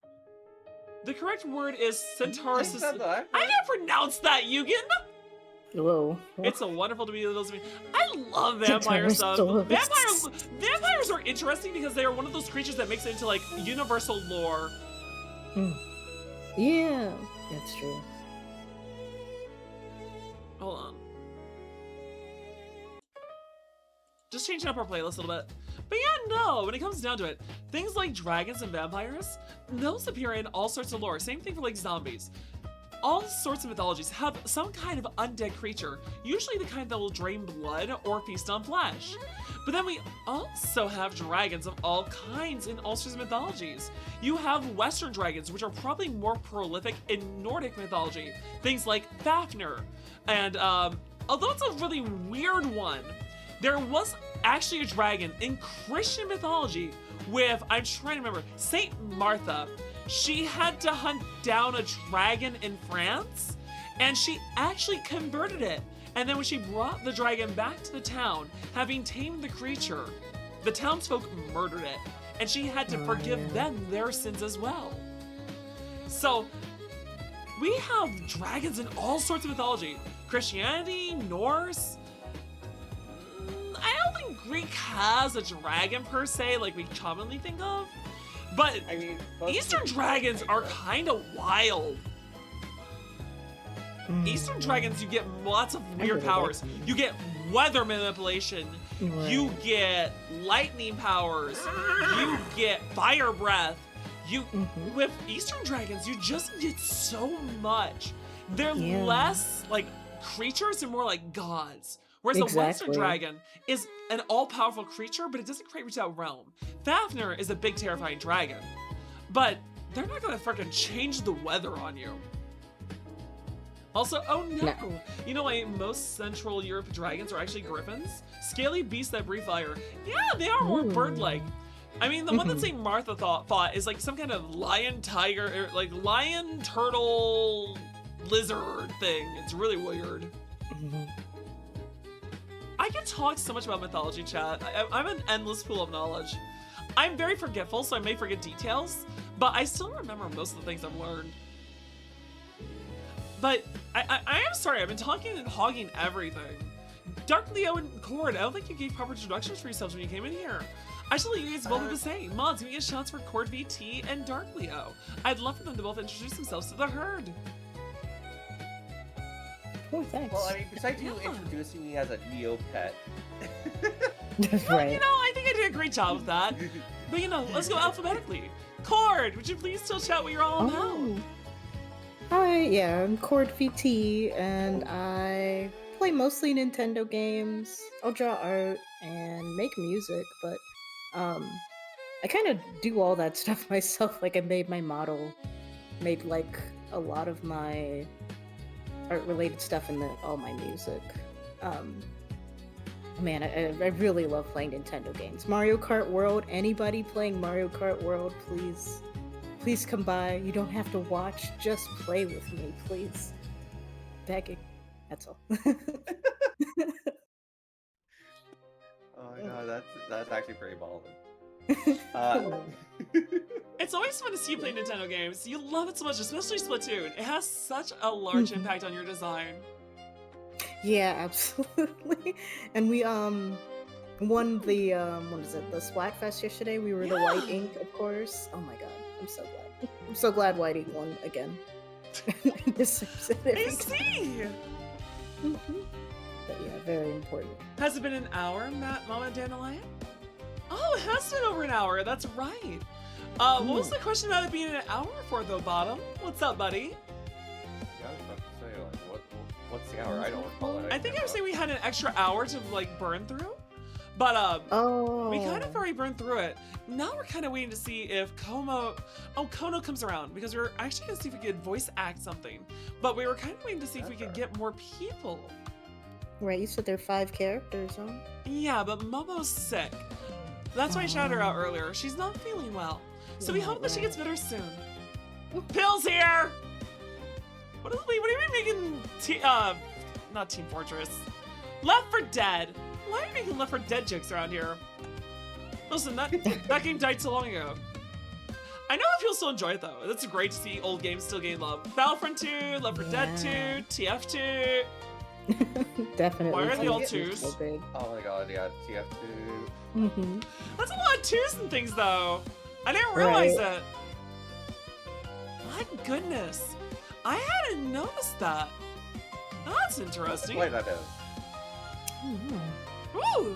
The correct word is centaurus. I can't pronounce that, Yugen! Whoa. It's so wonderful to be with those. I love vampire stuff. Vampires are interesting because they are one of those creatures that makes it into like universal lore. Yeah, that's true. Hold on. Just changing up our playlist a little bit. But yeah, no, when it comes down to it, things like dragons and vampires, those appear in all sorts of lore. Same thing for like zombies. All sorts of mythologies have some kind of undead creature, usually the kind that will drain blood or feast on flesh. But then we also have dragons of all kinds in all sorts of mythologies. You have Western dragons, which are probably more prolific in Nordic mythology. Things like Fafnir. And although it's a really weird one, there was actually a dragon in Christian mythology with, I'm trying to remember, Saint Martha. She had to hunt down a dragon in France, and she actually converted it. And then when she brought the dragon back to the town, having tamed the creature, the townsfolk murdered it, and she had to forgive them their sins as well. So, we have dragons in all sorts of mythology. Christianity, Norse. I don't think Greek has a dragon per se, like we commonly think of. But I mean, Eastern dragons are kind of wild. Eastern dragons, you get lots of weird powers. You get weather manipulation. You get lightning powers. You get fire breath. With Eastern dragons, you just get so much. They're less like creatures and more like gods. Whereas the Western dragon is an all-powerful creature, but it doesn't quite reach that realm. Fafnir is a big, terrifying dragon, but they're not gonna freaking change the weather on you. Also, oh no! You know why most Central Europe dragons are actually griffins? Scaly beasts that breathe fire. Yeah, they are more bird-like. I mean, the one that St. Martha thought is like some kind of lion, tiger, like lion, turtle, lizard thing. It's really weird. I can talk so much about mythology, chat. I'm an endless pool of knowledge. I'm very forgetful, so I may forget details, but I still remember most of the things I've learned. But I am sorry, I've been talking and hogging everything. Dark Leo and Cord, I don't think you gave proper introductions for yourselves when you came in here. I should let you guys both do the same. Mods, we get shots for Cord VT and Dark Leo. I'd love for them to both introduce themselves to the herd. Oh, thanks. Well, I mean, besides you introducing me as a Neopet. That's Well, right. you know, I think I did a great job with that. But you know, let's go alphabetically. Cord, would you please tell chat what you're all about? Hi, yeah, I'm Cord VT, and I play mostly Nintendo games. I'll draw art and make music, but I kind of do all that stuff myself. Like, I made my model, made like a lot of my art-related stuff, and then all my music. Man, I really love playing Nintendo games. Mario Kart World. Anybody playing Mario Kart World, please come by. You don't have to watch. Just play with me, please. Begging. That's all. Oh my god, that's actually pretty ballin'. It's always fun to see you play Nintendo games. You love it so much, especially Splatoon. It has such a large impact on your design. Yeah, absolutely. And we won the what is it, the Splatfest yesterday. We were the White Ink, of course. Oh my god, I'm so glad. I'm so glad White Ink won again. I see! But yeah, very important. Has it been an hour, Mama Dandelion? Oh, it has been over an hour, that's right. What was the question about it being an hour for, though, Bottom? What's up, buddy? Yeah, I was about to say, like, what's the hour? I don't recall it. I think I was saying we had an extra hour to, like, burn through. But Oh. we kind of already burned through it. Now we're kind of waiting to see if Kono comes around, because we were actually gonna see if we could voice act something. But we were kind of waiting to see if we could get more people. Right, you said there are 5 characters, huh? Yeah, but Momo's sick. That's why I shouted her out earlier. She's not feeling well. So we Yeah, hope that she right. gets better soon. Pill's here! What do you mean making not Team Fortress. Left 4 Dead. Why are you making Left 4 Dead jokes around here? Listen, that game died so long ago. I know if you'll still enjoy it though. It's great to see old games still gain love. Battlefront 2, Left 4 Dead 2, TF2. Definitely. Why are the old TF2 twos? so big. Oh my god, yeah, TF2. Mm-hmm. That's a lot of twos and things though. I didn't realize Right. it. My goodness. I hadn't noticed that. That's interesting. Wait, that is. Ooh!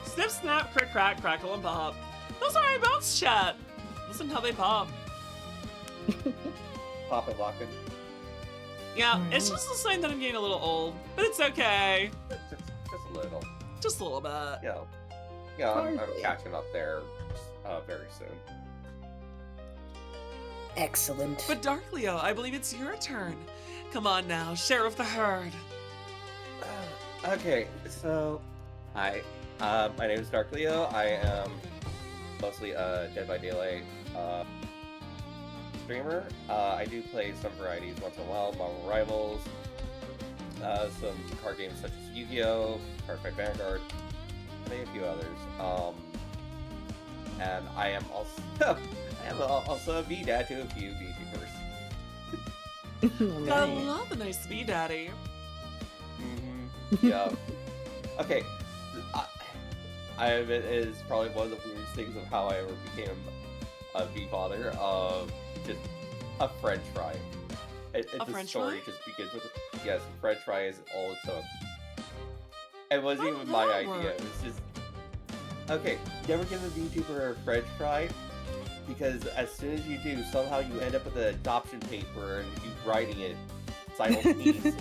Snip, snap, crick, crack, crackle, and pop. Those are my bounce chat. Listen how they pop. Pop and locking. Yeah, it's just a sign that I'm getting a little old, but it's okay. Just a little. Just a little bit. Yeah, I'm Hardly. catching up there very soon. Excellent. But Dark Leo, I believe it's your turn. Come on now, share of the herd. Okay, so hi, my name is Dark Leo. I am mostly a Dead by Daylight streamer. I do play some varieties once in a while, Marvel Rivals, some card games such as Yu-Gi-Oh, Cardfight Vanguard, and a few others. And I am also a V-Dad to a few VTubers. Gotta love a nice V-Daddy. Yeah. Okay. It is probably one of the weirdest things of how I ever became a V-father of just a French fry. The French story fry? just begins with yes, French fry is all it took. It wasn't How even did my that idea. work? It was just okay. You ever give a VTuber a French fry? Because as soon as you do, somehow you end up with an adoption paper and you writing it simultaneously.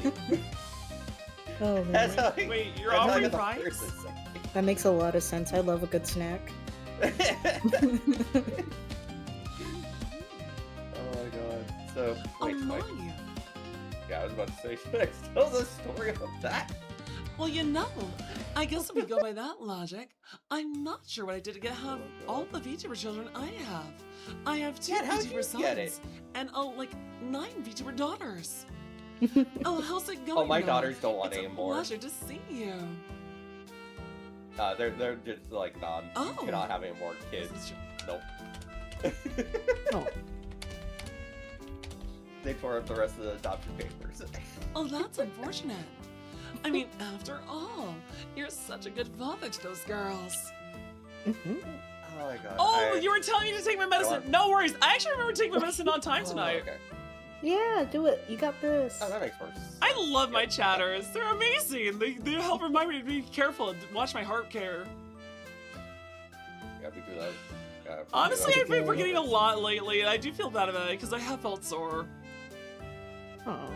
Oh, That's man. how I- Wait, you're that's how I offering got the fries? first and second. That makes a lot of sense. I love a good snack. Oh my god. So, Oh wait, my. yeah, I was about to say, should I tell the story of that? Well, you know, I guess if we go by that logic, I'm not sure what I did to get have all the VTuber children I have. I have 2 Dad, how'd VTuber you get it? sons and like 9 VTuber daughters. Oh, how's it going? Oh, my though? daughters don't want It's any a more. pleasure to see you. They're just like, nah, Oh. you cannot have any more kids. This is Nope. Oh. They tore up the rest of the adoption papers. Oh, that's unfortunate. I mean, after all, you're such a good father to those girls. Mhm. Oh my god. Oh, you were telling me to take my medicine. No worries. I actually remember taking my medicine on time Oh, tonight. okay. Yeah, do it. You got this. Oh, that makes more sense. I love my chatters. They're amazing. They help remind me to be careful and watch my heart care. Yeah, we do that. Yeah, we do Honestly, that. I've been forgetting a lot lately, and I do feel bad about it because I have felt sore. Oh.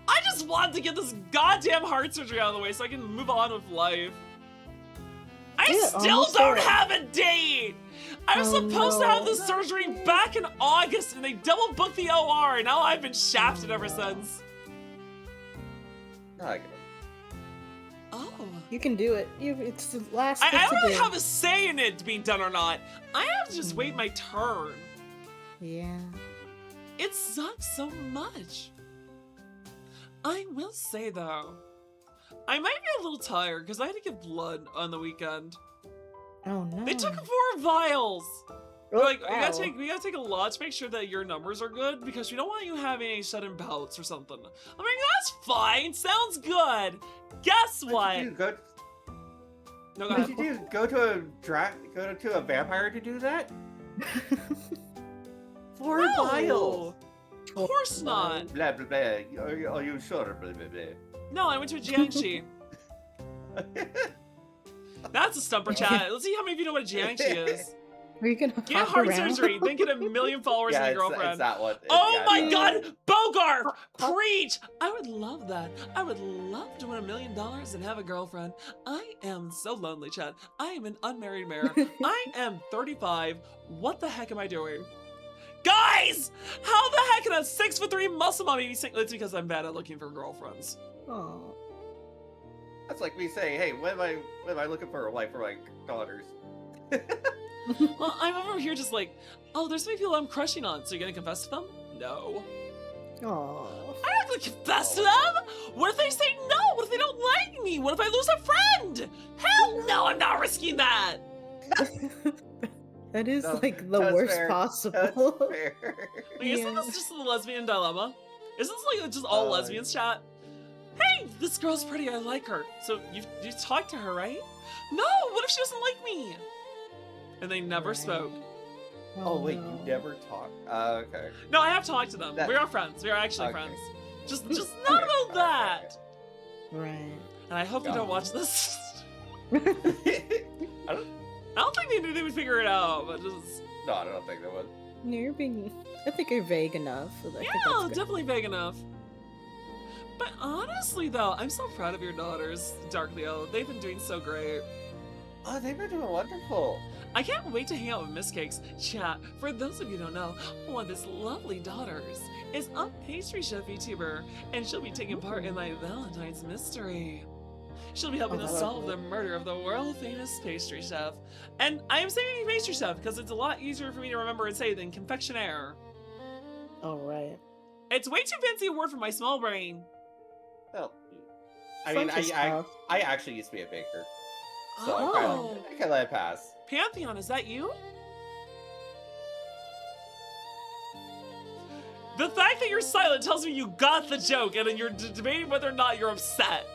I just want to get this goddamn heart surgery out of the way so I can move on with life. I Yeah, still almost don't there. have a date! I was Oh, supposed to have no. this surgery back in August, and they double booked the OR, and now I've been shafted ever since. No, I get it. Oh. You can do it. It's the last I bit don't to really do. have a say in it being done or not. I have to just wait my turn. Yeah. It sucks so much. I will say though, I might be a little tired because I had to give blood on the weekend. Oh no. They took 4 vials. They're Oh, like, wow. we gotta take a lot to make sure that your numbers are good because we don't want you having any sudden bouts or something. I'm like, that's fine. Sounds good. Guess what? What'd you do? Go, No, go what'd ahead. you do? Go to a vampire to do that? 4 No. vials. Of course not. Blah blah blah. Are you sure? Blah blah blah. No, I went to a Jiangxi. That's a stumper chat. Let's see how many of you know what a Jiangxi is. Are you gonna Get hop heart around? surgery, then get a million followers Yeah, and a it's girlfriend. that one. Oh Yeah, my it's god! Bogart! Preach! I would love that. I would love to win $1 million and have a girlfriend. I am so lonely, Chad. I am an unmarried mayor. I am 35. What the heck am I doing? Guys! How the heck can a 6'3" muscle mommy be single? It's because I'm bad at looking for girlfriends. Aw. That's like me saying, hey, when am I looking for a wife for my daughters? Well, I'm over here just like, oh, there's so many people I'm crushing on, so you're gonna confess to them? No. Aw. I'm not gonna confess to them! What if they say no? What if they don't like me? What if I lose a friend? Hell no, I'm not risking that! That is No, like the that's worst fair. possible. That's fair. Like, isn't Yeah. this just the lesbian dilemma? Isn't this like just all lesbians chat? Hey, this girl's pretty, I like her. So you talked to her, right? No, what if she doesn't like me? And they never Right. spoke. Oh wait, no. you never talk? Okay. No, I have talked to them. That- We are friends. We are actually Okay. friends. Just Okay, not okay, about that. Right. And I hope they Got don't it. watch this. I don't. I don't think they would figure it out, but just No, I don't think they would. No, you're being. I think you're vague enough. I think yeah, that's good. definitely vague enough. But honestly, though, I'm so proud of your daughters, Dark Leo. They've been doing so great. Oh, they've been doing wonderful. I can't wait to hang out with Miss Cakes. Chat, for those of you who don't know, one of his lovely daughters is a pastry chef YouTuber, and she'll be taking part in my Valentine's mystery. She'll be helping Oh, us that's solve cool. the murder of the world-famous pastry chef. And I am saying pastry chef because it's a lot easier for me to remember and say than confectionaire. All right. It's way too fancy a word for my small brain. Well, I mean, French is I tough. actually used to be a baker, so Oh, I can let it pass. Pantheon, is that you? The fact that you're silent tells me you got the joke, and then you're debating whether or not you're upset.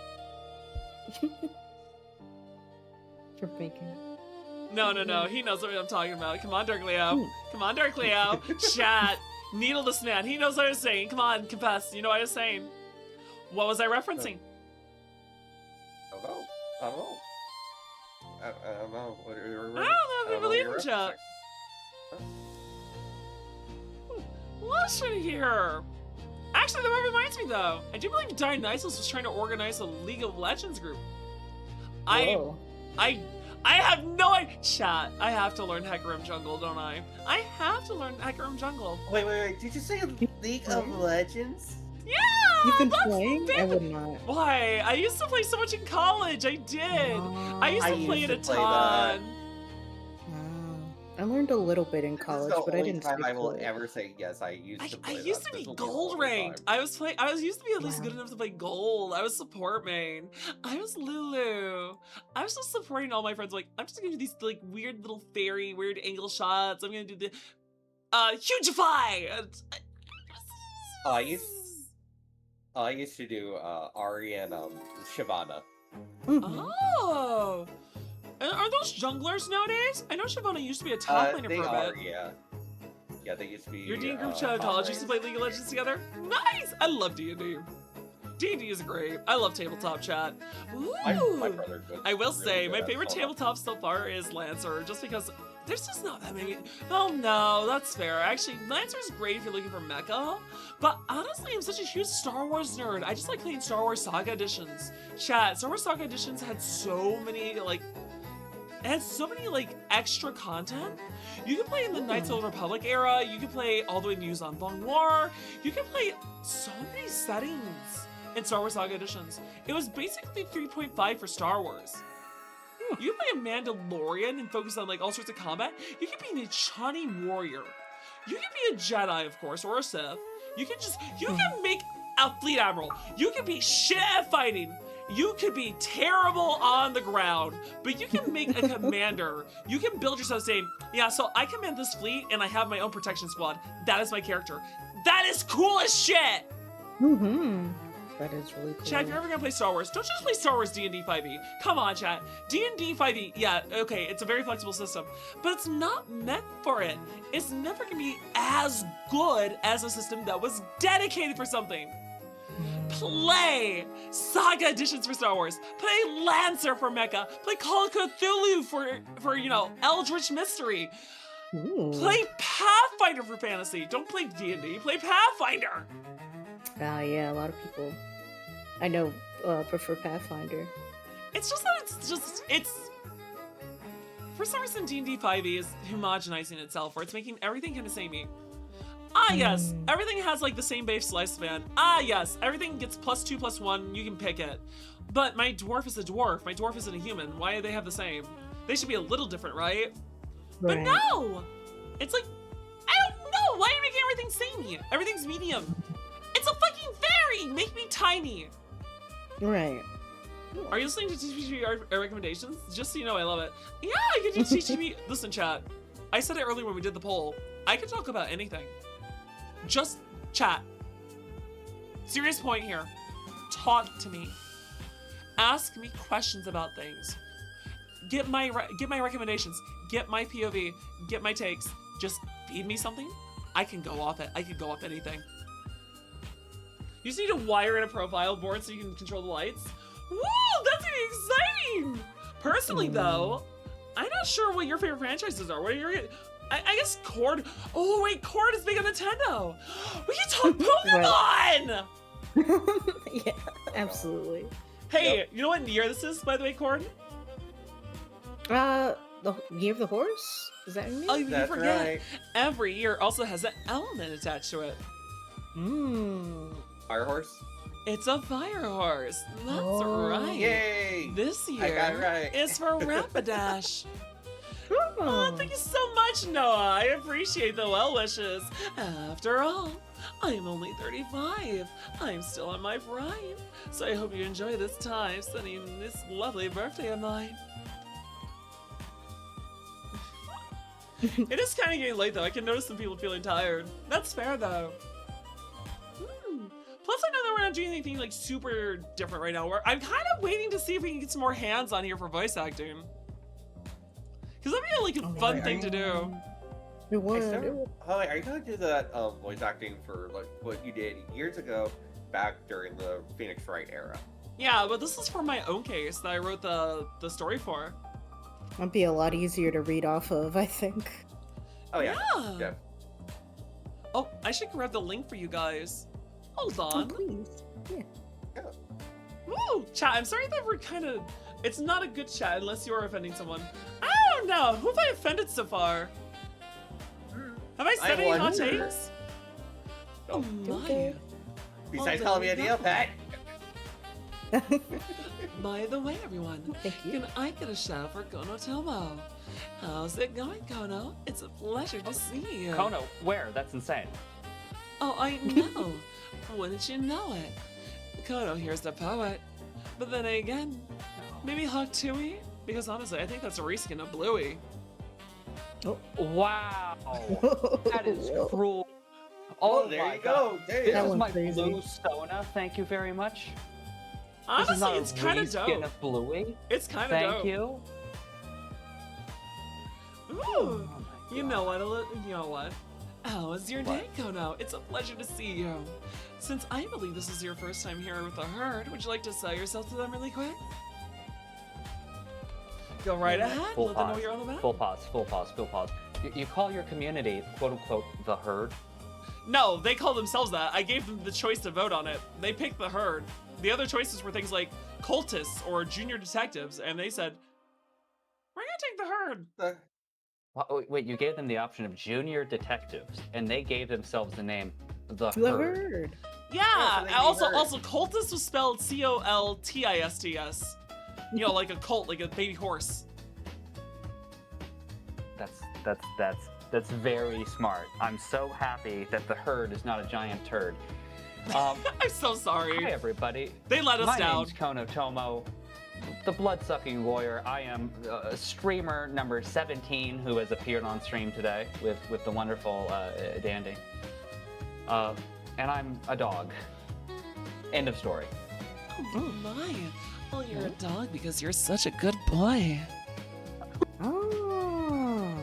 For baking. No, he knows what I'm talking about. Come on, Dark Leo. Hmm. Come on, Dark Leo. Chat. Needleless man. He knows what I was saying. Come on, confess. You know what I was saying. What was I referencing? I don't know. I don't know. I don't know. What are you I don't know if you believe him, chat. What should I hear? Actually, that reminds me, though. I do believe Dionysus was trying to organize a League of Legends group. Whoa. I have no idea. Chat, I have to learn Hecarim Jungle, don't I? I have to learn Hecarim Jungle. Wait. Did you say League of Legends? Yeah! You've been that's playing? I been- would not. Why? I used to play so much in college. I did. I used to I play used it a to play that. ton. I learned a little bit in This is college, the but I only didn't time stick I will to it. ever say yes. I used to I play used that. to be This will gold the only ranked. time. I used to be at least good Wow. enough to play gold. I was support main. I was Lulu. I was just supporting all my friends. Like, I'm just gonna do these like weird little fairy, weird angle shots. I'm gonna do the hugify. Oh, I used to do Ari and Shyvana. Mhm. Oh. And are those junglers nowadays? I know Shyvana used to be a top laner They for a are, bit. yeah. Yeah, they used to be. Your D group top chat college used to lanes. play League of Legends together? Nice! I love D&D. D&D is great. I love tabletop chat. Ooh. My brother was I will really say, good my at favorite Solo. tabletop so far is Lancer, just because there's just not that many. Oh no, that's fair. Actually, Lancer's great if you're looking for mecha, but honestly, I'm such a huge Star Wars nerd. I just like playing Star Wars Saga Editions. Chat, Star Wars Saga Editions had so many, extra content. You can play in the Knights of the Republic era, you can play all the way to Yuzan Vong War, you can play so many settings in Star Wars Saga Editions. It was basically 3.5 for Star Wars. You can play a Mandalorian and focus on all sorts of combat. You can be an Chani warrior. You can be a Jedi, of course, or a Sith. You can make a fleet admiral. You can be shit at fighting. You could be terrible on the ground, but you can make a commander. You can build yourself saying, yeah, so I command this fleet and I have my own protection squad. That is my character. That is cool as shit. Mm-hmm. That is really cool. Chat, if you're ever gonna play Star Wars, don't just play Star Wars D&D 5e. Come on, chat. D&D 5e, yeah, okay, it's a very flexible system, but it's not meant for it. It's never gonna be as good as a system that was dedicated for something. Play Saga Editions for Star Wars. Play Lancer for Mecha. Play Call of Cthulhu for Eldritch Mystery. Ooh. Play Pathfinder for fantasy. Don't play D&D. Play Pathfinder. Ah, yeah, a lot of people I know prefer Pathfinder. It's just that it's for some reason D&D 5e is homogenizing itself, where it's making everything kind of samey. Ah, yes, everything has like the same base lifespan. Ah, yes, everything gets +2, +1. You can pick it. But my dwarf is a dwarf. My dwarf isn't a human. Why do they have the same? They should be a little different, right? But no! It's like, I don't know! Why are you making everything samey? Everything's medium. It's a fucking fairy! Make me tiny! Right. Are you listening to TTP recommendations? Just so you know, I love it. Yeah, I could do TTP. Listen, chat. I said it earlier when we did the poll. I could talk about anything. Just chat. Serious point here. Talk to me. Ask me questions about things. Get my recommendations. Get my POV. Get my takes. Just feed me something. I can go off it. I can go off anything. You just need to wire in a profile board so you can control the lights. Woo! That's gonna be exciting! Personally, though, I'm not sure what your favorite franchises are. What are your... I guess Cord... Oh, wait, Cord is big on Nintendo! We can talk Pokemon! Yeah, absolutely. Hey, you know what year this is, by the way, Cord? The Year of the Horse? Is that what you mean? Oh, you That's forget. right. Every year also has an element attached to it. Fire horse. It's a fire horse. That's Oh. right. Yay! This I got it year right. is for Rapidash. Oh. Oh, thank you so much, Noah. I appreciate the well wishes. After all, I'm only 35. I'm still in my prime. So I hope you enjoy this time spending this lovely birthday of mine. It is kind of getting late, though. I can notice some people feeling tired. That's fair, though. Plus, I know that we're not doing anything like super different right now. I'm kind of waiting to see if we can get some more hands on here for voice acting. Because that'd be like a fun thing to do. It would. Holly, are you gonna do that voice acting for like what you did years ago, back during the Phoenix Wright era? Yeah, but this is for my own case that I wrote the story for. That'd be a lot easier to read off of, I think. Oh yeah. Yeah. Oh, I should grab the link for you guys. Hold Oh, on. please. Yeah. Woo! Chat, I'm sorry that we're kind of... It's not a good chat unless you're offending someone. I don't know. Who have I offended so far? Have I said any hot wonder. takes? Oh my. Besides Oh, calling me there a we Neo go. Pet. By the way, everyone, Thank you. can I get a shout for Kono Tomo? How's it going, Kono? It's a pleasure to see you. Kono, where? That's insane. Oh, I know. Wouldn't you know it? Kono here's the poet. But then again, maybe Haktui? Because honestly, I think that's a reskin of Bluey. Wow. That is cruel. Oh, there my you God. go. There you This That is go. one's my crazy. blue Sona. Thank you very much. This is Honestly, not it's a kind of reskin dope. of Bluey. It's kind of Thank dope. you. Ooh. Oh my You know God. what? You know what? How was your day, Kono? It's a pleasure to see you. Since I believe this is your first time here with the herd, would you like to sell yourself to them really quick? Go right ahead. Full Let them know pause. you're on the map. Full pause. Full pause. Full pause. You call your community, quote unquote, the herd. No, they call themselves that. I gave them the choice to vote on it. They picked the herd. The other choices were things like cultists or junior detectives, and they said, we're gonna take the herd. Wait, you gave them the option of junior detectives, and they gave themselves the name the The herd. herd. Yeah, Yeah, so they also, heard. also, cultist was spelled COLTISTS. You know, like a colt, like a baby horse. That's very smart. I'm so happy that the herd is not a giant turd. I'm so sorry. Hi everybody. They let us My down. name's Kono Tomo, the blood-sucking warrior. I am streamer number 17 who has appeared on stream today with the wonderful Dandy. And I'm a dog. End of story. Oh my. Well, you're a dog because you're such a good boy. Oh.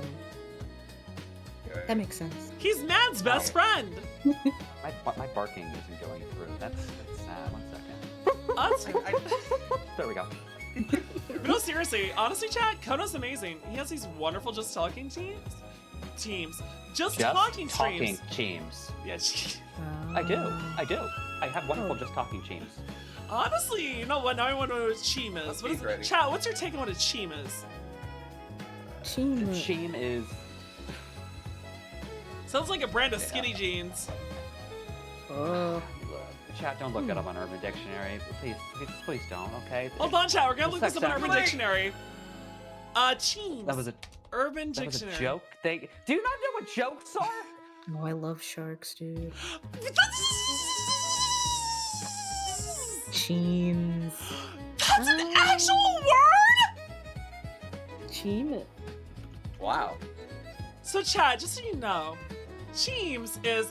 That makes sense. He's Mad's best friend. My barking isn't going through. That's sad. 1 second. Us? There we go. No, seriously. Honestly, chat, Kono's amazing. He has these wonderful just talking teams. teams. Just talking streams. teams. Yes. I do. I have wonderful just talking teams. Honestly, you know what? Now I want to know what a cheem is. What is He's ready. Chat, what's your take on what a cheem is? Team is Sounds like a brand of skinny jeans. Chat, don't look that up on Urban Dictionary. Please don't, okay? Hold on, chat. We're gonna Just look this up on accept Urban it. Dictionary. Cheems. That was a Urban Dictionary. joke. Do you not know what jokes are? Oh, I love sharks, dude. Cheems. That's an actual word? Cheem. Wow. So, chat, just so you know, cheems is,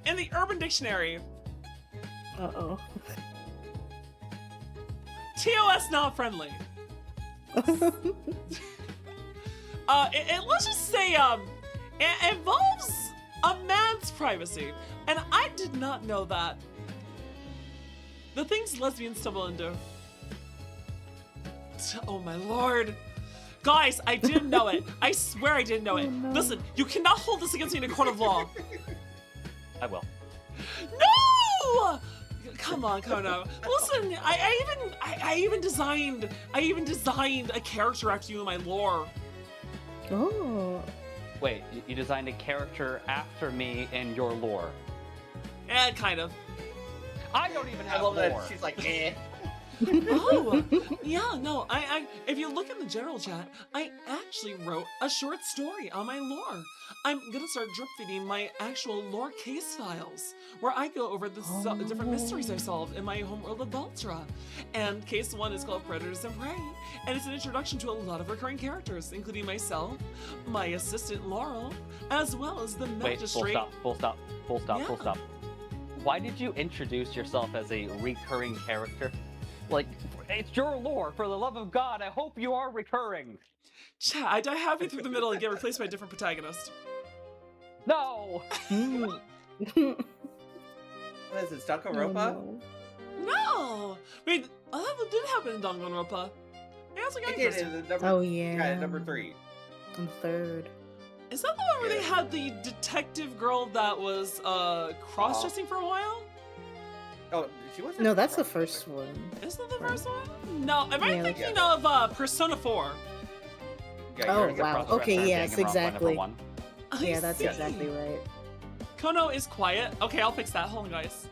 in the Urban Dictionary, Uh-oh. TOS not friendly. Let's just say, it involves a man's privacy. And I did not know that. The things lesbians stumble into. Oh my lord. Guys, I didn't know it. I swear I didn't know it. no. Listen, you cannot hold this against me in a court of law. I will. No! Come on, Kono. Listen, I even designed a character after you in my lore. Oh. Wait, you designed a character after me in your lore. And kind of. I don't even I have love lore. that she's like, eh. Oh, yeah, no, if you look in the general chat, I actually wrote a short story on my lore. I'm gonna start drip feeding my actual lore case files, where I go over the different mysteries I solved in my homeworld of Baltra. And case 1 is called Predators and Prey, and it's an introduction to a lot of recurring characters, including myself, my assistant Laurel, as well as the Wait, magistrate. full stop. Yeah. Why did you introduce yourself as a recurring character? Like, it's your lore, for the love of God, I hope you are recurring. Chat, I die halfway through the middle and get replaced by a different protagonist. No! What is it, Danganronpa? No! Wait, that did happen in Danganronpa. Yeah, it's like It did in number, Oh, yeah. number 3. I'm third. Is that the one where they had the detective girl that was cross-dressing for a while? Oh, she wasn't. No, that's the first one. Is that the first one? No, am I Yeah, thinking yeah. of Persona 4? Yeah, Oh, you're- wow. Cross-referencing Okay, yes, Danganronpa exactly. #1. Yeah, that's see. exactly right. Kono is quiet. Okay, I'll fix that. Hold on, guys.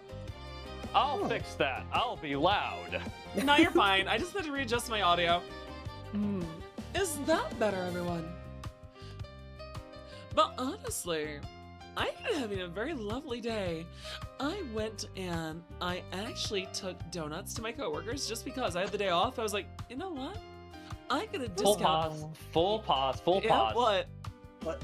I'll fix that. I'll be loud. No, you're fine. I just had to readjust my audio. Mm. Is that better, everyone? But honestly, I've been having a very lovely day. I went and I actually took donuts to my coworkers just because I had the day off. I was like, you know what? I get a Full discount. pause. Full pause. Full Yeah, pause. what? What?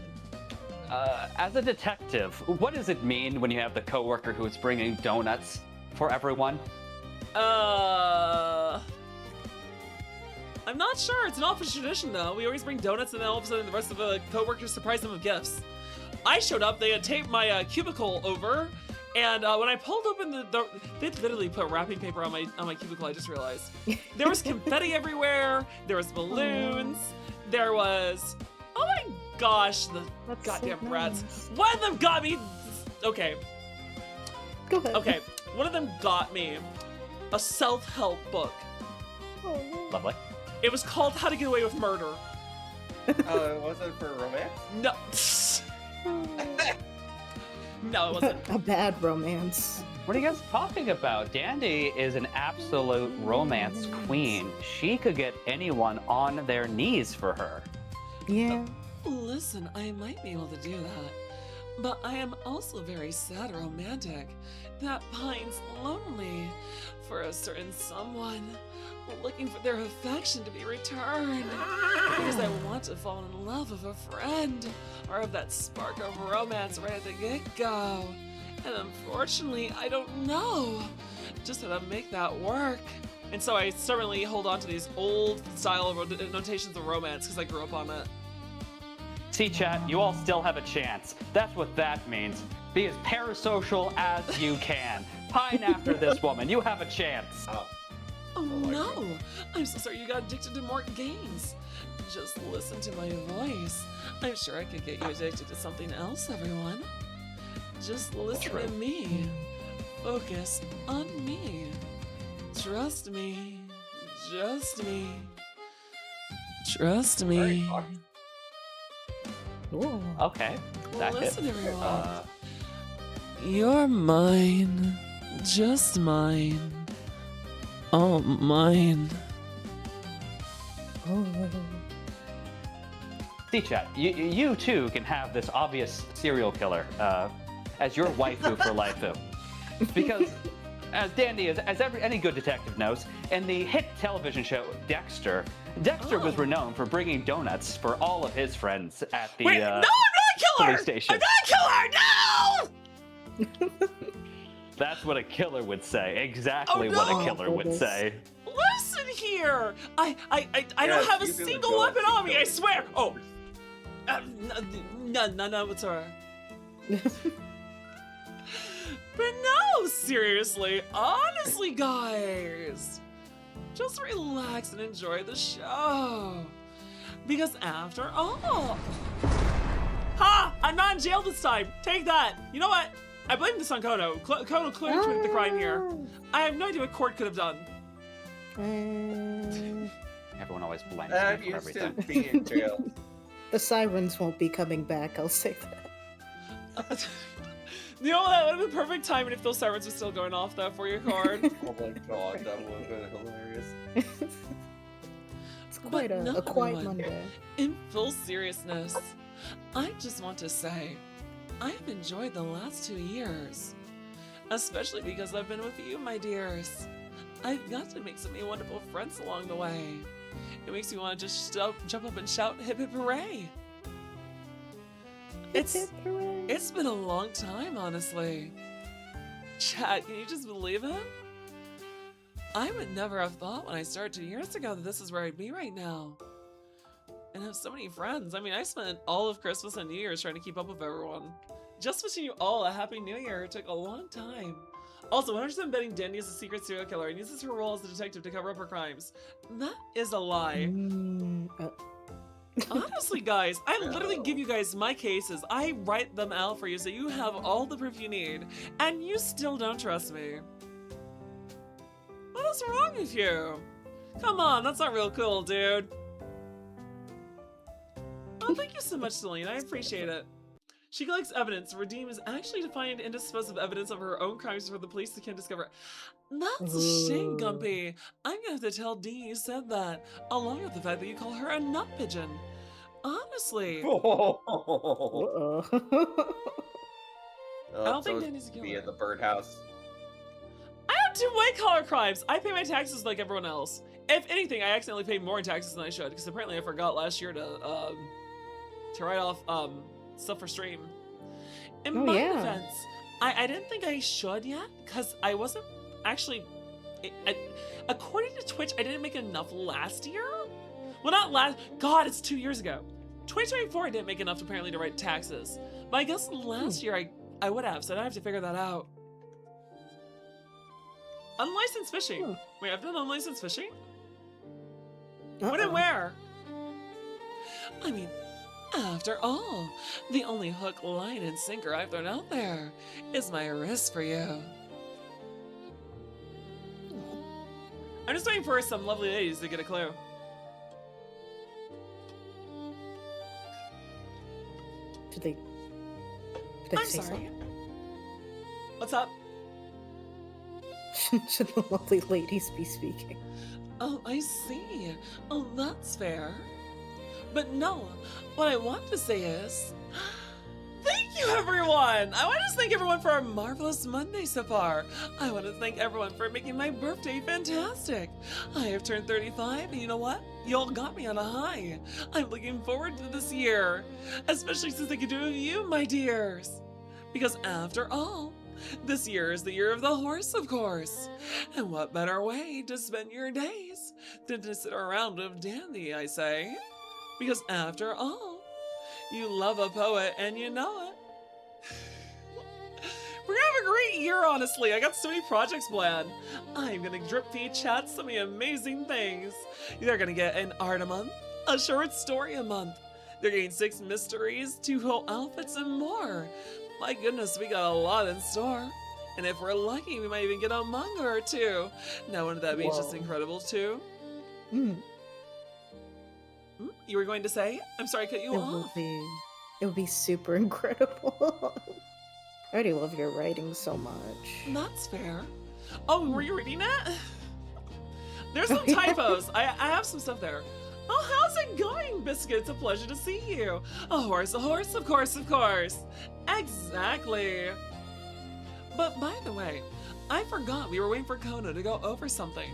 As a detective, what does it mean when you have the coworker who is bringing donuts for everyone? I'm not sure. It's an office tradition, though. We always bring donuts, and then all of a sudden, the rest of the coworkers surprise them with gifts. I showed up. They had taped my cubicle over, and when I pulled open they literally put wrapping paper on my cubicle. I just realized there was confetti everywhere. There was balloons. There was. Oh my gosh, the That's goddamn so brats! nice. One of them got me. Okay. Go ahead. Okay, one of them got me a self-help book. Lovely. It was called How to Get Away with Murder. Oh, was it for romance? No. No, it wasn't. A bad romance. What are you guys talking about? Dandy is an absolute romance queen. She could get anyone on their knees for her. Yeah. Listen, I might be able to do that. But I am also very sad romantic that pines lonely for a certain someone, looking for their affection to be returned. Because I want to fall in love with a friend, or of that spark of romance right at the get-go. And unfortunately, I don't know just how to make that work. And so I stubbornly hold on to these old style of notations of romance because I grew up on it. See, chat, you all still have a chance. That's what that means. Be as parasocial as you can. Pine after this woman. You have a chance. Oh. Oh no! I'm so sorry you got addicted to more games. Just listen to my voice. I'm sure I could get you addicted to something else, everyone. Just listen to me. Focus on me. Trust me. Just me. Trust me. Ooh. Okay. That Listen, hit. everyone. You're mine. Just mine. All mine. C-Chat, you too can have this obvious serial killer as your waifu for lifeu. Because, as Dandy, as any good detective knows, in the hit television show Dexter was renowned for bringing donuts for all of his friends at the Wait, no, I'm not a killer! police station. I'm not a killer! No! That's what a killer would say. Exactly Oh, what no. a killer would say. Listen here! I don't Yes, have a you do single go weapon to on me, I killing. swear! Oh! No, what's her? But no, seriously, honestly, guys, just relax and enjoy the show. Because after all, ha! I'm not in jail this time. Take that. You know what? I blame this on Kono. Kono clearly committed the crime here. I have no idea what Court could have done. Everyone always blames me I'm for used to everything. being in jail. The sirens won't be coming back, I'll say that. You know, that would have been perfect timing if those sirens were still going off, though, for your card. Oh my god, that would have been hilarious. It's quite But no, a quiet everyone. Monday. In full seriousness, I just want to say, I've enjoyed the last 2 years. Especially because I've been with you, my dears. I've got to make so many wonderful friends along the way. It makes me want to just jump up and shout, hip hip hooray! It's been a long time, honestly. Chat, can you just believe it? I would never have thought when I started 2 years ago that this is where I'd be right now. And have so many friends. I mean, I spent all of Christmas and New Year's trying to keep up with everyone. Just wishing you all a Happy New Year. It took a long time. Also, 100% betting Dandy is a secret serial killer and uses her role as a detective to cover up her crimes. That is a lie. Honestly, guys, I literally give you guys my cases. I write them out for you so you have all the proof you need. And you still don't trust me. What is wrong with you? Come on, that's not real cool, dude. Oh, thank you so much, Celine. I appreciate it. She collects evidence. Redeem is actually to find and dispose of evidence of her own crimes for the police can discover. That's a shame, Gumpy. I'm gonna have to tell Dee you said that, along with the fact that you call her a nut pigeon. Honestly. Oh, I don't think so Danny's a be killer. in the birdhouse. I don't do white-collar crimes. I pay my taxes like everyone else. If anything, I accidentally paid more in taxes than I should, because apparently I forgot last year to write off stuff for stream. In my defense, I didn't think I should yet, because I wasn't actually... according to Twitch, I didn't make enough last year? Well, not last... God, it's 2 years ago. 2024, I didn't make enough apparently to write taxes. But I guess last year I would have, so I have to figure that out. Unlicensed fishing. Wait, I've done unlicensed fishing? When and where? I mean, after all, the only hook, line, and sinker I've thrown out there is my wrist for you. I'm just waiting for some lovely ladies to get a clue. Did they I'm say sorry. something? What's up? Should the lovely ladies be speaking? Oh, I see. Oh, that's fair. But no, what I want to say is, thank you, everyone! I want to thank everyone for a marvelous Monday so far. I want to thank everyone for making my birthday fantastic. I have turned 35, and you know what? You all got me on a high. I'm looking forward to this year, especially since I can do it with you, my dears. Because after all, this year is the year of the horse, of course. And what better way to spend your days than to sit around with Dandy, I say? Because after all, you love a poet and you know it. We're gonna have a great year, honestly. I got so many projects planned. I'm gonna drip feed chat so many amazing things. They're gonna get an art a month, a short story a month. They're getting 6 mysteries, 2 whole outfits, and more. My goodness, we got a lot in store. And if we're lucky, we might even get a manga or 2. Now, wouldn't that be just incredible, too? You were going to say? I'm sorry, I cut you off. It would be super incredible. I already love your writing so much. That's fair. Oh, were you reading it? There's some typos. I have some stuff there. Oh, how's it going, Biscuit? It's a pleasure to see you. A horse, of course, of course. Exactly. But by the way, I forgot we were waiting for Kono to go over something.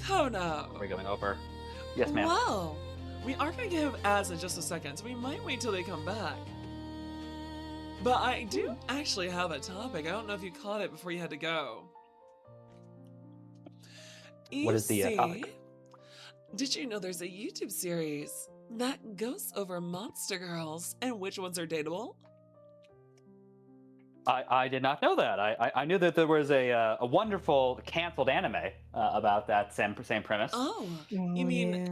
Kono. Are we going over? Yes, ma'am. Well, we are going to give ads in just a second, so we might wait till they come back. But I do actually have a topic. I don't know if you caught it before you had to go. What is the topic? Did you know there's a YouTube series that goes over monster girls and which ones are dateable? I did not know that. I knew that there was a wonderful canceled anime about that same premise. Oh, you mean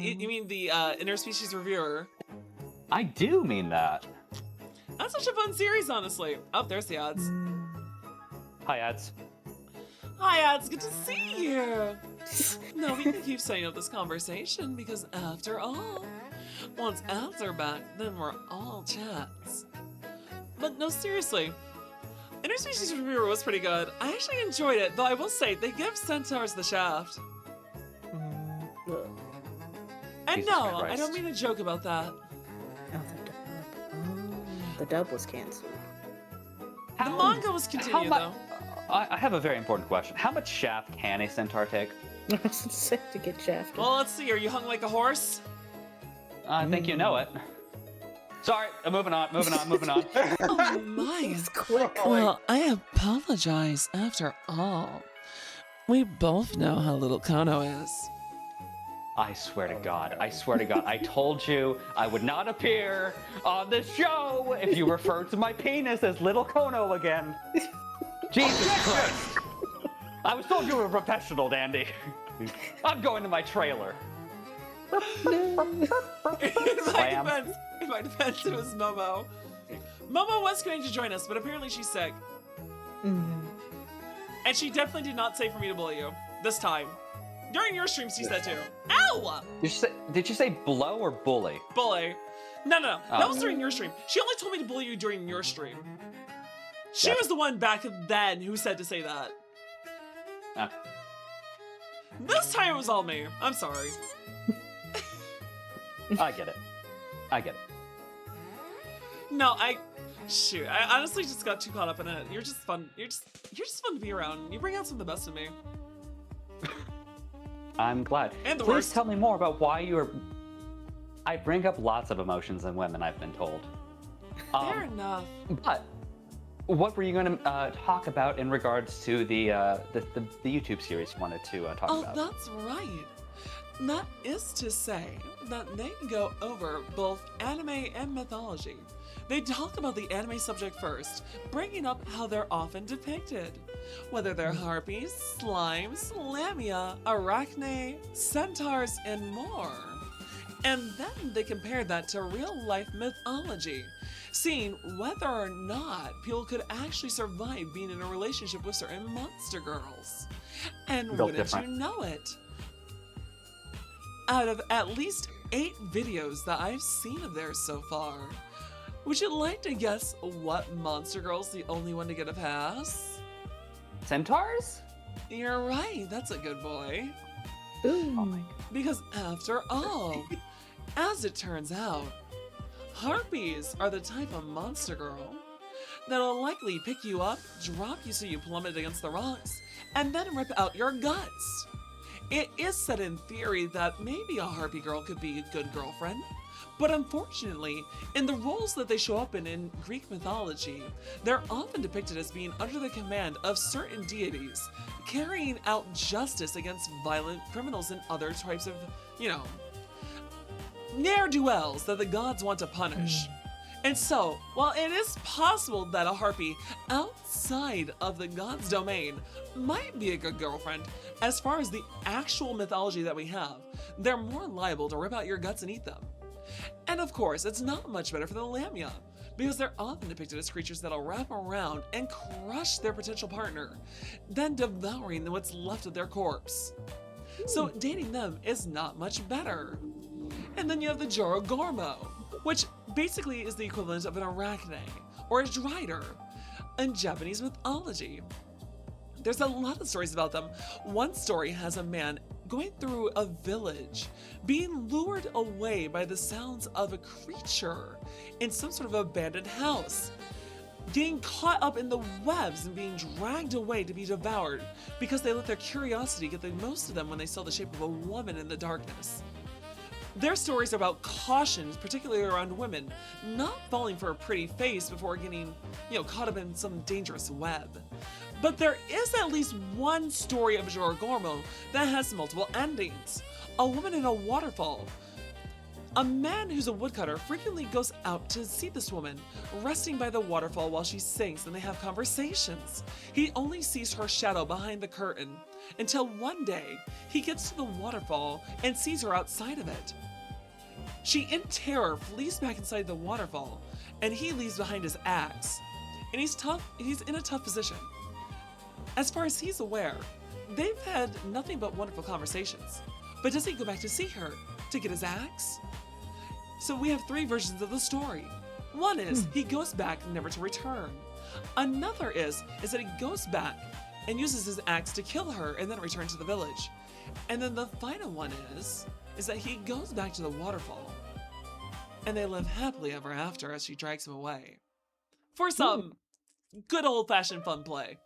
the Interspecies Reviewer? I do mean that. That's such a fun series, honestly. Oh, there's the ads. Hi, ads. Hi, ads. Good to see you. No, we can keep setting up this conversation because, after all, once ads are back, then we're all chats. But no, seriously. Interspecies Reviewer was pretty good. I actually enjoyed it, though I will say they give centaurs the shaft. And Jesus no, Christ. I don't mean to joke about that. The dub was canceled. The manga was continued, though. I have a very important question. How much shaft can a centaur take? I was set to get shafted. Well, let's see. Are you hung like a horse? I think you know it. Sorry, moving on. Oh my. Quick. Well, I apologize after all. We both know how little Kono is. I swear to God, I told you I would not appear on this show if you referred to my penis as Little Kono again. Jesus Christ. I was told you were a professional, Dandy. I'm going to my trailer. In my defense, it was Momo. Momo was going to join us, but apparently she's sick. And she definitely did not say for me to bully you. This time. During your streams, she said too. Ow! Did you say blow or bully? Bully. No. Oh. That was during your stream. She only told me to bully you during your stream. She Gotcha. was the one back then who said to say that. Okay. This time it was all me. I'm sorry. I get it. No, shoot. I honestly just got too caught up in it. You're just fun. You're just fun to be around. You bring out some of the best in me. I'm glad. And the Please worst. tell me more about why you are... I bring up lots of emotions in women, I've been told. Fair enough. But what were you going to talk about in regards to the YouTube series you wanted to talk about? Oh, that's right. That is to say that they go over both anime and mythology. They talk about the anime subject first, bringing up how they're often depicted. Whether they're harpies, slimes, lamia, arachne, centaurs, and more. And then they compare that to real-life mythology, seeing whether or not people could actually survive being in a relationship with certain monster girls. And Built wouldn't different. you know it? Out of at least 8 videos that I've seen of theirs so far, would you like to guess what monster girl's the only one to get a pass? Centaurs? You're right, that's a good boy. Ooh. Oh my God. Because after all, as it turns out, harpies are the type of monster girl that'll likely pick you up, drop you so you plummet against the rocks, and then rip out your guts. It is said in theory that maybe a harpy girl could be a good girlfriend, but unfortunately, in the roles that they show up in Greek mythology, they're often depicted as being under the command of certain deities, carrying out justice against violent criminals and other types of, ne'er-do-wells that the gods want to punish. And so, while it is possible that a harpy outside of the god's domain might be a good girlfriend, as far as the actual mythology that we have, they're more liable to rip out your guts and eat them. And of course, it's not much better for the lamia, because they're often depicted as creatures that'll wrap around and crush their potential partner, then devouring what's left of their corpse. So dating them is not much better. And then you have the Jorogormo, which basically is the equivalent of an arachne, or a drider, in Japanese mythology. There's a lot of stories about them. One story has a man going through a village, being lured away by the sounds of a creature in some sort of abandoned house, getting caught up in the webs and being dragged away to be devoured because they let their curiosity get the most of them when they saw the shape of a woman in the darkness. Their stories are about caution, particularly around women, not falling for a pretty face before getting, caught up in some dangerous web. But there is at least one story of Jorogormo that has multiple endings. A woman in a waterfall. A man who's a woodcutter frequently goes out to see this woman, resting by the waterfall while she sings and they have conversations. He only sees her shadow behind the curtain, until one day he gets to the waterfall and sees her outside of it. She, in terror, flees back inside the waterfall, and he leaves behind his axe. And he's in a tough position. As far as he's aware, they've had nothing but wonderful conversations. But does he go back to see her to get his axe? So we have three versions of the story. One is he goes back never to return. Another is that he goes back and uses his axe to kill her and then return to the village. And then the final one is that he goes back to the waterfall and they live happily ever after as she drags him away. For some good old-fashioned fun play.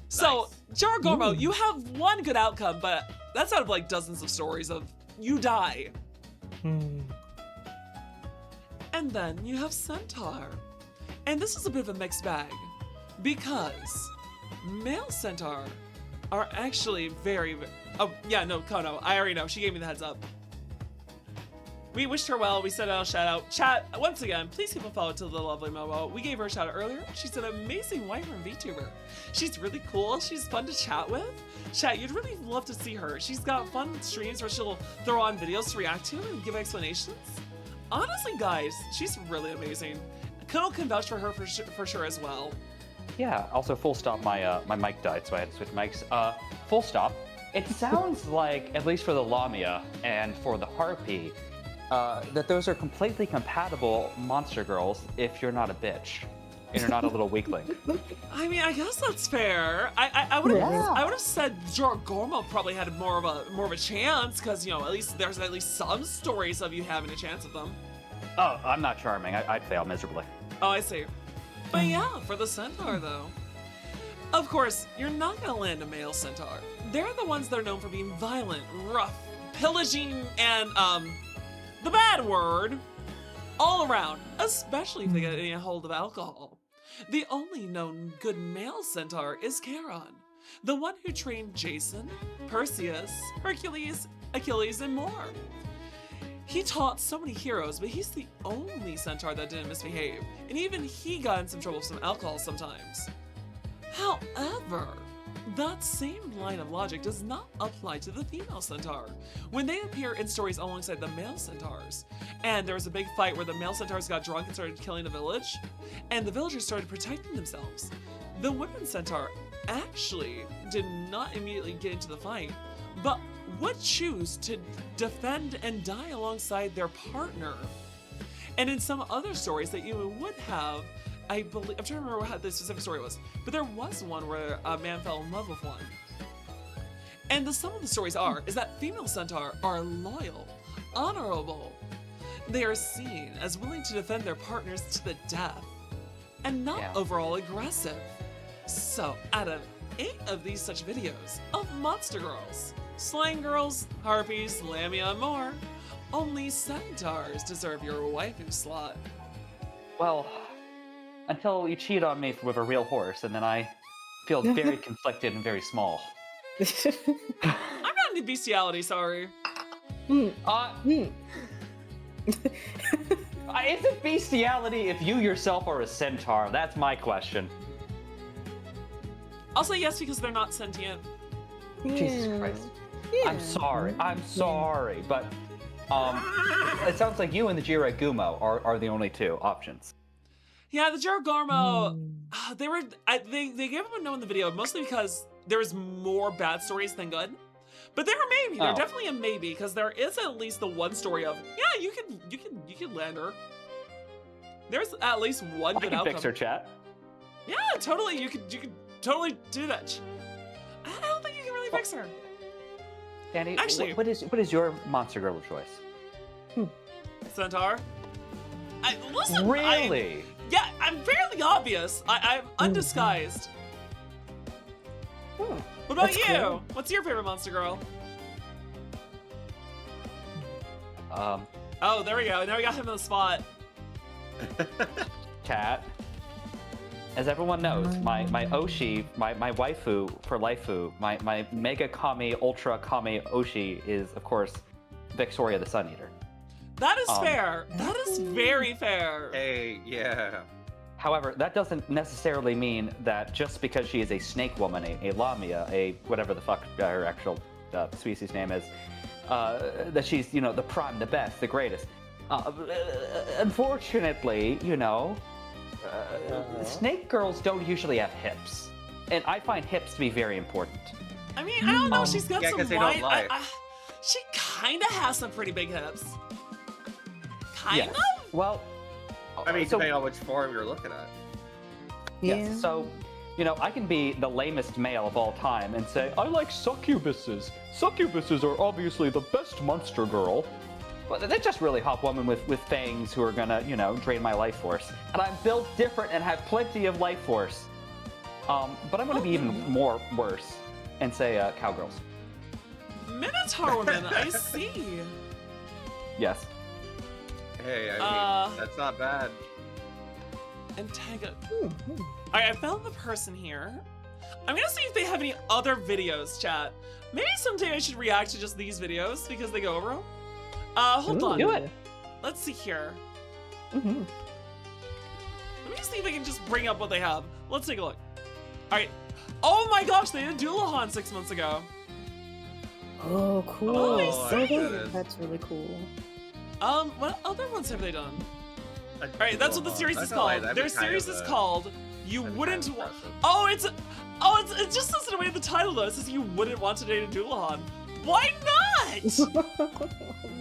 So, Jorogormo, you have one good outcome, but that's out of like dozens of stories of you die. And then you have Centaur. And this is a bit of a mixed bag, because male Centaur are actually very, oh yeah, no, Kono, I already know, she gave me the heads up. We wished her well, we sent out a shout out. Chat, once again, please keep a follow to the lovely Momo. We gave her a shout out earlier. She's an amazing Wyvern VTuber. She's really cool, she's fun to chat with. Chat, you'd really love to see her. She's got fun streams where she'll throw on videos to react to and give explanations. Honestly, guys, she's really amazing. Kono can vouch for her for sure as well. Yeah, also full stop, my mic died, so I had to switch mics. Full stop. It sounds like, at least for the Lamia and for the Harpy, that those are completely compatible monster girls if you're not a bitch and you're not a little weakling. I mean, I guess that's fair. I would have said Jorogormo probably had more of a chance because at least there's at least some stories of you having a chance with them. Oh, I'm not charming. I'd fail miserably. Oh, I see. But yeah, for the Centaur though, of course you're not gonna land a male Centaur. They're the ones that are known for being violent, rough, pillaging, and the bad word, all around, especially if they get a hold of alcohol. The only known good male Centaur is Charon, the one who trained Jason, Perseus, Hercules, Achilles, and more. He taught so many heroes, but he's the only Centaur that didn't misbehave, and even he got in some trouble with some alcohol sometimes. However, that same line of logic does not apply to the female Centaur. When they appear in stories alongside the male Centaurs, and there was a big fight where the male Centaurs got drunk and started killing the village, and the villagers started protecting themselves, the women Centaur actually did not immediately get into the fight, but would choose to defend and die alongside their partner. And in some other stories that you would have, I believe, I'm trying to remember how the specific story was, but there was one where a man fell in love with one. And the sum of the stories is that female Centaur are loyal, honorable. They are seen as willing to defend their partners to the death, and not overall aggressive. So out of 8 of these such videos of monster girls, slang girls, harpies, lamia, and more, only Centaurs deserve your waifu slot. Well, until you cheat on me with a real horse, and then I feel very conflicted and very small. I'm not into bestiality, sorry. Is it bestiality if you yourself are a centaur? That's my question. I'll say yes because they're not sentient. Jesus Christ. I'm sorry, but It sounds like you and the Jirai Gumo are the only two options. Yeah, the Jiragarmo, they gave him a no in the video, mostly because there was more bad stories than good. But they're a maybe. They're Oh. definitely a maybe, because there is at least the one story of, yeah, you can land her. There's at least one I good can outcome. fix her, chat. Yeah, totally. You could totally do that. I don't think you can really fix her. Danny, Actually- what is your monster girl of choice? Centaur. Listen. Really? Yeah, I'm fairly obvious. I'm undisguised. Hmm. What about That's you? cool. What's your favorite monster girl? Oh, there we go. Now we got him on the spot. Cat. As everyone knows, my Oshi, my waifu for Laifu, my Mega Kami, Ultra Kami Oshi is, of course, Victoria the Sun Eater. That is fair. That is very fair. Hey, yeah. However, that doesn't necessarily mean that just because she is a snake woman, a Lamia, a whatever the fuck her actual species name is, that she's, the prime, the best, the greatest. Unfortunately, snake girls don't usually have hips. And I find hips to be very important. I mean, I don't know. She's got yeah, some 'cause they don't wide. lie. She kind of has some pretty big hips. Kind Yes. of. Well, I mean, so, depending on which form you're looking at. yes, so, I can be the lamest male of all time and say, I like succubuses. Succubuses are obviously the best monster girl. But they're just really hot women with fangs who are gonna, drain my life force. And I'm built different and have plenty of life force. But I'm gonna be even more worse and say cowgirls. Minotaur woman. I see. Yes. Hey, I mean, that's not bad. Antega. Alright, I found the person here. I'm gonna see if they have any other videos, chat. Maybe someday I should react to just these videos because they go over them. Hold on. Do it. Let's see here. Mm-hmm. Let me see if I can just bring up what they have. Let's take a look. Alright. Oh my gosh, they did Doulahan 6 months ago. Oh, cool. Oh, I see. That's really cool. What other ones have they done? Alright, that's what the series is I feel like called. that'd be Their kind series of is a- called You that'd be Wouldn't kind of Wa- impressive. it just says it away in the title though. It says you wouldn't want to date a Doulahan. Why not?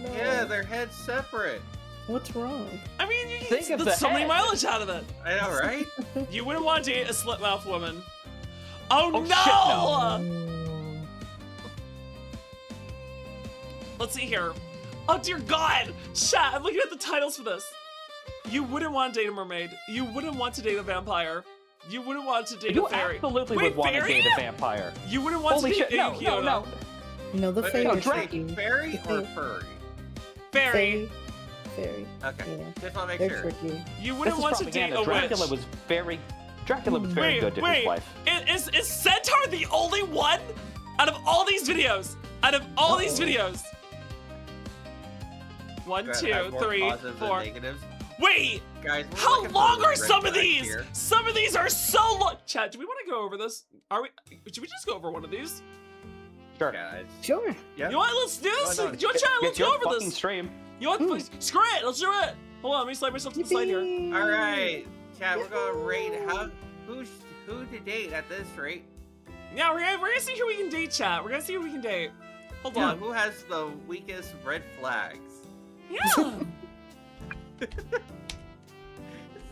No. Yeah, their heads separate. What's wrong? I mean, you Think can of get the so many head. mileage out of it. I know, right? You wouldn't want to date a slit mouth woman. Oh, Oh, no! shit, no. Let's see here. Oh dear God! Chat, I'm looking at the titles for this. You wouldn't want to date a mermaid. You wouldn't want to date a vampire. You wouldn't want to date You a fairy. absolutely Wait, would want to fairy? date a vampire. You wouldn't want Holy to date shit, no, a no, no. No, the But fairy. no, is Drake, tricky. Fairy or The furry? Fairy. Fairy. Okay, Yeah. just want to make They're sure. tricky. You This wouldn't is want to date propaganda. a Dracula witch. was very Wait, good to wait. his wife. Is Centaur the only one out of all these videos? Out of all these videos. 1, That 2, has more 3, positives than 4. negatives. Wait! Guys, we're How looking for long are red some of flags these? here. Some of these are so long. Chat, do we want to go over this? Should we just go over one of these? Sure. Guys. Sure. Yeah. You know what? Let's do this. Why not? You want to chat? Let's It's go your over fucking this. stream. You know what? Screw it. Let's do it. Hold on. Let me slide myself to the side here. Yippee. All right, chat. We're gonna rate who to date at this rate. Yeah, we're gonna see who we can date, chat. We're gonna see who we can date. Hold Yeah, on. who has the weakest red flags? Yeah. This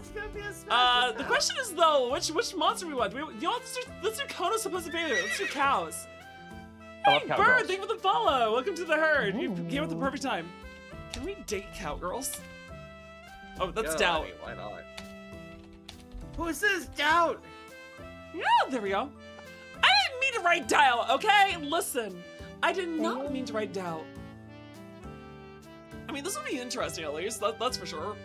is gonna be a smash. The question is though, which monster we want? You know, let's do Kono's supposed to be there. Let's do cows. I love Hey, cowgirls. Bird, thank you for the follow. Welcome to the herd. You came at the perfect time. Can we date cowgirls? Oh, that's Doubt. I mean, why not? Who says Doubt? Yeah, there we go. I didn't mean to write Doubt, okay? Listen, I did not mean to write Doubt. I mean, this will be interesting at least, that's for sure.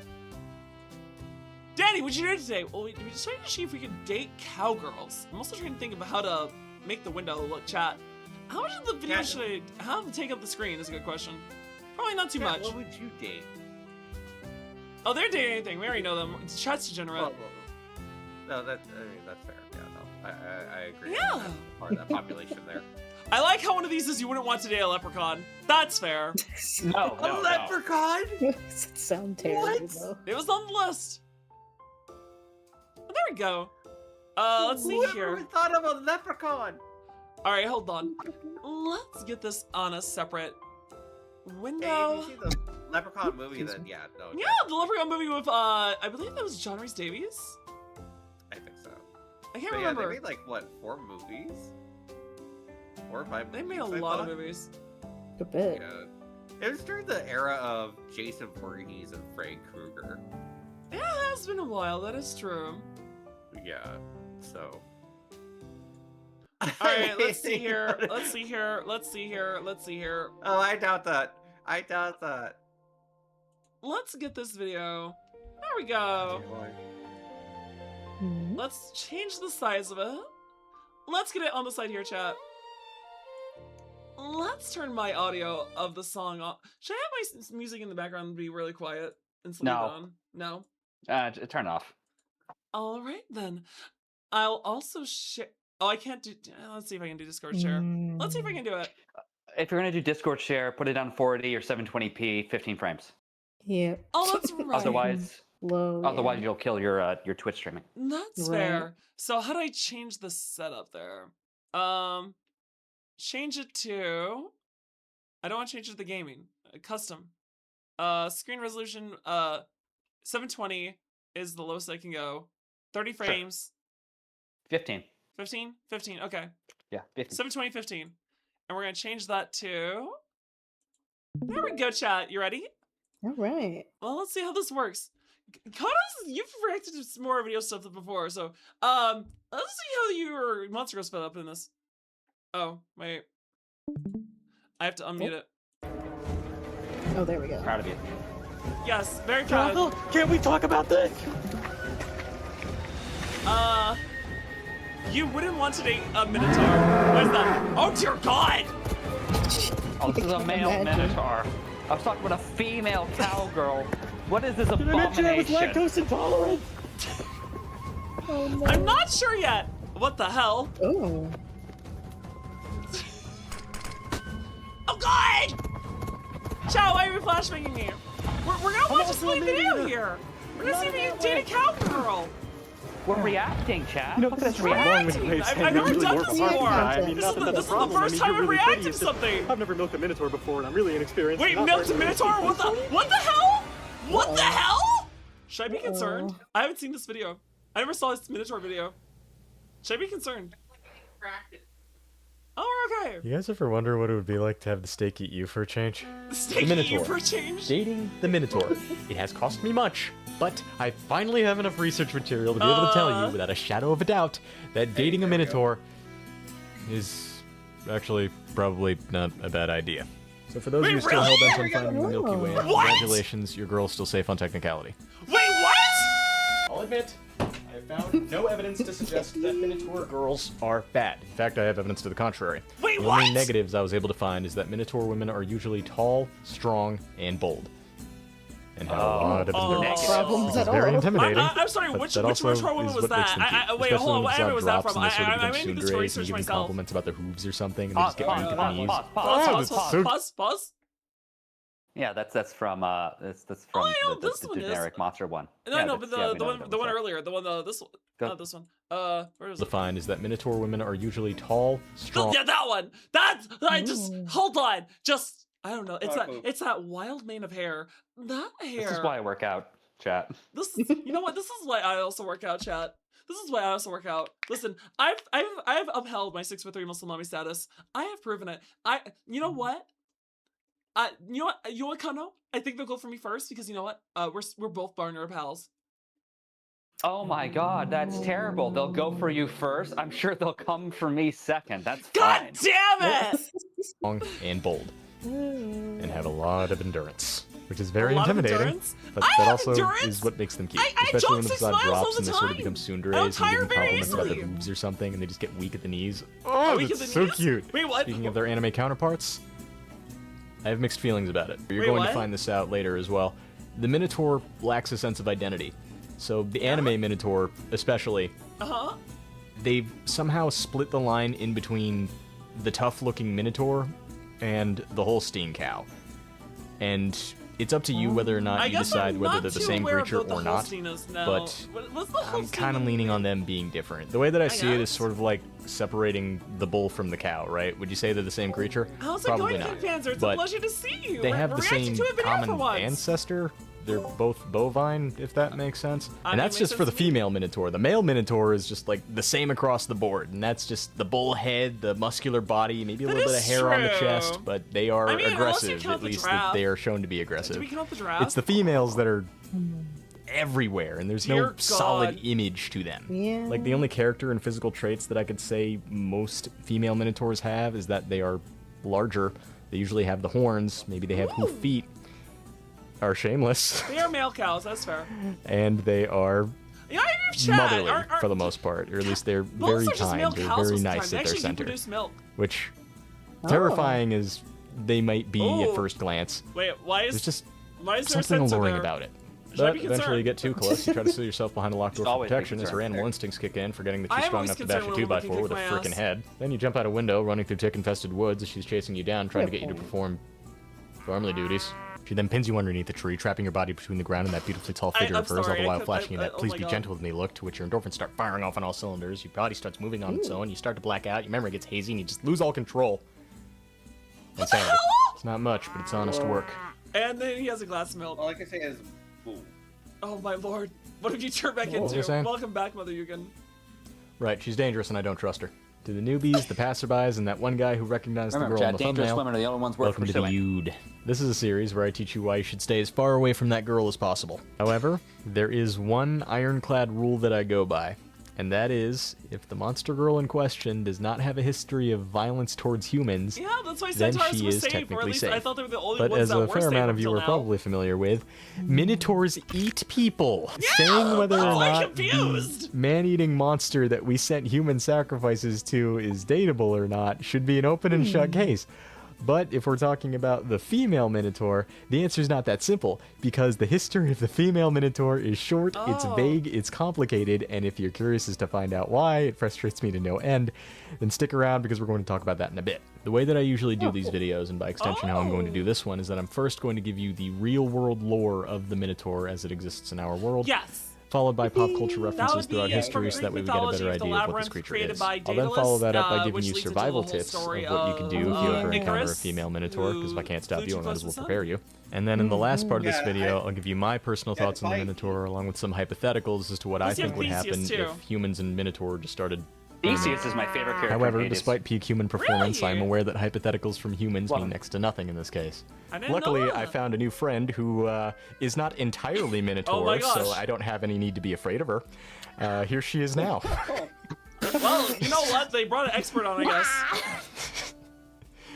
Danny, what'd you do today? Well, we decided to see if we could date cowgirls. I'm also trying to think about how to make the window look, chat. How much of the video should I have to take up the screen is a good question. Probably not too much. What would you date? Oh, they're dating anything. We already know them. Chat's degenerate. Well, no, that's fair. Yeah, no, I agree. Yeah. That's part of that population there. I like how one of these is you wouldn't want to date a leprechaun. That's fair. No, A leprechaun? Does it sound terrible What? though? It was on the list. Oh, there we go. Let's see Whoever here. would thought of a leprechaun? All right, hold on. Let's get this on a separate Hey, window. if you see the leprechaun movie, then yeah, no. Yeah, the Leprechaun movie with I believe that was John Rhys Davies. I think so. I can't But remember. yeah, they made like what, 4 movies? 4 or 5 They movies, made a I lot of thought? movies. A bit. Yeah. It was during the era of Jason Voorhees and Freddy Krueger. Yeah, it has been a while. That is true. Yeah, so. All right, let's see here. Let's see here. Let's see here. Let's see here. Oh, I doubt that. I doubt that. Let's get this video. There we go. Mhm. Let's change the size of it. Let's get it on the side here, chat. Let's turn my audio of the song off. Should I have my music in the background be really quiet and leave it No. on? No. Turn off. All right then. I'll also share. Oh, I can't do. Let's see if I can do Discord share. Let's see if I can do it. If you're gonna do Discord share, put it on 480 or 720p, 15 frames. Yeah. Oh, that's right. Otherwise, Low. otherwise you'll kill your Twitch streaming. That's Right. fair. So how do I change the setup there? Change it to. I don't want to change it to the gaming. Custom. Screen resolution. 720 is the lowest I can go. 30 frames. 15. 15. 15. Okay. Yeah, 15. 720, 15. And we're gonna change that to. There we go, chat. You ready? All right. Well, let's see how this works. Konos, you've reacted to some more video stuff than before, so let's see how your monster goes sped up in this. Oh, wait. I have to unmute it. Oh, there we go. Proud of you. Yes, very proud. Can't we talk about this? You wouldn't want to date a Minotaur. What is that? Oh dear God! Oh, this is a male Imagine. minotaur. I was talking about a female cowgirl. What is this Did I mention I was abomination? lactose intolerant? Oh no. I'm not sure yet. What the hell? Oh. Oh God! Chow, why are you flashbanging me? We're gonna watch a silly video here. We're gonna see if you can date a cowgirl. We're reacting, chat. You know, Look this at is us wrong reacting. with you. I've never really done more this of a hard before. guy. I mean, This not is that the- that's this is a the problem. first I mean, time you're I'm really reacting pretty. to It's just- something. I've never milked a minotaur before, and I'm really inexperienced. Wait, and not milked a very Minotaur? good. What the hell? What the hell? Should I be concerned? Uh-oh. I haven't seen this video. I never saw this Minotaur video. Should I be concerned? Oh, we're okay. You guys ever wonder what it would be like to have the steak eat you for a change? Steak The eat you Minotaur. for a change? Dating the Minotaur. It has cost me much, but I finally have enough research material to be able to tell you without a shadow of a doubt that dating a there we go. Minotaur is actually probably not a bad idea. So for those Wait, of you still really? hell-bent on finding the Milky Way, What? congratulations, your girl's still safe on technicality. Wait, what? I'll admit, I found no evidence to suggest that Minotaur girls are bad. In fact, I have evidence to the contrary. Wait, the what? only negatives I was able to find is that Minotaur women are usually tall, strong, and bold. And have a lot of endurance. Problems Which is at very all. intimidating. I'm sorry, but which that also Minotaur woman is was what makes that? them cute, Wait, especially hold on, when what the anime facade was that drops from? and they sort of I become may need this to tsundere, so research you give them myself. compliments about their hooves or something, and they Pause, just get pause, weak at the pause, knees. pause, Pause, pause. pause, it's pause, so- pause, pause. Yeah, that's from that's from I know the this one is. generic monster one. No, Yeah, no, that's- but yeah, we the know one, that the one one's earlier, the one, this one, Go. not this one. Where is To it? find is that Minotaur women are usually tall, strong. Yeah, that one. That's. I just Ooh. hold on. Just. I don't know. It's Talk that. about- It's that wild mane of hair. That hair. This is why I work out, chat. This is. You know what? This is why I also work out, chat. This is why I also work out. Listen, I've upheld my 6'3" Muslim mommy status. I have proven it. You know what? You know what? You know what, Kano? I think they'll go for me first because you know what? We're both barnyard pals. Oh my god, that's terrible. They'll go for you first. I'm sure they'll come for me second. That's God fine. damn it! strong and bold, and have a lot of endurance, which is very A lot of intimidating. endurance? But I that have also endurance. is what makes them cute, I especially when jog the 6 facade miles all drops the and they sort of time. become I tsunderes don't and tire give them very compliments about their easily. boobs or something, and they just get weak at the knees. Are Oh, we that's at the so knees? cute. Wait, what? Speaking of their anime counterparts, I have mixed feelings about it. You're Wait, going what? to find this out later as well. The Minotaur lacks a sense of identity. So the anime Minotaur, especially, Uh huh. they've somehow split the line in between the tough-looking Minotaur, and the Holstein cow. And it's up to you whether or not you decide whether they're the same creature or not. But I'm kind of leaning on them being different. The way that I see it is sort of like separating the bull from the cow, right? Would you say they're the same creature? How's it Probably going, not. King Panzer? It's a But pleasure to see you. they have We're the reacting same to a video for common once. ancestor. They're both bovine, if that makes sense. I And mean, that's makes just for the sense to me. female Minotaur. The male Minotaur is just like the same across the board, and that's just the bull head, the muscular body, maybe a That little bit of is hair on the true. chest, but they are I mean, unless you aggressive. count At the least giraffe. they are shown to be aggressive. Do we count the giraffe? It's the females that are everywhere, and there's Dear no solid God. image to them. Yeah. Like the only character and physical traits that I could say most female Minotaurs have is that they are larger. They usually have the horns. Maybe they have hoof feet. Are shameless. They are male cows, that's fair. And they are Yeah, I have chat. motherly for the most part, or at least they're Bulls very are just male kind. They're cows very most of the nice time. at They their actually do center. produce milk. Which Oh. terrifying as they might be Ooh. at first glance. Wait, why is There's just why is there a something sensor alluring there? about it. Should I But be eventually you get concerned? too close, you try to seal yourself behind a locked door for Always be protection as your concerned. animal instincts kick in, forgetting that I she's am strong always enough to bash a concerned when a 2x4 monkey with a kicks my freaking ass. head. Then you jump out a window, running through tick-infested woods as she's chasing you down, trying to get you to perform family duties. She then pins you underneath a tree, trapping your body between the ground and that beautifully tall figure I'm of hers, all sorry, the I while could- flashing you that oh please my be God. gentle with me look, to which your endorphins start firing off on all cylinders, your body starts moving on its own, you start to black out, your memory gets hazy, and you just lose all control. Insanity. It's not much, but it's honest work. And then he has a glass of milk. All I can say is, ooh. Oh my lord. What have you turned back What was into? I saying? Welcome back, Mother Yugen. Right, she's dangerous and I don't trust her. To the newbies, the passerbys, and that one guy who recognized Remember, the girl in Chad, the dangerous thumbnail, women are the only ones worth welcome to the pursuing. Yude. This is a series where I teach you why you should stay as far away from that girl as possible. However, there is one ironclad rule that I go by, and that is, if the monster girl in question does not have a history of violence towards humans, Yeah, that's why then centaurs she were is safe, or technically at least safe. I thought they were the only But ones as that a were fair safe amount of you until are now. probably familiar with, minotaurs eat people. Saying whether or I'm not confused. the man-eating monster that we sent human sacrifices to is dateable or not should be an open and shut case. But if we're talking about the female Minotaur, the answer is not that simple, because the history of the female Minotaur is short, it's Oh. vague, it's complicated, and if you're curious as to find out why, it frustrates me to no end, then stick around because we're going to talk about that in a bit. The way that I usually do these videos, and by extension how I'm going to do this one, is that I'm first going to give you the real-world lore of the Minotaur as it exists in our world. Yes. Followed by pop culture That references would be throughout from history so that way we get a mythology better of the idea of what this labyrinth creature created is. by I'll then follow that up by Daedalus, giving which you leads into survival the whole tips of story what you can do if you of ever encounter a Icarus, female Minotaur, because if I can't stop flew you, too I might close as to well the sun. prepare you. And then in the last part of this Yeah, video, I'll give you my personal Yeah, thoughts on the if I- Minotaur, along with some hypotheticals as to what I Plus you think have would Theseus, happen too. if humans and Minotaur just started. Theseus is my favorite character. However, in Hades. despite peak human performance, Really? I'm aware that hypotheticals from humans Well- mean next to nothing in this case. I didn't know Luckily, that. I found a new friend who is not entirely Minotaur, Oh my so gosh. I don't have any need to be afraid of her. Here she is now. Well, you know what? They brought an expert on, I guess.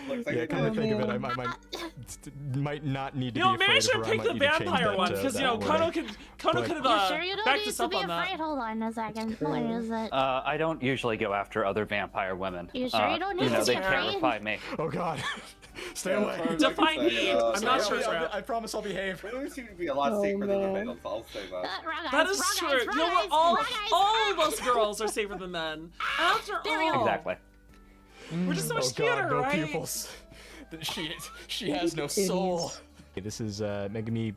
Looks like Yeah, they come to did. think of it, I might not need to You know, be maybe I afraid should of have her. I picked might the need to change vampire that, one, because, you know, that Kono wording. could But- have You sure you don't backed need us to up be on that. afraid? Hold on a second. What is it? I don't usually go after other vampire women. You sure you don't need to they be afraid? terrify me. Oh god. Stay Yeah, away. that's what I was Define gonna say, heat. I'm not sorry. sure, Trap. I promise I'll behave. Women seem to be a lot Oh, safer than the man. males, I'll say that. Wrong That eyes, is wrong true. eyes, You wrong know what? eyes, All wrong eyes. of us girls are safer than men. After all. Exactly. We're just so much Oh theater, god, no right? pupils. She has no soul. Okay, this is Megami.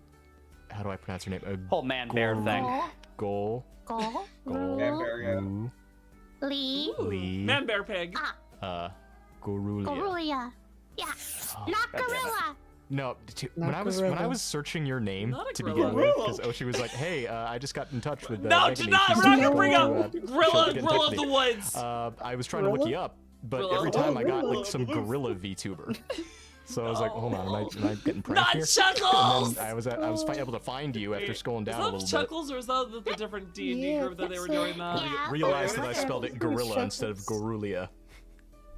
How do I pronounce her name? Whole man bear thing. Gol. Go, Yeah, go, very good. Gu- Lee, Li. Man, bear, pig. Gorulia. Gorulia. Yeah, Oh, not God damn it. gorilla. No, Not when I was gorilla. searching your name Not a to gorilla. begin with, because Oshi was like, "Hey, I just got in touch with." No, Megami. do not. She We're said not she's gonna bring going up to, Gorilla, she'll get in touch Gorilla of with the me. Woods. I was trying to look you up, but Gorilla. every time I got Gorilla. like some gorilla VTuber. So I was like, hold on, am I getting pranked Not here? Chuckles! And then I was able to find you after scrolling down a Is little that bit. Chuckles or is that the different D&D Yeah, group that they were that's doing that? Yeah. Realized that I spelled it gorilla instead of gorulia.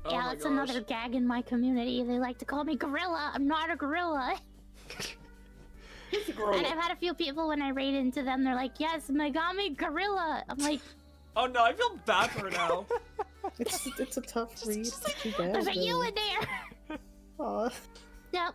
Oh Yeah, my that's gosh. another gag in my community. They like to call me gorilla. I'm not a gorilla. And I've had a few people when I raid into them, they're like, yes, Megami gorilla. I'm like, Oh no, I feel bad for her now. It's a tough read. It's too bad. there's a though. you in there. Aw. Yep,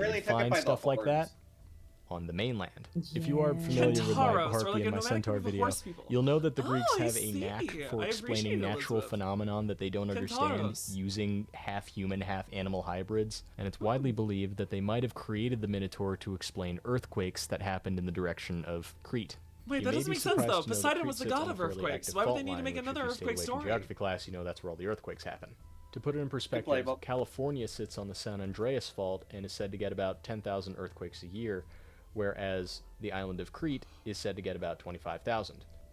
really took it find by the stuff like that horns. on the mainland. If you are familiar with my Kentaros, or Harpy like and a my nomadic Centaur group of video, horse people. you'll know that the Oh, Greeks I have a knack see. for I explaining appreciate it, natural Elizabeth. phenomenon that they don't understand Kentaros. using half-human, half-animal hybrids, and it's widely believed that they might have created the Minotaur to explain earthquakes that happened in the direction of Crete. Wait, You that may doesn't be make sense surprised though. to know that Poseidon Crete was the sits on god a of fairly earthquakes. active Why would fault they need to line, make which another if you stay earthquake away from story? geography class, you know that's where all the earthquakes happen. To put it in perspective, playbook. California sits on the San Andreas Fault and is said to get about 10,000 earthquakes a year, whereas the island of Crete is said to get about 25,000.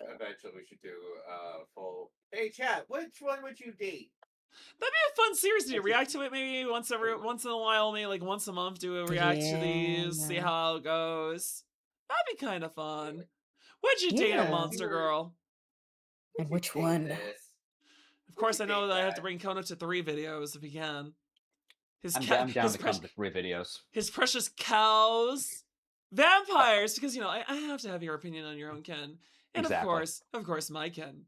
happen. Eventually, we should do full. Hey, chat. Which one would you date? That'd be a fun series to do. React to it maybe once in a while, maybe like once a month. Do a react to these, see how it goes. That'd be kind of fun. Would you date a monster girl? And which one? Of course, I know that I have to bring Kona to 3 videos if he can. I'm down to come to 3 videos. His precious cows, vampires, because I have to have your opinion on your own Ken, and Exactly. of course, my Ken,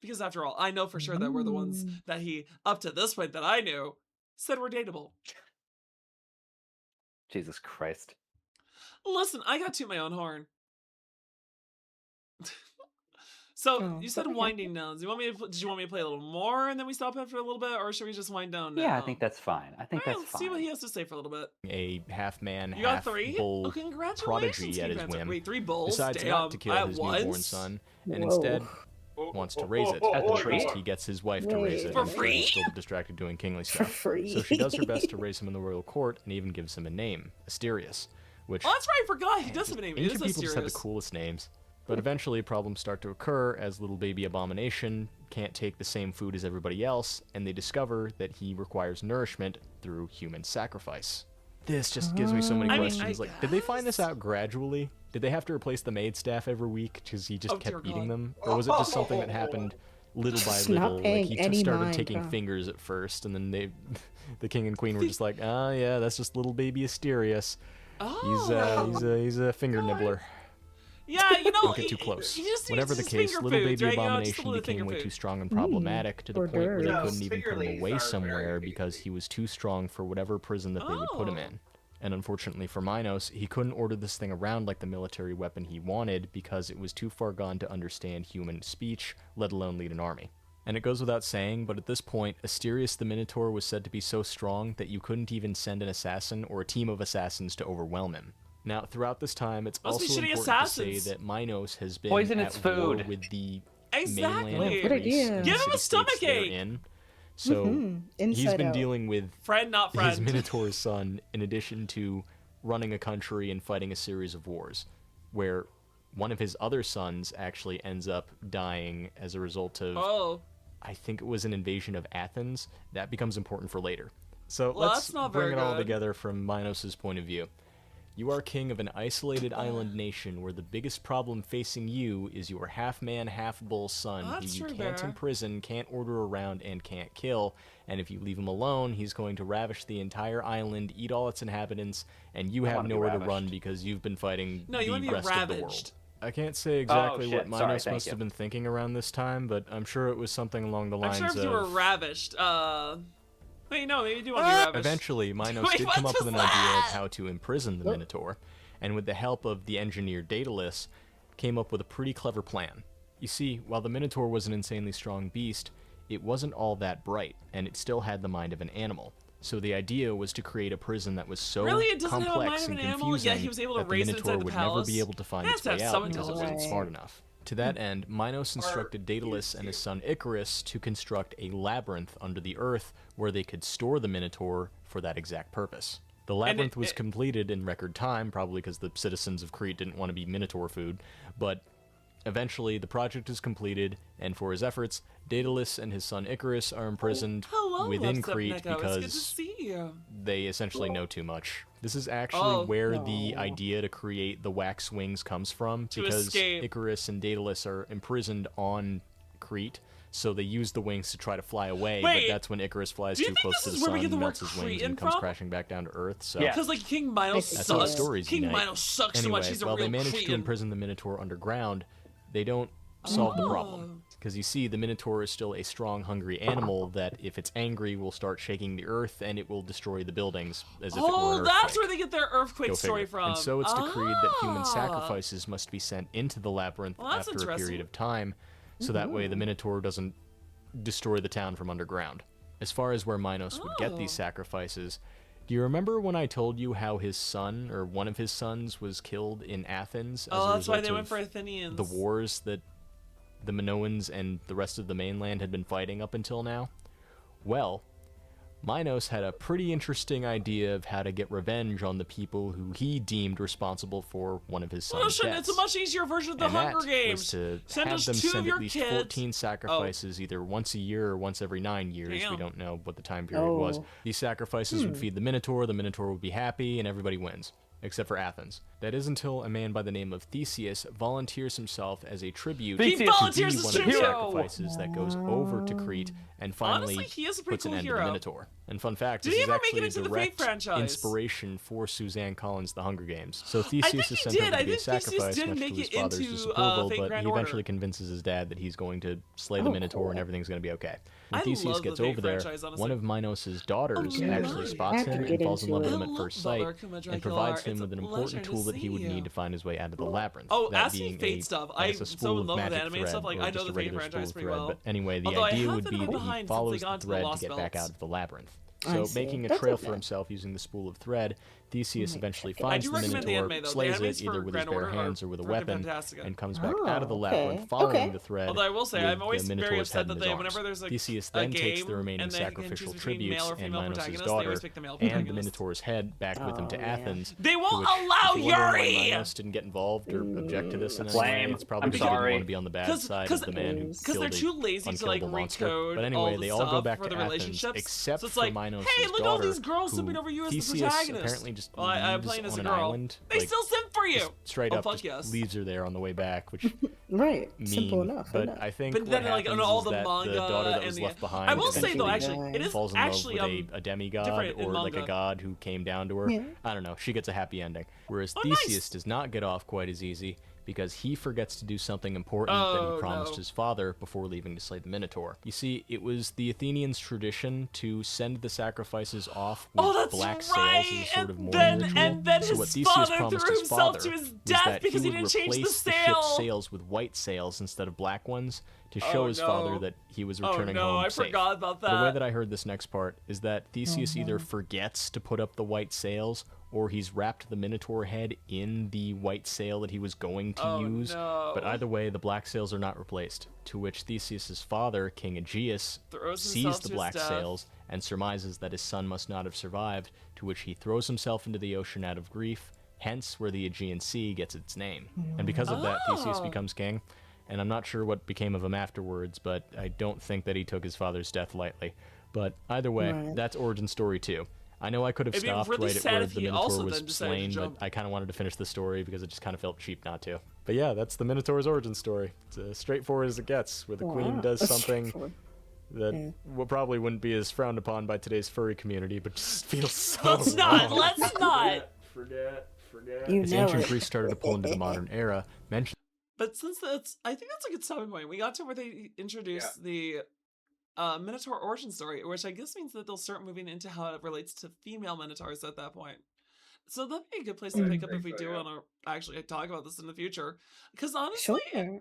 because after all, I know for sure that we're the ones that he, up to this point that I knew, said were dateable. Jesus Christ. Listen, I got to toot my own horn. So you said winding down. Did you want me to play a little more and then we stop it for a little bit, or should we just wind down now? Yeah, I think that's fine. Let's see what he has to say for a little bit. A half-man, You got 3? half-bull Congratulations, prodigy at his whim Wait, 3 bulls? decides not to kill his newborn son, and instead wants to raise it. At the Or at tree? least he gets his wife to raise it. For and free? He's still distracted doing kingly stuff. free. So she does her best to raise him in the royal court and even gives him a name, Asterius, which Oh, that's right. I forgot. He does have a name. It is ancient people just have the mysterious. coolest names. But eventually problems start to occur as little baby Abomination can't take the same food as everybody else, and they discover that he requires nourishment through human sacrifice. This just gives me so many questions. Did they find this out gradually? Did they have to replace the maid staff every week because he just kept eating them? Or was it just something that happened little by Just not little? paying He any started mind, taking huh? fingers at first, and then the king and queen were just like, oh yeah, that's just little baby Asterius. He's a finger nibbler. Yeah, Don't get too close. Whatever the case, little baby Abomination became way too strong and problematic to the point where they couldn't even put him away somewhere because he was too strong for whatever prison that they would put him in. And unfortunately for Minos, he couldn't order this thing around like the military weapon he wanted because it was too far gone to understand human speech, let alone lead an army. And it goes without saying, but at this point, Asterius the Minotaur was said to be so strong that you couldn't even send an assassin or a team of assassins to overwhelm him. Now, throughout this time, it's Must be also shitty important to say assassins. that Minos has been Poisonous at war food. with the Exactly. mainland Good of Greece idea. and Give the him a city-states they're stomachache. in. So he's Inside been out. dealing with Friend, not friend. his Minotaur's son, in addition to running a country and fighting a series of wars, where one of his other sons actually ends up dying as a result of, Oh. I think it was an invasion of Athens. That becomes important for later. So Well, let's that's not bring very it all good. together from Minos' point of view. You are king of an isolated island nation where the biggest problem facing you is your half-man, half-bull son That's who you true can't there. imprison, can't order around, and can't kill. And if you leave him alone, he's going to ravish the entire island, eat all its inhabitants, and you have wanna be nowhere to ravished. run because you've been fighting No, you the want to be rest of the world. ravaged. I can't say exactly what shit. Sorry, Minos thank must you. have been thinking around this time, but I'm sure it was something along the I'm lines sure if of... you were ravished, wait, no, maybe you do want to be ravished. Eventually, Minos Wait, did what come up was with an idea of that? how to imprison the Minotaur, and with the help of the engineer Daedalus, came up with a pretty clever plan. You see, while the Minotaur was an insanely strong beast, it wasn't all that bright, and it still had the mind of an animal. So the idea was to create a prison that was so Really? It doesn't have a mind complex of and an animal, confusing yet he was able to that the raise it Minotaur inside the would never palace? be able to find It its has to way have out some because it wasn't intelligence. smart enough. To that end, Minos instructed Daedalus and his son Icarus to construct a labyrinth under the earth where they could store the Minotaur for that exact purpose. The labyrinth was completed in record time, probably because the citizens of Crete didn't want to be Minotaur food, but eventually the project is completed, and for his efforts, Daedalus and his son Icarus are imprisoned Hello, within Love Crete Stepnico. It's good to because see you. they essentially know too much. This is actually where the idea to create the wax wings comes from, To because escape. Icarus and Daedalus are imprisoned on Crete, so they use the wings to try to fly away, Wait, but that's when Icarus flies do you too think close this to the is where we sun, get the word melts his wings, Cretan and comes from? crashing back down to Earth. So Yeah. Because, like, King Minos that's how the sucks. stories King unite. Minos sucks Anyway, so much. He's a while real they manage to Cretan. imprison the Minotaur underground, they don't solve the problem. Because you see, the Minotaur is still a strong, hungry animal that, if it's angry, will start shaking the earth and it will destroy the buildings as if it were Oh, an that's earthquake. where they get their earthquake Go story figure. from. And so it's decreed that human Ah. sacrifices must be sent into the labyrinth Well, that's after a interesting. period of time, so that way the Minotaur doesn't destroy the town from underground. As far as where Minos would get these Oh. sacrifices, do you remember when I told you how his son, or one of his sons, was killed in Athens as Oh, a that's why result they went of for Athenians. the wars that the Minoans and the rest of the mainland had been fighting up until now? Well, Minos had a pretty interesting idea of how to get revenge on the people who he deemed responsible for one of his Well, son's shit, deaths. it's a much easier version of the And Hunger that Games. was to Send have us them 2 of send your at least kids. 14 sacrifices either once a year or once every 9 years. Damn. We don't know what the time period was. Oh. These sacrifices would feed the Minotaur would be happy, and everybody wins. except for Athens. That is until a man by the name of Theseus volunteers himself as a tribute He to volunteers be as one of the tribute! sacrifices that goes over to Crete and finally Honestly, he is a pretty puts an cool end hero. to the Minotaur. And fun fact, Did this he is ever make actually it a into the direct Fate franchise? inspiration for Suzanne Collins' The Hunger Games. So I Theseus think is he sent did. over to I be a think Theseus sacrifice, did much make to his it father's into, disapproval, Fate but Grand he Order. eventually convinces his dad that he's going to slay the Minotaur and everything's going to be okay. When I Theseus love the gets Fate over there, franchise, honestly. one of Minos' daughters Oh, actually nice. spots I have him to and get falls in love with into him it. at first Hello, sight Kuma and Dracular. provides him It's with an a important pleasure to tool that he see would you. need to find his way out of the labyrinth. Oh, that asking being Fate a, stuff. I I'm guess a so spool in of love with magic anime thread, stuff. Like, or I know just the a Fate regular spool franchise of pretty thread. well. But anyway, the Although I idea have would been be that he behind since follows they the got into the thread to Lost get back Belts. out of the labyrinth. I So, see. making a That's trail okay. for himself using the spool of thread, Theseus might eventually check it out. finds I do the recommend the Minotaur, anime, though. The slays animes it either for with his Grand bare Order hands are or with a freaking weapon, fantastic. and comes back out of the labyrinth okay. following Okay. the thread. Although I will say, with I'm always the very Minotaur's upset head that in they, his whenever arms. there's Theseus a then game takes the remaining and they can sacrificial choose between tributes male or and female Minos' protagonists, they daughter always pick the male and the protagonist. Minotaur's head back with them to Oh, man. Athens. They to won't which, allow if you're wondering why Yuri! Minos didn't get involved or object to this in any way, Lame. it's probably I'm because he didn't sorry. want to be on the bad side of the man who Because they're killed too a lazy to like unkillable monster. recode But all anyway, the they all stuff go back for to the Athens, relationships. except So it's for like, Minos' hey, look at all daughter, these girls who swimming over you as the Theseus protagonist. apparently just Well, I'm leaves playing as on a an girl. island. They like, still simp for you. just straight Oh, up fuck just yes. leaves her there on the way back, which Right. mean, Simple enough. but enough. I think But what then, like, happens on all is the that manga the daughter that and was the- left behind I will say, though, eventually actually, it is falls in actually, love with a demigod different in or like a manga. god who came down to her. Yeah. I don't know. She gets a happy ending. Whereas Oh, Theseus nice. does not get off quite as easy because he forgets to do something important that Oh, he promised no. his father before leaving to slay the Minotaur. You see, it was the Athenians' tradition to send the sacrifices off with Oh, that's black right. sails as a sort of And mourning then ritual. So his what Theseus father promised threw his himself father to his was death that because he he would didn't change the replace the sail. ship's sails with white sails instead of black ones to show Oh, his no. father that he was returning oh, no, home I safe. forgot about that. The way that I heard this next part is that Theseus either forgets to put up the white sails or he's wrapped the Minotaur head in the white sail that he was going to use. No. But either way, the black sails are not replaced, to which Theseus' father, King Aegeus, Throws sees himself the to his black death. sails and surmises that his son must not have survived, to which he throws himself into the ocean out of grief, hence where the Aegean Sea gets its name. And because of that, Theseus Oh. becomes king. And I'm not sure what became of him afterwards, but I don't think that he took his father's death lightly. But either way, Right. that's origin story 2. I know I could have It'd be stopped really right at sad where if the he Minotaur also was then decided to slain, but jump. I kind of wanted to finish the story because it just kind of felt cheap not to. But yeah, that's the Minotaur's origin story. It's as straightforward as it gets, where the queen Wow. does That's something straightforward. that probably wouldn't be as frowned upon by today's furry community, but just feels so Let's not. wrong. Let's not. Forget. You As know ancient it. Greece started to pull into the modern era, mention But since that's, I think that's a good stopping point. We got to where they introduced the Minotaur origin story, which I guess means that they'll start moving into how it relates to female Minotaurs at that point. So that'd be a good place to pick up if we do want to actually talk about this in the future. Because honestly, Sure.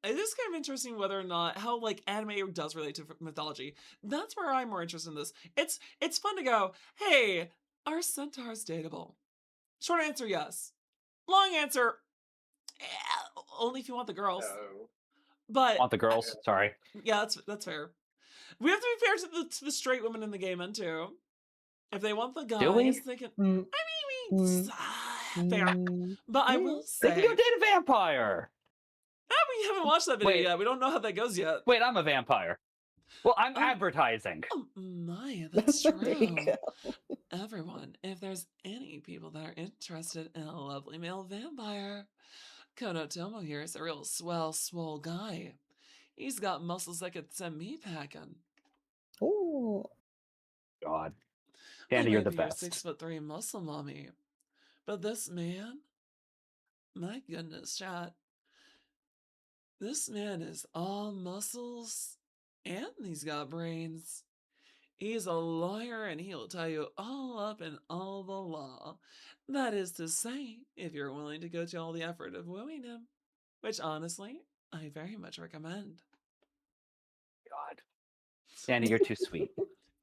it is kind of interesting whether or not how like anime does relate to mythology. That's where I'm more interested in this. It's fun to go, hey, are centaurs dateable? Short answer, yes. Long answer, only if you want the girls. But Want the girls? Sorry. yeah, that's fair. We have to be fair to the straight women in the game end too. If they want the guys, Do we? they can. Mm. I mean, fair. Mm. But I will They say, can go date a vampire. we haven't watched that video Wait. yet. We don't know how that goes yet. Wait, I'm a vampire. Well, I'm Oh. advertising. Oh my, that's There you true. go. Everyone, if there's any people that are interested in a lovely male vampire, Konotomo here is a real swell, swole guy. He's got muscles that could send me packing. Ooh. God. I Dandy, you're might the be your best. 6'3" muscle mommy, but this man, my goodness, chat. This man is all muscles, and he's got brains. He's a lawyer, and he'll tell you all up in all the law. That is to say, if you're willing to go to all the effort of wooing him, which honestly, I very much recommend. God. Dandy, you're too sweet.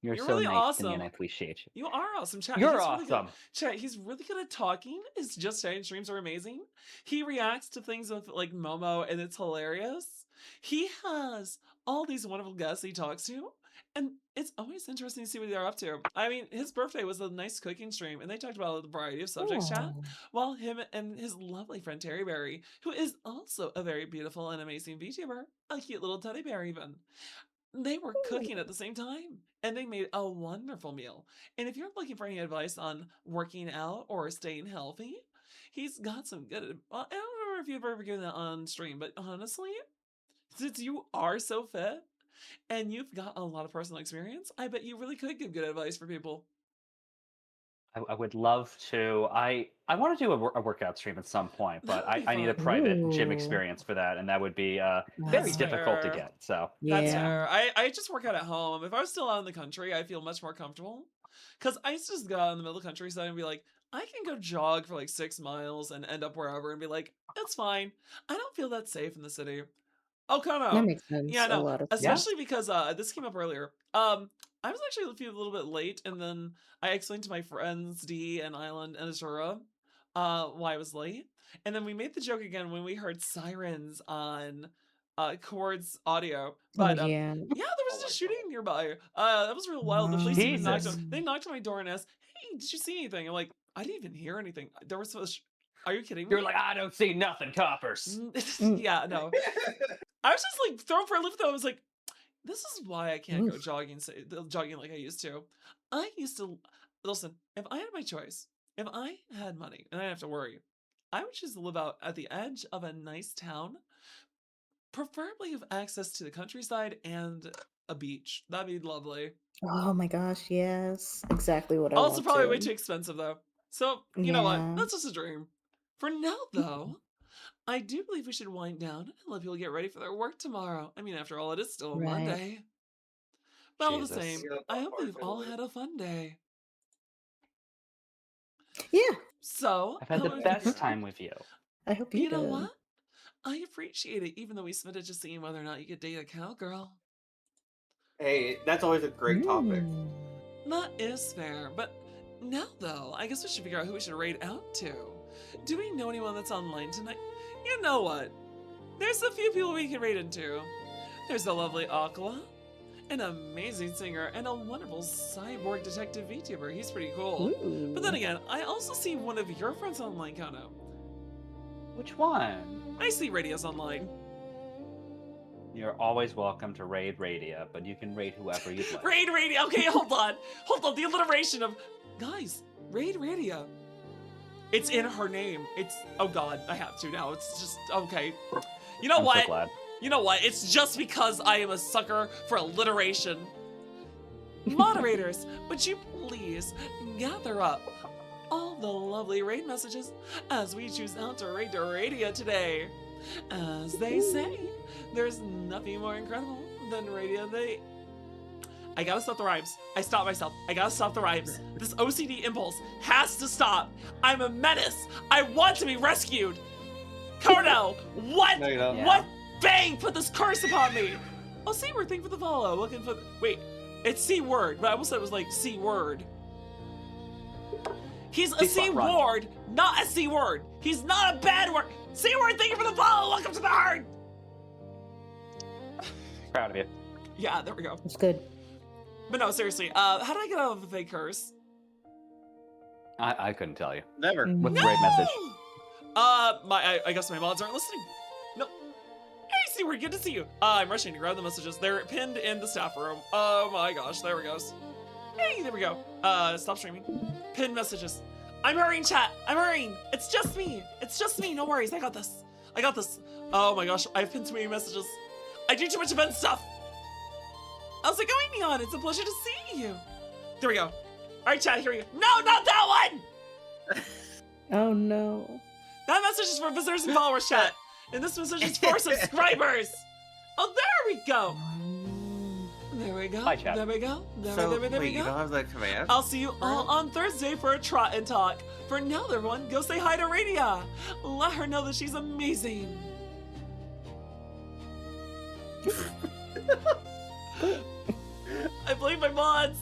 You're You're so really nice to me, awesome. and I appreciate you. You are awesome, chat. You're He's really good. awesome. Chat, he's really good at talking. His Just Chatting streams are amazing. He reacts to things with like Momo, and it's hilarious. He has all these wonderful guests he talks to, and it's always interesting to see what they're up to. I mean, his birthday was a nice cooking stream, and they talked about a variety of subjects, chat. Aw. While him and his lovely friend Terry Berry, who is also a very beautiful and amazing VTuber, a cute little teddy bear even. they were cooking at the same time, and they made a wonderful meal. And if you're looking for any advice on working out or staying healthy, he's got some good. Well, I don't remember if you've ever given that on stream, but honestly, since you are so fit and you've got a lot of personal experience, I bet you really could give good advice for people. I would love to. I want to do a workout stream at some point, but That would be I need a fun. private gym Ooh. experience for that, and that would be very That's difficult to fair. get. So That's Yeah. fair. I just work out at home. If I was still out in the country, I feel much more comfortable. Because I used to just go out in the middle of the countryside and be like, I can go jog for like 6 miles and end up wherever and be like, it's fine. I don't feel that safe in the city. Oh, come That on. makes sense. Yeah, A no. lot of Especially because this came up earlier. I was actually a little bit late, and then I explained to my friends Dee and Island and Azura why I was late. And then we made the joke again when we heard sirens on Chord's audio. But Oh yeah. yeah, there was just shooting nearby. That was real wild. The police even knocked on. Jesus. They knocked on my door and asked, "Hey, did you see anything?" I'm like, "I didn't even hear anything. There was so Are you kidding me?" you're like, I don't see nothing, coppers. Yeah, no. I was just like thrown for a loop though. I was like, this is why I can't go Oof. jogging like I used to. I used to listen, if I had my choice, if I had money and I didn't have to worry, I would choose to live out at the edge of a nice town, preferably with access to the countryside and a beach. That'd be lovely. Oh my gosh, yes. Exactly what I Also, want probably to. way too expensive though. So, you know what? Yeah. That's just a dream. For now, though, I do believe we should wind down and let people get ready for their work tomorrow. I mean, after all, it is still a Right. Monday. But all the Jesus. same, I hope you've all had a fun day. Yeah. So, I've had I the hope you best guys- time with you. I hope you You know did. what? I appreciate it, even though we split it just seeing whether or not you could date a cowgirl. Hey, that's always a great topic. That is fair, but now though, I guess we should figure out who we should raid out to. Do we know anyone that's online tonight? You know what? There's a few people we can raid into. There's the lovely Akla, an amazing singer, and a wonderful cyborg detective VTuber. He's pretty cool. But then again, I also see one of your friends online, Kono. Which one? I see Radios online. You're always welcome to raid Radia, but you can raid whoever you'd like. Raid Radio. Okay, hold on. Hold on. The alliteration of guys, Raid Radio. It's in her name. It's oh god, I have to now. It's just okay. You know I'm what? so glad. You know what? It's just because I am a sucker for alliteration. Moderators, would you please gather up all the lovely raid messages as we choose out to raid the radio today? As they say, there's nothing more incredible than radio. I gotta stop the rhymes. I stopped myself. I gotta stop the rhymes. This OCD impulse has to stop. I'm a menace. I want to be rescued. Cornell, what? No, you don't. What bang put this curse upon me? Oh, C-word, thank you for the follow. Looking for wait, it's C-word, but I almost said it was like C-word. He's a C-word, not a C-word. He's not a bad word. C-word, thank you for the follow. Welcome to the herd. Proud of you. Yeah, there we go. That's good. But no, seriously, how did I get out of a fake curse? I couldn't tell you. Never. What's the raid message? I guess my mods aren't listening. No. Hey, C-word, good to see you. I'm rushing to grab the messages. They're pinned in the staff room. Oh my gosh, there we go. Hey, there we go. Stop streaming. Pinned messages. I'm hurrying, chat. I'm hurrying. It's just me. It's just me. No worries. I got this. I got this. Oh my gosh, I've pinned too many messages. I do too much event stuff. How's it going, Neon? It's a pleasure to see you. There we go. All right, chat, here we go. No, not that one! Oh no. That message is for visitors and followers, chat. And this message is for subscribers. Oh, there we go. There we go. Hi, chat. There we go. There So, we wait, you go. don't have the command? I'll see you all on Thursday for a trot and talk. For now, everyone, go say hi to Radia. Let her know that she's amazing. I blame my mods.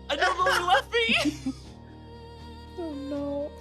I don't know who left me. Oh no.